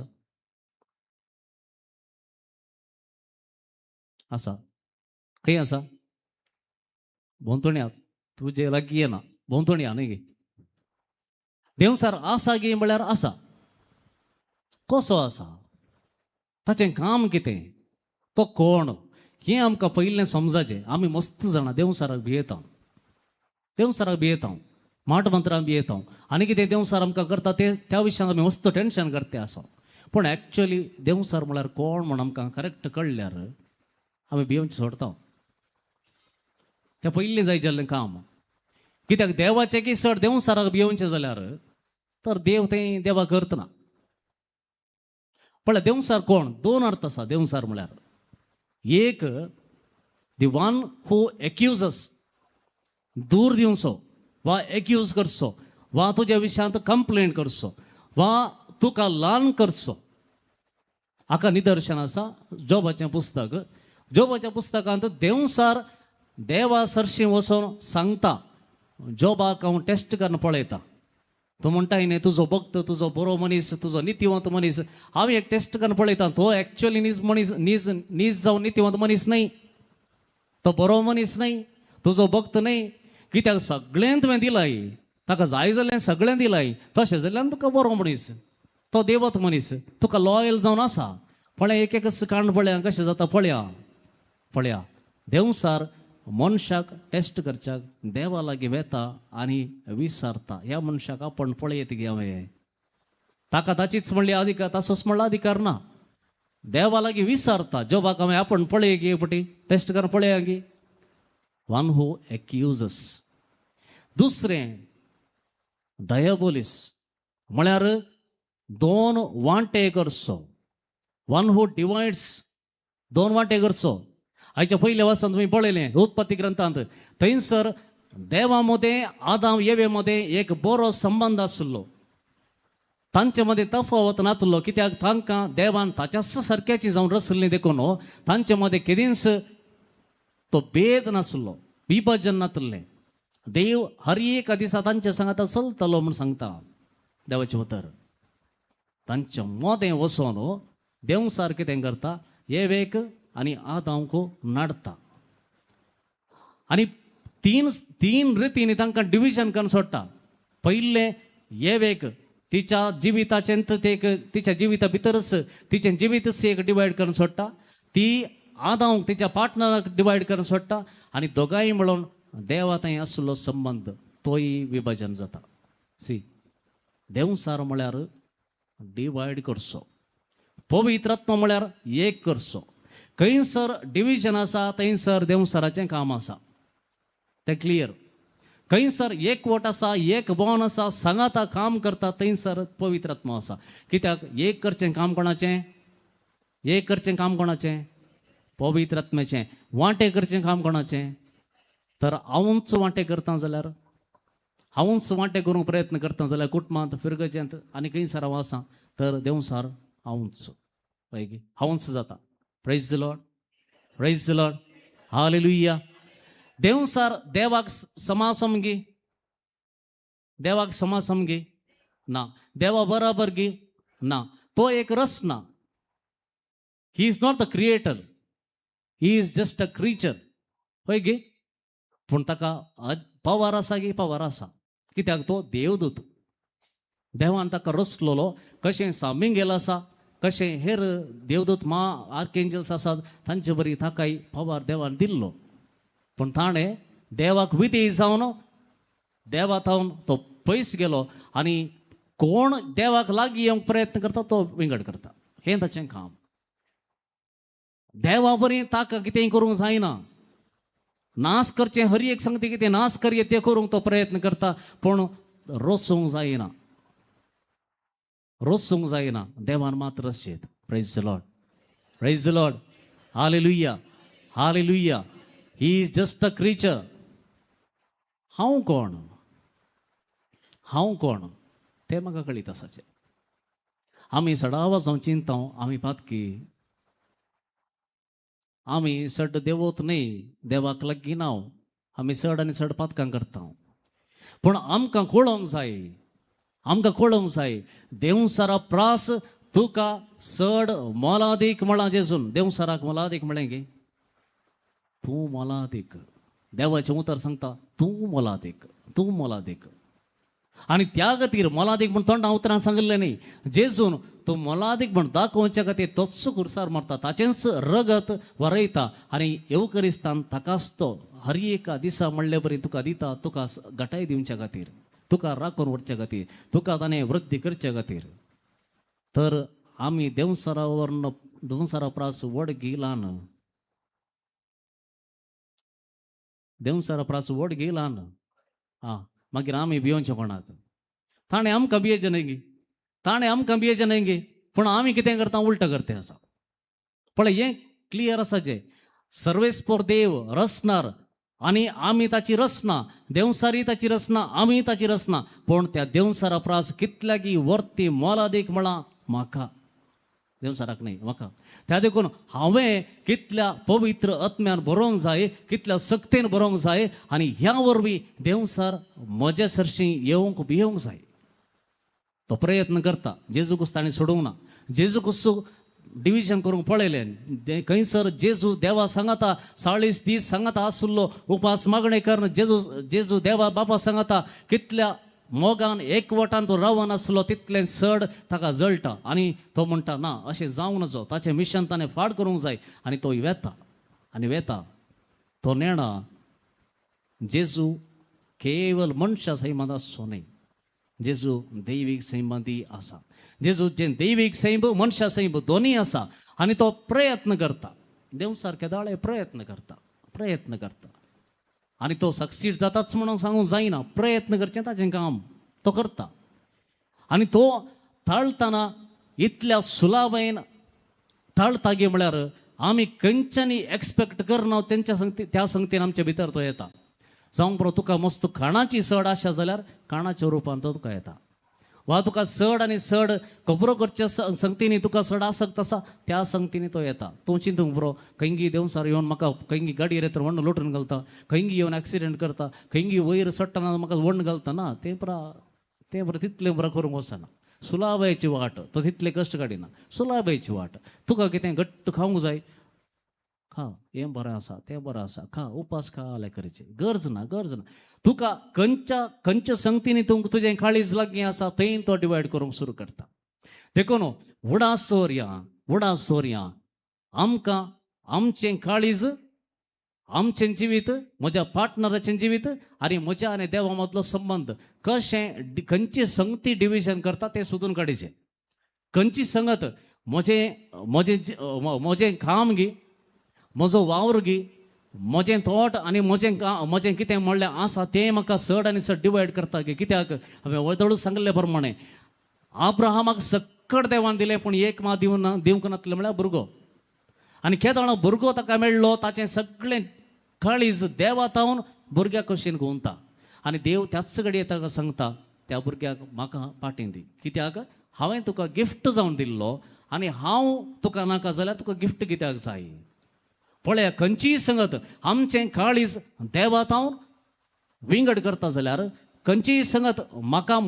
आसा खंय आसा, भोंवतण्याक तुजे लागीं येना, भोंवतण्या न्ही गे. देवसार आसा गे म्हळ्यार आसा. कसो आसा, ताचें काम कितें, तो कोण, हें आमकां पयलें समजाचें. आमी मस्त जाणां देवसाराक भियेता, देवसाराक भियेता, माट मंत्रांक भियेता आनी कितें देवसार आमकां करता ते त्या विशयान आमी मस्त टेन्शन करते आसा. पूण एक्चुअली देवसार म्हळ्यार कोण म्हण आमकां करेक्ट कळल्यार आमी भियोवचें सोडता. तें पयलीं जाय जाल्लें काम. कित्याक देवाचें की चड देवसाराक भियोवचें जाल्यार तर देव तें देवा करतना. पण देवसार कोण, 2 अर्थ आसा देवसार म्हळ्यार. एक, दी वन हू एक्युजस, दूर दिवचो वा एक्यूज करचो वा तुज्या विशयांत कंप्लेंट करचो वा तुका ल्हान करचो. हाका निदर्शन आसा जोबाचें पुस्तक. जोबाच्या पुस्तकांत देवसार देवा सरशी वचोन सांगता, जोबाक हांव टेस्ट करून पळयता. तूं म्हणटाय न्ही तुजो भक्त, तुजो बरो मनीस, तुजो नितीवंत मनीस, हांव एक टेस्ट करून पळयता. तो एक्चुअली नीज जावन नितीवंत मनीस न्हय, तो बरो मनीस न्हय, तुजो भक्त न्हय. कित्याक सगळें तुवें दिलाय, ताका जाय जाल्लें सगळें दिलाय, तशें जाल्यार तुका बरो मनीस, तो देवत मनीस, तुका लॉयल जावन आसा. पळय एक एक कांड पळया कशें जाता. पळया देवसार मनशाक टेस्ट करच्याक देवा लागीं वेता आनी विचारता, ह्या मनशाक आपण पळयत गे हांवें, ताका ताचीच म्हणली अधिकार, तसोच म्हणला अधिकार ना. देवा लागीं विचारता, जोबाक हांवें आपण पळय गे पटी, टेस्ट करून पळया गे. One who एक्युजस. दुसरें डायबोलिस म्हळ्यार 2 वांटे करचो. वन हू डिवायड्स, 2 वांटे करचो. हाच्या पयल्या वर्सान तुमी पळयलें उत्पत्ती ग्रंथांत, थंयसर देवा मदें आदाम येवे मदें एक बरो संबंध आसलो. तांचे मदें तफावत नासलो, कित्याक तांकां देवान ताच्याच सारक्याची जावन रचल्लीं देखून तांचे मदें केदींच तो भेद नासलो, विभाजन नासलें. देव हर एका दिसा तांच्या सांगाता चलतलो म्हूण सांगता देवाचें उतर. तांच्या मोदें वचोन देव सार कितें करता येवेक आनी आदांक नाडता आनी तीन रितींनी तांकां डिविजन करून सोडटा. पयलें येवेक तिच्या जिविताचें तिच्या जिविता भितरच तिचें जिवीतच एक डिवायड करून सोडटा. ती आदांक तिच्या पार्टनराक डिवायड करून सोडटा आनी दोगांय मेळून देवा थंय आसलो संबंध तोय विभाजन जाता. सी देवसार म्हळ्यार डिवायड करचो, पवित्रत्व म्हळ्यार एक करचो. खंयसर डिविजन आसा थंयसर देवसाराचें काम आसा, तें क्लियर. खंयसर एकवट आसा, एक बोन आसा, सांगाता काम करता थंयसर पवित्रत्व आसा. कित्याक एक करचें काम कोणाचें? एक करचें काम कोणाचें? पवित्रत्म्याचें. वांटें करचें काम कोणाचें? तर हांवूच वांटें करता जाल्यार, हांवूच वांटें करूंक प्रयत्न करता जाल्यार कुटुंबांत फिरगचेंत आनी खंयसर हांव आसा तर देवसार हांवूच पळय हांवूच जाता. Praise the Lord, praise the Lord, hallelujah. देवसार देवाक समासमगी, देवाक समासमगी ना, देवा बराबर गी ना, तो एक रस ना. He is not the creator, he is just a क्रिचर. पळय गे, पूण ताका पावर आसा गी, पावर आसा. कित्याक तो देवदूत. देवान ताका रचलेलो. कशें सामिंगेल आसा, कशें हेर देवदूत आर्केंजल्स आसात तांचे बरी ताकाय पावर देवान दिल्लो. पूण ताणें देवाक विधेय जावन देवा थावन तो पयस गेलो आनी कोण देवाक लागीं येवंक प्रयत्न करता तो विंगड करता. हें ताचें काम. देवा बरी ताका कितेंय करूंक जायना. नाश करचें हर एक संगती कितें नाश करये तें करूंक तो प्रयत्न करता, पूण रोसूंक जायना, रोसूंक जायना. देवान मात्र रचचेत. Praise the Lord, praise the Lord, hallelujah, hallelujah. He is just a creature. हांव कोण, हांव कोण तें म्हाका कळीत आसाचें. आमी सडा वचों चिंताव, आमी पातकी, आमी सड देवोत न्ही, देवाक लागीं नाव, आमी चड आनी चड पातकां करता. पूण आमकां कळोवंक जाय, आमकां कळोवंक जाय देवसारा प्रास तुका चड मोलादीक म्हळां जेजून. देवसाराक मोलादीक म्हळें गे, तूं मोलादीक. देवाचें उतर सांगता तूं मोलादीक, तूं मोलादीक. आनी त्या खातीर मोलादीक म्हण तोंडां उतरां सांगलें न्ही. जेजून तूं मोलादीक म्हण दाखोवच्या खातीर तोच खुरसार मारता, ताचेंच रगत वरयता आनी येवकरिस्तान ताकाच तो हर एका दिसा म्हणले बरी तुका दिता, तुका घटाय दिवच्या खातीर, तुका राखून व्हरच्या खातीर, तुका ताणें वृद्धी करच्या खातीर. तर आमी देवसारा वरन देवसारा प्रास वड घेयलान, देवसारा प्रास वड घेयलान, मागीर आमी भियोवचें कोणाक? ताणें आमकां भियेचें न्ही गे, ताणें आमकां भियेचें न्ही गे. पूण आमी कितें करता? उलट करते आसा. पळय हें क्लियर आसा जें सर्वेस्पोर देव रचणार आनी आमी ताची रचना, देवसारी ताची रचना, आमी ताची रचना. पूण त्या देवसारा प्रास कितल्यागी वर्ती मोलादीक म्हळां म्हाका, देवसाराक न्ही म्हाका. त्या देखून हांवें कितल्या पवित्र आत्म्यान बरोवंक जाय, कितल्या सक्तेन बरोवंक जाय आनी ह्या वरवीं देवसार म्हजे सरशीं येवंक भियोंक जाय. तो प्रयत्न करता. जेजू कुस ताणें सोडूंक ना. जेजू कुस्सू डिविजन करूंक पळयलें. खंयसर जेजू देवा सांगता 40 दीस सांगता आसलो उपास मागणे करून जेजू देवा बापा सांगता कितल्या मोगान एकवटान तो रावन आसलो तितलें चड ताका जळटा आनी तो म्हणटा ना अशें जावंक नजो. ताचें मिशन ताणें फाड करूंक जाय आनी तो वेता आनी वेता. तो नेणा जेजू केवल मनशा सैमात आसचो न्ही, जेजू दैवीक सैमादी आसा. जेजू जें दैवीक सैम मनशा सैम दोनी आसा आनी तो प्रयत्न करता. देव सारके दाळे प्रयत्न करता, प्रयत्न करता आनी तो सक्सीड जाताच म्हणून सांगूंक जायना. प्रयत्न करचें ताचें काम तो करता आनी तो ताळतना इतल्या सुलावेन ताळता गे म्हळ्यार आमी खंयच्यानी एक्सपेक्ट करना तेंच्या संगती त्या संगतीन आमच्या भितर तो येता. जावं बरो तुका मस्त खाणाची चड आशा जाल्यार खाणाच्या रुपान तो तुका येता. वा तुका चड आनी चड खबरो करच्या संगतीनी तुका चड आसक्त आसा त्या संगतीनी तो येता. तूं चिंतूंक बरो खंयगी देवसार येवन म्हाका खंयगी गाडयेर येता वण्ण लोटून घालता, खंयगी येवन एक्सिडेंट करता, खंयगी वयर सट्टना म्हाका वण्ण घालता ना. तें बरें तितलें बरें करूंक वचना. सुलाबायची वाट तो तितले कश्ट काडिना सुलाबायची वाट तुका कितें घट्ट खावंक जाय खा हें बरें आसा तें बरें आसा खा उपास खा जाल्यार करचें गरज ना तुका खंयच्या संगतींनी तुजें काळीज लागीं आसा थंय तो डिवायड करूंक सुरू करता देखून उडासोरया आमकां आमचें काळीज आमचें जिवीत म्हज्या पार्टनराचें जिवीत आनी म्हज्या आनी देवा मदलो संबंध खंयची संगती डिविजन करता तें सोदून काडचें खंयची संगत म्हजें काम गी म्हजो वावर गी म्हजें तोट आनी म्हजें कितें म्हणलें आसा तें म्हाका चड आनी चड डिवायड करता गे कित्याक हांवें वळदळू सांगले प्रमाणे आब्राहामाक सक्कड देवान दिलें पूण एक मात दिवंक नासलें म्हळ्यार भुरगो आनी केदोणो भुरगो ताका मेळ्ळो ताचें सगळें काळीज देवा तावन भुरग्याक कशें गुंवता आनी देव त्याच घडये ताका सांगता त्या भुरग्याक म्हाका पाटीं दी कित्याक हांवें तुका गिफ्ट जावन दिल्लो आनी हांव तुका नाका जाल्यार तुका गिफ्ट कित्याक जाय पळया खंयचीय संगत आमचें काळीज देवा तावन विंगड करता जाल्यार खंयचीय संगत म्हाका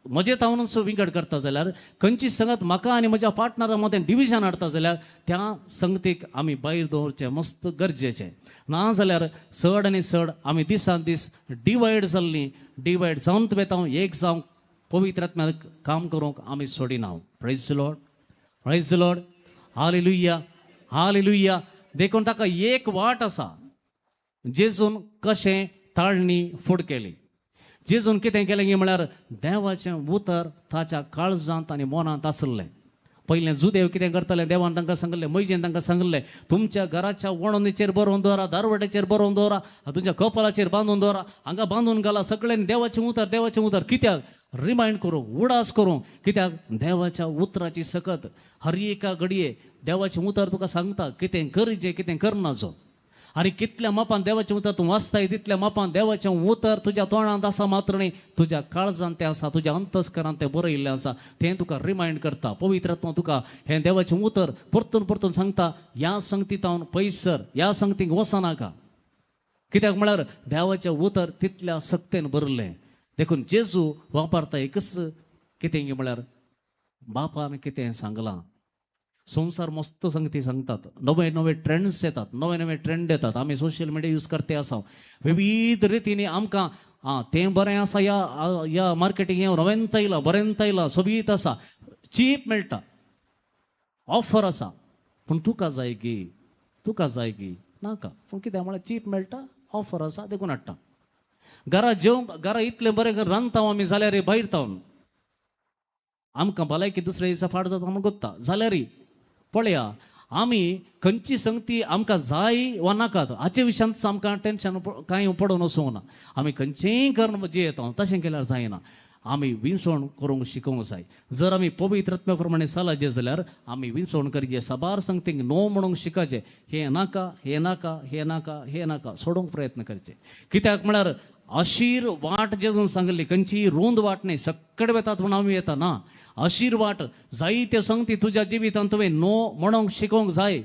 म्हजे तावनूच विंगड करता जाल्यार खंयची संगत म्हाका आनी म्हज्या पार्टनरा मदें डिविजन हाडटा जाल्यार त्या संगतीक आमी भायर दवरचें मस्त गरजेचें ना जाल्यार चड आनी चड आमी दिसान दीस डिवायड जावन बेताव एक जावंक पवित्र आत्म्याक काम करूंक आमी सोडिना प्रेज द लॉर्ड हालेलुया देखून ताका एक वाट आसा जेजून कशें ताळणी फूड केली जेजून कितें केलें गे म्हळ्यार देवाचें उतर ताच्या काळजांत आनी मनांत आसलें पयलें जुदेव कितें करताले देवान तांकां सांगलें मैजेन तांकां सांगलें तुमच्या घराच्या वणोनीचेर बरोवन दवरा दारवट्याचेर बरोवन दवरा तुमच्या कपालाचेर बांदून दवरा हांगा बांदून घाला सगळ्यांनी देवाचें उतर कित्याक रिमायंड करूंक उडास करूंक कित्याक देवाच्या उतराची सकत हर एका घडये देवाचें उतर तुका सांगता कितें करचें कितें करनाचो आनी कितल्या मापान देवाचें उतर तूं वाचताय तितल्या मापान देवाचें उतर तुज्या तोंडांत आसा मात्र न्ही तुज्या काळजांत तें आसा तुज्या अंतस्करांत तें बरयल्लें आसा तें तुका रिमायंड करता पवित्र आत्मा तुका हें देवाचें उतर परतून सांगता ह्या संगतींत हांव पयस सर ह्या संगतीक वचनाका कित्याक म्हळ्यार देवाचें उतर तितल्या सक्तेन बरयल्लें देखून जेजू वापरता एकच कितें म्हळ्यार बापान कितें सांगलां संवसार मस्त संगती सांगतात नवे ट्रेंड्स येतात नवे ट्रेंड येतात आमी सोशल मिडिया यूज करते आसा विविध रितींनी आमकां तें बरें आसा या मार्केटींग हें नवेंच आयलां बरेंच आयलां सोबीत आसा चीप मेळटा ऑफर आसा पूण तुका जाय गी नाका पूण कितें म्हळ्यार चीप मेळटा ऑफर आसा देखून हाडटा घरा इतलें बरें रांदता आमी जाल्यार भायर तावन आमकां भलायकी दुसऱ्या दिसा फाट जाता आमकां कोत्ता जाल्यार पळया आमी खंयची संगती आमकां जाय वा नाकात हाचे विशयांत आमकां टेन्शन कांय पडून वचूंक ना आमी खंयचेंय कर्म जे येता तशें केल्यार जायना आमी विंसवण करूंक शिकोवंक जाय जर आमी पवित्र आत्म्या प्रमाणे चलचे जाल्यार आमी विंसवण करचें साबार संगतीक नो म्हणूंक शिकचें हें नाका सोडूंक प्रयत्न करचे कित्याक म्हळ्यार अशीर वाट जेजून सांगली खंयची रुंद वाट न्ही सक्कड वेतात म्हूण आमी येता ना अशीर वाट जायत्यो संगती तुज्या जिवितांत तुवें नो म्हणूंक शिकोवंक जाय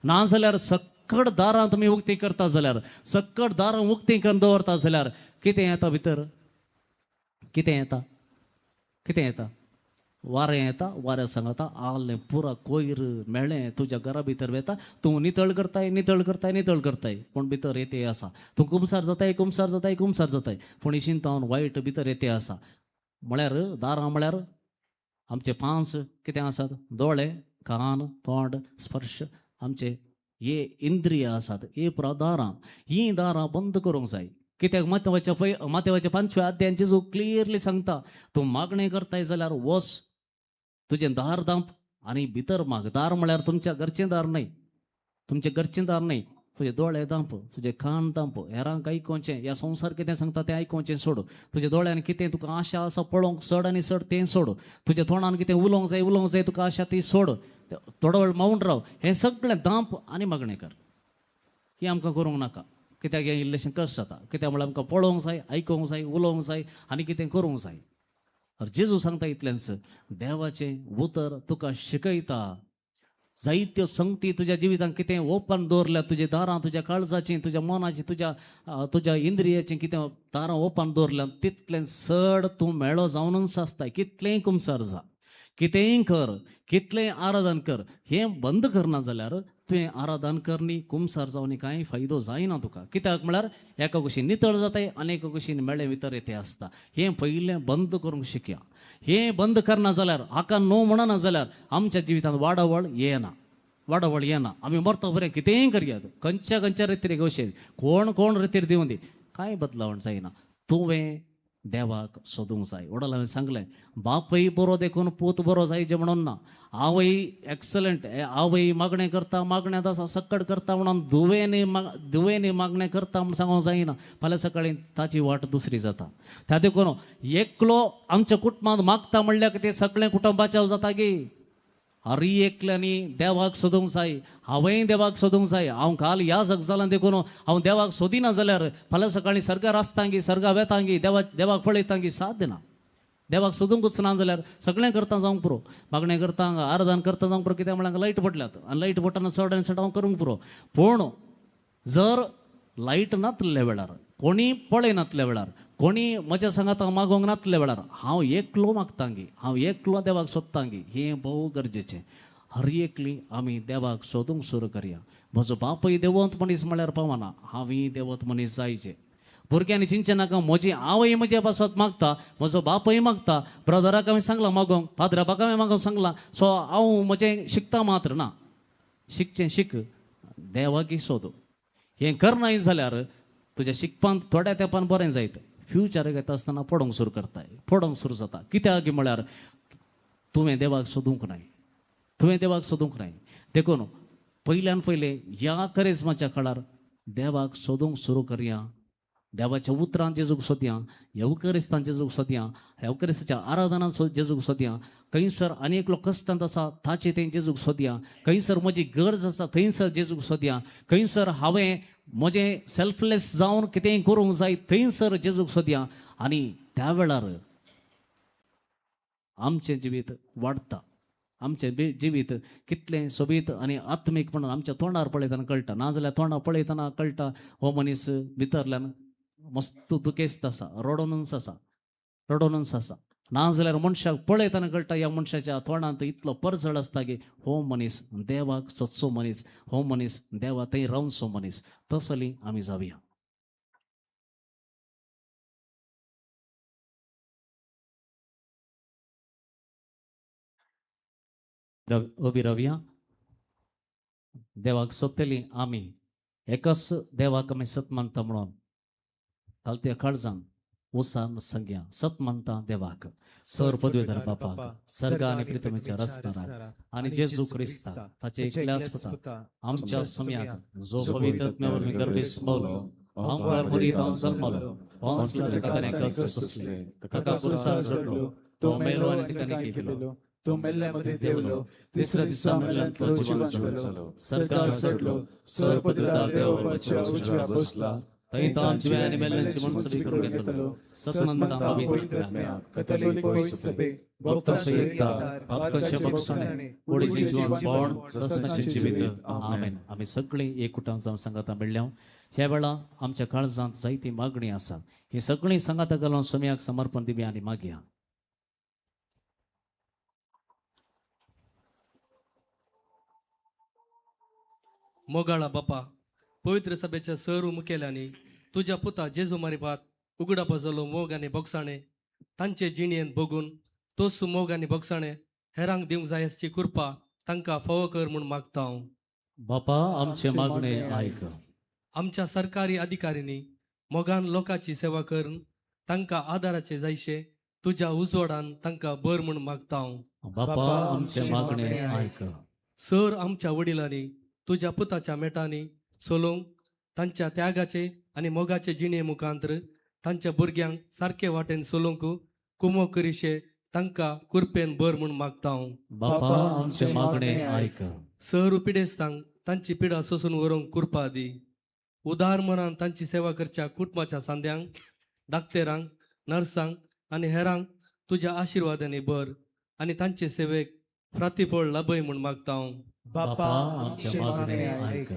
ना जाल्यार सक्कड दारां तुमी उक्ती करता जाल्यार सक्कड दारां उक्ती करून दवरता जाल्यार कितें येता भितर कितें येता वारें येता वाऱ्या सांगता आलें पुरा कोयर मेळ्ळें तुज्या घरा भितर वेता तूं नितळ करताय पूण भितर येते आसा तूं कुमसार जाताय पूण इशिंतावन वायट भितर येते आसा म्हळ्यार दारां म्हळ्यार आमचे 5 कितें आसात दोळे कान तोंड स्पर्श आमचे हे इंद्रिय आसात हे पुरा दारां हीं दारां बंद करूंक जाय कित्याक मातेवाच्या 5व्या अध्यायान जेजू क्लियरली सांगता तूं मागणें करताय जाल्यार वच तुजें दार दांप आनी भितर माग दार म्हळ्यार तुमच्या घरचें दार न्हय तुजे दोळे दांप तुजे कान दांप हेरांक आयकोवचें ह्या संवसार कितें सांगता तें आयकोवचें सोड तुज्या दोळ्यान कितें तुका आशा आसा पळोवंक चड आनी चड तें सोड तुज्या तोंडान कितें उलोवंक जाय तुका आशा ती सोड थोडो वेळ मावून राव हें सगळें दांप आनी मागणें कर ही आमकां करूंक नाका कित्याक हें इल्लेशें कश्ट जाता कित्याक म्हळ्यार आमकां पळोवंक जाय आयकोवंक जाय उलोवंक जाय आनी कितें करूंक जाय जेजू सांगता इतलेंच देवाचें उतर तुका शिकयता जायत्यो संगती तुझ्या जिवितांत कितें ओपन दवरल्या, तुजे दारां तुज्या काळजाची, तुज्या मनाची, तुज्या इंद्रियाची कितें दारां ओपन दवरल्या, तितलें चड तूं मेळो जावनूच आसता. कितलेंय कुमसार जा, कितेंय कर, कितलेंय आराधन कर, हें बंद करना जाल्यार तुवें आराधन करनी कुमसार जावनी कांय फायदो जायना तुका. कित्याक म्हळ्यार एका कुशीन नितळ जाताय आनी एका कुशीन मेळे भितर येते आसता. हें पयलें बंद करूंक शिकया. हें बंद करना जाल्यार, हाका नो म्हणना जाल्यार आमच्या जिवितांत वाडवळ येना. आमी मरता बरें कितेंय करयात, खंयच्या रितीर अशें कोण रितीर दिवं दी, कांय बदलावण जायना. तुवें देवाक सोदूंक जाय. वडोल हांवें सांगलें, बापय बरो देखून पूत बरो जायचे म्हणून ना. आवय एक्सलंट, आवय मागणें करता, मागण्यांत आसा सक्कड करता म्हणून दुवेंनी मागणें करता म्हण सांगूंक जायना. फाल्यां सकाळीं ताची वाट दुसरी जाता. त्या देखून एकलो आमच्या कुटुंबांत मागता म्हणल्यार कितें सगळें कुटुंब बाचाव जाता गे. हर एकल्यांनी देवाक सोदूंक जाय. हांवेंय देवाक सोदूंक जाय. हांव काल ह्या जगजालां देखून हांव देवाक सोदिना जाल्यार फाल्यां सकाळीं सर्गार आसतांगी, सर्गा वेतांगी, देवाक पळयतांगी साध्य ना. देवाक सोदूंकूच ना जाल्यार सगळें करता जावंक पुरो, मागणें करता, आराधन करता जावंक पुरो. कित्याक म्हळ्यार लायट पडल्यात आनी लायट पडटना चड आनी चड हांव करूंक पुरो. पूण जर लायट नातल्या वेळार, कोणी पळयनातल्या वेळार, कोणी म्हज्या सांगात मागोवंक नातल्या वेळार हांव एकलो मागतांगी, हांव एकलो देवाक सोदतांगी. हें भोव गरजेचें. हर एकली आमी देवाक सोदूंक सुरू करया. म्हजो बापूय देवंत मनीस म्हळ्यार पावना, हांवूय देवंत मनीस जायचें. भुरग्यांनी चिंचे नाका, म्हजी आवय म्हज्या पासत मागता, म्हजो बापूय मागता, ब्रदराक हांवें सांगलां मागोवंक, फादरापाक हांवें मागोवंक सांगलां, सो हांव म्हजें शिकता मात्र ना. शिकचें शिक, देवाकी सोद. हें करनाय जाल्यार तुज्या शिकपांत थोड्या तेंपान बरें जायत, फ्युचराक येता आसतना पडोंक सुरू करताय, पडोंक सुरू जाता. कित्याक म्हळ्यार तुवें देवाक सोदूंक नाय. देखून पयल्यान पयलें ह्या करिस्माच्या काळार देवाक सोदूंक सुरू करया. देवाच्या उतरांत जेजूक सोदया, येवकरिस्तांत जेजूक सोदया, येवकरिस्ताच्या आराधनांत जेजूक सोदया. खंयसर अनेक लोक कश्टांत आसा ताचे तें जेजूक सोदया. खंयसर म्हजी गरज आसा थंयसर जेजूक सोदया. खंयसर हांवें म्हजें सेल्फलेस जावन कितेंय करूंक जाय थंयसर जेजूक सोदया. आनी त्या वेळार आमचें जिवीत वाडटा. आमचें जिवीत कितलें सोबीत आनी आत्मीक म्हणून आमच्या तोंडार पळयतना कळटा. नाजाल्यार तोंडार पळयतना कळटा हो मनीस भितरल्यान मस्त दुखेस्त आसा, रडोनूच आसा. नाजाल्यार मनशाक पळयतना कळटा ह्या मनशाच्या तोंडांत इतलो परजळ आसता की हो मनीस देवाक सोदचो मनीस, हो मनीस देवा थंय रावचो मनीस. तसली आमी जावया. उबी रावया. देवाक सोदतली आमी एकच देवाक आमी सत मानता म्हणून कालत्या काळजान उसान संग्या सत मानता देवाक, सर पदवीधर बापाक, सर्ग आनी पृथ्वीच्या रचणारा आनी जेजू क्रिस्ता ताचे एकल्याच पुता आमच्या सम्याक जो पवित्र आत्म्यावर मी गर्भीस पावलो, आमकां मरीत हांव जल्मलो, पांच पितरांनी कश्ट सोंसले, ताका कुरसार झडलो, तो मेलो आनी तिकांनी केलो, तो मेल्ल्यामध्ये देवलो, तिसऱ्या दिसा मेल्ल्यांतलो जिवंत जालो, सर्गार चडलो, सर पदवीधर देवाच्या उजव्यार बसला, थंय तांची आनी मेल्ल्यांची मनसुबी करून घेतलो. ससनंता पवित्र आत्म्या, कॅथोलिक पवित्र सभे, भक्तांचो एकता, भक्तांचे बक्षणे, कुडीचे जीवन पावण, ससनाचे जिवीत. आमेन. आमी सगळीं एक कुटुंब जावन संगाता मेळ्ळ्या. ह्या वेळा आमच्या काळजांत जायती मागणी आसा. ही सगळीं संगाता घालून सम्याक समर्पण दिवया आनी मागया. मोगाळा बापा, पवित्र सभेच्या सरू मुखेल्यांनी तुझ्या पुता जेजू मारिपात उगडा पजलो मोग आनी बोगसाणे तांचे जिणयेन बघून तोच मोग आनी बोगसाणे हेरांक दिवंक जाय असची कृपा तांकां फावो कर म्हूण मागता हांव. बापा आमचे मागणे आयक. आमच्या सरकारी अधिकाऱ्यांनी मोगान लोकांची सेवा करून तांकां आदाराचे जायशे तुझ्या उजवाडान तांकां बर म्हूण मागता हांव. बापा आमचे मागणे आयक. सर आमच्या वडिलांनी तुझ्या पुताच्या मेटांनी सोलोवंक तांच्या त्यागाचे आनी मोगाचे जिणे मुखांतर तांच्या भुरग्यांक सारके वाटेन सोलोवंक कुमो करिशे तांकां कुरपेन बर म्हूण मागता हांव. बापा आमचे मागणे आयक. सर पिडेस्तांक तांची पिडा सोसून व्हरूंक कृपा दी. उदार मनान तांची सेवा करच्या कुटुंबाच्या सांद्यांक, डाक्तेरांक, नर्सांक आनी हेरांक तुज्या आशिर्वादांनी बर आनी तांचे सेवेक प्रतिफळ लाभय म्हूण मागता हांव. बापा आमचे मागणे ऐक.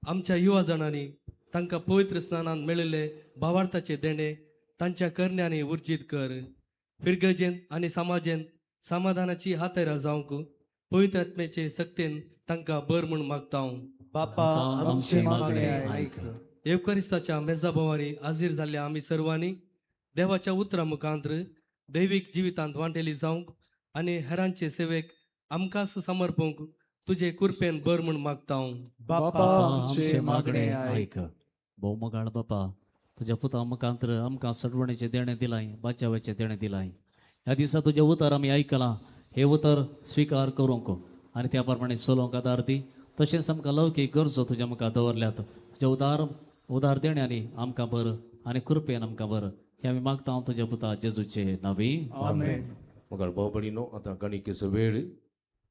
आमच्या युवा जणांनी तांकां पवित्र स्नानान मेळिल्ले भावार्थाचे देणे तांच्या करण्याने उर्जीत कर. फिरगजेन आनी समाजेन समाधानाची हातेरा जावंक पवित्र आत्म्याचे सक्तीन तांकां बर म्हूण मागता. बापा आमचे मागणे ऐक. येवकारिस्ताच्या मेजाबोवारी हाजीर जाल्ल्या आमी सर्वांनी देवाच्या उतरा मुखांतर दैवीक जिवितांत वांटेली जावंक आनी हेरांचे सेवेक आमकांच समर्पूंक तुजे कृपेन बर म्हूण मागता. बापा आमचे मागणे ऐक. भोव मोगाळ बापा, तुझ्या पुता मुखांतर आमकां सडवणेचे देणे दिलाय, बाचावाचे देणे दिलाय. ह्या दिसा तुझे उतर आमी आयकलां. हे उतर स्वीकार करूंक आनी त्या प्रमाणे चलोवंक आदार दी. तशेंच आमकां लौकीक गरजो तुज्या मुखार दवरल्यात. तुज्या उदार देण्यानी आमकां बर आनी कृपेन आमकां बर हे आमी मागता तुज्या पुता जेजूचे नांवी. आमेन. मग भाऊ बहिणीनो, आता गणिकेचो वेळ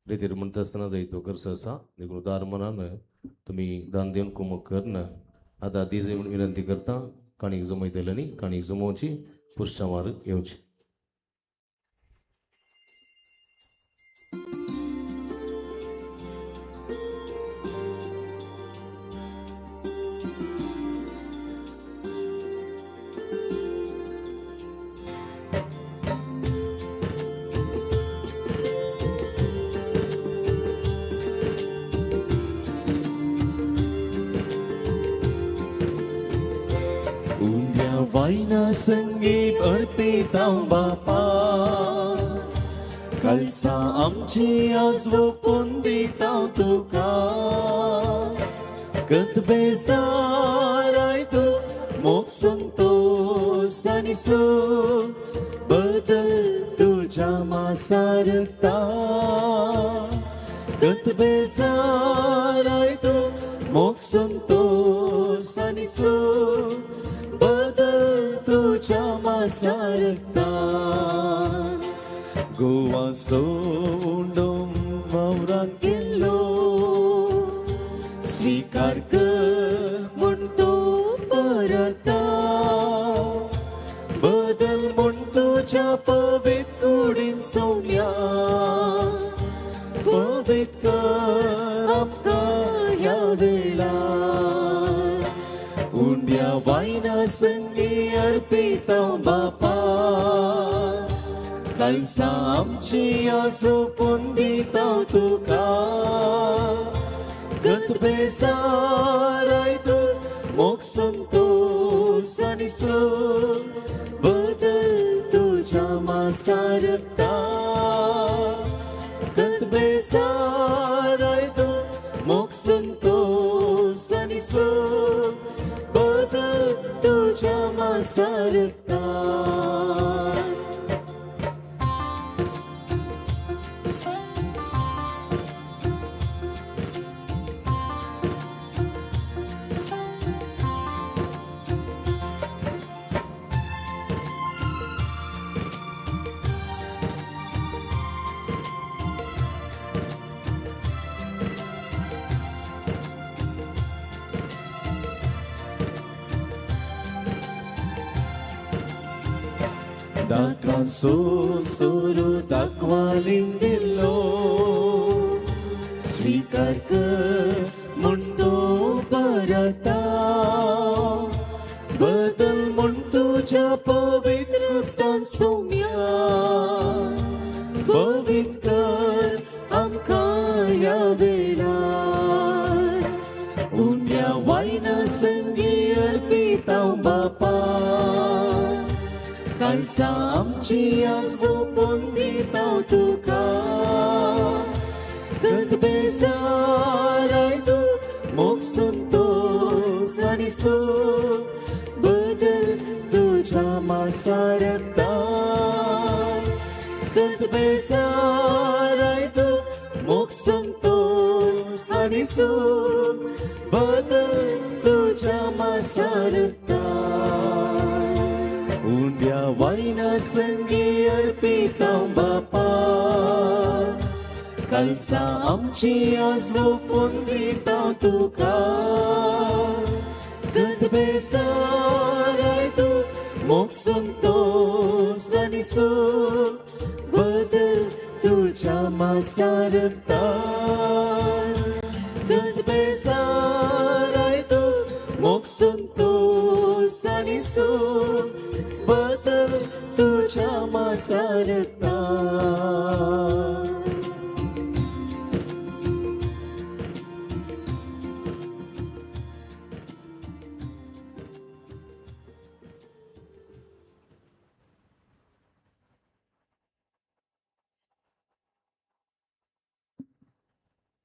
रितीर म्हणत असताना जायतो गरज असा देखून उदार मनान तुम्ही दान देऊन कुमक करणं आता दिजे म्हणून विनंती करता. काणीक जमयतली काणीक जमोवची, पुरुषां मार येवची. Vaina संगीत अर्पितां बापा, कळसा आमची आजवो पुंदितां तुका. कत बेजाराय तू मोग संतोष आनी सूख बदल तुझ्या मासारता. कत बेजाराय तू मोग संतोष आनी सूख बदल तुझ्या मासारता. गोवा सोडून वावराक गेल्लो स्वीकार कर म्हणतो परता. बदल म्हूण तुझ्या पवित्र कुडीन सोवया. पवित्र कर आमकां ह्या वेळार. उंड्या वायना संगी अर्पितां बापा, कळसा आमची आसो पुंदितां तुका. गत बेजाराय तू मोग संतोष आनी सूख बदल तुझ्या मासारता. गत बेजाराय तू मोग संतोष आनी सूख बदल तुझ्या मासारता. दाका सोरू दाखवालीन दिल्लो स्वीकार कर म्हणतो परता. बदल म्हूण तुझ्या पवित्र रक्तान सोवया. पवित्र कर आमकां ह्या वेळार. उंड्या वायना संगी अर्पितां बापा, कळसा आमची आसो पुंदितां तुका. गत बेजाराय तू मोग संतोष आनी सूख बदल तुझ्या मासारता. गत बेजाराय तू मोग संतोष आनी सूख बदल तुझ्या मासारता. उंड्या वायना संगी अर्पितां बापा, कळसा आमची आजवो पुंदितां तुका. गत बेजाराय तू मोग संतोष आनी सूख बदल तुझ्या मासारता.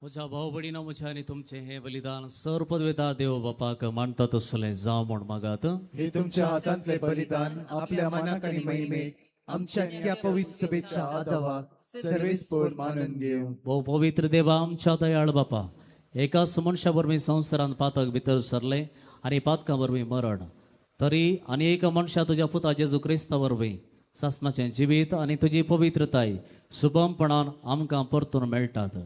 म्हज्या भाऊ भयणीनो म्हज्या आनी तुमचे हे बलिदान सर्वपदवेता देव बापाक मानतात असले जावं म्हण मागात. हे तुमच्या हातांतले बलिदान आपल्या मनाक आणि महिमेक आमच्या इतक्या पवित्र सभेच्या आदावाक सर्वेस्पोर मानून घेऊ. भोव पवित्र देवा आमच्या दयाळ बापा, एकाच मनशा वरवीं संवसारान पातक भितर सरले आनी पातका वरवीं मरण, तरी अनेक मनशां तुज्या पुता जेजू क्रिस्ता वरवीं सासणाचें जिवीत आनी तुजी पवित्रताय सुगमपणान आमकां परतून मेळटात.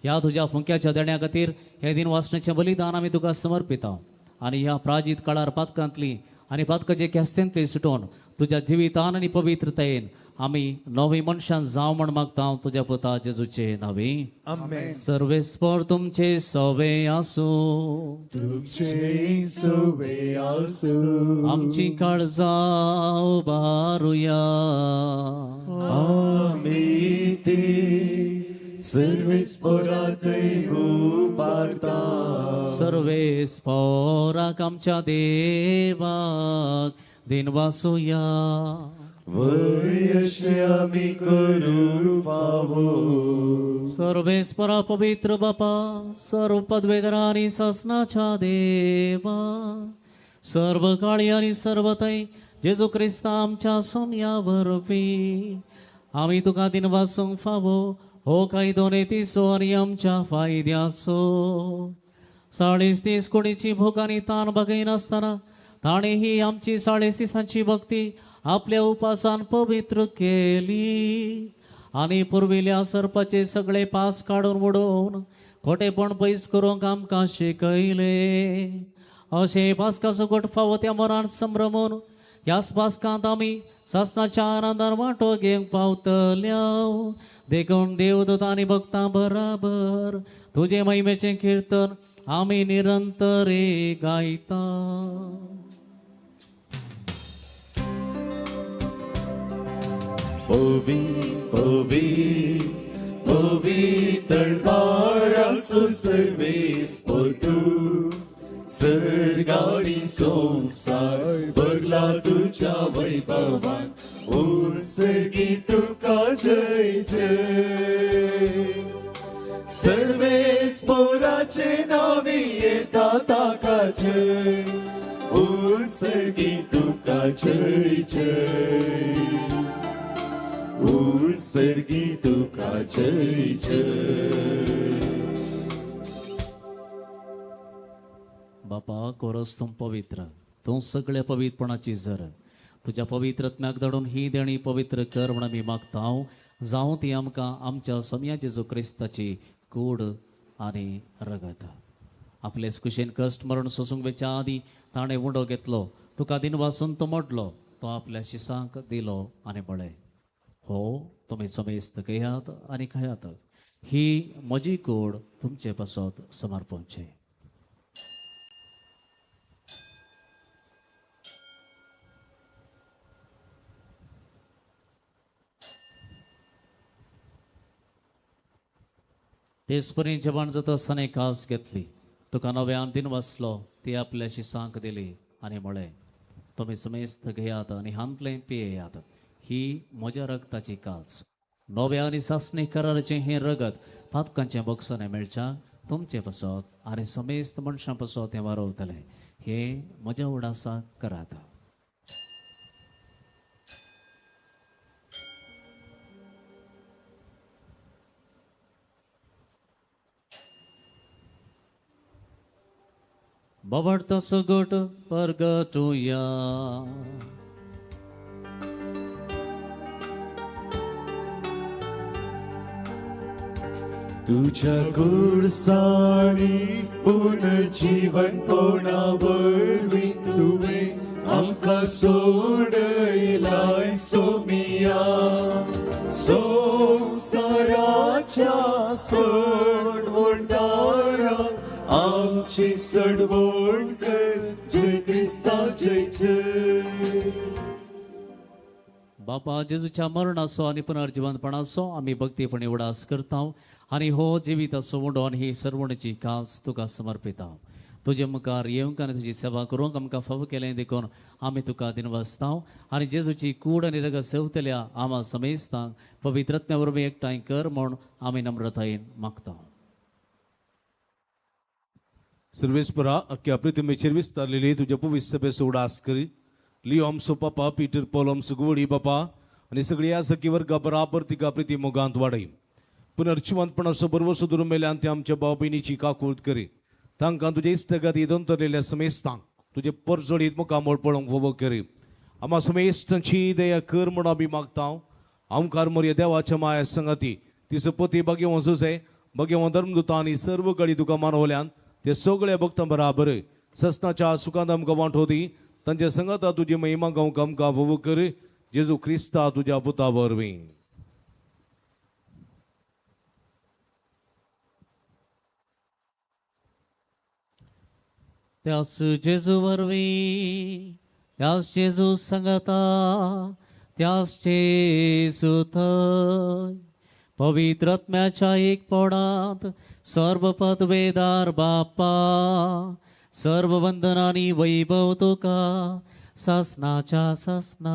ह्या तुज्या फुंक्याच्या देण्या खातीर हे दिन वाचण्याचें बलिदान आमी तुका समर्पिता आनी ह्या प्राजीत काळार पातकांतली आनी पातकाचे केस्त्यांतली सुटोवन तुज्या जिवितान आनी पवित्रतायेन आमी नवी मनशां जावं म्हण मागता तुज्या पुता जेजूचे नांवी. आमेन. सर्वेस्पर तुमचे सवे आसूं, तुमचे सवे आसूं, आमची काळजां उबारुया. आमी ते सर्वेस्परांतय उबारता. सर्वेस्पराक आमच्या देवाक दिनवासुया. वय अशें आमी करूं फावो. सर्वेस्परा पवित्र बापा, सर्व पदवेदरा आनी सासणाच्या देवा, सर्व काळी आनी सर्वतय जेजू क्रिस्ता आमच्या सोम्या वरवीं आमी तुका दिनवासूंक फावो हो कायदो नेतीचो आनी आमच्या फायद्याचो. 40 कोडीची भूक आनी ताण बगयनासतना ताणें ही आमची 40 दिसांची भक्ती आपल्या उपासान पवित्र केली आनी पुरविल्या सर्पाचे सगळे पास काडून उडोवन खोटेपण पयस करूंक आमकां शिकयले. अशें पासका सकट फावो त्या मरान संभ्रमून ह्याच पासकांत आमी सासणाच्या आनंदान वांटो घेवंक पावतल्या. देखून देवदूत आनी भक्तां बराबर तुजे महिमेचें कीर्तन आमी निरंतरे गायता. दरबाराचो सर्वेस्पर तूं, सर्गाडी संसार भरला तुझ्या वैभवान. उर्सगी तुका जय जय. सर्वेस्पराचे नावी येता ताका जय. उर्सगी तुका जय जय. उर्सगी तुका जय जय. बापा कोरस तूं पवित्र, तूं सगळ्या पवित्रपणाची झर. तुज्या पवित्रत्म्याक धडून ही देणी पवित्र कर म्हण आमी मागता. जावं ती आमकां आमच्या सोम्या जेजू क्रिस्ताची कूड आनी रगत. आपलेच कुशेन कश्ट मरण सोसूंक वेच्या आदी ताणें उंडो घेतलो, तुका दिन वासून तो मोडलो, तो आपल्या शिसांक दिलो आनी बळे. हो तुमी समेस्त घेयात आनी खायात. ही म्हजी कूड तुमचे पासत समर्पणचे. तेचपरी जेवण जाता आसतना एक कास घेतली, तुका नव्यान दिन वाचलो, ती आपल्या शिसांक दिली आनी म्हळें, तुमी समेस्त घेयात आनी हांतलें पियेयात. ही म्हज्या रगताची कास, नव्या आनी सासणी कराराचें हें रगत पातकांचें बक्षाने मेळच्या तुमचे पासत आनी समेस्त मनशां पासत हें वारवतलें. हें म्हज्या उडासाक करात. Bavarta sagota pargatoya. तुझ्या गुरसाणी पुनर्जीवन पोवणावरवीं तुवें आमकां सोडयलाय सोमिया. संवसाराच्या सोडवणदारा आमची सडवण कर, जय क्रिस्ता जय जय. बापा जेजूच्या मरणाचो आनी पुनर्जीवनपणाचो आमी भक्तीपणी उडास करता आनी हो जिविताचो उडोवन ही सर्वणची कास तुका समर्पिता. तुजे मुखार येवंक आनी तुजी सेवा करूंक आमकां फाव केलें देखून आमी तुका दिनवासता आनी जेजूची कूड आनी रगत सेवतल्या आमा समेस्तांक पवित्रत्म्या वरवीं एकठांय कर म्हूण आमी नम्रतायेन मागता. सर्वेस्परा अख्ख्या पृथ्वीचेर विस्तारलेली तुझ्या पवित्र सभेचो उडास करी लिओ आमचो पापा पीटर पॉल आमचो गुवडी बापा आनी सगळी या सखी वर्गा बराबर तिका प्रिती मोगांत वाडय पुनर्चिवंतपणाचो बरोबर सुदूर मेल्यान ते आमच्या भाव भयणीची काकूळट करी तांकां तुजे इश्टगात येदोन तरलेल्या समेस्तांक तुजे परजोडीत मुखामोळ पळोवंक फोव करी आम्हा समेस्तांची दया कर म्हूण आमी मागता आमकां मोरया देवाच्या माया संगती तिचो पती भगवो जुसे भगवो धर्मदूता आनी सर्व कडी तुका मानवल्यान ते सगळ्या भक्तां बराबर ससनाच्या सुखांत आमकां वांटोदी तांच्या संगता तुजी महिमा गावंक आमकां फोव कर जेजू क्रिस्ता तुज्या पुता वरवीं त्यास जेजू वरवीं त्यास जेजू संगता त्यास जेजू थंय पवित्र आत्म्याच्या एक पोडांत सर्व पदवेदार बाप्पा सर्व वंदनानी वैभव तुका सासनाच्या सासना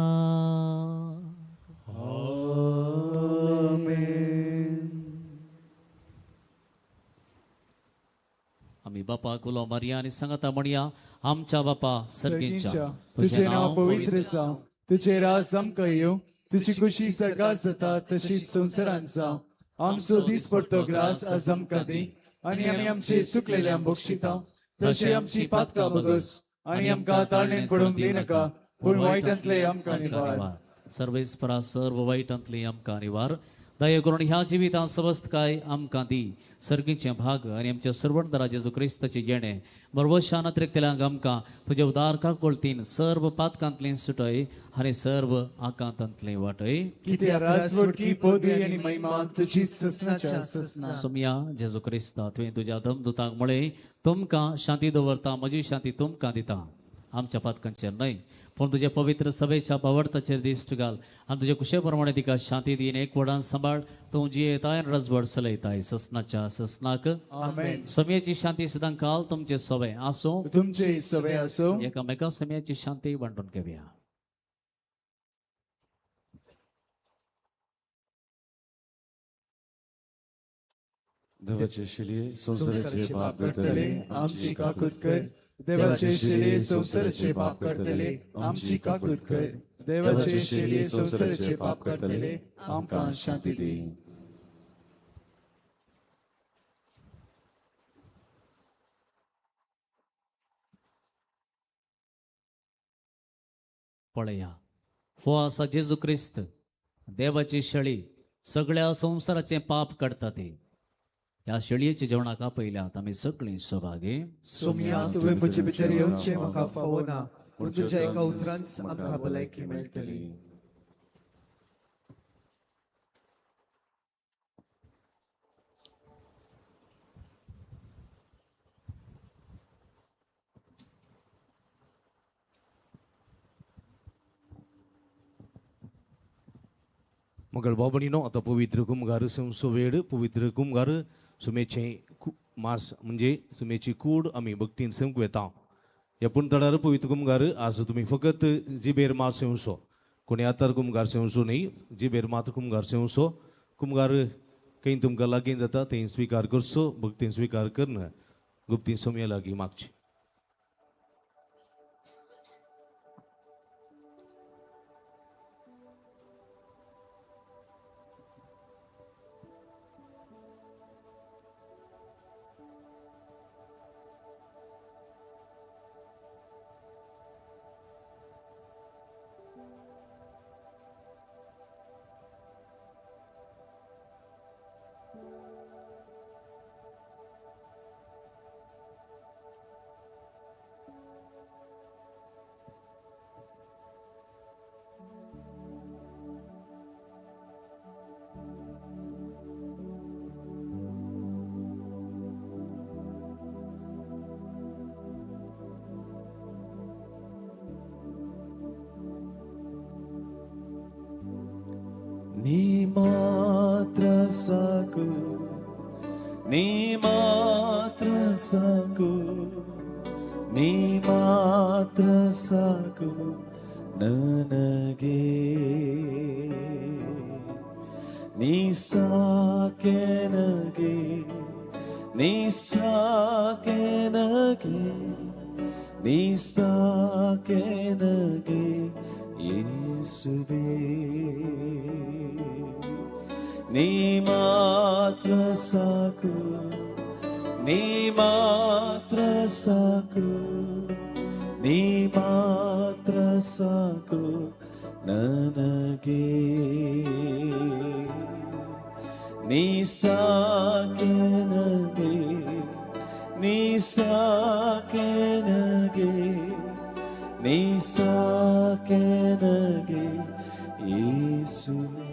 आम्ही बापा कुलो मारिया आणि संगता म्हणया आमच्या बापा सर्गींच्या तुझे नाव पवित्र जावं तुझे राज आमकां येवं तुझी खुशी सकाळ जाता तशीच संवसारांचा आमचो दीस पडतो ग्रास आज आमकां दी आनी आमी आमचे सुकलेल्यांक बक्षिता तशी आमची पातकां बगस आनी आमकां ताळणेन पडूंक दिनाका पूण वायटांतले आमकां निवार सर्वेस्परा सर्व वाईटांतली आमकां निवार दया करून ह्या जिवितां समस्त काय आमकां दी सर्गीचे भाग आनी आमच्या सर्वंतरा जेजू क्रिस्ताचे येणे बरवशान अतिरिक्तल्यांक आमकां तुज्या उदार काकोळतीन सर्व पातकांतली सुटय आनी सर्व आकांतांतली वाटय कित्याक राजवटकी पदवी आनी महिमा तुजी ससनाच्या ससना सोमया जेजू क्रिस्ता तुवें तुज्या धमदुतांक म्हळें तुमकां शांती दवरता म्हजी शांती तुमकां दिता आमच्या पातकांचेर न्हय पूण तुज्या पवित्र सभेच्या पावडताचेर दिश्ट घाल आनी तुज्या कुशे प्रमाणे तिका शांती दीन एक वडान सांबाळ तूं जियेताय आनी रजवड चलयताय ससनाच्या ससनाक आमेन समयाची शांती सदां काल तुमचे सवय आसूं तुमचे सवय आसूं एकामेका समयाची शांती वांटून घेवया देवाचे शिले संसाराचे पाप करतले आमची काकूत कर देवाचे शिले संसाराचे पाप करतले आमची काकूत कर देवाचे शिले संसाराचे पाप करतले आमकां शांती दी पळया हो आसा जेजू क्रिस्त देवाची शेळी सगळ्या संसाराचे पाप काडटा ती ह्या शेळयेच्या जेवणाक आपयल्यात आमी सगळीं सहभागी सोमया तुवें म्हजे भितर येवचें म्हाका फावो ना पूण तुज्या एका उतरांत आमकां भलायकी मेळटली मगळ बाबणीनो आता पवित्र कुमगार संसो वेळ पवित्र कुमगार सुमेचे मास म्हणजे सुमेची कूड आम्ही भक्तीन संक वेता ह्या पुणतडार पवित्र कुमगार आज तुम्ही फकत जिबेर मास सेवसो कोणी आतार कुमगार सेवसो न्ही जिबेर मात कुमगार सेवसो कुमगार काही तुमकां लागीं जाता थंय स्विकार करचो भक्तीन स्विकार करना गुप्ती सोम्या लागीं मागची नी मात्र साकु नी मात्र साकु नी मात्र साकु ನನಗೆ ನೀ ಸಾಕೆ ನನಗೆ ನೀ ಸಾಕೆ ನನಗೆ ನನಗೆ ನೀ ಸಾಕೆ ನನಗೆ ಯೇಸುವೇ ನೀ ಮಾತ್ರ ಸಾಕು ನೀ ಮಾತ್ರ ಸಾಕು ನೀ ಮಾತ್ರ ಸಾಕು ನನಗೆ ನೀ ಸಾಕೆ ನನಗೆ ನೀ ಸಾಕೆ ನನಗೆ ನೀ ಸಾಕೆ ನನಗೆ ಯೇಸುವೇ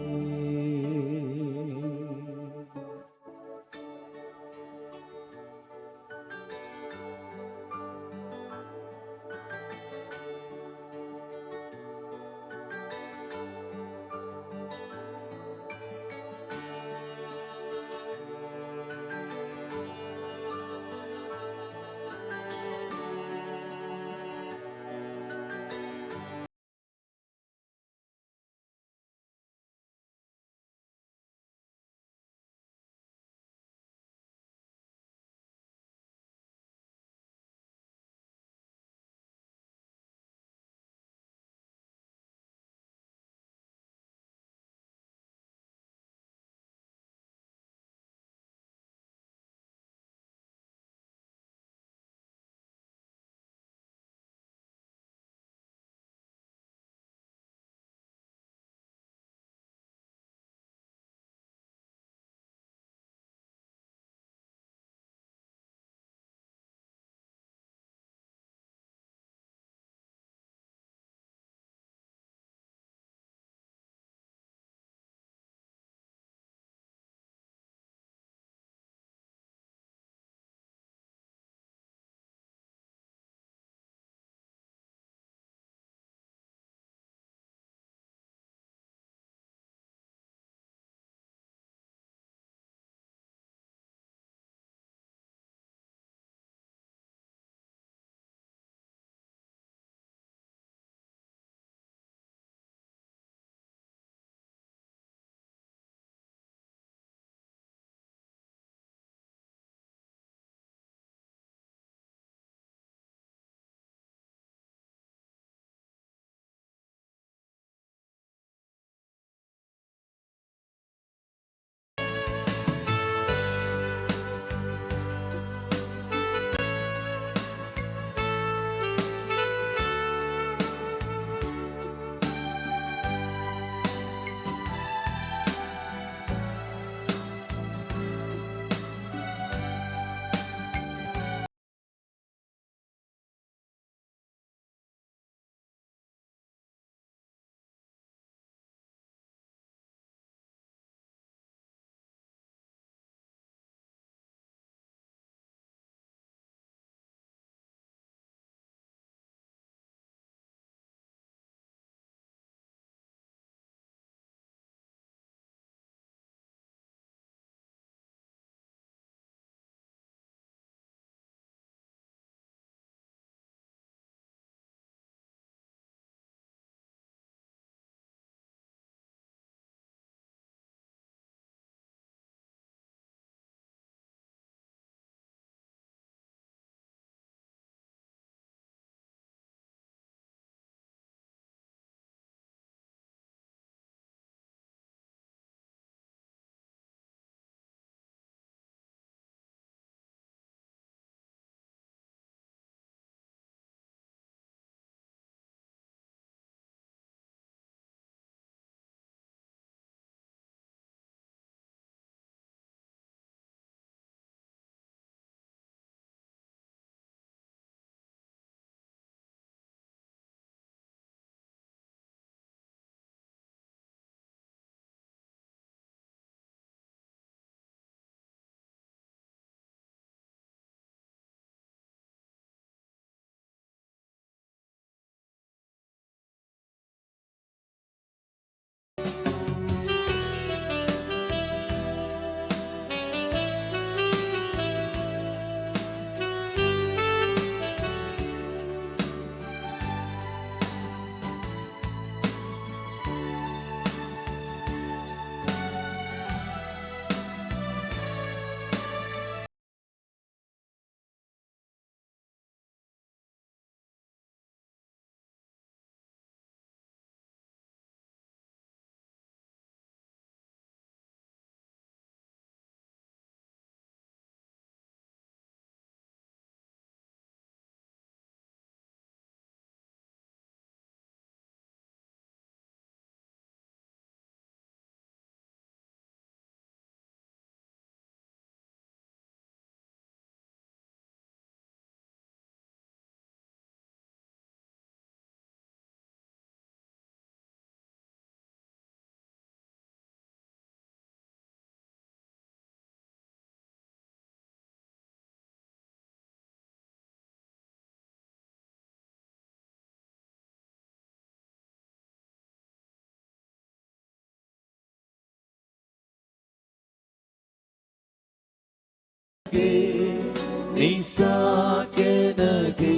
ಸಾಕೆ ನಗೆ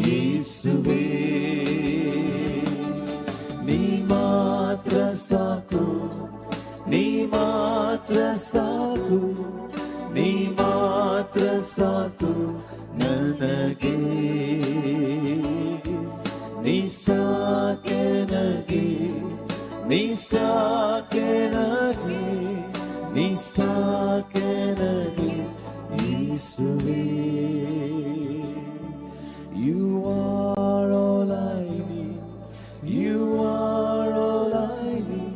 ಯೇಸುವೇ ನೀ ಮಾತ್ರ ಸಾಕು ನೀ ಮಾತ್ರ ಸಾಕು ನೀ ಮಾತ್ರ ಸಾಕು ನನಗೆ ನೀ ಸಾಕೆ ನಗೆ ನೀ ಸಾಕೆ ನಗೆ ನೀ ಸಾಕೆ ನಗೆ ಯೇಸುವೇ You are all I need. You are all I need.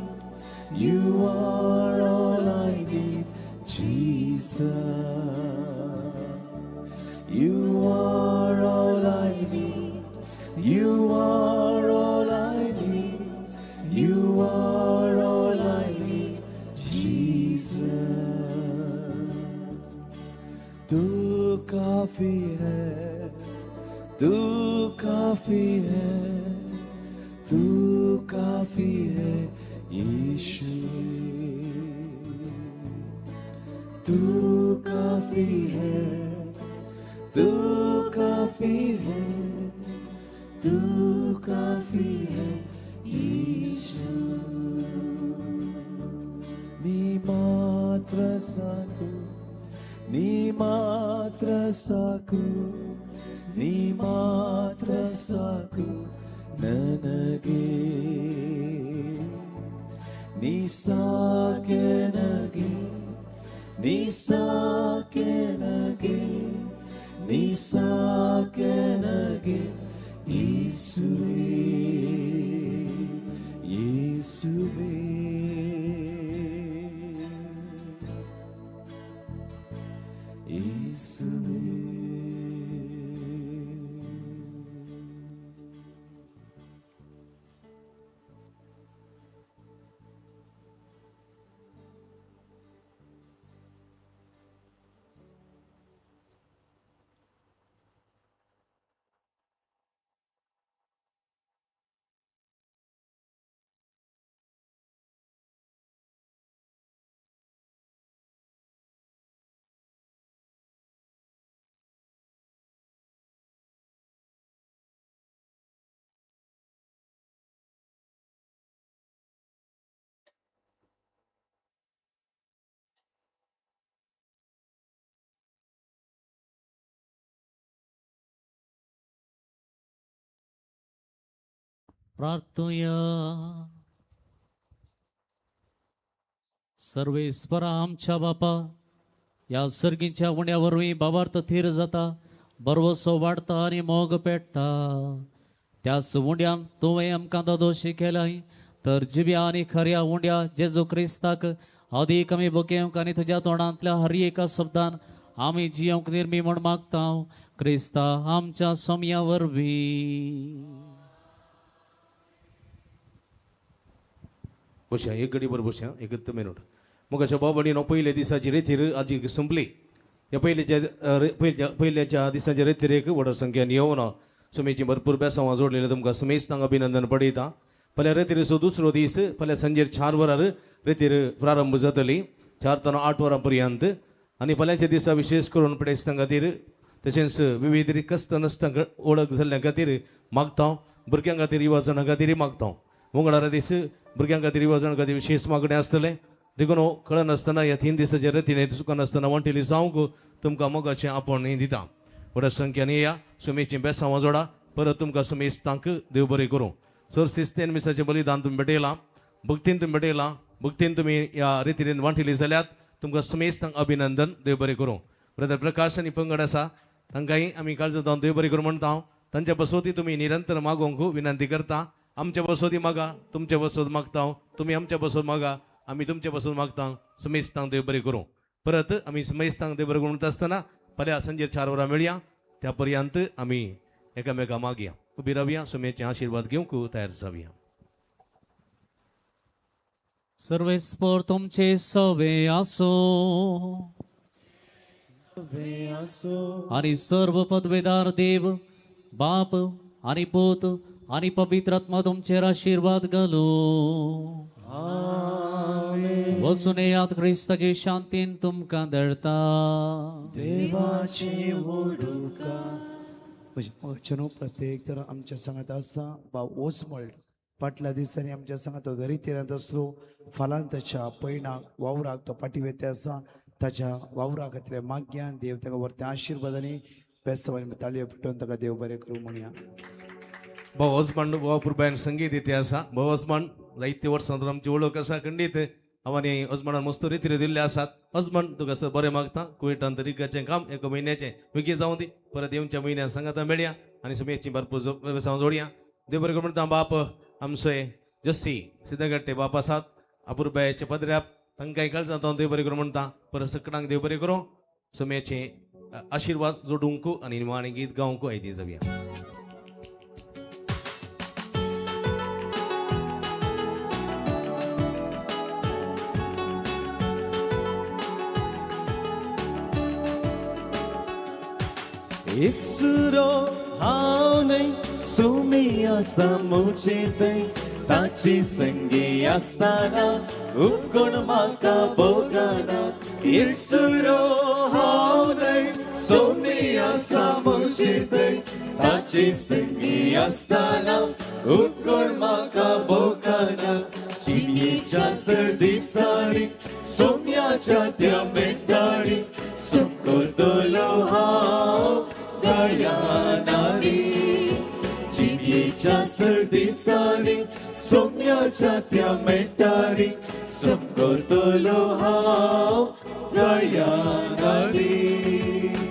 You are all I need, Jesus. You are all I need. You are all I need. You are all I need, Jesus. तू काफी है, तू काफी है, तू काफी है यीशु तू काफी है, तू काफी है, तू काफी है यीशु नी मात्र साकु नी मात्र साकु नी मात्र साकु ನನಗೆ ನೀ ಸಾಕೆ ನಗೆ ನೀ ಸಾಕೆ ನಗೆ ನೀ ಸಾಕೆ ನಗೆ ಯೇಸುವೇ ಯೇಸುವೇ ಯೇಸುವೇ प्रार्थूया सर्वेस्परा आमच्या बापा या सर्गींच्या उंड्यावरवी भावार्थ थीर जाता बरवसो वाडता आनी मोग पेटता त्याच उंड्यान तुवें आमकां दोशी केलाय तर जिव्या आनी खऱ्या उंड्या जेजू क्रिस्ताक अदीक आमी बकेवंक आनी तुज्या तोंडांतल्या हर एका शब्दान आमी जियोंक निर्मी म्हण मागता क्रिस्ता आमच्या सोम्या वरवीं बसया एक घडी बरोबर बसया एकच मिनट मग अशा बाबडीनो पयल्या दिसाची रेथीर आजी संपली या पहिल्याच्या दिसाच्या रेथीर एक व्हड संख्यान येवन सुमेची भरपूर बेसांवां जोडलेले तुमकां सुमेश तांकां अभिनंदन पडयता फाल्यां रेथीरचो दुसरो दीस फाल्यां सांजेर 4 वरार रेथीर प्रारंभ जातली 4 ते 8 वरां पर्यंत आनी फाल्यांच्या दिसा विशेष करून प्रेस्तां खातीर तशेंच विविध कश्ट नश्टांक ओळख जाल्ल्या खातीर मागता भुरग्यां खातीर युवाजनां खातीर मागता मंगळारा दीस भुरग्यां खातीर युवाजनां खातीर विशेष मागणें आसतलें देखून कळनासतना ह्या 3 दिसाच्या रेतीन चुकनासतना वंटिली जावंक तुमकां मोगाचें आपण दिता व्हड संख्यान येया सुमेची बेसांवां जोडा परत तुमकां सुमेश तांक देव बरें करूं सर शिस्तेन मिसाचें बलिदान तुमी भेटयलां भक्तीन तुमी भेटयलां भक्तीन तुमी ह्या रितीन वांटिली जाल्यात तुमकां सुमेश तांक अभिनंदन देव बरें करूं ब्रदर प्रकाश आनी पंगड आसा तांकांय आमी काळजी जावन देव बरें करूं म्हणटा तांच्या बसोती तुमी निरंतर मागोवंक विनंती करता आमच्या बसोती मागा तुमच्या बसोत मागता तुमी आमच्या बसोत मागा आमी तुमच्या बसोत मागता सुमेश तांक देव बरें करूं परत आमी सुमेश तांक देव बरें करूं म्हणटा आसतना फाल्यां सांजेर 4 वरां मेळया त्या पर्यंत आमी एकामेकां मागया उबी रावया सुमेचे आशीर्वाद घेवंक तयार जावया सर्वेस्पर तुमचे सवे आसो आणि सर्व पदवेदार देव बाप आणि पूत आणि पवित्र आत्मा तुमचेर आशीर्वाद घालो वचुनेयात क्रिस्ताची शांतीन तुमकां धरता. देवाची ओडुका वचनो प्रत्येक तर आमच्या सांगात आसा भाव ओसमळ फाटल्या दिसांनी आमच्या सांगात दरितेरांत असलो फालान ताच्या पैणाक वावराक तो पाटी वेते आसा ताच्या वावरा खातीर माग्यान देव ताका व्हरता आशिर्वादांनी बेस्तवानी ताळयो पेटोवन ताका देव बरें करूं म्हणया. भाऊ हजबंड भाऊ पुरबायन संगीत इथे आसा. भाऊ हजबंड जायते वर्सां आमची वळख आसा खंडीत आव्हानी हजबंडान मस्त रितीरे दिल्ले आसात. हजबंड तुका सर बरें मागता कुवेटान तरीकाचें काम एका म्हयन्याचें बेगी जावं दी परत येवच्या म्हयन्यान सांगाता मेळया आनी समेची भरपूर वेवसाय जोडया. देव बरें करूं म्हणटा बाप आमचे जस्सी सिद्धगट्टे बाप आसात अपुरबायाचे पदऱ्याप तांकांय काळ जाता देव बरें करूं म्हणटा परत सकडांक देव बरें करूं समेचे आशिर्वाद जोडूंक आनी निमाणें गीत गावंक आयदी जावया. एक सुरो हांव न्हय सोमी आसा मुचे थंय ताची संगी आसतना उपकोण म्हाका भोगना. एक सुरो हांव न्हय सोमी आसा मुचे थंय ताची संगी आसतना उपकोण म्हाका भोगना. चिनीच्या सर्दिसारी सोम्याच्या त्या मेटारी सुकोतलो हांव दयानारी. चिनीच्या सर्दिसारी सोम्याच्या त्या मेटारी सुकोतलो हांव दयानारी.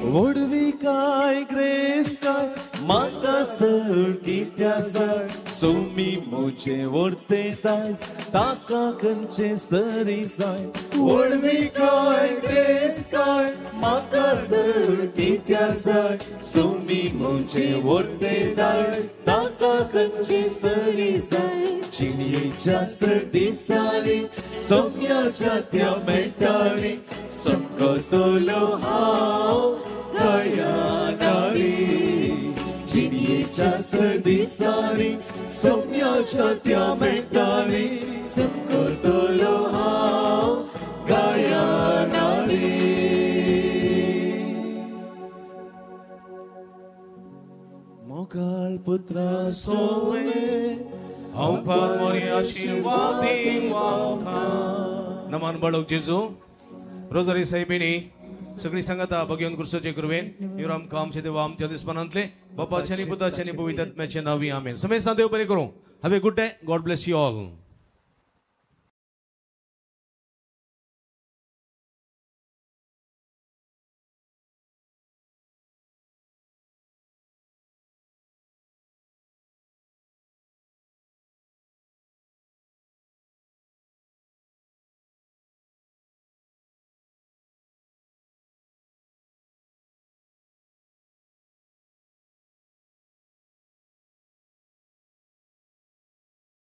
वडवी काय ग्रेस काय म्हाका सर कित्या सर सोमी मुझे व्हरते दास ताका खंयचे सरी जाय. वडवी काय ग्रेस काय म्हाका सर कित्या सर सोमी मुझे व्हरते दास ताका खंयचे सरी जाय. चिनयेच्या सर्दिसारी सोम्याच्या त्या मेटारी सुकोतलो हांव दयानारी. चिनयेच्या सर्दिसारी सोम्याच्या त्या मेटारी सुकोतलो हांव दयानारी. मोगाळ पुत्रा सोवे हांव फार मोरी आशिर्वादी वावखा. नमान बळोक जेजू रोजारी साहेबिनी सगळी सांगाता भगवंत कृष्णाचे कृपेन इवर आमकां आमचे देवा आमच्या दिसपणांतले बापाचे आनी पुताचे आनी पवित्र आत्म्याचे नावी आमेन. समेस्तान देव बरें करूं. Have a good day. God bless you all.